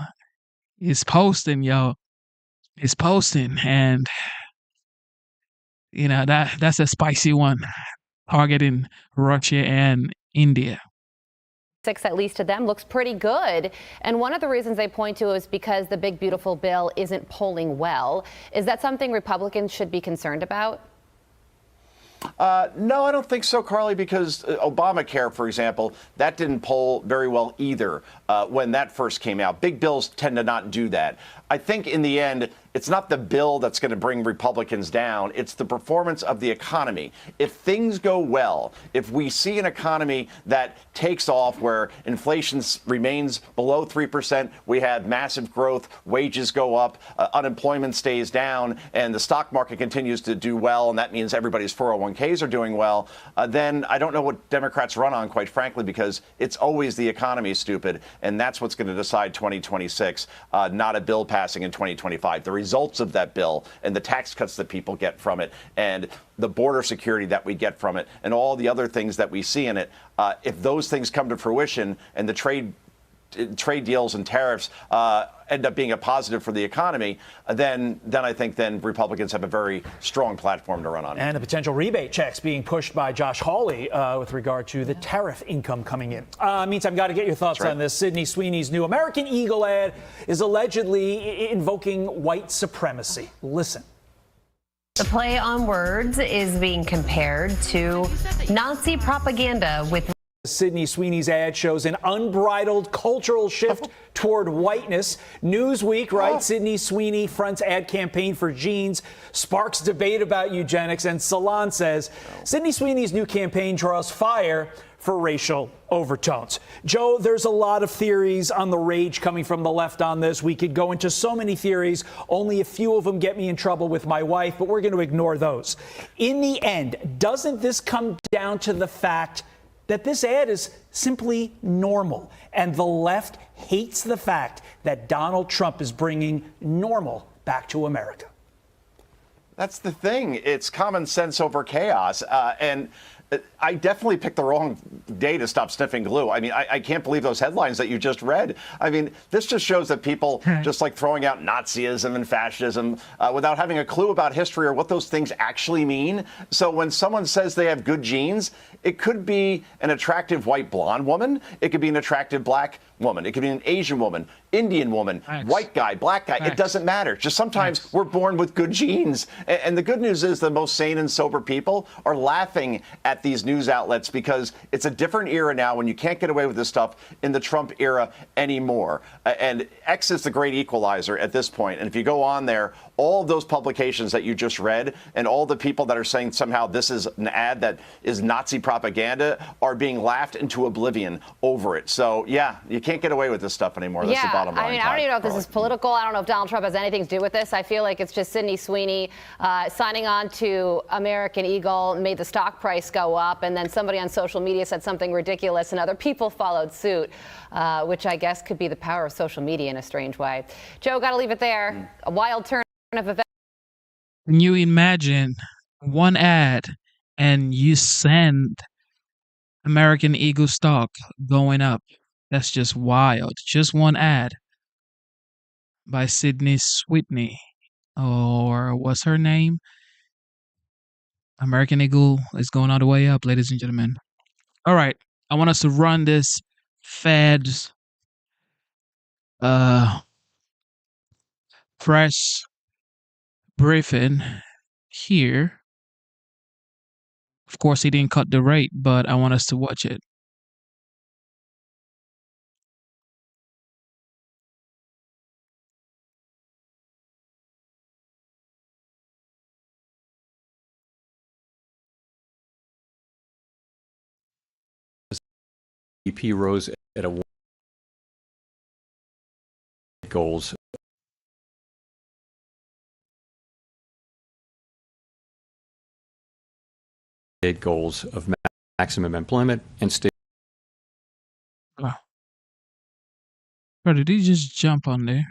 he's posting, yo. He's posting, and you know that's a spicy one, targeting Russia and India. At least to them, looks pretty good. And one of the reasons they point to is because the big, beautiful bill isn't polling well. Is that something Republicans should be concerned about? No, I don't think so, Carly, because Obamacare, for example, that didn't poll very well either when that first came out. Big bills tend to not do that. I think in the end, It's not the bill that's going to bring Republicans down. It's the performance of the economy. If things go well, if we see an economy that takes off where inflation remains below 3%, we have massive growth, wages go up, unemployment stays down, and the stock market continues to do well, and that means everybody's 401ks are doing well, then I don't know what Democrats run on, quite frankly, because it's always the economy, stupid, and that's what's going to decide 2026, not a bill passing in 2025. The results of that bill and the tax cuts that people get from it and the border security that we get from it and all the other things that we see in it, if those things come to fruition and the trade deals and tariffs end up being a positive for the economy, then I think Republicans have a very strong platform to run on. And the potential rebate checks being pushed by Josh Hawley with regard to the tariff income coming in. Meantime, got to get your thoughts on this. Sydney Sweeney's new American Eagle ad is allegedly invoking white supremacy. Listen. The play on words is being compared to Nazi propaganda with Sydney Sweeney's ad shows an unbridled cultural shift toward whiteness. Newsweek writes Sydney Sweeney fronts ad campaign for jeans, sparks debate about eugenics, and Salon says Sydney Sweeney's new campaign draws fire for racial overtones. Joe, there's a lot of theories on the rage coming from the left on this. We could go into so many theories. Only a few of them get me in trouble with my wife, but we're going to ignore those. In the end, doesn't this come down to the fact that this ad is simply normal, and the left hates the fact that Donald Trump is bringing normal back to America? That's the thing. It's common sense over chaos. And I definitely picked the wrong day to stop sniffing glue. I mean, I can't believe those headlines that you just read. I mean, this just shows that people just like throwing out Nazism and fascism without having a clue about history or what those things actually mean. So when someone says they have good genes, it could be an attractive white blonde woman. It could be an attractive black woman. It could be an Asian woman, Indian woman, white guy, black guy. It doesn't matter. Just sometimes we're born with good genes. And the good news is the most sane and sober people are laughing at these news outlets because it's a different era now when you can't get away with this stuff in the Trump era anymore. And X is the great equalizer at this point. And if you go on there, all of those publications that you just read and all the people that are saying somehow this is an ad that is Nazi propaganda are being laughed into oblivion over it. So, yeah, you can't get away with this stuff anymore. That's the bottom line. I mean, I don't even know if this is political. I don't know if Donald Trump has anything to do with this. I feel like it's just Sydney Sweeney signing on to American Eagle, made the stock price go up, and then somebody on social media said something ridiculous, and other people followed suit, which I guess could be the power of social media in a strange way. Joe, got to leave it there. A wild turn of events. Can you imagine one ad and you send American Eagle stock going up? That's just wild. Just one ad by Sydney Sweeney, or what's her name? American Eagle is going all the way up, ladies and gentlemen. All right, I want us to run this Fed's press briefing here. Of course, he didn't cut the rate, but I want us to watch it. GDP rose at a goals of maximum employment and state. Wow. Bro, did he just jump on there?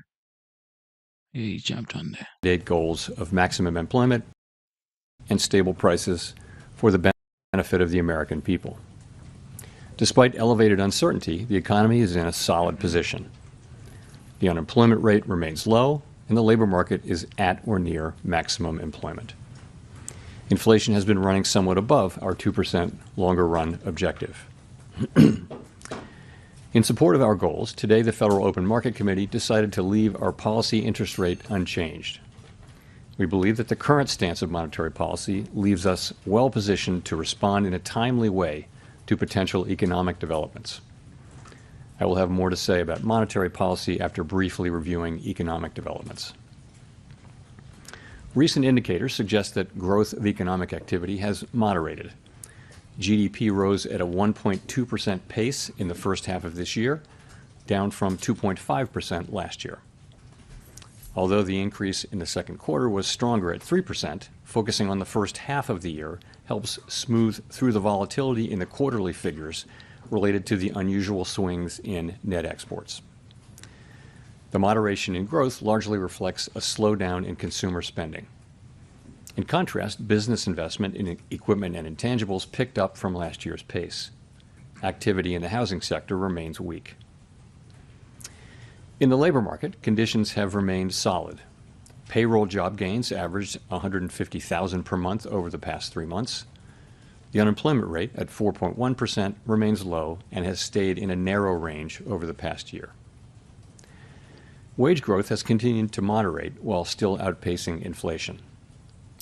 Yeah, he jumped on there. State goals of maximum employment and stable prices for the benefit of the American people. Despite elevated uncertainty, the economy is in a solid position. The unemployment rate remains low, and the labor market is at or near maximum employment. Inflation has been running somewhat above our 2% longer run objective. In support of our goals, today the Federal Open Market Committee decided to leave our policy interest rate unchanged. We believe that the current stance of monetary policy leaves us well positioned to respond in a timely way to potential economic developments. I will have more to say about monetary policy after briefly reviewing economic developments. Recent indicators suggest that growth of economic activity has moderated. GDP rose at a 1.2% pace in the first half of this year, down from 2.5% last year. Although the increase in the second quarter was stronger at 3%, focusing on the first half of the year helps smooth through the volatility in the quarterly figures related to the unusual swings in net exports. The moderation in growth largely reflects a slowdown in consumer spending. In contrast, business investment in equipment and intangibles picked up from last year's pace. Activity in the housing sector remains weak. In the labor market, conditions have remained solid. Payroll job gains averaged 150,000 per month over the past 3 months. The unemployment rate at 4.1% remains low and has stayed in a narrow range over the past year. Wage growth has continued to moderate while still outpacing inflation.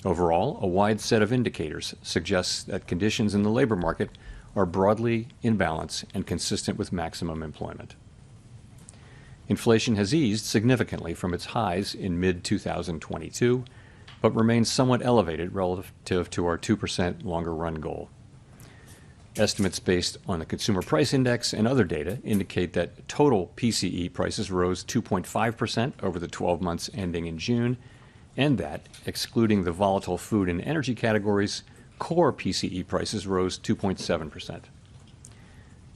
Overall, a wide set of indicators suggests that conditions in the labor market are broadly in balance and consistent with maximum employment. Inflation has eased significantly from its highs in mid-2022, but remains somewhat elevated relative to our 2% longer run goal. Estimates based on the Consumer Price Index and other data indicate that total PCE prices rose 2.5% over the 12 months ending in June, and that, excluding the volatile food and energy categories, core PCE prices rose 2.7%.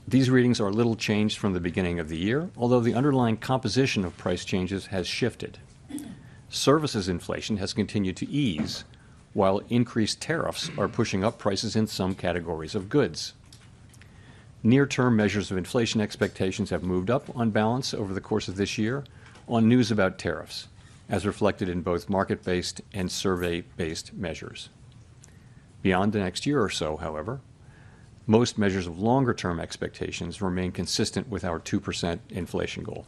These readings are little changed from the beginning of the year, although the underlying composition of price changes has shifted. Services inflation has continued to ease, while increased tariffs are pushing up prices in some categories of goods. Near-term measures of inflation expectations have moved up on balance over the course of this year on news about tariffs, as reflected in both market-based and survey-based measures. Beyond the next year or so, however, most measures of longer-term expectations remain consistent with our 2% inflation goal.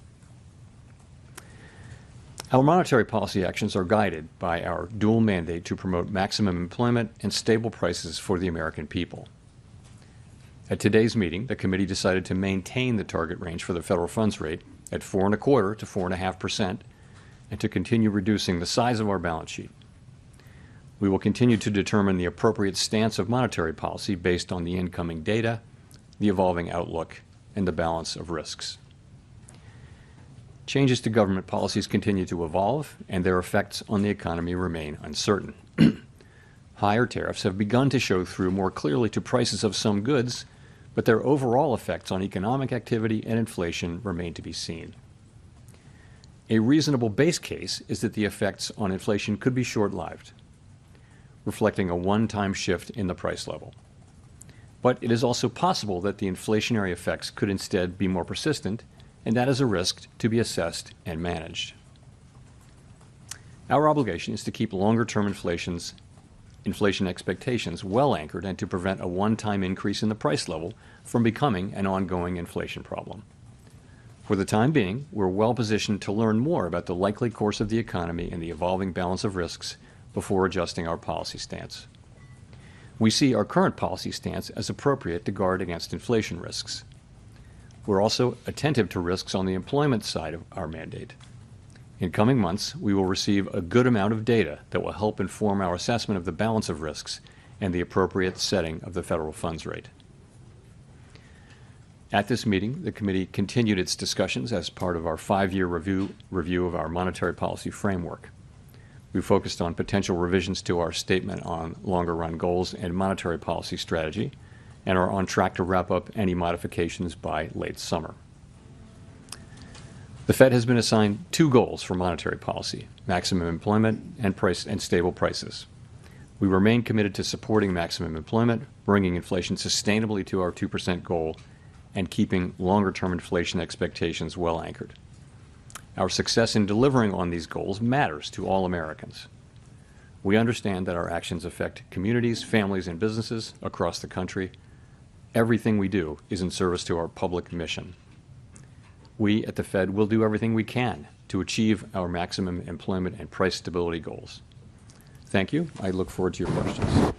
Our monetary policy actions are guided by our dual mandate to promote maximum employment and stable prices for the American people. At today's meeting, the committee decided to maintain the target range for the federal funds rate at 4.25% to 4.5% and to continue reducing the size of our balance sheet. We will continue to determine the appropriate stance of monetary policy based on the incoming data, the evolving outlook, and the balance of risks. Changes to government policies continue to evolve, and their effects on the economy remain uncertain. Higher tariffs have begun to show through more clearly to prices of some goods, but their overall effects on economic activity and inflation remain to be seen. A reasonable base case is that the effects on inflation could be short-lived, reflecting a one-time shift in the price level. But it is also possible that the inflationary effects could instead be more persistent, and that is a risk to be assessed and managed. Our obligation is to keep longer-term inflation expectations well anchored and to prevent a one-time increase in the price level from becoming an ongoing inflation problem. For the time being, we're well positioned to learn more about the likely course of the economy and the evolving balance of risks before adjusting our policy stance. We see our current policy stance as appropriate to guard against inflation risks. We're also attentive to risks on the employment side of our mandate. In coming months, we will receive a good amount of data that will help inform our assessment of the balance of risks and the appropriate setting of the federal funds rate. At this meeting, the committee continued its discussions as part of our 5-year review of our monetary policy framework. We focused on potential revisions to our statement on longer-run goals and monetary policy strategy, and are on track to wrap up any modifications by late summer. The Fed has been assigned 2 goals for monetary policy: maximum employment and stable prices. We remain committed to supporting maximum employment, bringing inflation sustainably to our 2% goal, and keeping longer-term inflation expectations well anchored. Our success in delivering on these goals matters to all Americans. We understand that our actions affect communities, families, and businesses across the country. Everything we do is in service to our public mission. We at the Fed will do everything we can to achieve our maximum employment and price stability goals. Thank you. I look forward to your questions.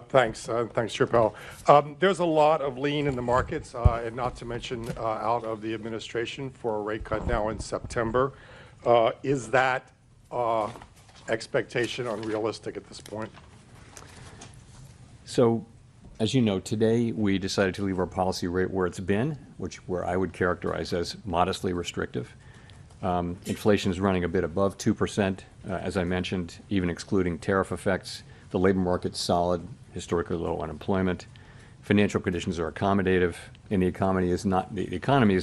Thanks, Chair Powell. There's a lot of lean in the markets, and not to mention out of the administration for a rate cut now in September. Is that expectation unrealistic at this point? So, as you know, today we decided to leave our policy rate where it's been, where I would characterize as modestly restrictive. Inflation is running a bit above 2%, as I mentioned, even excluding tariff effects. The labor market's solid, historically low unemployment. Financial conditions are accommodative, and the economy is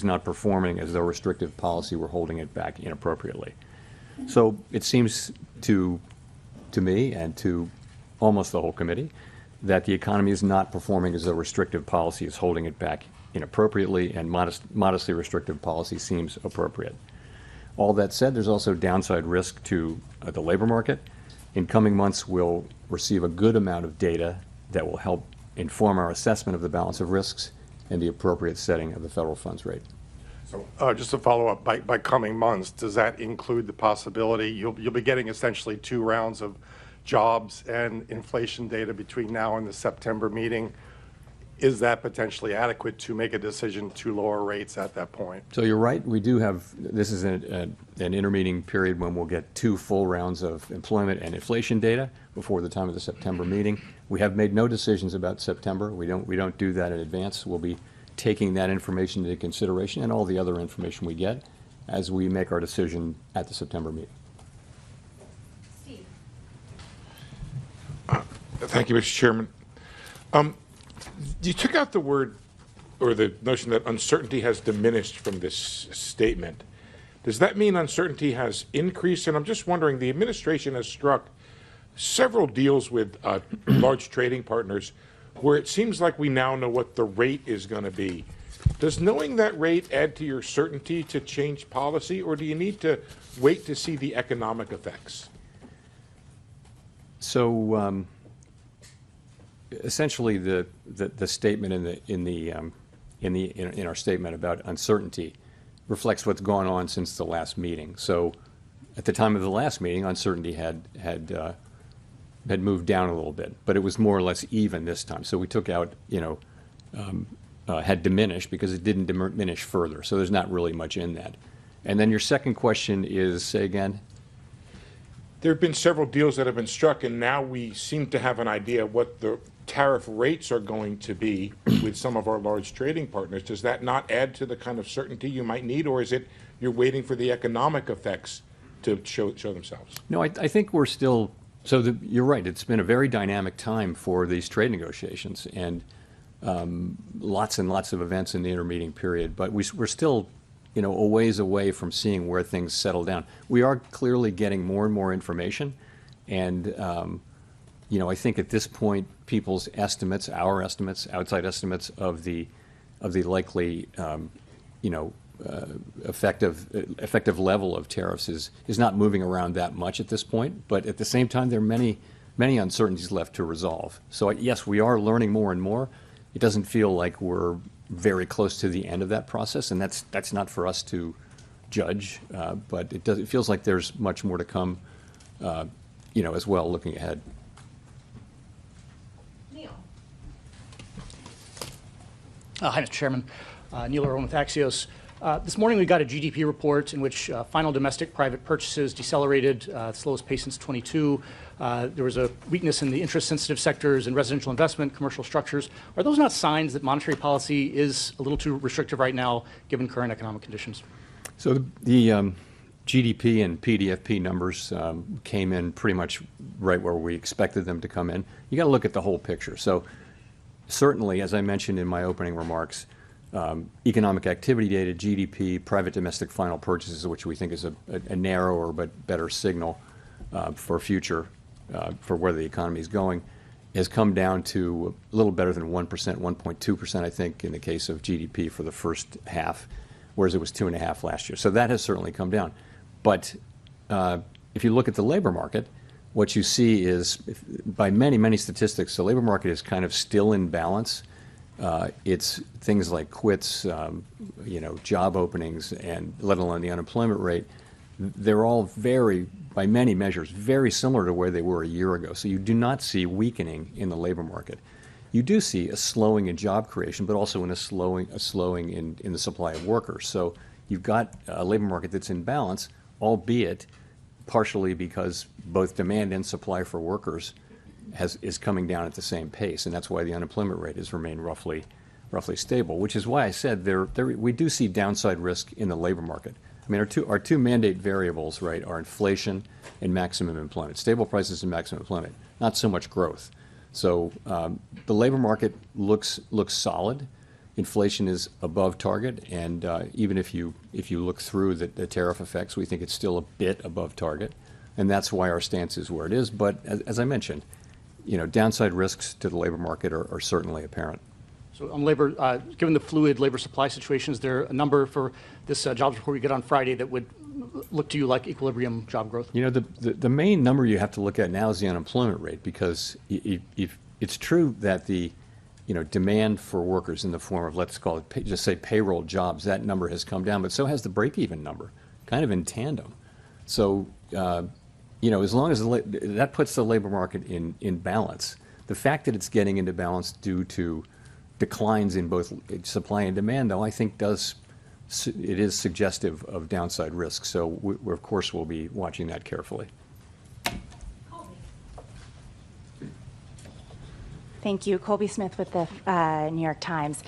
not performing as though restrictive policy were holding it back inappropriately. So it seems to me and to almost the whole committee that the economy is not performing as though restrictive policy is holding it back inappropriately, and modestly restrictive policy seems appropriate. All that said, there's also downside risk to the labor market. In coming months, we'll receive a good amount of data that will help inform our assessment of the balance of risks and the appropriate setting of the federal funds rate. So just to follow up, by coming months, does that include the possibility you'll be getting essentially 2 rounds of jobs and inflation data between now and the September meeting? Is that potentially adequate to make a decision to lower rates at that point? So you're right. We do have, this is an intermeeting period when we'll get 2 full rounds of employment and inflation data before the time of the September meeting. We have made no decisions about September. We don't do that in advance. We'll be taking that information into consideration and all the other information we get as we make our decision at the September meeting. Steve. Thank you, Mr. Chairman. You took out the word or the notion that uncertainty has diminished from this statement. Does that mean uncertainty has increased? And I'm just wondering, the administration has struck several deals with large trading partners where it seems like we now know what the rate is going to be. Does knowing that rate add to your certainty to change policy, or do you need to wait to see the economic effects? So essentially, the statement in our statement about uncertainty reflects what's gone on since the last meeting. So at the time of the last meeting, uncertainty had moved down a little bit, but it was more or less even this time. So we took out, had diminished because it didn't diminish further. So there's not really much in that. And then your second question is, say again? There have been several deals that have been struck, and now we seem to have an idea of what the tariff rates are going to be with some of our large trading partners. Does that not add to the kind of certainty you might need, or is it you're waiting for the economic effects to show themselves? No, I think we're still, you're right. It's been a very dynamic time for these trade negotiations, and lots and lots of events in the intermeeting period, but we're still a ways away from seeing where things settle down. We are clearly getting more and more information, and I think at this point, people's estimates, our estimates, outside estimates of the likely, effective level of tariffs is not moving around that much at this point. But at the same time, there are many uncertainties left to resolve. So yes, we are learning more and more. It doesn't feel like we're very close to the end of that process, and that's not for us to judge. But it feels like there's much more to come, as well, looking ahead. Hi, Mr. Chairman. Neil Irwin with Axios. This morning we got a GDP report in which final domestic private purchases decelerated, slowest pace since 22. There was a weakness in the interest-sensitive sectors and residential investment, commercial structures. Are those not signs that monetary policy is a little too restrictive right now, given current economic conditions? So the GDP and PDFP numbers came in pretty much right where we expected them to come in. You got to look at the whole picture. So certainly, as I mentioned in my opening remarks, economic activity data, GDP, private domestic final purchases, which we think is a narrower but better signal for future, for where the economy is going, has come down to a little better than 1%, 1.2%, I think, in the case of GDP for the first half, whereas it was 2.5% last year. So that has certainly come down. But if you look at the labor market, what you see is, by many, many statistics, the labor market is kind of still in balance. It's things like quits, job openings, and let alone the unemployment rate. They're all by many measures, very similar to where they were a year ago. So you do not see weakening in the labor market. You do see a slowing in job creation, but also a slowing in the supply of workers. So you've got a labor market that's in balance, albeit partially because both demand and supply for workers is coming down at the same pace, and that's why the unemployment rate has remained roughly stable, which is why I said we do see downside risk in the labor market. I mean, our two mandate variables, right, are inflation and maximum employment, stable prices and maximum employment, not so much growth. So the labor market looks solid. Inflation is above target, and even if you look through the tariff effects, we think it's still a bit above target, and that's why our stance is where it is. But as I mentioned, downside risks to the labor market are certainly apparent. So on labor, given the fluid labor supply situation, is there a number for this jobs report we get on Friday that would look to you like equilibrium job growth? The main number you have to look at now is the unemployment rate, because it's true that the demand for workers in the form of, let's call it, just say payroll jobs, that number has come down, but so has the break-even number, kind of in tandem. So, as long as that puts the labor market in balance, the fact that it's getting into balance due to declines in both supply and demand, though, I think it is suggestive of downside risk. So we of course, will be watching that carefully. Thank you. Colby Smith with the New York Times.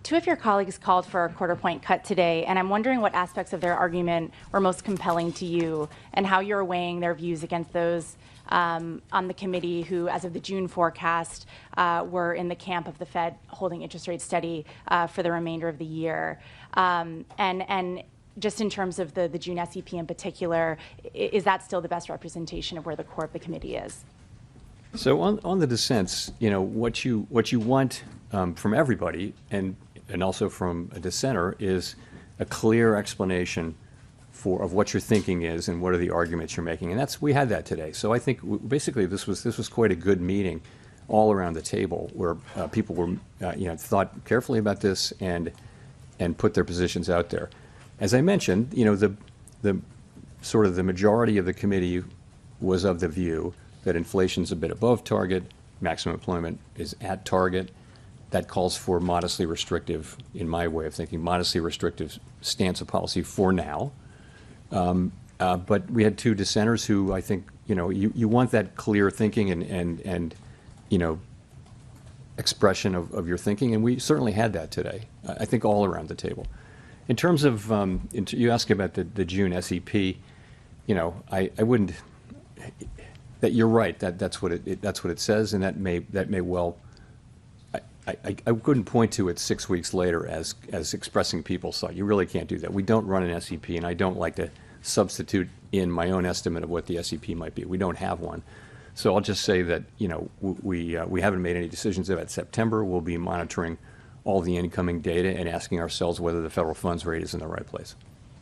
Two of your colleagues called for a quarter-point cut today, and I'm wondering what aspects of their argument were most compelling to you and how you're weighing their views against those on the committee who, as of the June forecast, were in the camp of the Fed holding interest rates steady for the remainder of the year. And just in terms of the June SEP in particular, is that still the best representation of where the core of the committee is? So on the dissents, what you want from everybody and also from a dissenter is a clear explanation of what your thinking is and what are the arguments you're making, and we had that today. So I think basically this was quite a good meeting all around the table where people were thought carefully about this and put their positions out there. As I mentioned, the sort of the majority of the committee was of the view that inflation's a bit above target, maximum employment is at target. That calls for modestly restrictive, in my way of thinking, modestly restrictive stance of policy for now. But we had two dissenters who I think, you want that clear thinking and expression of your thinking, and we certainly had that today, I think all around the table. In terms of, you asked about the June SEP, I wouldn't, that you're right, that's what it says, and that may well, I couldn't point to it 6 weeks later as expressing people's thought. You really can't do that. We don't run an SEP, and I don't like to substitute in my own estimate of what the SEP might be. We don't have one. So I'll just say that, we haven't made any decisions about September. We'll be monitoring all the incoming data and asking ourselves whether the federal funds rate is in the right place.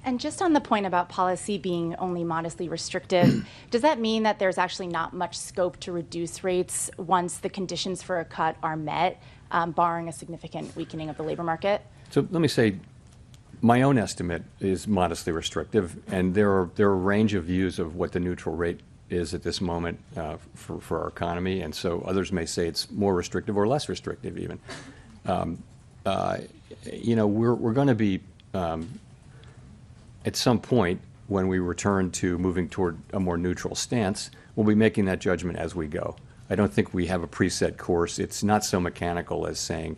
And just on the point about policy being only modestly restrictive, does that mean that there's actually not much scope to reduce rates once the conditions for a cut are met, barring a significant weakening of the labor market? So let me say, my own estimate is modestly restrictive, and there are a range of views of what the neutral rate is at this moment for our economy, and so others may say it's more restrictive or less restrictive even. We're going to be at some point when we return to moving toward a more neutral stance, we'll be making that judgment as we go. I don't think we have a preset course. It's not so mechanical as saying,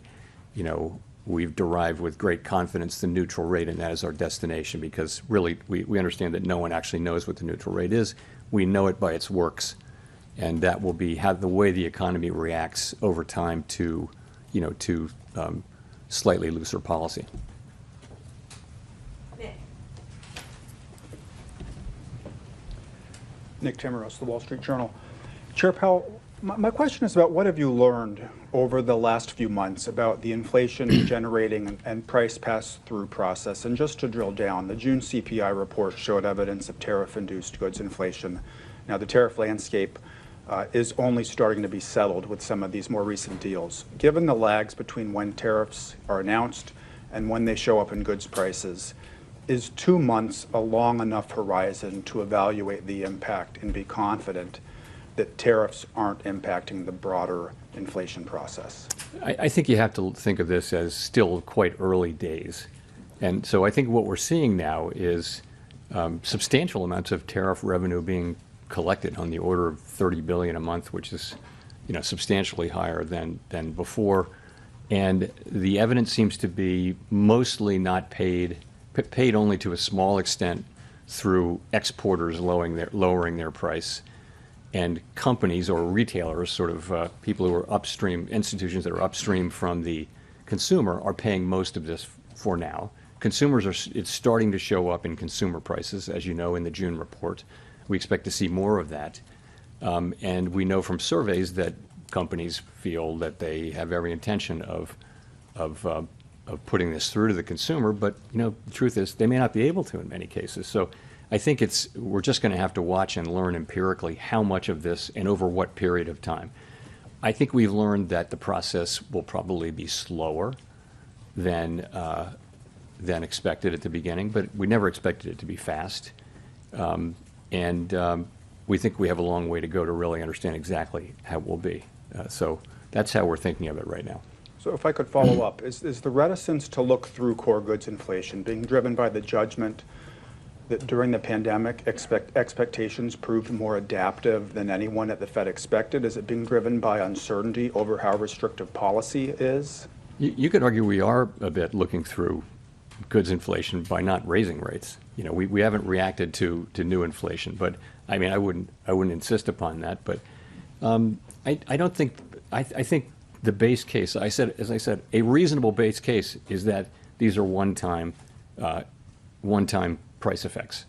we've derived with great confidence the neutral rate and that is our destination, because really we understand that no one actually knows what the neutral rate is. We know it by its works, and that will be the way the economy reacts over time to slightly looser policy. Nick Timmeros, The Wall Street Journal. Chair Powell, my question is about what have you learned over the last few months about the inflation generating and price pass-through process? And just to drill down, the June CPI report showed evidence of tariff-induced goods inflation. Now, the tariff landscape is only starting to be settled with some of these more recent deals. Given the lags between when tariffs are announced and when they show up in goods prices, is 2 months a long enough horizon to evaluate the impact and be confident that tariffs aren't impacting the broader inflation process? I think you have to think of this as still quite early days. And so I think what we're seeing now is substantial amounts of tariff revenue being collected on the order of $30 billion a month, which is, substantially higher than before. And the evidence seems to be mostly not paid only to a small extent through exporters lowering their price, and companies or retailers, sort of people who are upstream, institutions that are upstream from the consumer, are paying most of this for now. It's starting to show up in consumer prices, as you know, in the June report. We expect to see more of that. And we know from surveys that companies feel that they have every intention of putting this through to the consumer, but the truth is they may not be able to in many cases. So I think we're just going to have to watch and learn empirically how much of this and over what period of time. I think we've learned that the process will probably be slower than expected at the beginning, but we never expected it to be fast. We think we have a long way to go to really understand exactly how it will be. So that's how we're thinking of it right now. So if I could follow up, is the reticence to look through core goods inflation being driven by the judgment that during the pandemic expectations proved more adaptive than anyone at the Fed expected? Is it being driven by uncertainty over how restrictive policy is? You could argue we are a bit looking through goods inflation by not raising rates. We haven't reacted to new inflation, but I mean, I wouldn't insist upon that. But I don't think, I think the base case, as I said, a reasonable base case is that these are one-time price effects.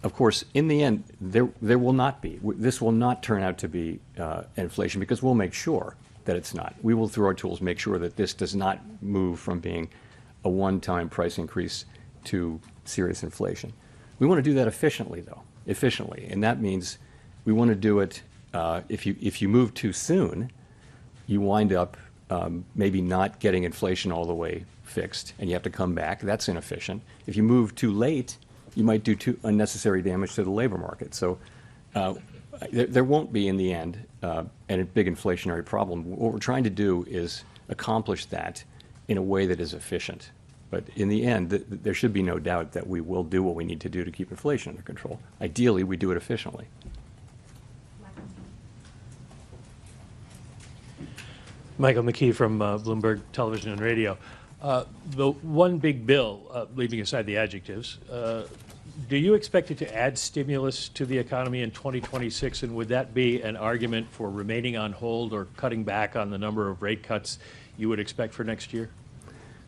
Of course, in the end, there will not be. This will not turn out to be inflation, because we'll make sure that it's not. We will, through our tools, make sure that this does not move from being a one-time price increase to serious inflation. We want to do that efficiently, though, and that means we want to do it. If you move too soon, you wind up maybe not getting inflation all the way fixed, and you have to come back. That's inefficient. If you move too late, you might do unnecessary damage to the labor market. So there won't be, in the end, a big inflationary problem. What we're trying to do is accomplish that in a way that is efficient. But in the end, there should be no doubt that we will do what we need to do to keep inflation under control. Ideally, we do it efficiently. Michael McKee from Bloomberg Television and Radio. The one big bill, leaving aside the adjectives, do you expect it to add stimulus to the economy in 2026? And would that be an argument for remaining on hold or cutting back on the number of rate cuts you would expect for next year?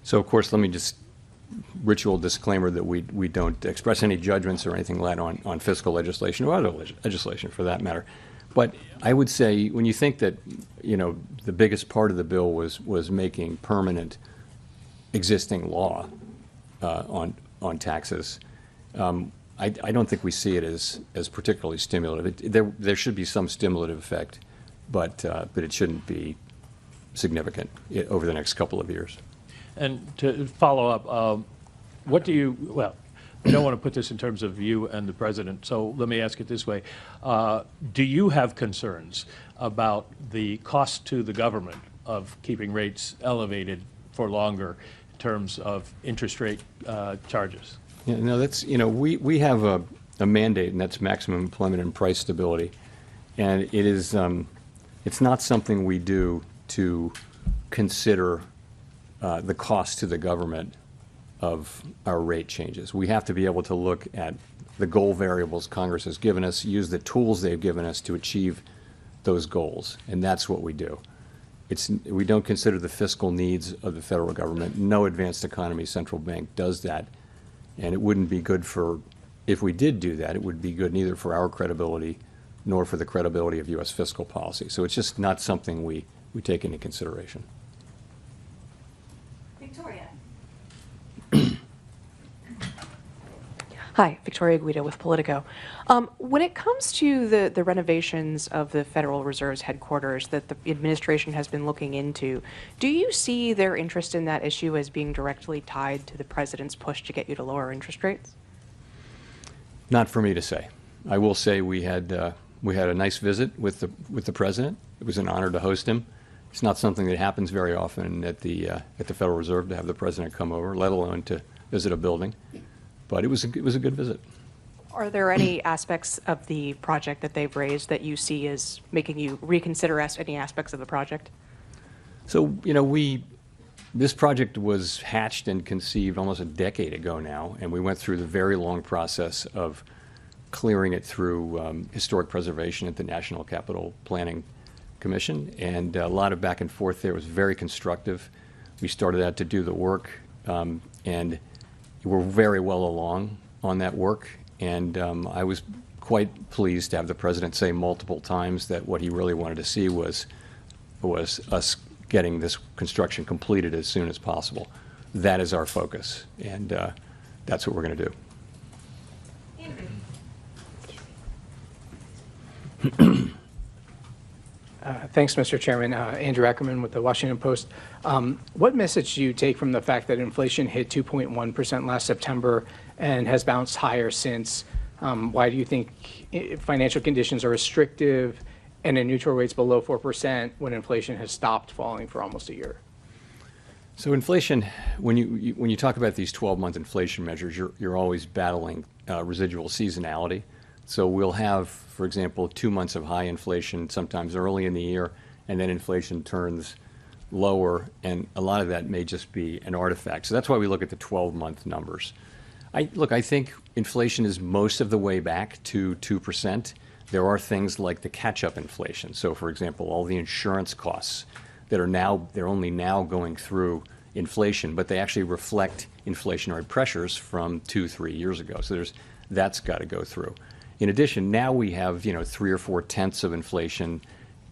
So, of course, let me just ritual disclaimer that we don't express any judgments or anything like that on fiscal legislation or other legislation for that matter. But I would say when you think that, the biggest part of the bill was making permanent existing law on taxes, I don't think we see it as particularly stimulative. There should be some stimulative effect, but it shouldn't be significant over the next couple of years. And to follow up, I don't want to put this in terms of you and the president, so let me ask it this way. Do you have concerns about the cost to the government of keeping rates elevated for longer in terms of interest rate charges? Yeah, no, that's, we have a mandate, and that's maximum employment and price stability. And it is, it's not something we do to consider the cost to the government of our rate changes. We have to be able to look at the goal variables Congress has given us, use the tools they've given us to achieve those goals, and that's what we do. We don't consider the fiscal needs of the federal government. No advanced economy central bank does that, and it wouldn't be good if we did do that, it would be good neither for our credibility nor for the credibility of U.S. fiscal policy. So it's just not something we take into consideration. Victoria. Hi, Victoria Guido with Politico. When it comes to the renovations of the Federal Reserve's headquarters that the administration has been looking into, do you see their interest in that issue as being directly tied to the president's push to get you to lower interest rates? Not for me to say. I will say we had a nice visit with the president. It was an honor to host him. It's not something that happens very often at the Federal Reserve to have the president come over, let alone to visit a building. But it was a good visit. Are there any aspects of the project that they've raised that you see as making you reconsider any aspects of the project? So, this project was hatched and conceived almost a decade ago now, and we went through the very long process of clearing it through historic preservation at the National Capital Planning Commission, and a lot of back and forth there. It was very constructive. We started out to do the work, and we're very well along on that work, and I was quite pleased to have the president say multiple times that what he really wanted to see was us getting this construction completed as soon as possible. That is our focus, and that's what we're going to do. Thanks, Mr. Chairman. Andrew Ackerman with the Washington Post. What message do you take from the fact that inflation hit 2.1% last September and has bounced higher since? Why do you think financial conditions are restrictive and a neutral rate's below 4% when inflation has stopped falling for almost a year? So inflation, when you talk about these 12-month inflation measures, you're always battling residual seasonality. So we'll have, for example, 2 months of high inflation, sometimes early in the year, and then inflation turns lower, and a lot of that may just be an artifact. So that's why we look at the 12-month numbers. I think inflation is most of the way back to 2%. There are things like the catch-up inflation. So, for example, all the insurance costs that they're only now going through inflation, but they actually reflect inflationary pressures from 2-3 years ago. So that's got to go through. In addition, now we have 3 or 4 tenths of inflation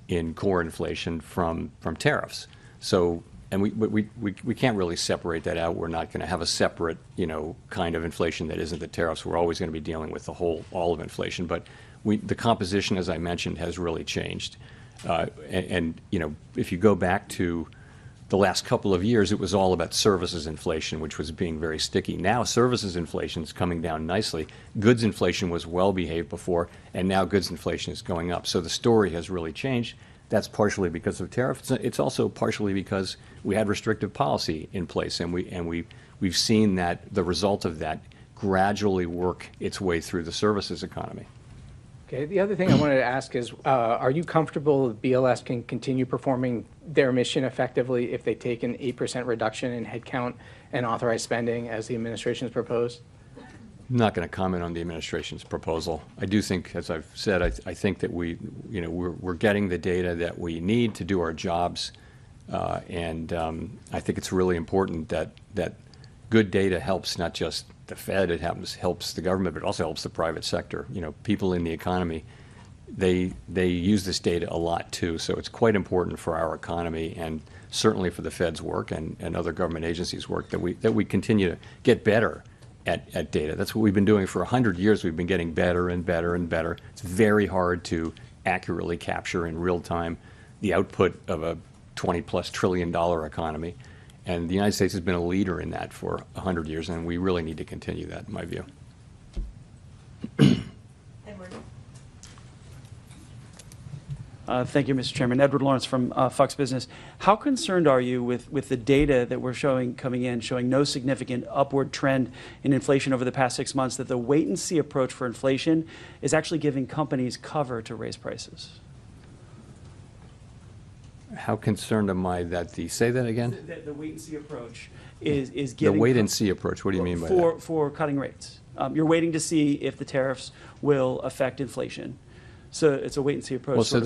in core inflation from tariffs. So, and we can't really separate that out. We're not going to have a separate kind of inflation that isn't the tariffs. We're always going to be dealing with all of inflation. But the composition, as I mentioned, has really changed. And if you go back to the last couple of years, it was all about services inflation, which was being very sticky. Now services inflation is coming down nicely. Goods inflation was well behaved before, and now goods inflation is going up. So the story has really changed. That's partially because of tariffs. It's also partially because we had restrictive policy in place, and we've seen that the result of that gradually work its way through the services economy. Okay. The other thing I wanted to ask is, are you comfortable that BLS can continue performing their mission effectively if they take an 8% reduction in headcount and authorized spending as the administration has proposed? I'm not going to comment on the administration's proposal. I do think, as I've said, I think that we're getting the data that we need to do our jobs, and I think it's really important that good data helps not just the Fed, it helps the government, but it also helps the private sector. People in the economy, they use this data a lot too. So it's quite important for our economy, and certainly for the Fed's work and other government agencies' work, that we continue to get better at data. That's what we've been doing for 100 years. We've been getting better and better and better. It's very hard to accurately capture in real time the output of a $20+ trillion economy. And the United States has been a leader in that for 100 years, and we really need to continue that, in my view. Thank you, Mr. Chairman. Edward Lawrence from Fox Business. How concerned are you with the data that we're coming in, showing no significant upward trend in inflation over the past 6 months, that the wait-and-see approach for inflation is actually giving companies cover to raise prices? How concerned am I that say that again? The wait-and-see approach is giving... The wait-and-see approach, what do you mean by that? For cutting rates. You're waiting to see if the tariffs will affect inflation. So it's a wait-and-see approach. Well, so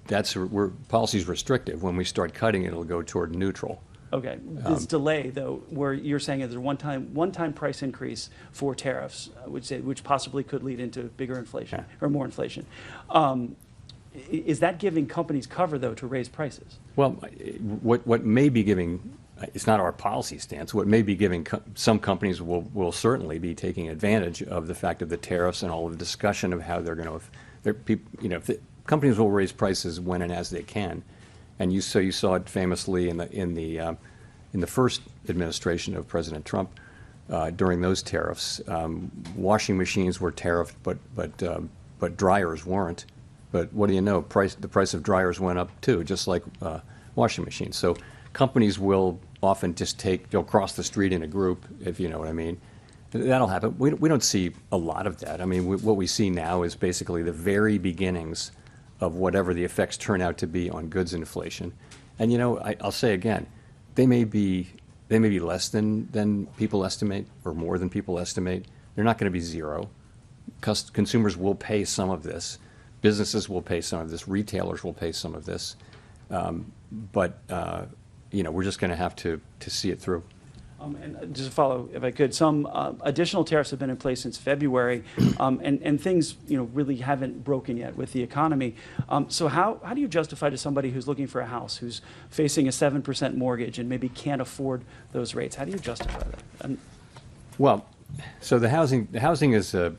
that's where policy's restrictive. When we start cutting, it'll go toward neutral. Okay. This delay, though, where you're saying there's a one-time price increase for tariffs, which possibly could lead into bigger inflation or more inflation. Is that giving companies cover, though, to raise prices? Well, what may be giving, it's not our policy stance, what may be giving some companies will certainly be taking advantage of the fact of the tariffs and all of the discussion of how they're going to, companies will raise prices when and as they can. And you saw it famously in the first administration of President Trump during those tariffs. Washing machines were tariffed, but dryers weren't. But what do you know? The price of dryers went up too, just like washing machines. So companies will often just they'll cross the street in a group, if you know what I mean, That'll happen. We don't see a lot of that. I mean, what we see now is basically the very beginnings of whatever the effects turn out to be on goods inflation. And I'll say again, they may be less than people estimate or more than people estimate. They're not going to be zero. Consumers will pay some of this. Businesses will pay some of this. Retailers will pay some of this. But we're just going to have to see it through. And just to follow, if I could, some additional tariffs have been in place since February, and things really haven't broken yet with the economy. So how do you justify to somebody who's looking for a house, who's facing a 7% mortgage and maybe can't afford those rates? How do you justify that? Well, so the housing is a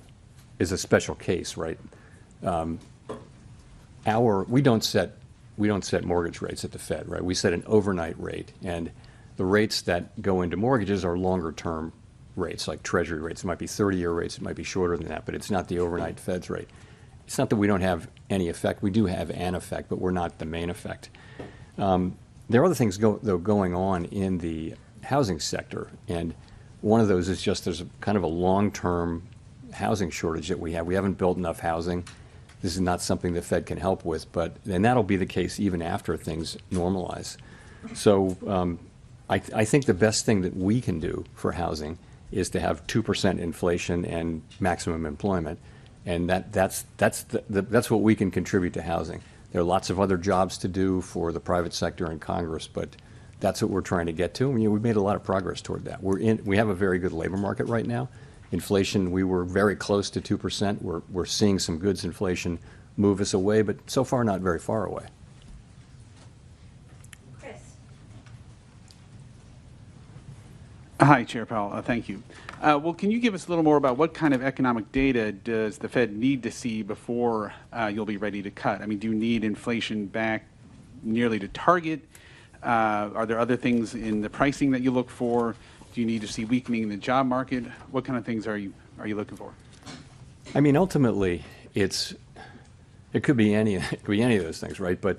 special case, right? We don't set mortgage rates at the Fed, right? We set an overnight rate, and the rates that go into mortgages are longer term rates, like Treasury rates. It might be 30-year rates, it might be shorter than that, but it's not the overnight Fed's rate. It's not that we don't have any effect. We do have an effect, but we're not the main effect. There are other things going on in the housing sector, and one of those is just there's kind of a long-term housing shortage that we have. We haven't built enough housing. This is not something the Fed can help with, and that'll be the case even after things normalize. So I think the best thing that we can do for housing is to have 2% inflation and maximum employment, and that's what we can contribute to housing. There are lots of other jobs to do for the private sector and Congress, but that's what we're trying to get to. We've made a lot of progress toward that. We have a very good labor market right now. Inflation, we were very close to 2%. We're seeing some goods inflation move us away, but so far not very far away. Hi, Chair Powell. Thank you. Well, can you give us a little more about what kind of economic data does the Fed need to see before you'll be ready to cut? I mean, do you need inflation back nearly to target? Are there other things in the pricing that you look for? Do you need to see weakening in the job market? What kind of things are you looking for? I mean, ultimately, it could be any of those things, right? But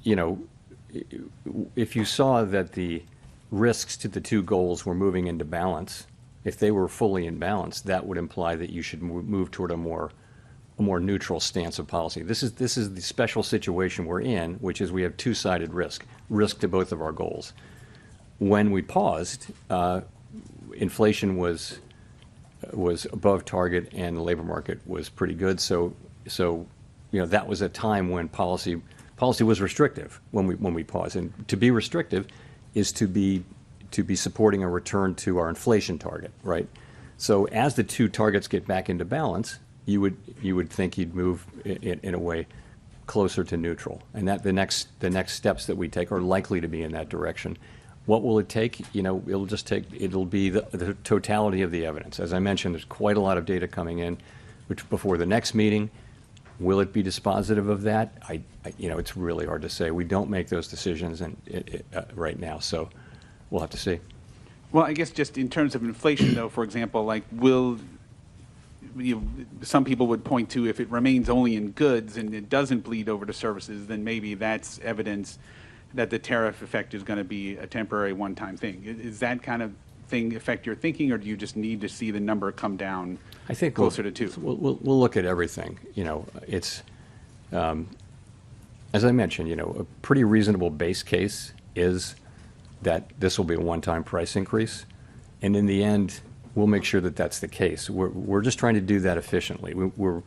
if you saw that the risks to the two goals were moving into balance, if they were fully in balance, that would imply that you should move toward a more neutral stance of policy. This is the special situation we're in, which is we have two-sided risk to both of our goals. When we paused, inflation was above target and the labor market was pretty good. So that was a time when policy was restrictive when we paused. And to be restrictive is to be supporting a return to our inflation target, right? So as the two targets get back into balance, you would think you'd move in a way closer to neutral, and that the next steps that we take are likely to be in that direction. What will it take? It'll be the totality of the evidence. As I mentioned, there's quite a lot of data coming in, which before the next meeting. Will it be dispositive of that? It's really hard to say. We don't make those decisions right now, so we'll have to see. Well, I guess just in terms of inflation, though, for example, like some people would point to if it remains only in goods and it doesn't bleed over to services, then maybe that's evidence that the tariff effect is going to be a temporary one-time thing. Is that kind of thing affect your thinking, or do you just need to see the number come down closer to 2? We'll look at everything. It's, as I mentioned, a pretty reasonable base case is that this will be a one-time price increase. And in the end, we'll make sure that that's the case. We're just trying to do that efficiently. And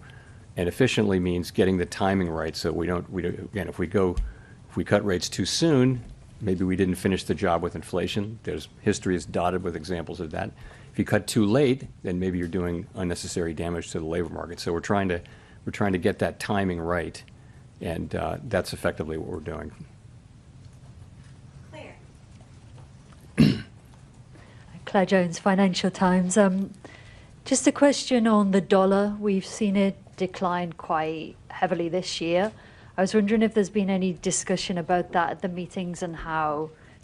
efficiently means getting the timing right so we don't, again, if we cut rates too soon, maybe we didn't finish the job with inflation. History is dotted with examples of that. If you cut too late, then maybe you're doing unnecessary damage to the labor market. So we're trying to get that timing right, and that's effectively what we're doing. Claire Jones, Financial Times. Just a question on the dollar. We've seen it decline quite heavily this year. I was wondering if there's been any discussion about that at the meetings and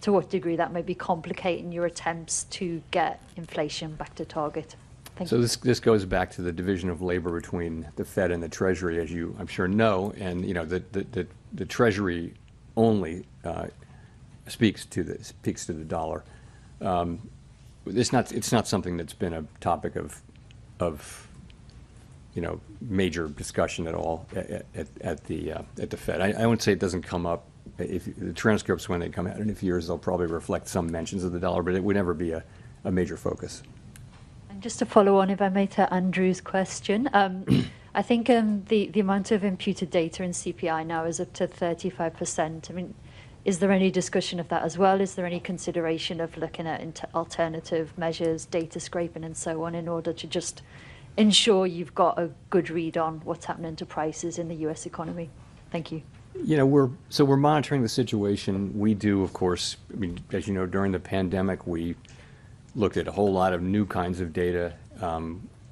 to what degree that may be complicating your attempts to get inflation back to target. Thank you. So this goes back to the division of labor between the Fed and the Treasury, as you I'm sure know, and the Treasury only speaks to the dollar. it's not something that's been a topic of major discussion at all at the Fed. I wouldn't say it doesn't come up. If the transcripts, when they come out in a few years, they'll probably reflect some mentions of the dollar, but it would never be a major focus. And just to follow on, if I may, to Andrew's question, I think the amount of imputed data in CPI now is up to 35%. I mean, is there any discussion of that as well? Is there any consideration of looking at alternative measures, data scraping and so on, in order to just ensure you've got a good read on what's happening to prices in the US economy? Thank you. We're monitoring the situation. We do, of course, I mean, as you know, during the pandemic, we looked at a whole lot of new kinds of data.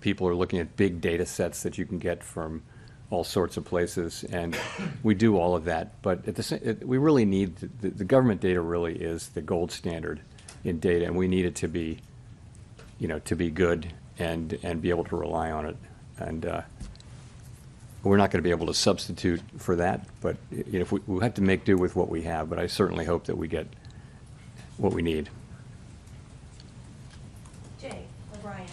People are looking at big data sets that you can get from all sorts of places, and we do all of that. But at the same, we really need the government data. Really is the gold standard in data, and we need it to be, to be good and be able to rely on it. And we're not going to be able to substitute for that, but if we have to make do with what we have. But I certainly hope that we get what we need. Jay O'Brien.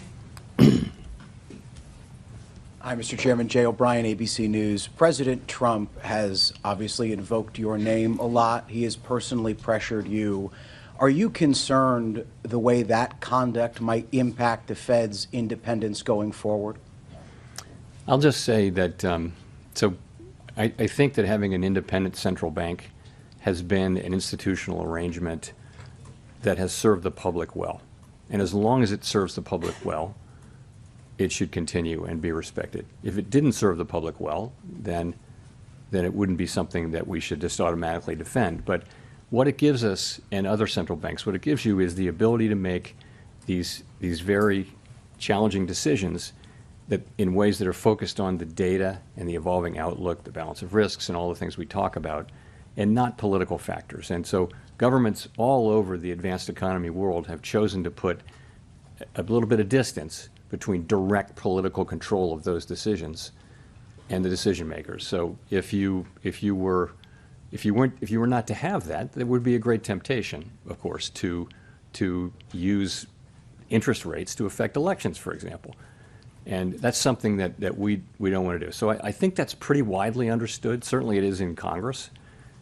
Hi, Mr. Chairman. Jay O'Brien, ABC News. President Trump has obviously invoked your name a lot. He has personally pressured you. Are you concerned the way that conduct might impact the Fed's independence going forward? I'll just say that, I think that having an independent central bank has been an institutional arrangement that has served the public well. And as long as it serves the public well, it should continue and be respected. If it didn't serve the public well, then it wouldn't be something that we should just automatically defend. But what it gives us, and other central banks, what it gives you is the ability to make these very challenging decisions that in ways that are focused on the data and the evolving outlook, the balance of risks, and all the things we talk about, and not political factors. And so governments all over the advanced economy world have chosen to put a little bit of distance between direct political control of those decisions and the decision makers. So if you were not to have that, there would be a great temptation, of course, to use interest rates to affect elections, for example. And that's something that we don't want to do. So I think that's pretty widely understood. Certainly it is in Congress.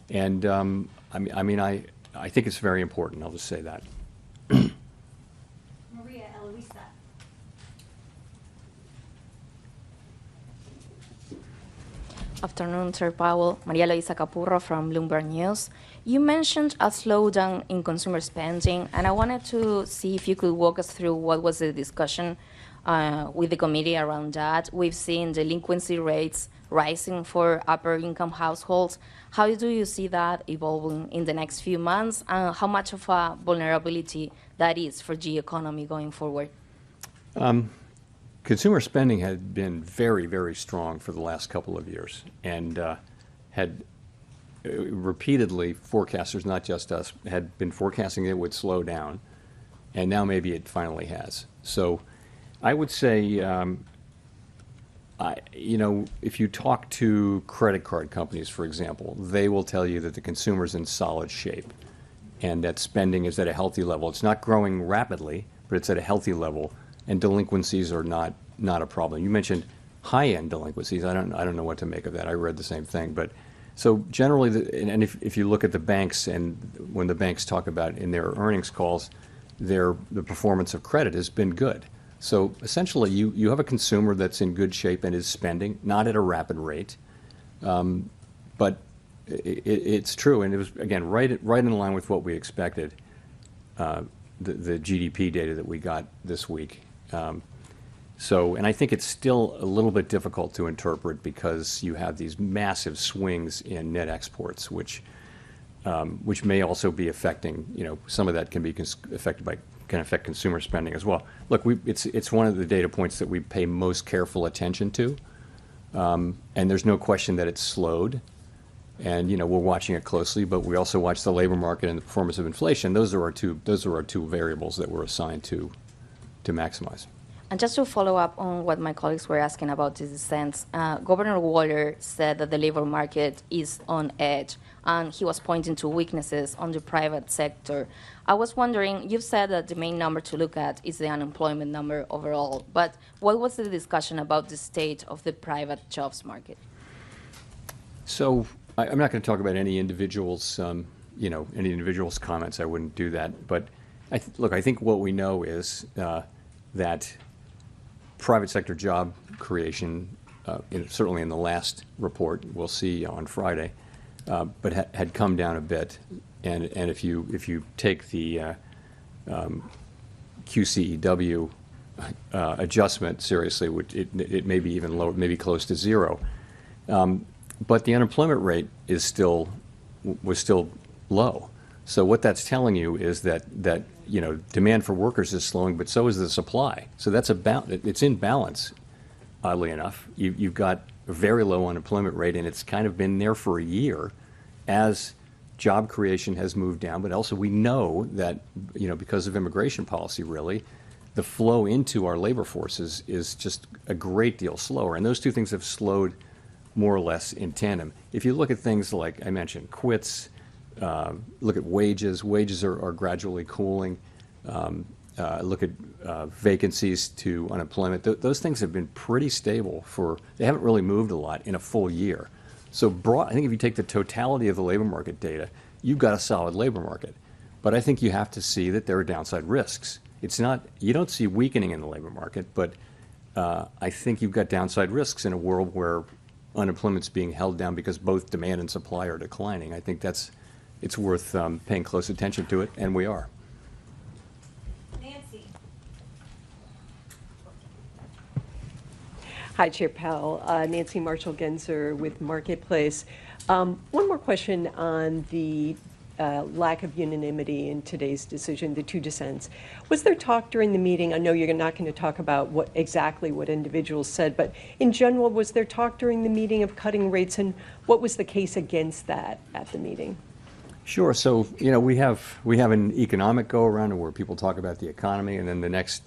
And I think it's very important. I'll just say that. Maria Eloisa. Afternoon, Sir Powell. Maria Luisa Capurro from Bloomberg News. You mentioned a slowdown in consumer spending, and I wanted to see if you could walk us through what was the discussion with the committee around that. We've seen delinquency rates rising for upper income households. How do you see that evolving in the next few months, and how much of a vulnerability that is for the economy going forward? Consumer spending had been very, very strong for the last couple of years, and had repeatedly, forecasters, not just us, had been forecasting it would slow down, and now maybe it finally has. So I would say, if you talk to credit card companies, for example, they will tell you that the consumer's in solid shape and that spending is at a healthy level. It's not growing rapidly, but it's at a healthy level, and delinquencies are not a problem. You mentioned high-end delinquencies. I don't know what to make of that. I read the same thing. But so generally, and if you look at the banks, and when the banks talk about in their earnings calls, the performance of credit has been good. So essentially, you have a consumer that's in good shape and is spending, not at a rapid rate, but it's true, and it was, again, right in line with what we expected, the GDP data that we got this week. And I think it's still a little bit difficult to interpret because you have these massive swings in net exports, which may also be affecting, some of that can be can affect consumer spending as well. Look, it's one of the data points that we pay most careful attention to, and there's no question that it's slowed, and we're watching it closely. But we also watch the labor market and the performance of inflation. Those are our two variables that we're assigned to maximize. And just to follow up on what my colleagues were asking about this dissent, Governor Waller said that the labor market is on edge, and he was pointing to weaknesses on the private sector. I was wondering, you've said that the main number to look at is the unemployment number overall, but what was the discussion about the state of the private jobs market? So I'm not going to talk about any individual's, any individual's comments. I wouldn't do that. But look, I think what we know is that private sector job creation, certainly in the last report, we'll see on Friday, but had come down a bit. And if you take the QCEW adjustment seriously, it may be even lower, maybe close to zero. But the unemployment rate was still low. So what that's telling you is that demand for workers is slowing, but so is the supply. So it's in balance. Oddly enough, you've got a very low unemployment rate, and it's kind of been there for a year as job creation has moved down. But also we know that because of immigration policy, really, the flow into our labor forces is just a great deal slower, and those two things have slowed more or less in tandem. If you look at things like I mentioned, quits, look at wages. Wages are gradually cooling. Look at vacancies to unemployment. Those things have been pretty stable they haven't really moved a lot in a full year. So I think if you take the totality of the labor market data, you've got a solid labor market. But I think you have to see that there are downside risks. You don't see weakening in the labor market, but I think you've got downside risks in a world where unemployment's being held down because both demand and supply are declining. I think it's worth paying close attention to it, and we are. Nancy. Hi, Chair Powell. Nancy Marshall-Genzer with Marketplace. One more question on the lack of unanimity in today's decision, the two dissents. Was there talk during the meeting? I know you're not going to talk about exactly what individuals said, but in general, was there talk during the meeting of cutting rates, and what was the case against that at the meeting? Sure. So we have an economic go around where people talk about the economy, and then that's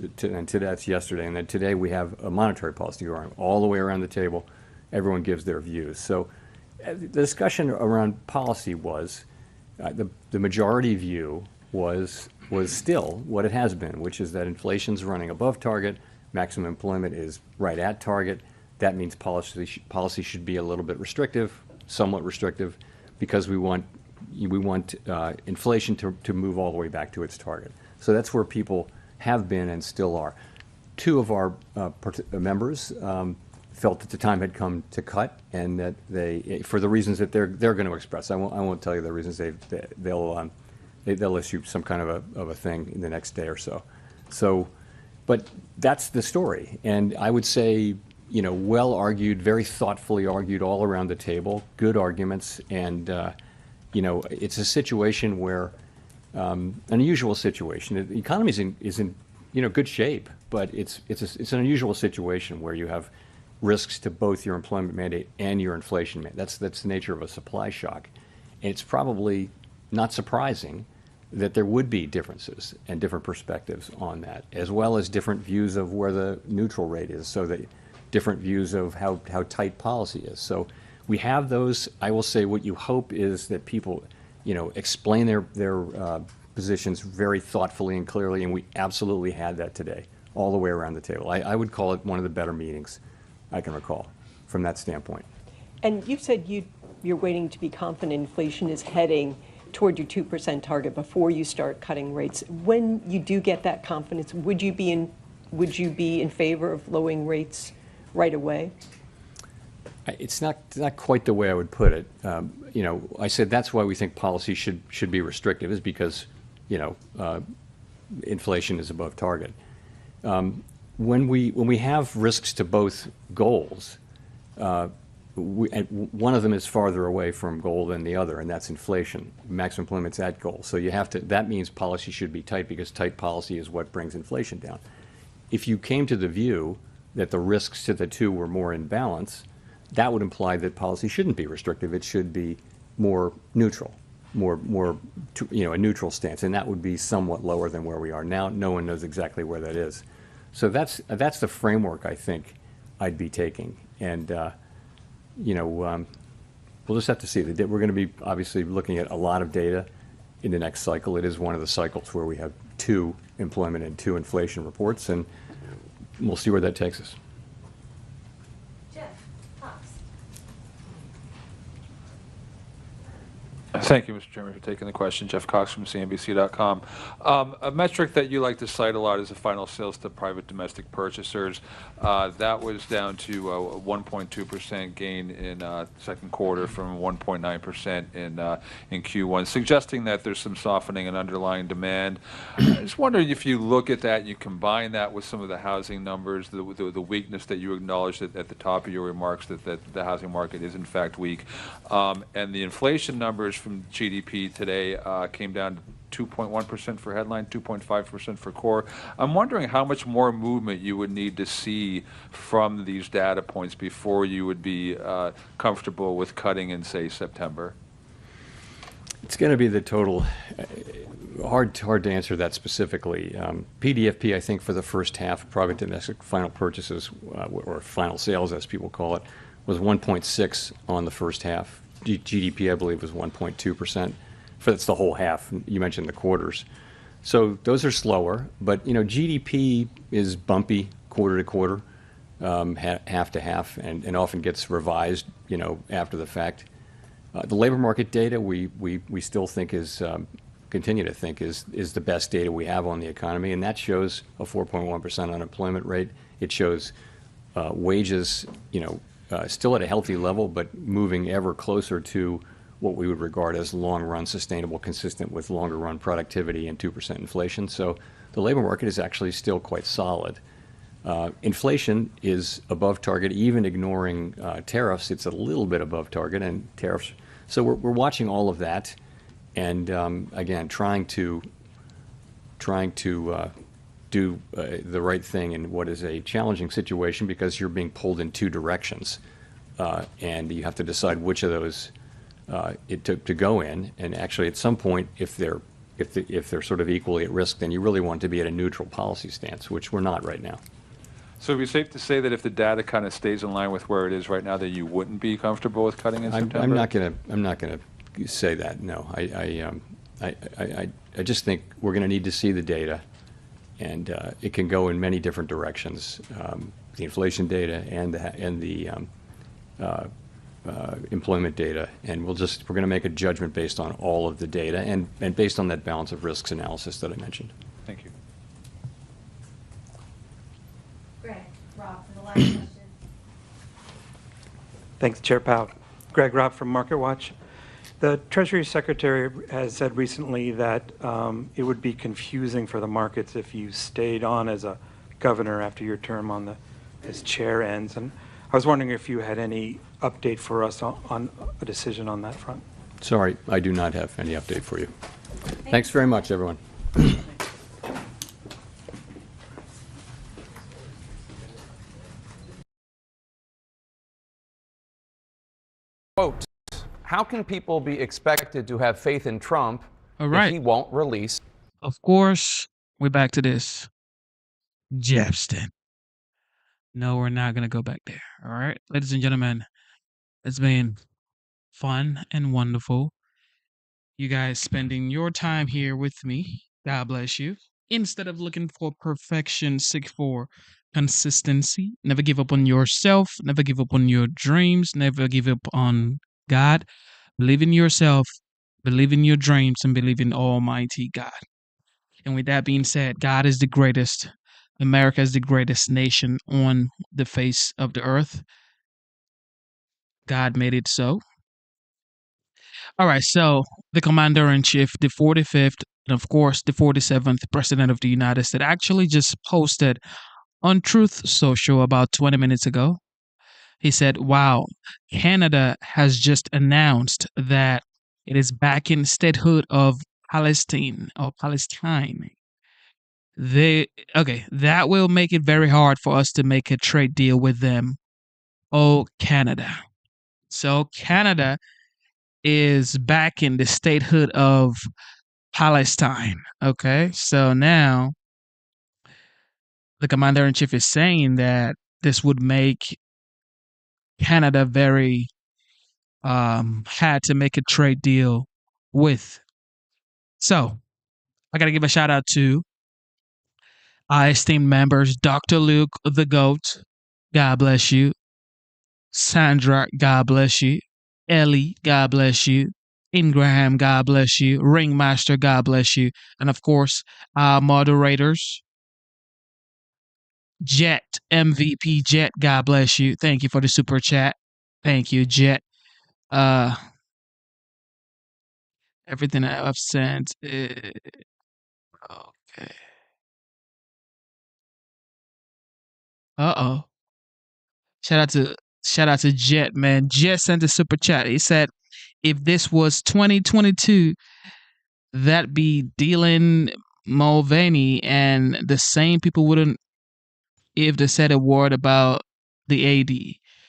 yesterday, and then today we have a monetary policy go around all the way around the table. Everyone gives their views. So the discussion around policy was. The majority view was still what it has been, which is that inflation's running above target, maximum employment is right at target. That means policy should be a little bit restrictive, somewhat restrictive, because we want inflation to move all the way back to its target. So that's where people have been and still are. Two of our members felt that the time had come to cut, and that they, for the reasons that they're going to express. I won't tell you the reasons. They'll issue some kind of a thing in the next day or so. So, but that's the story, and I would say well argued, very thoughtfully argued all around the table, good arguments, and it's a situation where an unusual situation. The economy is in good shape, but it's an unusual situation where you have risks to both your employment mandate and your inflation mandate. That's the nature of a supply shock. And it's probably not surprising that there would be differences and different perspectives on that, as well as different views of where the neutral rate is, so that different views of how tight policy is. So we have those. I will say what you hope is that people, explain their positions very thoughtfully and clearly, and we absolutely had that today, all the way around the table. I would call it one of the better meetings I can recall from that standpoint. And you've said you're waiting to be confident inflation is heading toward your 2% target before you start cutting rates. When you do get that confidence, would you be in favor of lowering rates right away? It's not quite the way I would put it. I said that's why we think policy should be restrictive, is because inflation is above target. When we have risks to both goals, one of them is farther away from goal than the other, and that's inflation. Maximum employment's at goal. So that means policy should be tight, because tight policy is what brings inflation down. If you came to the view that the risks to the two were more in balance, that would imply that policy shouldn't be restrictive. It should be more neutral, a neutral stance, and that would be somewhat lower than where we are now. No one knows exactly where that is. So that's the framework I think I'd be taking. And, we'll just have to see. We're going to be obviously looking at a lot of data in the next cycle. It is one of the cycles where we have 2 employment and 2 inflation reports, and we'll see where that takes us. Thank you, Mr. Chairman, for taking the question. Jeff Cox from CNBC.com. A metric that you like to cite a lot is the final sales to private domestic purchasers. That was down to a 1.2% gain in second quarter from 1.9% in Q1, suggesting that there's some softening in underlying demand. I just wondering if you look at that and you combine that with some of the housing numbers, the weakness that you acknowledged at the top of your remarks, that the housing market is in fact weak, and the inflation numbers from GDP today came down to 2.1% for headline, 2.5% for core. I'm wondering how much more movement you would need to see from these data points before you would be comfortable with cutting in, say, September. It's going to be the total. Hard to answer that specifically. PDFP, I think, for the first half, private domestic final purchases, or final sales, as people call it, was 1.6 on the first half. GDP, I believe, was 1.2%. That's the whole half. You mentioned the quarters. So those are slower, but GDP is bumpy quarter to quarter, half to half, and often gets revised, after the fact. The labor market data we still think continue to think is the best data we have on the economy, and that shows a 4.1% unemployment rate. It shows wages, still at a healthy level, but moving ever closer to what we would regard as long-run sustainable, consistent with longer-run productivity and 2% inflation. So the labor market is actually still quite solid. Inflation is above target, even ignoring tariffs. It's a little bit above target, and tariffs. So we're watching all of that, and again, trying to do the right thing in what is a challenging situation, because you're being pulled in 2 directions, and you have to decide which of those to go in. And actually, at some point, if they're sort of equally at risk, then you really want to be at a neutral policy stance, which we're not right now. So it'd be safe to say that if the data kind of stays in line with where it is right now, that you wouldn't be comfortable with cutting in September? I'm not gonna say that. No, I just think we're going to need to see the data, and it can go in many different directions. The inflation data and the employment data, and we're going to make a judgment based on all of the data and based on that balance of risks analysis that I mentioned. Thank you. Greg, Rob, for the last question. Thanks, Chair Powell. Greg Robb from MarketWatch. The Treasury Secretary has said recently that it would be confusing for the markets if you stayed on as a governor after your term as chair ends. And I was wondering if you had any update for us on a decision on that front. Sorry, I do not have any update for you. Thanks very much, everyone. Quote, how can people be expected to have faith in Trump if he won't release? Of course, we're back to this. Jepston. No, we're not going to go back there. All right. Ladies and gentlemen, it's been fun and wonderful. You guys spending your time here with me. God bless you. Instead of looking for perfection, seek for consistency. Never give up on yourself. Never give up on your dreams. Never give up on God. Believe in yourself. Believe in your dreams, and believe in Almighty God. And with that being said, God is the greatest. America is the greatest nation on the face of the earth. God made it so. All right, so the Commander-in-Chief, the 45th, and of course, the 47th President of the United States actually just posted on Truth Social about 20 minutes ago. He said, wow, Canada has just announced that it is backing statehood of Palestine or Palestine. That will make it very hard for us to make a trade deal with them. Oh, Canada. So Canada is backing the statehood of Palestine. Okay, so now the commander-in-chief is saying that this would make Canada very had to make a trade deal with. So I got to give a shout out to our esteemed members, Dr. Luke the Goat, God bless you. Sandra, God bless you. Ellie, God bless you. Ingraham, God bless you. Ringmaster, God bless you. And of course, our moderators, Jet, MVP Jet, God bless you. Thank you for the super chat. Thank you, Jet. Everything that I've sent. Okay. Uh-oh. Shout out to Jet, man. Jet sent a super chat. He said, if this was 2022, that'd be Dylan Mulvaney, and the same people wouldn't if they said a word about the AD.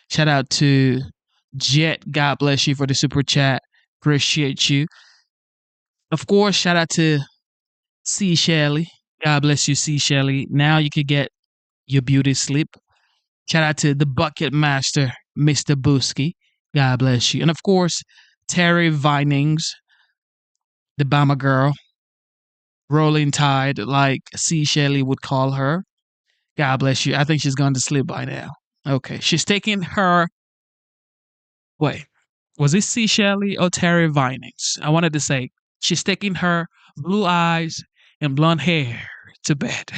Shout out to Jet. God bless you for the super chat. Appreciate you. Of course, shout out to C. Shelley. God bless you, C. Shelley. Now you could get your beauty sleep. Shout out to the Bucket Master, Mr. Busky. God bless you. And of course, Terry Vinings, the Bama girl. Rolling Tide, like C. Shelley would call her. God bless you. I think she's gone to sleep by now. Okay. She's taking her. Wait. Was it C. Shelley or Terry Vinings? I wanted to say she's taking her blue eyes and blonde hair to bed.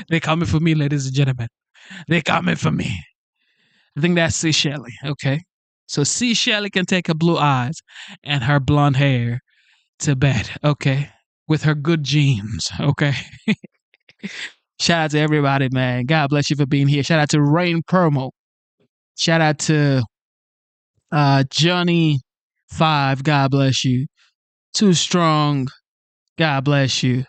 They're coming for me, ladies and gentlemen. They're coming for me. I think that's C. Shelley. Okay. So C. Shelley can take her blue eyes and her blonde hair to bed. Okay. With her good genes. Okay. Shout out to everybody, man. God bless you for being here. Shout out to Rain Promo. Shout out to Johnny 5. God bless you. Too Strong. God bless you.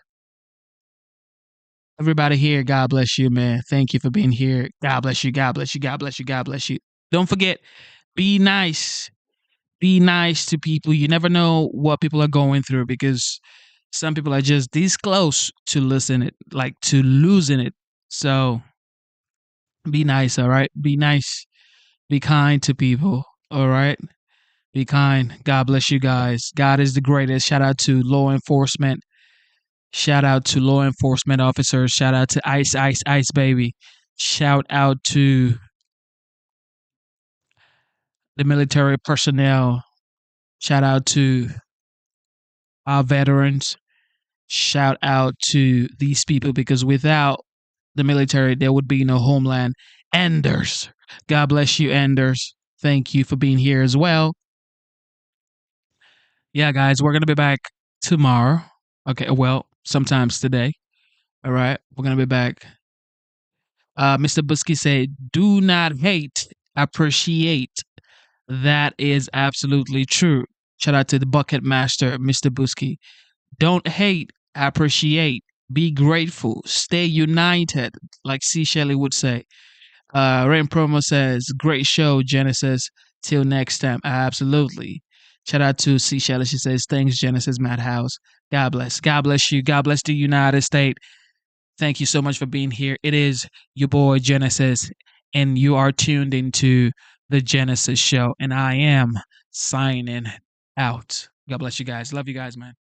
Everybody here, God bless you, man. Thank you for being here. God bless you. God bless you. God bless you. God bless you. Don't forget, be nice. Be nice to people. You never know what people are going through, because some people are just this close to losing it. So be nice, all right? Be nice. Be kind to people, all right? Be kind. God bless you guys. God is the greatest. Shout out to law enforcement. Shout out to law enforcement officers. Shout out to Ice, Ice, Ice Baby. Shout out to the military personnel. Shout out to our veterans. Shout out to these people, because without the military, there would be no homeland. Anders. God bless you, Anders. Thank you for being here as well. Yeah, guys, we're going to be back tomorrow. Okay, well, sometimes today. All right, we're going to be back. Mr. Busky said, do not hate, appreciate. That is absolutely true. Shout out to the Bucket Master, Mr. Busky. Don't hate, appreciate. Be grateful. Stay united, like C. Shelley would say. Rain Promo says, great show, Genesis. Till next time. Absolutely. Shout out to C. Shelley. She says, thanks, Genesis Madhouse. God bless. God bless you. God bless the United States. Thank you so much for being here. It is your boy, Genesis, and you are tuned into the Genesis Show, and I am signing out. God bless you guys. Love you guys, man.